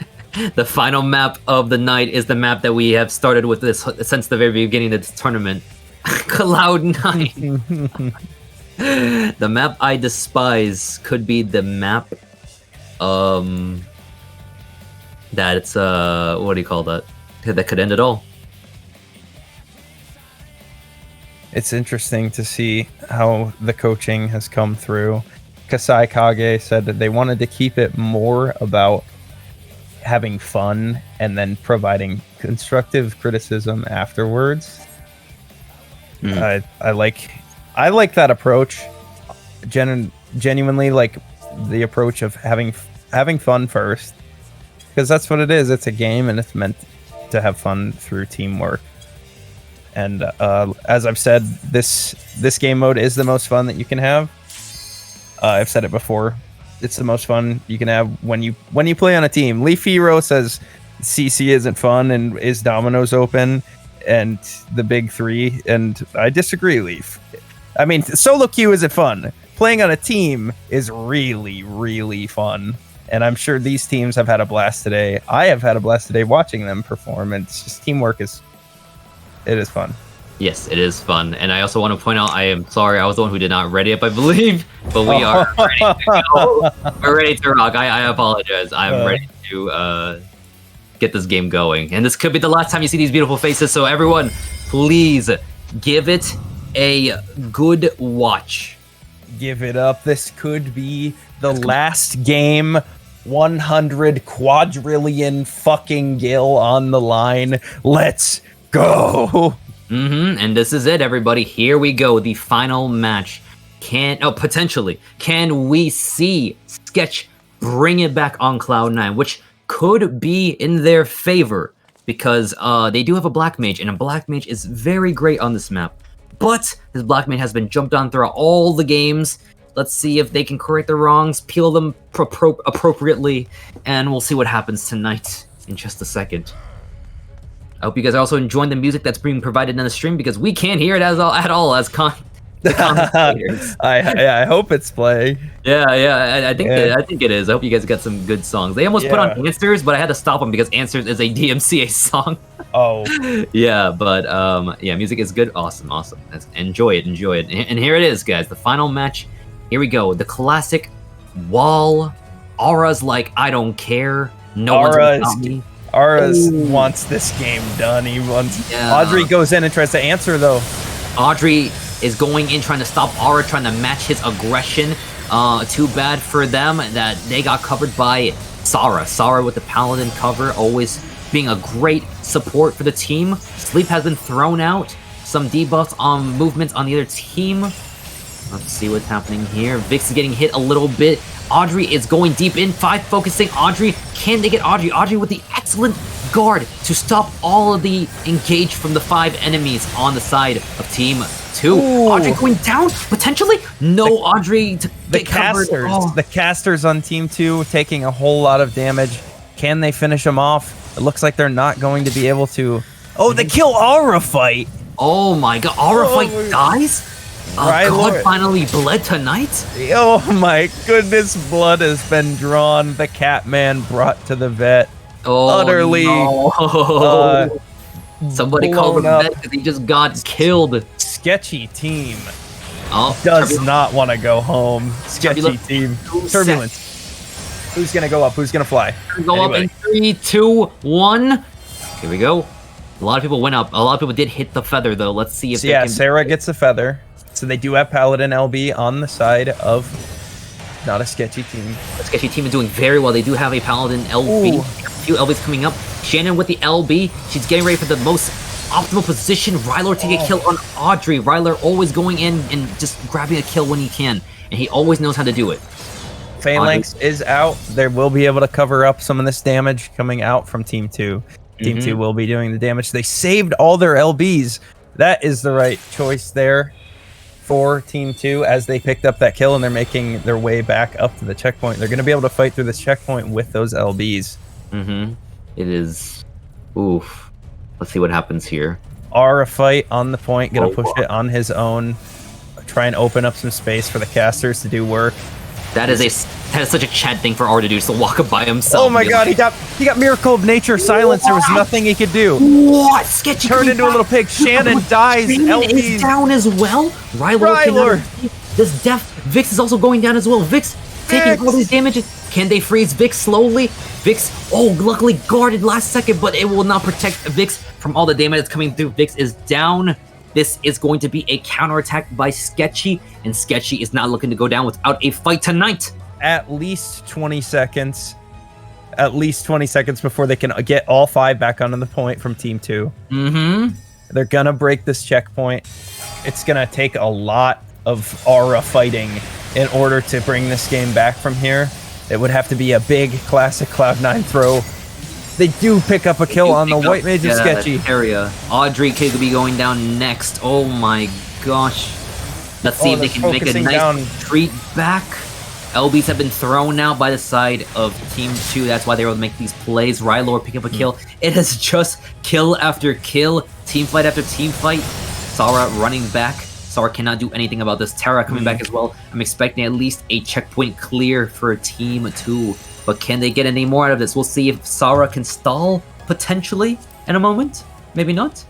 the final map of the night is the map that we have started with this since the very beginning of this tournament. Cloud9. The map I despise could be the map that it's what do you call that? That could end it all. It's interesting to see how the coaching has come through. Kasai Kage said that they wanted to keep it more about having fun and then providing constructive criticism afterwards. I like that approach. Genuinely like the approach of having fun first, because that's what it is. It's a game, and it's meant to have fun through teamwork. And as I've said, this game mode is the most fun that you can have. I've said it before. It's the most fun you can have when you play on a team. Leaf Hero says CC isn't fun and is dominoes open and the big three, and I disagree, Leaf. I mean, solo queue isn't fun. Playing on a team is really, really fun. And I'm sure these teams have had a blast today. I have had a blast today watching them perform. And it's just teamwork is fun. Yes, it is fun. And I also want to point out, I am sorry, I was the one who did not ready up, I believe. But we are ready to go. We're ready to rock. I apologize. I'm ready to get this game going. And this could be the last time you see these beautiful faces. So everyone, please give it a good watch. Give it up. This could be the last game. 100 quadrillion fucking gil on the line. Let's go. And this is it, everybody. Here we go. The final match. Potentially, can we see Sketch bring it back on Cloud9, which could be in their favor because they do have a Black Mage, and a Black Mage is very great on this map. But this Black Mage has been jumped on throughout all the games. Let's see if they can correct the wrongs, peel them appropriately, and we'll see what happens tonight in just a second. I hope you guys are also enjoying the music that's being provided in the stream because we can't hear it at all as commentators. I hope it's playing. I think it is. I hope you guys got some good songs. They almost put on Answers, but I had to stop them because Answers is a DMCA song. Oh. Yeah, but music is good. Awesome. Enjoy it. And here it is, guys. The final match. Here we go. The classic wall. Aura's like, I don't care. No one's gonna stop me. Aura's wants this game done. He wants. Audrey goes in and tries to answer though. Audrey is going in trying to stop Aura, trying to match his aggression. Too bad for them that they got covered by Sarah. Sarah with the Paladin cover, always being a great support for the team. Sleep has been thrown out. Some debuffs on movements on the other team. Let's see what's happening here. Vix is getting hit a little bit. Audrey is going deep in. 5 focusing Audrey. Can they get Audrey? Audrey with the excellent guard to stop all of the engage from the 5 enemies on the side of Team 2. Ooh. Audrey going down, potentially? No, Audrey to the get covered. Casters. Oh. The casters on Team 2 taking a whole lot of damage. Can they finish them off? It looks like they're not going to be able to. Oh, they kill Aura fight. Oh my god, Aura fight dies? God finally bled tonight? Oh my goodness, blood has been drawn. The Catman brought to the vet. Oh, utterly. No. Somebody called the vet because he just got killed. Sketchy team does not want to go home. Sketchy team. Turbulence. Who's going to go up? Who's going to fly? Go up in 3, 2, 1. Here we go. A lot of people went up. A lot of people did hit the feather, though. Let's see if they can... Sarah gets the feather. So they do have Paladin LB on the side of not a Sketchy team. The Sketchy team is doing very well. They do have a Paladin LB. Ooh. A few LBs coming up. Shannon with the LB. She's getting ready for the most optimal position. Ryler take a kill on Audrey. Ryler always going in and just grabbing a kill when he can. And he always knows how to do it. Phalanx is out. They will be able to cover up some of this damage coming out from Team 2. Team 2 will be doing the damage. They saved all their LBs. That is the right choice there for Team 2 as they picked up that kill and they're making their way back up to the checkpoint. They're going to be able to fight through this checkpoint with those LBs. It is... Oof. Let's see what happens here. Aura fight on the point. Going to push it on his own. Try and open up some space for the casters to do work. That is such a Chad thing for Aura to do, just to walk up by himself. Oh my god, he got Miracle of Nature silence. There was nothing he could do. What? Sketchy turned into a little pig. Shannon dies. LB is down as well. Ryler. This death. Vix is also going down as well. Vix taking all these damages. Can they freeze Vix slowly? Vix, luckily guarded last second, but it will not protect Vix from all the damage that's coming through. Vix is down. This is going to be a counterattack by Sketchy, and Sketchy is not looking to go down without a fight tonight. At least 20 seconds. At least 20 seconds before they can get all 5 back onto the point from Team 2. They're going to break this checkpoint. It's going to take a lot of Aura fighting in order to bring this game back from here. It would have to be a big classic Cloud9 throw. They do pick up a kill on the White Mage of Sketchy. Area. Audrey could be going down next. Oh my gosh. Let's see if they can make a nice retreat back. LBs have been thrown out by the side of Team 2. That's why they were able to make these plays. Rylor pick up a kill. It is just kill after kill. Team fight after team fight. Sarah running back. Sarah cannot do anything about this. Tara coming back as well. I'm expecting at least a checkpoint clear for Team 2. But can they get any more out of this? We'll see if Sarah can stall, potentially, in a moment. Maybe not.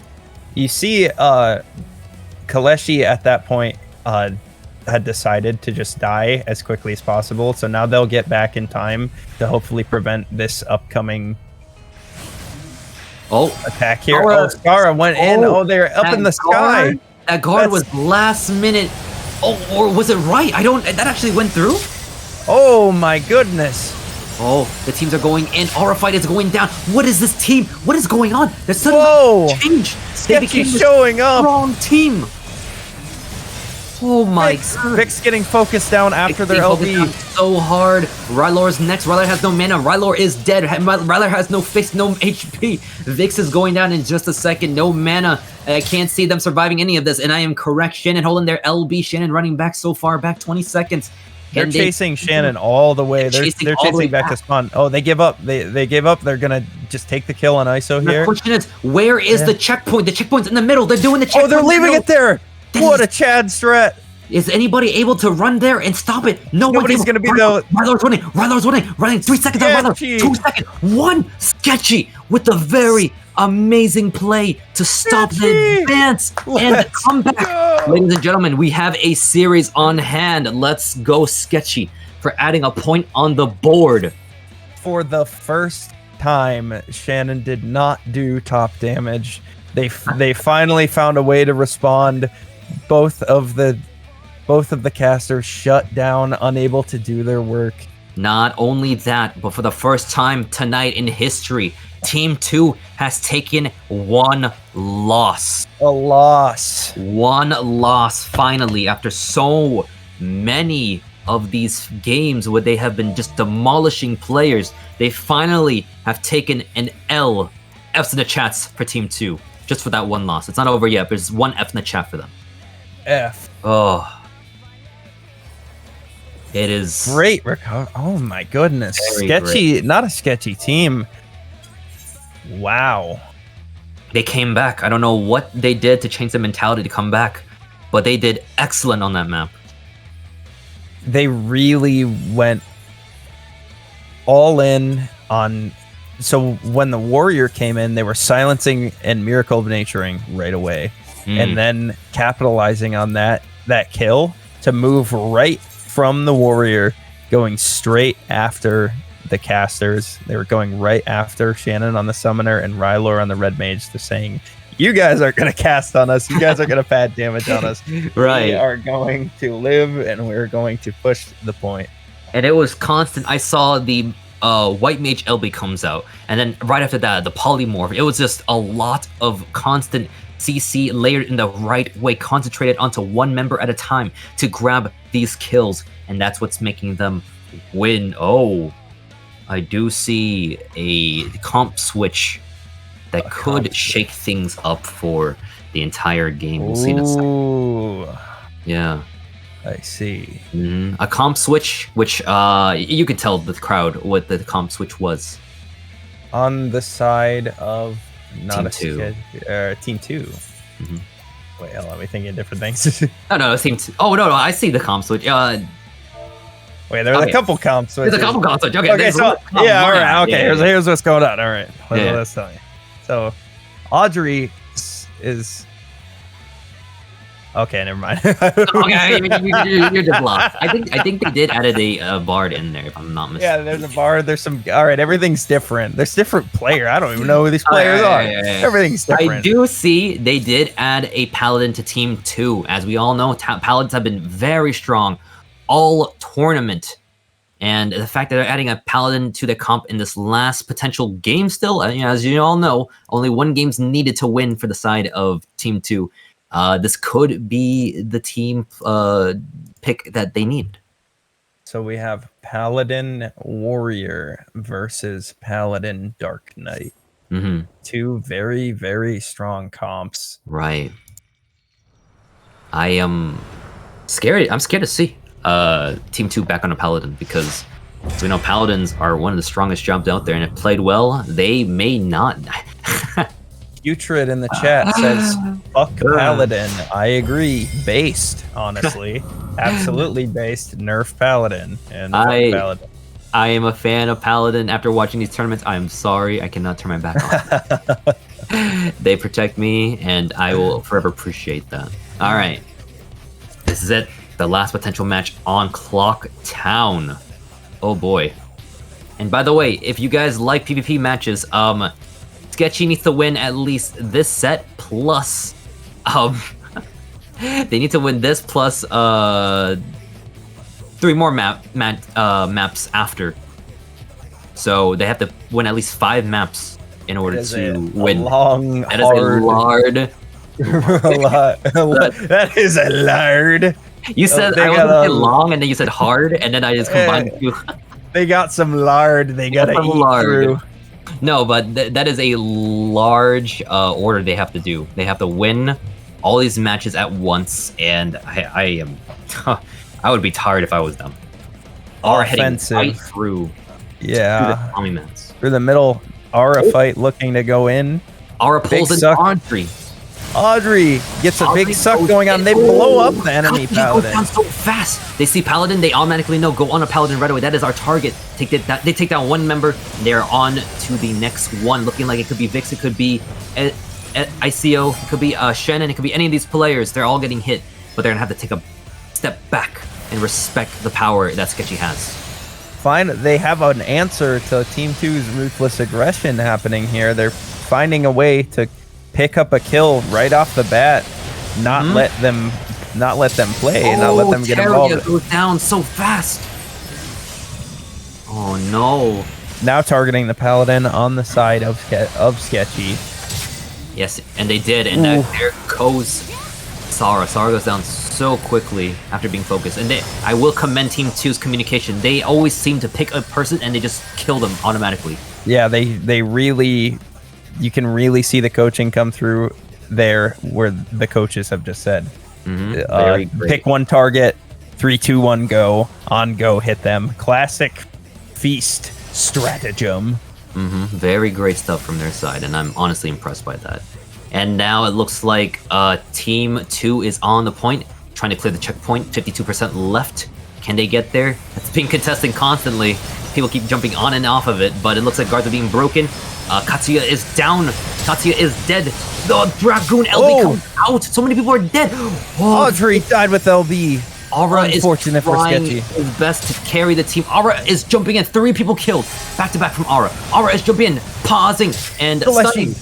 You see, Kaleshi at that point had decided to just die as quickly as possible. So now they'll get back in time to hopefully prevent this upcoming attack here. Skara went in. Oh, they're up in the sky. That guard was last minute. Oh, or was it right? That actually went through? Oh my goodness. Oh, the teams are going in. Aura fight is going down. What is this team? What is going on? There's suddenly change. Sketchy showing up. Wrong team. Oh my god. Vix getting focused down after their LB. So hard. Rylor's next. Rylor has no mana. Rylor is dead. Rylor has no face, no HP. Vix is going down in just a second. No mana. I can't see them surviving any of this. And I am correct. Shannon holding their LB. Shannon running back so far. Back 20 seconds. They're chasing Shannon all the way. They're chasing back to spawn. Oh, they give up. They give up. They're gonna just take the kill on ISO here. The question is, where is the checkpoint? The checkpoint's in the middle. They're doing the checkpoint. Oh, they're leaving it there. What a Chad strat. Is anybody able to run there and stop it? Nobody's going to be though. Rylor's winning. Rylor's winning. Running 3 seconds on Rylor. 2 seconds. 1 Sketchy with the very amazing play to stop the advance and the comeback. Ladies and gentlemen, we have a series on hand. Let's go Sketchy for adding a point on the board. For the first time, Shannon did not do top damage. They finally found a way to respond. Both of the casters shut down, unable to do their work. Not only that, but for the first time tonight in history, Team 2 has taken 1 loss. A loss. 1 loss, finally, after so many of these games where they have been just demolishing players. They finally have taken an L. F's in the chats for Team 2, just for that 1 loss. It's not over yet, but there's 1 F in the chat for them. F. Oh. It is great recovery. Oh my goodness. Sketchy, great. Not a sketchy team. Wow. They came back. I don't know what they did to change their mentality to come back, but they did excellent on that map. They really went all in on. So when the warrior came in, they were silencing and miracle of naturing right away. And then capitalizing on that kill to move right from the warrior, going straight after the casters. They were going right after Shannon on the summoner and Rylor on the red mage. They're saying, you guys are going to cast on us. You guys are going to pad damage on us. Right. We are going to live and we're going to push the point. And it was constant. I saw the white mage LB comes out. And then right after that, the polymorph. It was just a lot of constant CC layered in the right way, concentrated onto one member at a time to grab these kills, and that's what's making them win. Oh, I do see a comp switch that could shake things up for the entire game. We'll see in a second. Yeah. I see. A comp switch, which you could tell the crowd what the comp switch was. On the side of Team 2. Team 2. Wait, hold on, we thinking different things. No, it's Team 2. Oh, no, I see the comp switch. Wait, there's a couple comp switches. There's a couple comp switches. Okay, so, yeah, all right, okay, here's what's going on. All right, let's tell you. So, Audrey is... Okay, never mind. Okay, you're just lost. I think they did added a bard in there, if I'm not mistaken. Yeah, there's a bard. There's some. All right, everything's different. There's different player. I don't even know who these players are. Everything's different. I do see they did add a paladin to Team 2. As we all know, paladins have been very strong all tournament. And the fact that they're adding a paladin to the comp in this last potential game still, as you all know, only 1 game's needed to win for the side of Team 2. This could be the team pick that they need. So we have Paladin Warrior versus Paladin Dark Knight. 2 very, very strong comps. Right. I am scared. I'm scared to see Team 2 back on a Paladin, because we know Paladins are one of the strongest jobs out there, and if played well, they may not. Putrid in the chat says, fuck Paladin. I agree. Based, honestly. Absolutely based. Nerf Paladin. And I Paladin. I am a fan of Paladin. After watching these tournaments, I'm sorry, I cannot turn my back on. They protect me, and I will forever appreciate that. All right, this is it. The last potential match on Clock Town. Oh boy. And by the way, if you guys like PvP matches, Sketchy needs to win at least this set plus, they need to win this plus 3 more maps after. So they have to win at least 5 maps in order to win. That is a lard. That is a lard. You said I was gonna say long, and then you said hard, and then I just combined the two. They got some lard. They gotta eat through. No, but that is a large order they have to do. They have to win all these matches at once, and I am, I would be tired if I was them. Aura heading right through. Yeah. Through the middle. Aura fight looking to go in. Aura pulls in Audrey. Audrey gets a big suck going on. They blow up the enemy Paladin. They go down so fast. They see Paladin, they automatically know, go on a Paladin right away. That is our target. They take down one member. They're on to the next one. Looking like it could be Vix, it could be ICO, it could be Shannon, it could be any of these players. They're all getting hit, but they're gonna have to take a step back and respect the power that Sketchy has. Fine, they have an answer to Team 2's ruthless aggression happening here. They're finding a way to pick up a kill right off the bat, not let them play, and not let them get involved. Terria goes down so fast. Oh no! Now targeting the Paladin on the side of Sketchy. Yes, and they did, and there goes Sara. Sara goes down so quickly after being focused, and I will commend Team 2's communication. They always seem to pick a person and they just kill them automatically. Yeah, they really. You can really see the coaching come through there, where the coaches have just said, pick one target, 3, 2, 1, go, on go, hit them. Classic feast stratagem. Very great stuff from their side, and I'm honestly impressed by that. And now it looks like Team 2 is on the point, trying to clear the checkpoint, 52% left. Can they get there? It's being contested constantly. People keep jumping on and off of it, but it looks like guards are being broken. Katsuya is down. Katsuya is dead. The Dragoon LB comes out. So many people are dead. Audrey died with LB. Aura is trying his best to carry the team. Aura is jumping in. 3 people killed. Back to back from Aura. Aura is jumping in, pausing, and stunning.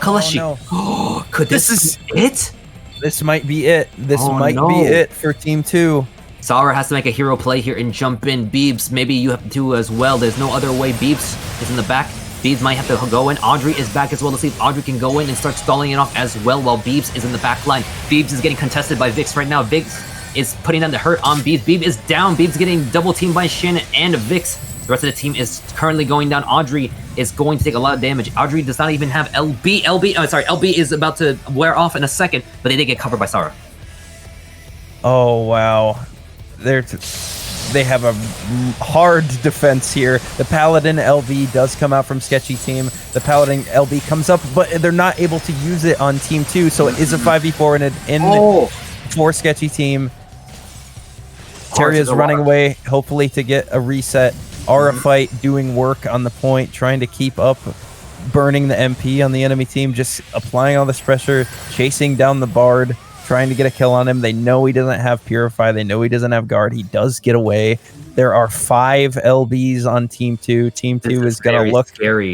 Kaleshi. Oh, no. Could this be it? This might be it. This might be it for Team 2. Sara has to make a hero play here and jump in. Beebs, maybe you have to as well. There's no other way. Beebs is in the back. Beebs might have to go in. Audrey is back as well. Let's see if Audrey can go in and start stalling it off as well while Beebs is in the back line. Beebs is getting contested by Vix right now. Vix is putting down the hurt on Beebs. Beebs is down. Beebs getting double teamed by Shannon and Vix. The rest of the team is currently going down. Audrey is going to take a lot of damage. Audrey does not even have LB. LB is about to wear off in a second, but they did get covered by Sara. Oh, wow. They have a hard defense here. The Paladin LB does come out from Sketchy team. The Paladin LB comes up, but they're not able to use it on Team 2, so it is a 5v4 for Sketchy team. Terry is running away, hopefully to get a reset. Aura fight doing work on the point, trying to keep up, burning the MP on the enemy team, just applying all this pressure, chasing down the Bard, trying to get a kill on him. They know he doesn't have Purify. They know he doesn't have Guard. He does get away. There are 5 LBs on Team 2. Team 2 is going to look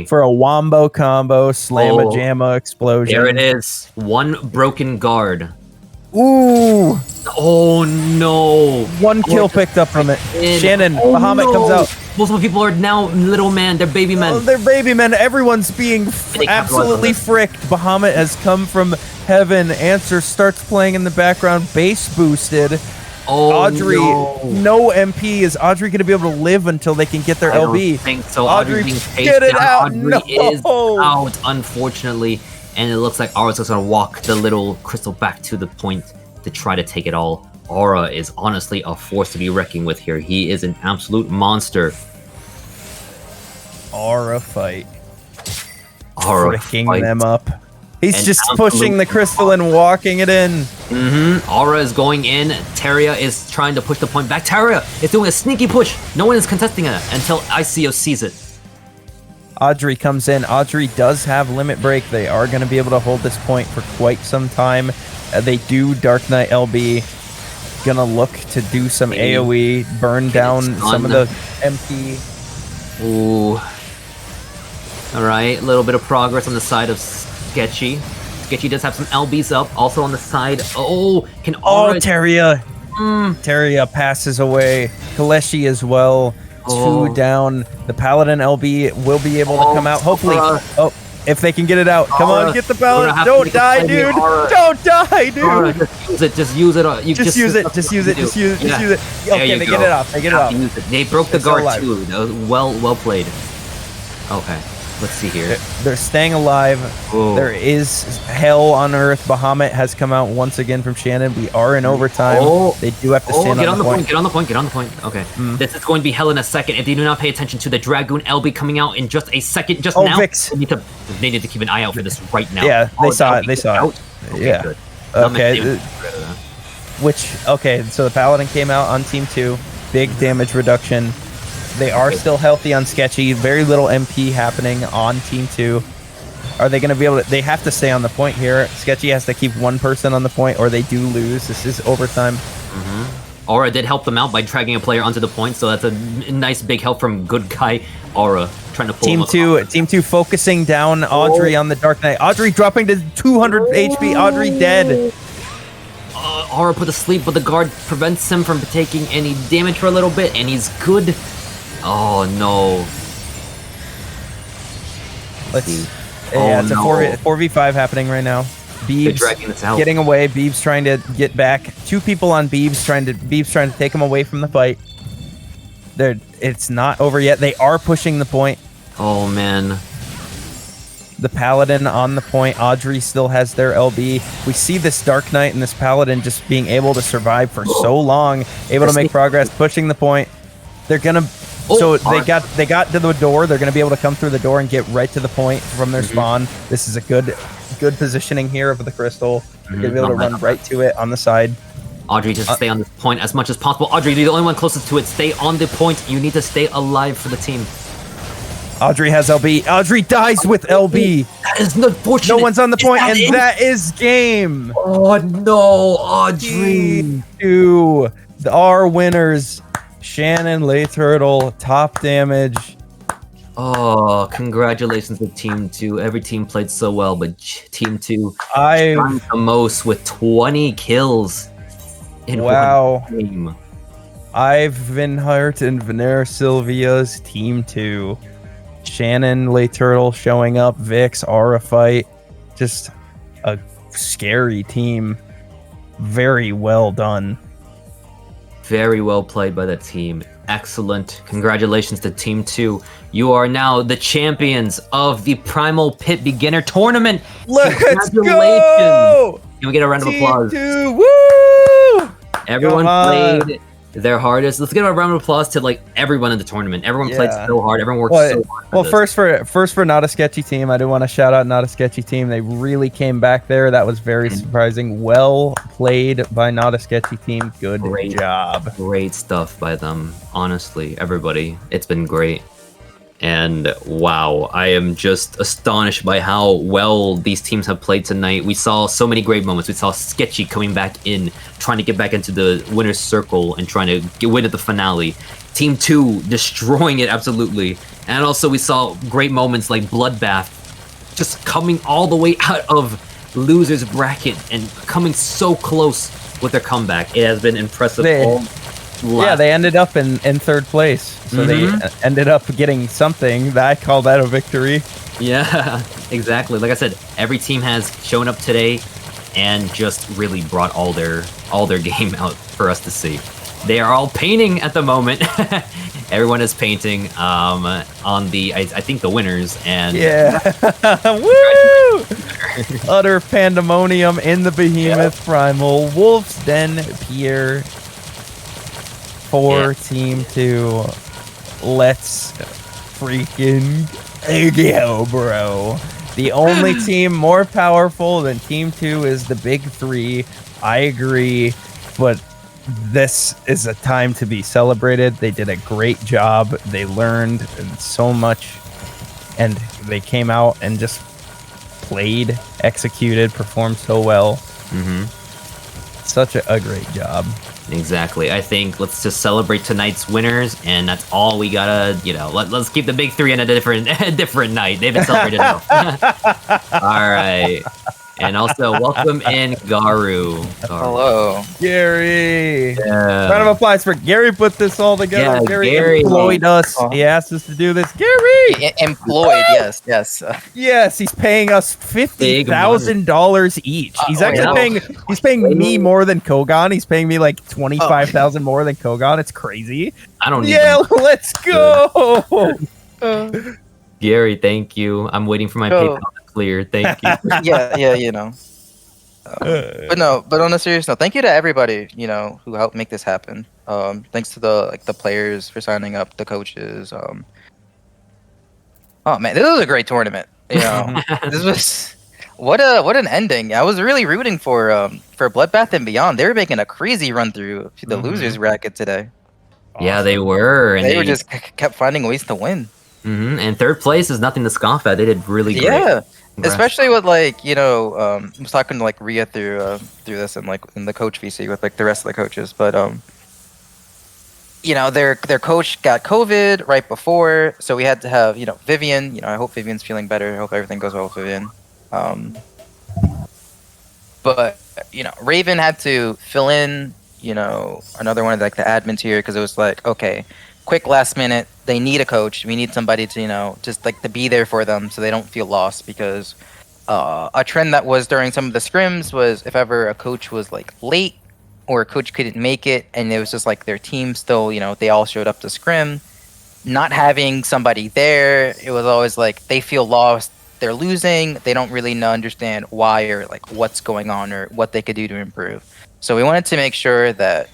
for a wombo combo, slamma jamma explosion. There it is. 1 broken Guard. Ooh. Oh, no. 1 kill picked up from it. Shannon, Bahamut comes out. Most of the people are now little man. They're baby men. Oh, they're baby men. Everyone's being absolutely fricked. Bahamut has come from heaven. Answer starts playing in the background. Base boosted. Oh, Audrey, no MP. Is Audrey going to be able to live until they can get their LB? I don't think so. Audrey, get it out. Audrey is out, unfortunately. And it looks like Aura's just going to walk the little crystal back to the point to try to take it all. Aura is honestly a force to be reckoned with here. He is an absolute monster. Aura fight. Aura freaking them up. He's just pushing the crystal and walking it in. Aura is going in. Terria is trying to push the point back. Terria is doing a sneaky push. No one is contesting it until ICO sees it. Audrey comes in. Audrey does have limit break. They are going to be able to hold this point for quite some time. They do Dark Knight LB. Gonna look to do some AoE, burn down some of the MP. Ooh. Alright, a little bit of progress on the side of Sketchy. Sketchy does have some LBs up, also on the side. Oh, can Aura... Terria! Terria passes away. Kaleshi as well. 2 down. The Paladin LB will be able to come out. Hopefully. If they can get it out. Come on, get the Paladin. Don't die, dude. Don't die, dude. Just use it. Just use it. Just use it. Okay, they get it off. They get it off. They broke the guard too. That was well played. Okay. Let's see here. They're staying alive. Ooh. There is hell on earth. Bahamut has come out once again from Shannon. We are in overtime. They do have to stand on the point. Get on the point. Okay. This is going to be hell in a second. If they do not pay attention to the Dragoon LB coming out in just a second, now, Vix. They need to keep an eye out for this right now. Yeah, they saw it. They saw it. Okay, yeah. Good. Okay. So the Paladin came out on Team 2. Big damage reduction. They are still healthy on Sketchy. Very little MP happening on Team 2. Are they going to be able to... They have to stay on the point here. Sketchy has to keep one person on the point or they do lose. This is overtime. Aura did help them out by dragging a player onto the point, so that's a nice big help from good guy Aura trying to pull Team 2 focusing down Audrey on the Dark Knight. Audrey dropping to 200 HP. Audrey dead. Aura put to sleep, but the guard prevents him from taking any damage for a little bit, and he's good. Oh no. Let's see. Yeah, it's a 4v5 happening right now. Beebs getting away. Beebs trying to get back. 2 people on Beebs trying to take him away from the fight. It's not over yet. They are pushing the point. Oh man. The Paladin on the point. Audrey still has their LB. We see this Dark Knight and this Paladin just being able to survive for so long, able to make progress, pushing the point. They're gonna they got to the door. They're gonna be able to come through the door and get right to the point from their spawn. This is a good positioning here of the crystal. They're gonna be able to run right to it on the side. Audrey, just stay on this point as much as possible. Audrey, you're the only one closest to it. Stay on the point. You need to stay alive for the team. Audrey has LB. Audrey dies with LB. That is unfortunate. No one's on the point, and that is game. Oh no, Audrey. 2 our winners. Shannon, Lay Turtle, top damage. Oh, congratulations to Team 2. Every team played so well, but Team 2 the most with 20 kills in one game. Ivan Hart and Venera Sylvia's Team 2. Shannon, Lay Turtle showing up. Vix, Aura fight. Just a scary team. Very well done. Very well played by the team. Excellent. Congratulations to Team 2. You are now the champions of the Primal Pit Beginner Tournament. Let's go! Can we get a round of applause? Team 2, woo! Everyone played their hardest. Let's give a round of applause to everyone in the tournament. Everyone played so hard. Everyone worked so hard. Well, first for Not a Sketchy Team, I do want to shout out Not a Sketchy Team. They really came back there. That was very surprising. Well played by Not a Sketchy Team. Good job. Great stuff by them. Honestly, everybody, it's been great. And wow, I am just astonished by how well these teams have played tonight. We saw so many great moments. We saw Sketchy coming back in, trying to get back into the winner's circle and trying to win at the finale. Team 2 destroying it absolutely. And also we saw great moments like Bloodbath just coming all the way out of loser's bracket and coming so close with their comeback. It has been impressive. They ended up in 3rd place. So they ended up getting something. I call that a victory. Yeah, exactly. Like I said, every team has shown up today and just really brought all their game out for us to see. They are all painting at the moment. Everyone is painting on the, I think, the winners. And woo! Utter pandemonium in the Behemoth Primal. Wolf's Den Pier for Team 2. Let's freaking go, bro. The only team more powerful than Team 2 is the Big 3. I agree, but this is a time to be celebrated. They did a great job. They learned so much, and they came out and just played, executed, performed so well. Such a great job. Exactly. I think let's just celebrate tonight's winners, and that's all we gotta, let's keep the Big 3 on a different night. They've been celebrated enough. All right. And also, welcome in Garu. Hello. Gary. Yeah. Round of applause for Gary put this all together. Yeah, Gary employed us. He asked us to do this. Gary! Employed, yes. Yes, he's paying us $50,000 each. He's actually paying me more than Kogan. He's paying me like $25,000 more than Kogan. It's crazy. I don't let's go! Gary, thank you. I'm waiting for my PayPal to clear. Thank you. yeah. But on a serious note, thank you to everybody, who helped make this happen. Thanks to the players for signing up, the coaches. Oh man, this was a great tournament. This was what an ending. I was really rooting for Bloodbath and Beyond. They were making a crazy run through the losers bracket today. Yeah, they were. And they were just kept finding ways to win. And third place is nothing to scoff at. They did really great. Yeah, especially with I was talking to Ria through this and in the coach VC with the rest of the coaches, but their coach got COVID right before, so we had to have Vivian. I hope Vivian's feeling better. I hope everything goes well with Vivian. But Raven had to fill in another one of the admins here because it was okay, quick last minute, they need a coach. We need somebody to just to be there for them so they don't feel lost, because a trend that was during some of the scrims was if ever a coach was late or a coach couldn't make it and it was just their team still they all showed up to scrim, not having somebody there, it was always they feel lost, they're losing, they don't really understand why or what's going on or what they could do to improve. So we wanted to make sure that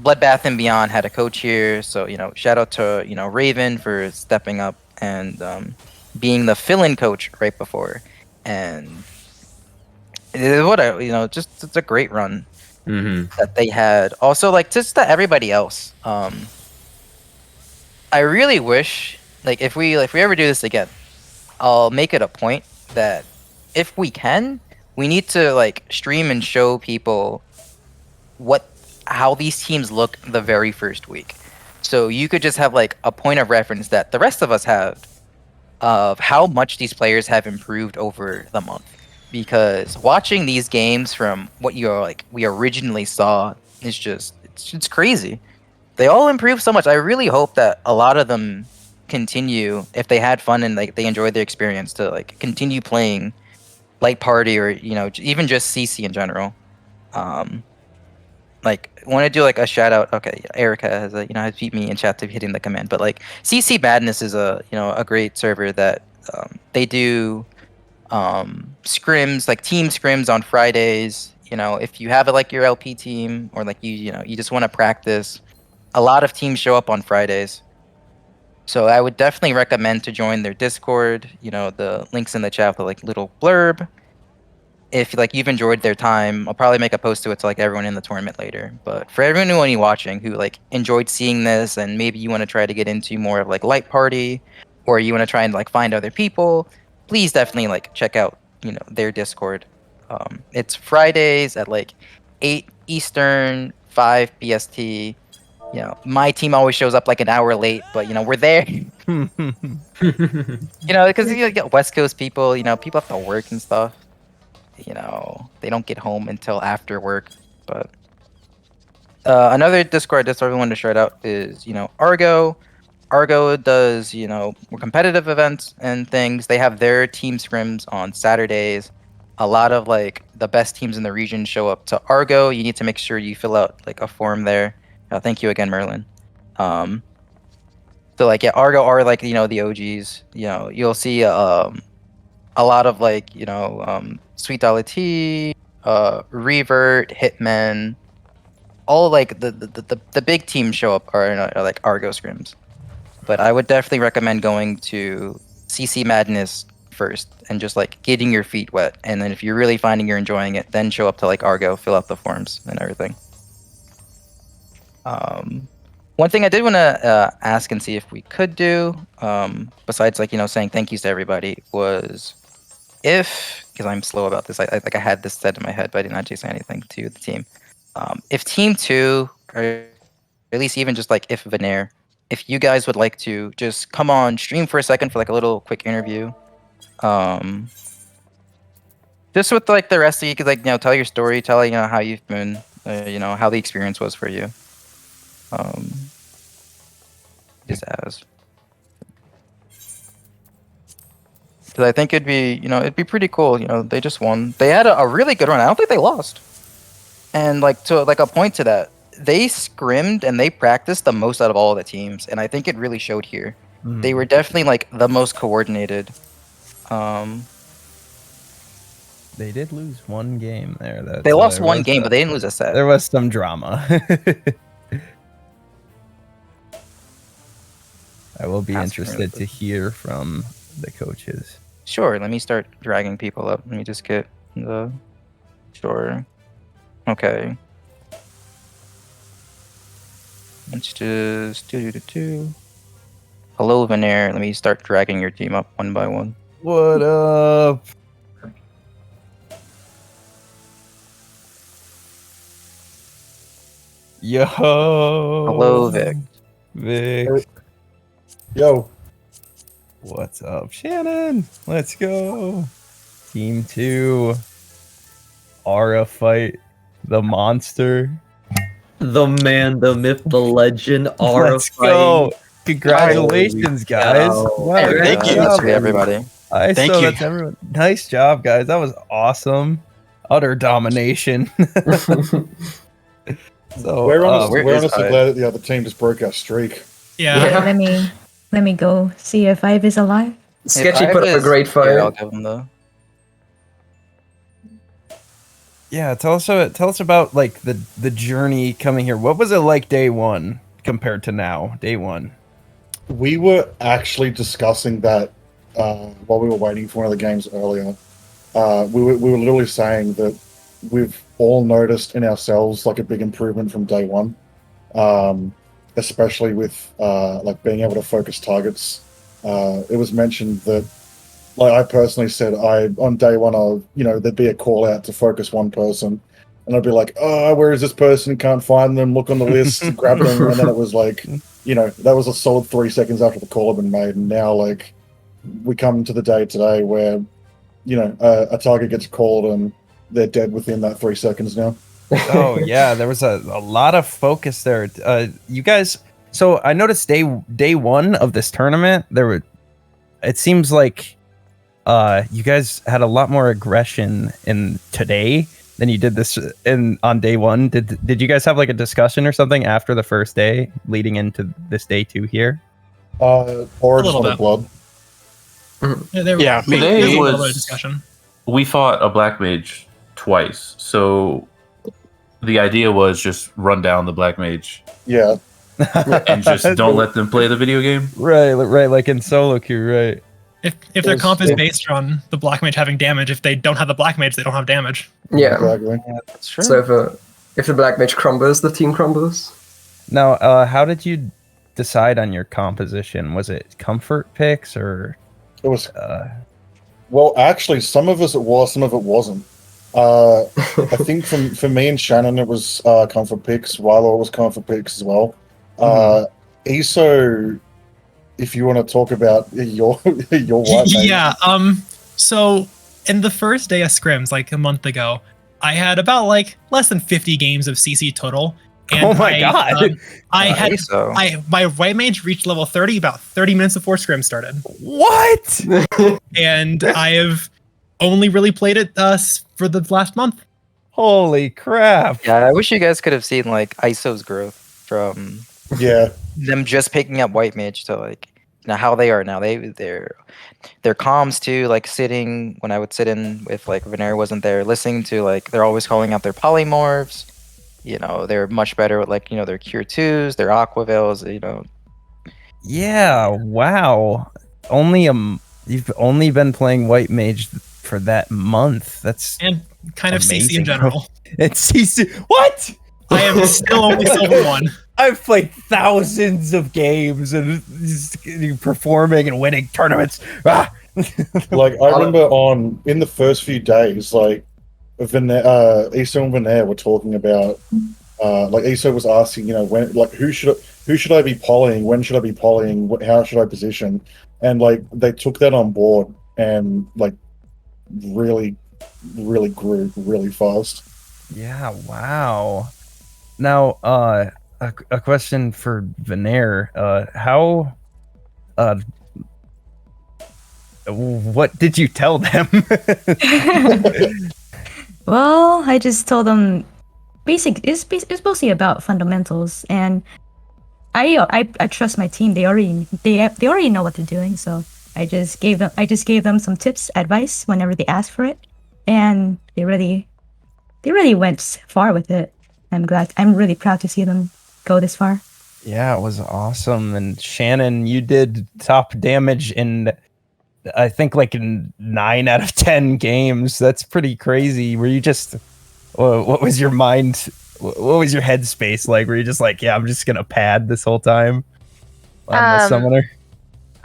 Bloodbath and Beyond had a coach here, so shout out to Raven for stepping up and being the fill-in coach right before, and it's a great run that they had. Also, just to everybody else, I really wish if we ever do this again, I'll make it a point that if we can, we need to stream and show people how these teams look the very first week. So you could just have a point of reference that the rest of us have of how much these players have improved over the month. Because watching these games from what we originally saw is it's crazy. They all improve so much. I really hope that a lot of them continue, if they had fun and they enjoyed their experience, to continue playing Light Party or even just CC in general. Want to do a shout out. Okay, Erica has has beat me in chat to hitting the command, but CC Madness is a great server that they do scrims, team scrims on Fridays. If you have your LP team or you just want to practice, a lot of teams show up on Fridays. So I would definitely recommend to join their Discord. The links in the chat with little blurb. If you've enjoyed their time, I'll probably make a post to it to everyone in the tournament later. But for everyone watching who enjoyed seeing this, and maybe you want to try to get into more of Light Party, or you want to try and find other people, please definitely check out their Discord. It's Fridays at 8 Eastern, 5 BST. My team always shows up an hour late, but we're there. Because you get West Coast people. People have to work and stuff. They don't get home until after work. But another Discord I wanted to shout out is Argo. Argo does more competitive events and things. They have their team scrims on Saturdays. A lot of the best teams in the region show up to Argo. You need to make sure you fill out a form there. Thank you again, Merlin. So Argo are the OGs. You'll see a lot of Sweet Dollar T, Revert, Hitman, all the big teams show up are Argo scrims. But I would definitely recommend going to CC Madness first and just like getting your feet wet. And then if you're really finding you're enjoying it, then show up to like Argo, fill out the forms and everything. One thing I did want to ask and see if we could do, besides like, saying thank yous to everybody, was because I'm slow about this, I had this set in my head, but I didn't actually say anything to the team. If Team 2, or at least even just like if Veneer, if you guys would like to just come on stream for a second for like a little quick interview, just with like the rest of you, could like tell your story, tell how you've been, how the experience was for you. Just as, because I think it'd be pretty cool. They just won. They had a really good run. I don't think they lost. And like to like a point to that, they scrimmed and they practiced the most out of all of the teams, and I think it really showed here. They were definitely like the most coordinated. They did lose one game there. They lost one game, but they didn't lose a set. There was some drama. I will be interested to hear from the coaches. Sure, let me start dragging people up. Let me just get the... Sure. Okay. Let's just do. Hello, Veneer. Let me start dragging your team up one by one. What up? Yo. Hello, Vic. Vic. Yo. What's up, Shannon? Let's go. Team 2. Aura fight. The monster. The man, the myth, the legend, Aura Let's go. Congratulations, guys. Wow. Thank you, everybody. Thank you. That's everyone. Nice job, guys. That was awesome. Utter domination. So we're honestly glad that the other team just broke our streak. Yeah. Let me go see if Ive is alive. Sketchy put up a great fight. Yeah, I'll give him the... Yeah, tell us about like the journey coming here. What was it like day one compared to now? Day one. We were actually discussing that while we were waiting for one of the games earlier. We were literally saying that we've all noticed in ourselves like a big improvement from day one, especially with like being able to focus targets. It was mentioned that, like I personally said, on day one, there'd be a call out to focus one person, and I'd be like, oh, where is this person? Can't find them. Look on the list, grab them, and then it was like, that was a solid 3 seconds after the call had been made, and now like we come to the day today where, a target gets called and they're dead within that 3 seconds now. Oh yeah, there was a lot of focus there. You guys, so I noticed day one of this tournament, it seems like you guys had a lot more aggression in today than you did on day one. Did you guys have like a discussion or something after the first day leading into this day two here? Origin of the Blood. Yeah, today was discussion. We fought a black mage twice, so the idea was just run down the black mage. Yeah. And just don't let them play the video game. Right, like in solo queue, right. If their comp is based on the black mage having damage, if they don't have the black mage, they don't have damage. Yeah. Exactly. Yeah, that's true. So if the black mage crumbles, the team crumbles. Now, how did you decide on your composition? Was it comfort picks or? It was. Well, actually, some of us it was, some of it wasn't. I think for me and Shannon, it was comfort picks. Wylo was comfort picks as well. ESO, if you want to talk about your white mage. Yeah. So in the first day of scrims, like a month ago, I had about like less than 50 games of CC total. And oh my god! My white mage reached level 30 about 30 minutes before scrim started. What? And I have only really played it for the last month. Holy crap! Yeah, I wish you guys could have seen like ISO's growth from them just picking up white mage to like how they are now. Their comms too, like sitting when I would sit in with like Veneer wasn't there, listening to like they're always calling out their polymorphs. They're much better with like their cure 2s, their aqua veils. Yeah. Wow. Only You've only been playing White Mage for that month. That's and kind of CC amazing, in general. It's CC. What? I am still only Silver 1. I've played thousands of games and performing and winning tournaments. Ah. Like I remember in the first few days, like Iso and Venair were talking about, like Iso was asking, when, like who should I be polying? When should I be polying? How should I position? And like they took that on board and like really grew really fast. Yeah, wow. Now, a question for Venair. How what did you tell them? Well, I just told them it's mostly about fundamentals, and I trust my team. They already know what they're doing, so I just gave them some tips, advice whenever they asked for it, and they really went far with it. I'm really proud to see them go this far. Yeah, it was awesome. And Shannon, you did top damage in, I think, like in 9 out of 10 games. That's pretty crazy. Were you just, what was your mind? What was your headspace like? Were you just like, yeah, I'm just gonna pad this whole time on the summoner?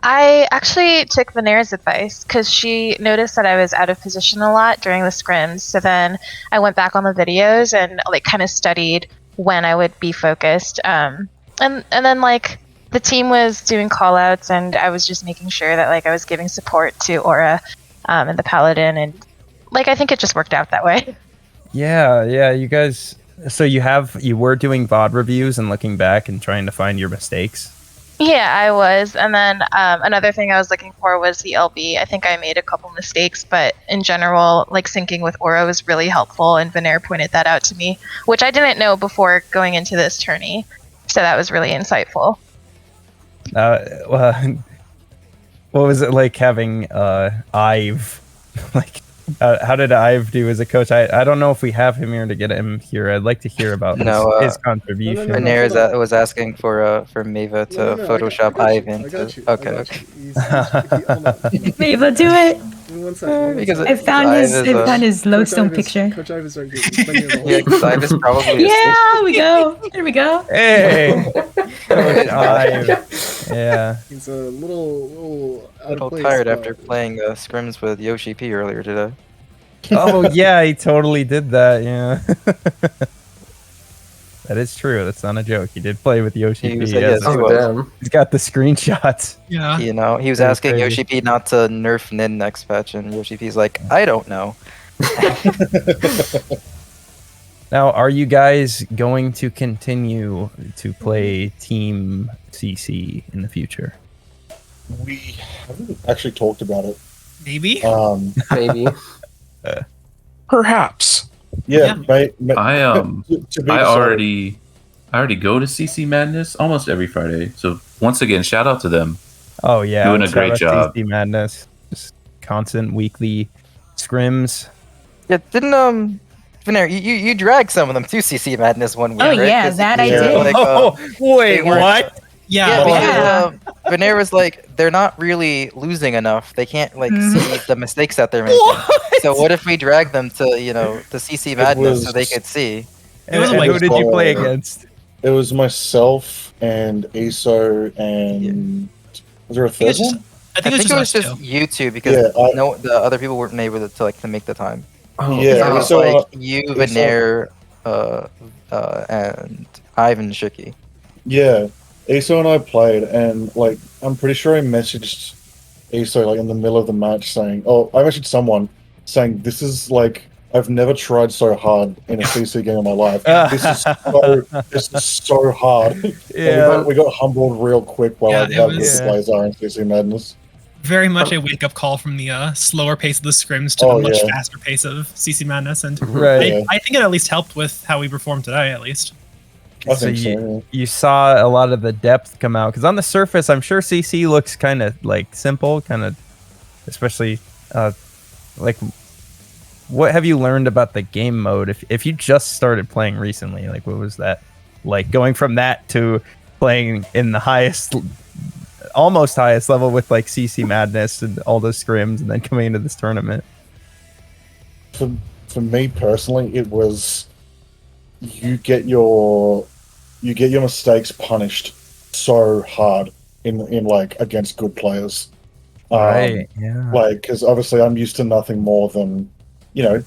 I actually took Venair's advice because she noticed that I was out of position a lot during the scrims. So then I went back on the videos and like kind of studied when I would be focused. And then like the team was doing call outs and I was just making sure that like I was giving support to Aura and the Paladin, and like I think it just worked out that way. Yeah, you guys, so you were doing VOD reviews and looking back and trying to find your mistakes. Yeah, I was. And then another thing I was looking for was the LB. I think I made a couple mistakes, but in general, like syncing with Aura was really helpful, and Venair pointed that out to me, which I didn't know before going into this tourney. So that was really insightful. What was it like having Ive? Like, how did Ive do as a coach? I don't know if we have him here to get him here. I'd like to hear about his contribution. Venair was asking for Mava to Photoshop Ive into. Okay. Mava, do it. One second. Because I found his lowstone picture. Coach Ive is right here. Yeah, because Ive is probably. Yeah, we go. There we go. Hey, Ive. Yeah. He's a little out of place, tired after playing scrims with Yoshi P earlier today. Oh yeah, he totally did that. Yeah. That is true. That's not a joke. He did play with Yoshi P. He's He's got the screenshots. Yeah. He was asking Yoshi P not to nerf Nin next patch, and Yoshi P's like, I don't know. Now, are you guys going to continue to play Team CC in the future? We haven't actually talked about it. Maybe. Maybe. Perhaps. Yeah. I already go to CC Madness almost every Friday. So once again, shout out to them. Oh yeah, doing a great job. CC Madness, just constant weekly scrims. Yeah, didn't Venair, you dragged some of them to CC Madness one week. Oh right? yeah, that I did. Like, wait, what? Yeah, because Venair was like, they're not really losing enough. They can't like see the mistakes that they're making. So what if we drag them to the CC Madness so they could see? Who did you play against? It was myself and Iso and was there a third one? I think it was just you two because the other people weren't able to make the time. Oh, yeah, it was like you, Venair, and Ivan Shuki. Yeah, Iso and I played, and like I'm pretty sure I messaged Iso like in the middle of the match saying, I messaged someone saying this is like I've never tried so hard in a CC game in my life. This is so hard. Yeah, we got humbled real quick while I had this Blazar in CC Madness. Very much a wake-up call from the slower pace of the scrims to the much faster pace of CC Madness, and I think it at least helped with how we performed today, at least. I think so. You saw a lot of the depth come out, because on the surface, I'm sure CC looks kind of like simple, kind of, especially like, what have you learned about the game mode? If you just started playing recently, like what was that like going from that to playing in the highest almost highest level with like CC Madness and all those scrims, and then coming into this tournament. For me personally, it was you get your mistakes punished so hard in like against good players. Right. Yeah. Like, because obviously I'm used to nothing more than,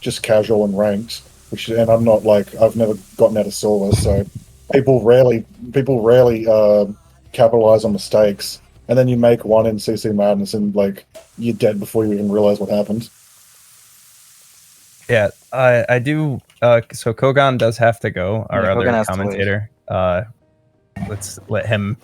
just casual and ranked, and I'm not like, I've never gotten out of silver, so people rarely capitalize on mistakes, and then you make one in CC Madness and like you're dead before you even realize what happened. Yeah, I do. So Kogan does have to go. Our other commentator. Let's let him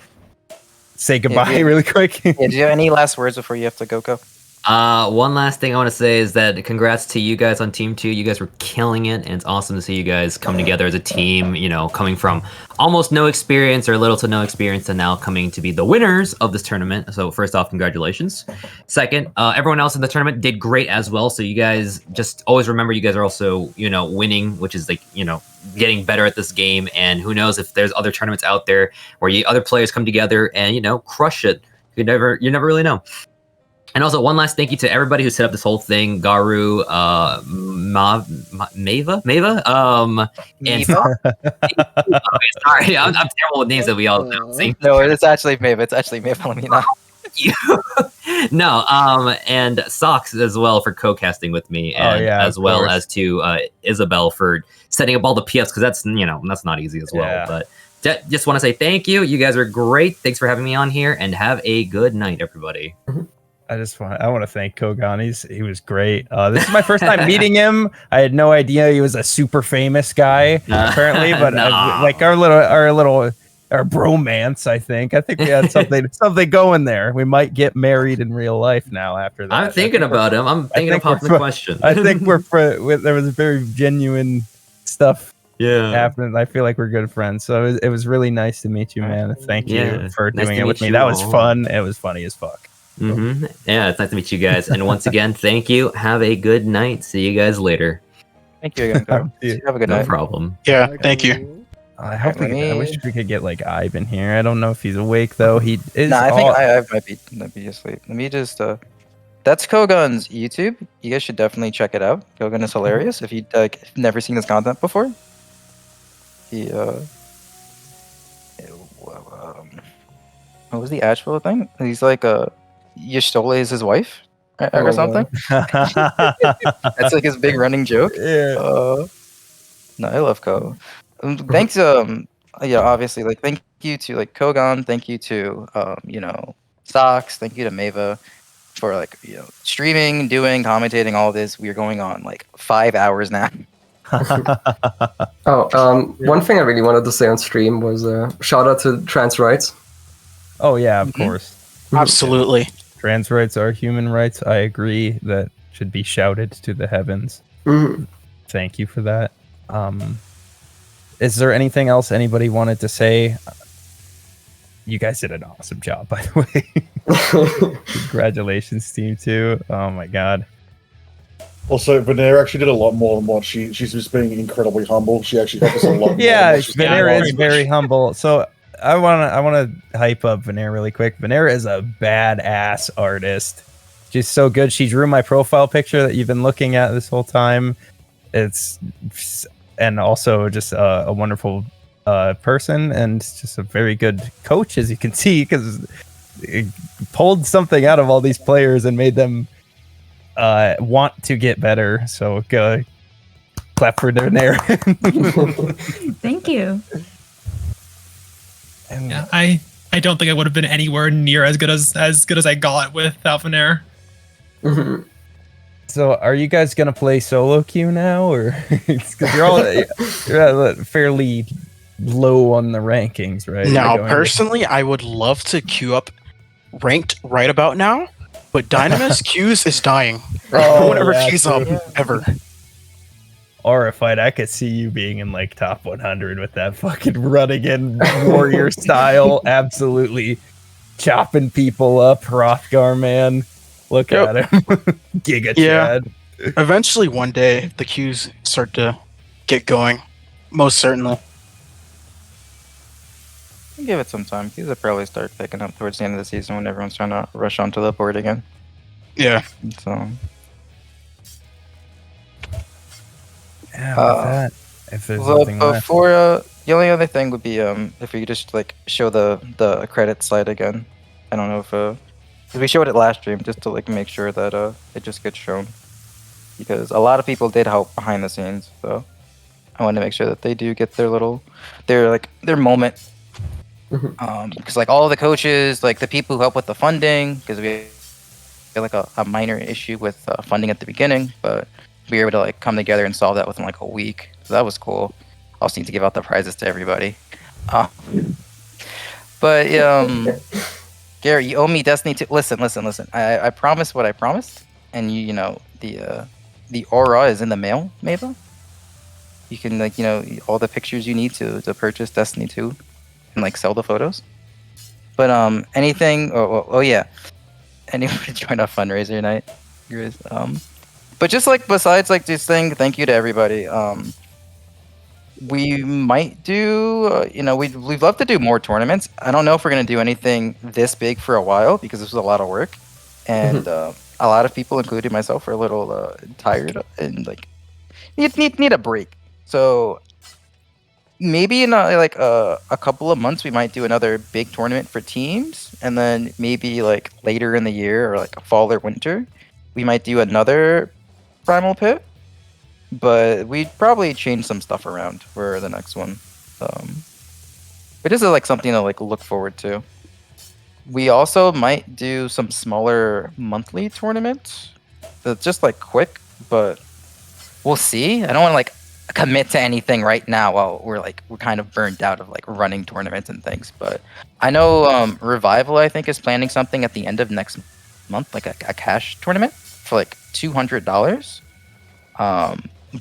say goodbye really quick. Do you have any last words before you have to go, Ko? One last thing I want to say is that congrats to you guys on Team 2. You guys were killing it, and it's awesome to see you guys come together as a team, coming from almost no experience or little to no experience to now coming to be the winners of this tournament. So first off, congratulations. Second, everyone else in the tournament did great as well. So you guys just always remember you guys are also, winning, which is like, getting better at this game. And who knows if there's other tournaments out there where other players come together and, crush it. You never really know. And also, one last thank you to everybody who set up this whole thing: Garu, Mava, and sorry, I'm terrible with names that we all know. No, it's actually Mava. It's actually Mava. Let me know. No, and Socks as well for co-casting with me, and as well as to Isabel for setting up all the PFs, because that's not easy as well. Yeah. But just want to say thank you. You guys are great. Thanks for having me on here, and have a good night, everybody. I want to thank Kogan. He was great. This is my first time meeting him. I had no idea he was a super famous guy, apparently. But like our bromance, I think we had something going there. We might get married in real life now after that. I'm thinking about him. I'm thinking of popping the question. I think there was very genuine stuff happening. I feel like we're good friends. So it was really nice to meet you, man. Thank you for doing it with me. That was fun. It was funny as fuck. Mm-hmm. Yeah, it's nice to meet you guys. And once again, thank you. Have a good night. See you guys later. Thank you again, Ko. Have a good night. No problem. Yeah, thank you. I wish we could get like Ivan here. I don't know if he's awake though. He is. No, I think I might be asleep. Let me just. That's Kogan's YouTube. You guys should definitely check it out. Kogan is hilarious. If you never seen his content before, what was the Asheville thing? He's like Yashtole is his wife or something. That's like his big running joke. Yeah. No, I love Ko. Thanks. Obviously, like thank you to like Kogan. Thank you to Socks. Thank you to Mava for streaming, doing, commentating, all this. We are going on like 5 hours now. One thing I really wanted to say on stream was shout out to trans rights. Oh yeah, of course. Absolutely. Trans rights are human rights. I agree. That should be shouted to the heavens. Thank you for that. Is there anything else anybody wanted to say? You guys did an awesome job, by the way. Congratulations, Team 2. Oh my god. Also, Venera actually did a lot more than what she's just being incredibly humble. She actually helped us a lot. Yeah, Venera is very humble. So I wanna hype up Venera really quick. Venera is a badass artist. She's so good. She drew my profile picture that you've been looking at this whole time. And also just a wonderful person and just a very good coach, as you can see, because it pulled something out of all these players and made them want to get better. So go clap for Venera. Thank you. Yeah, I don't think I would have been anywhere near as good as I got with Venera. So, are you guys gonna play solo queue now, or because you're fairly low on the rankings, right? Now, personally, I would love to queue up ranked right about now, but Dynamis queues is dying. No one ever queues up ever. Horrified. I could see you being in like top 100 with that fucking running in warrior style, absolutely chopping people up. Hrothgar, man, look at him. Giga Chad. Eventually, one day, the queues start to get going. Most certainly. Give it some time. These will probably start picking up towards the end of the season when everyone's trying to rush onto the board again. Yeah. So. Yeah, with that, if there's nothing left. The only other thing would be if we could just like show the credit slide again. I don't know if because we showed it last stream just to like make sure that it just gets shown, because a lot of people did help behind the scenes. So I want to make sure that they do get their moment. Because like all the coaches, like the people who help with the funding, because we had like a minor issue with funding at the beginning, but we were able to like come together and solve that within like a week. So that was cool. I also need to give out the prizes to everybody. But Gary, you owe me Destiny 2. Listen. I promised what I promised, and you know the aura is in the mail, Mabel. You can like all the pictures you need to purchase Destiny 2 and like sell the photos. But anything? Oh yeah. Anyone join a fundraiser night? But just like besides like just saying thank you to everybody. We might do, we'd love to do more tournaments. I don't know if we're going to do anything this big for a while because this was a lot of work. And a lot of people, including myself, are a little tired and like need a break. So maybe in a couple of months, we might do another big tournament for teams. And then maybe like later in the year or like fall or winter, we might do another Primal Pit. But we'd probably change some stuff around for the next one. But this is like something to like look forward to. We also might do some smaller monthly tournaments. That's just like quick, but we'll see. I don't want to like commit to anything right now while we're kind of burned out of like running tournaments and things. But I know Revival I think is planning something at the end of next month, like a cash tournament for like $200.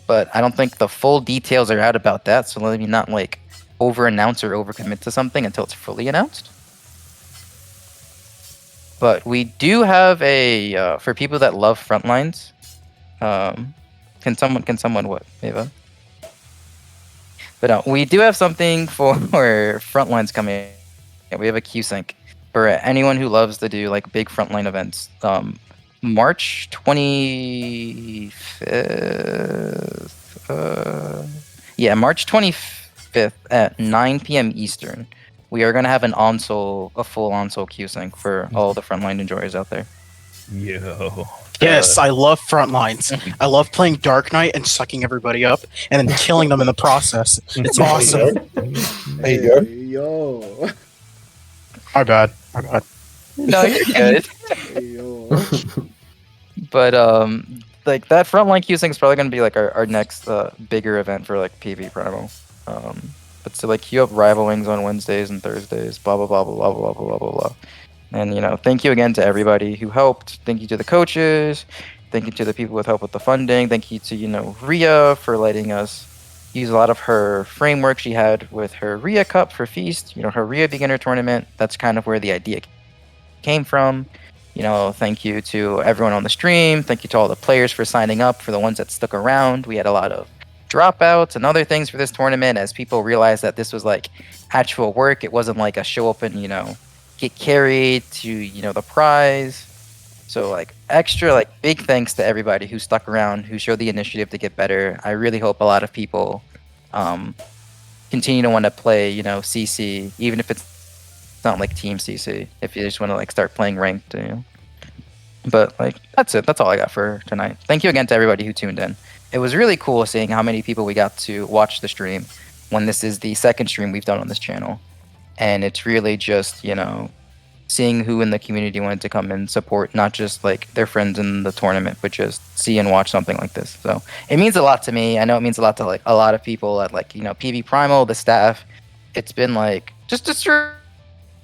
But I don't think the full details are out about that, so let me not like over announce or over commit to something until it's fully announced. But we do have a for people that love Frontlines. Can someone what, Eva? But we do have something for Frontlines coming. We have a Q sync for anyone who loves to do like big Frontline events. March 25th. March 25th at 9 p.m. Eastern. We are going to have a full on-soul Q sync for all the Frontline enjoyers out there. Yo. Yes, I love Frontlines. I love playing Dark Knight and sucking everybody up and then killing them in the process. It's awesome. There you go. Yo. My bad. No, you're good. Yo. But like that Frontline Q sync is probably gonna be like our next bigger event for like PvPrimal. But to like queue up Rival Wings on Wednesdays and Thursdays, blah blah blah blah blah blah blah blah blah. And thank you again to everybody who helped. Thank you to the coaches. Thank you to the people with help with the funding. Thank you to Rhea for letting us use a lot of her framework she had with her Rhea Cup for Feast. Her Rhea Beginner Tournament. That's kind of where the idea came from. Thank you to everyone on the stream. Thank you to all the players for signing up, for the ones that stuck around. We had a lot of dropouts and other things for this tournament as people realized that this was like actual work. It wasn't like a show up and, get carried to, the prize. So like extra like big thanks to everybody who stuck around, who showed the initiative to get better. I really hope a lot of people continue to want to play, CC, even if it's not like Team CC, if you just want to like start playing ranked. But like that's it. That's all I got for tonight. Thank you again to everybody who tuned in. It was really cool seeing how many people we got to watch the stream when this is the second stream we've done on this channel. And it's really just, seeing who in the community wanted to come and support not just like their friends in the tournament, but just see and watch something like this. So it means a lot to me. I know it means a lot to like a lot of people at like, PvPrimal, the staff. It's been like just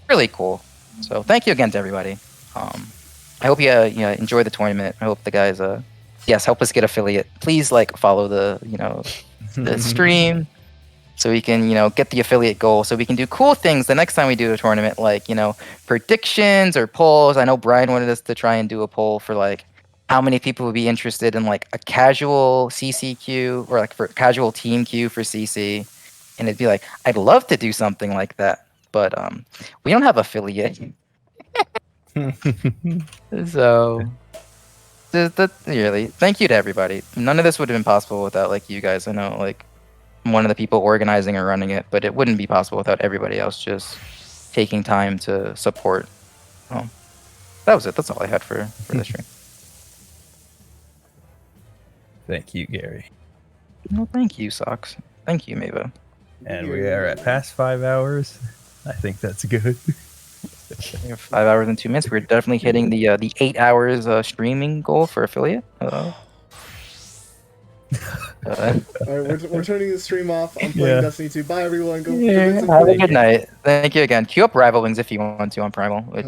really cool. So thank you again to everybody. I hope you enjoy the tournament. I hope the guys help us get affiliate. Please like follow the the stream so we can get the affiliate goal, so we can do cool things the next time we do a tournament, like predictions or polls. I know Brian wanted us to try and do a poll for like how many people would be interested in like a casual CC queue or like for casual team queue for CC, and it'd be like I'd love to do something like that. but we don't have affiliate. So really, thank you to everybody. None of this would have been possible without like you guys. I know like I'm one of the people organizing or running it, but it wouldn't be possible without everybody else just taking time to support. That was it. That's all I had for the stream. Thank you, Gary. Well, thank you, Socks. Thank you, Mava. And we are at past 5 hours. I think that's good. 5 hours and 2 minutes. We're definitely hitting the 8 hours streaming goal for affiliate. Alright, we're turning the stream off. I'm playing Destiny 2. Bye, everyone. Go have a good night. Thank you again. Queue up Rival Wings if you want to on Primal.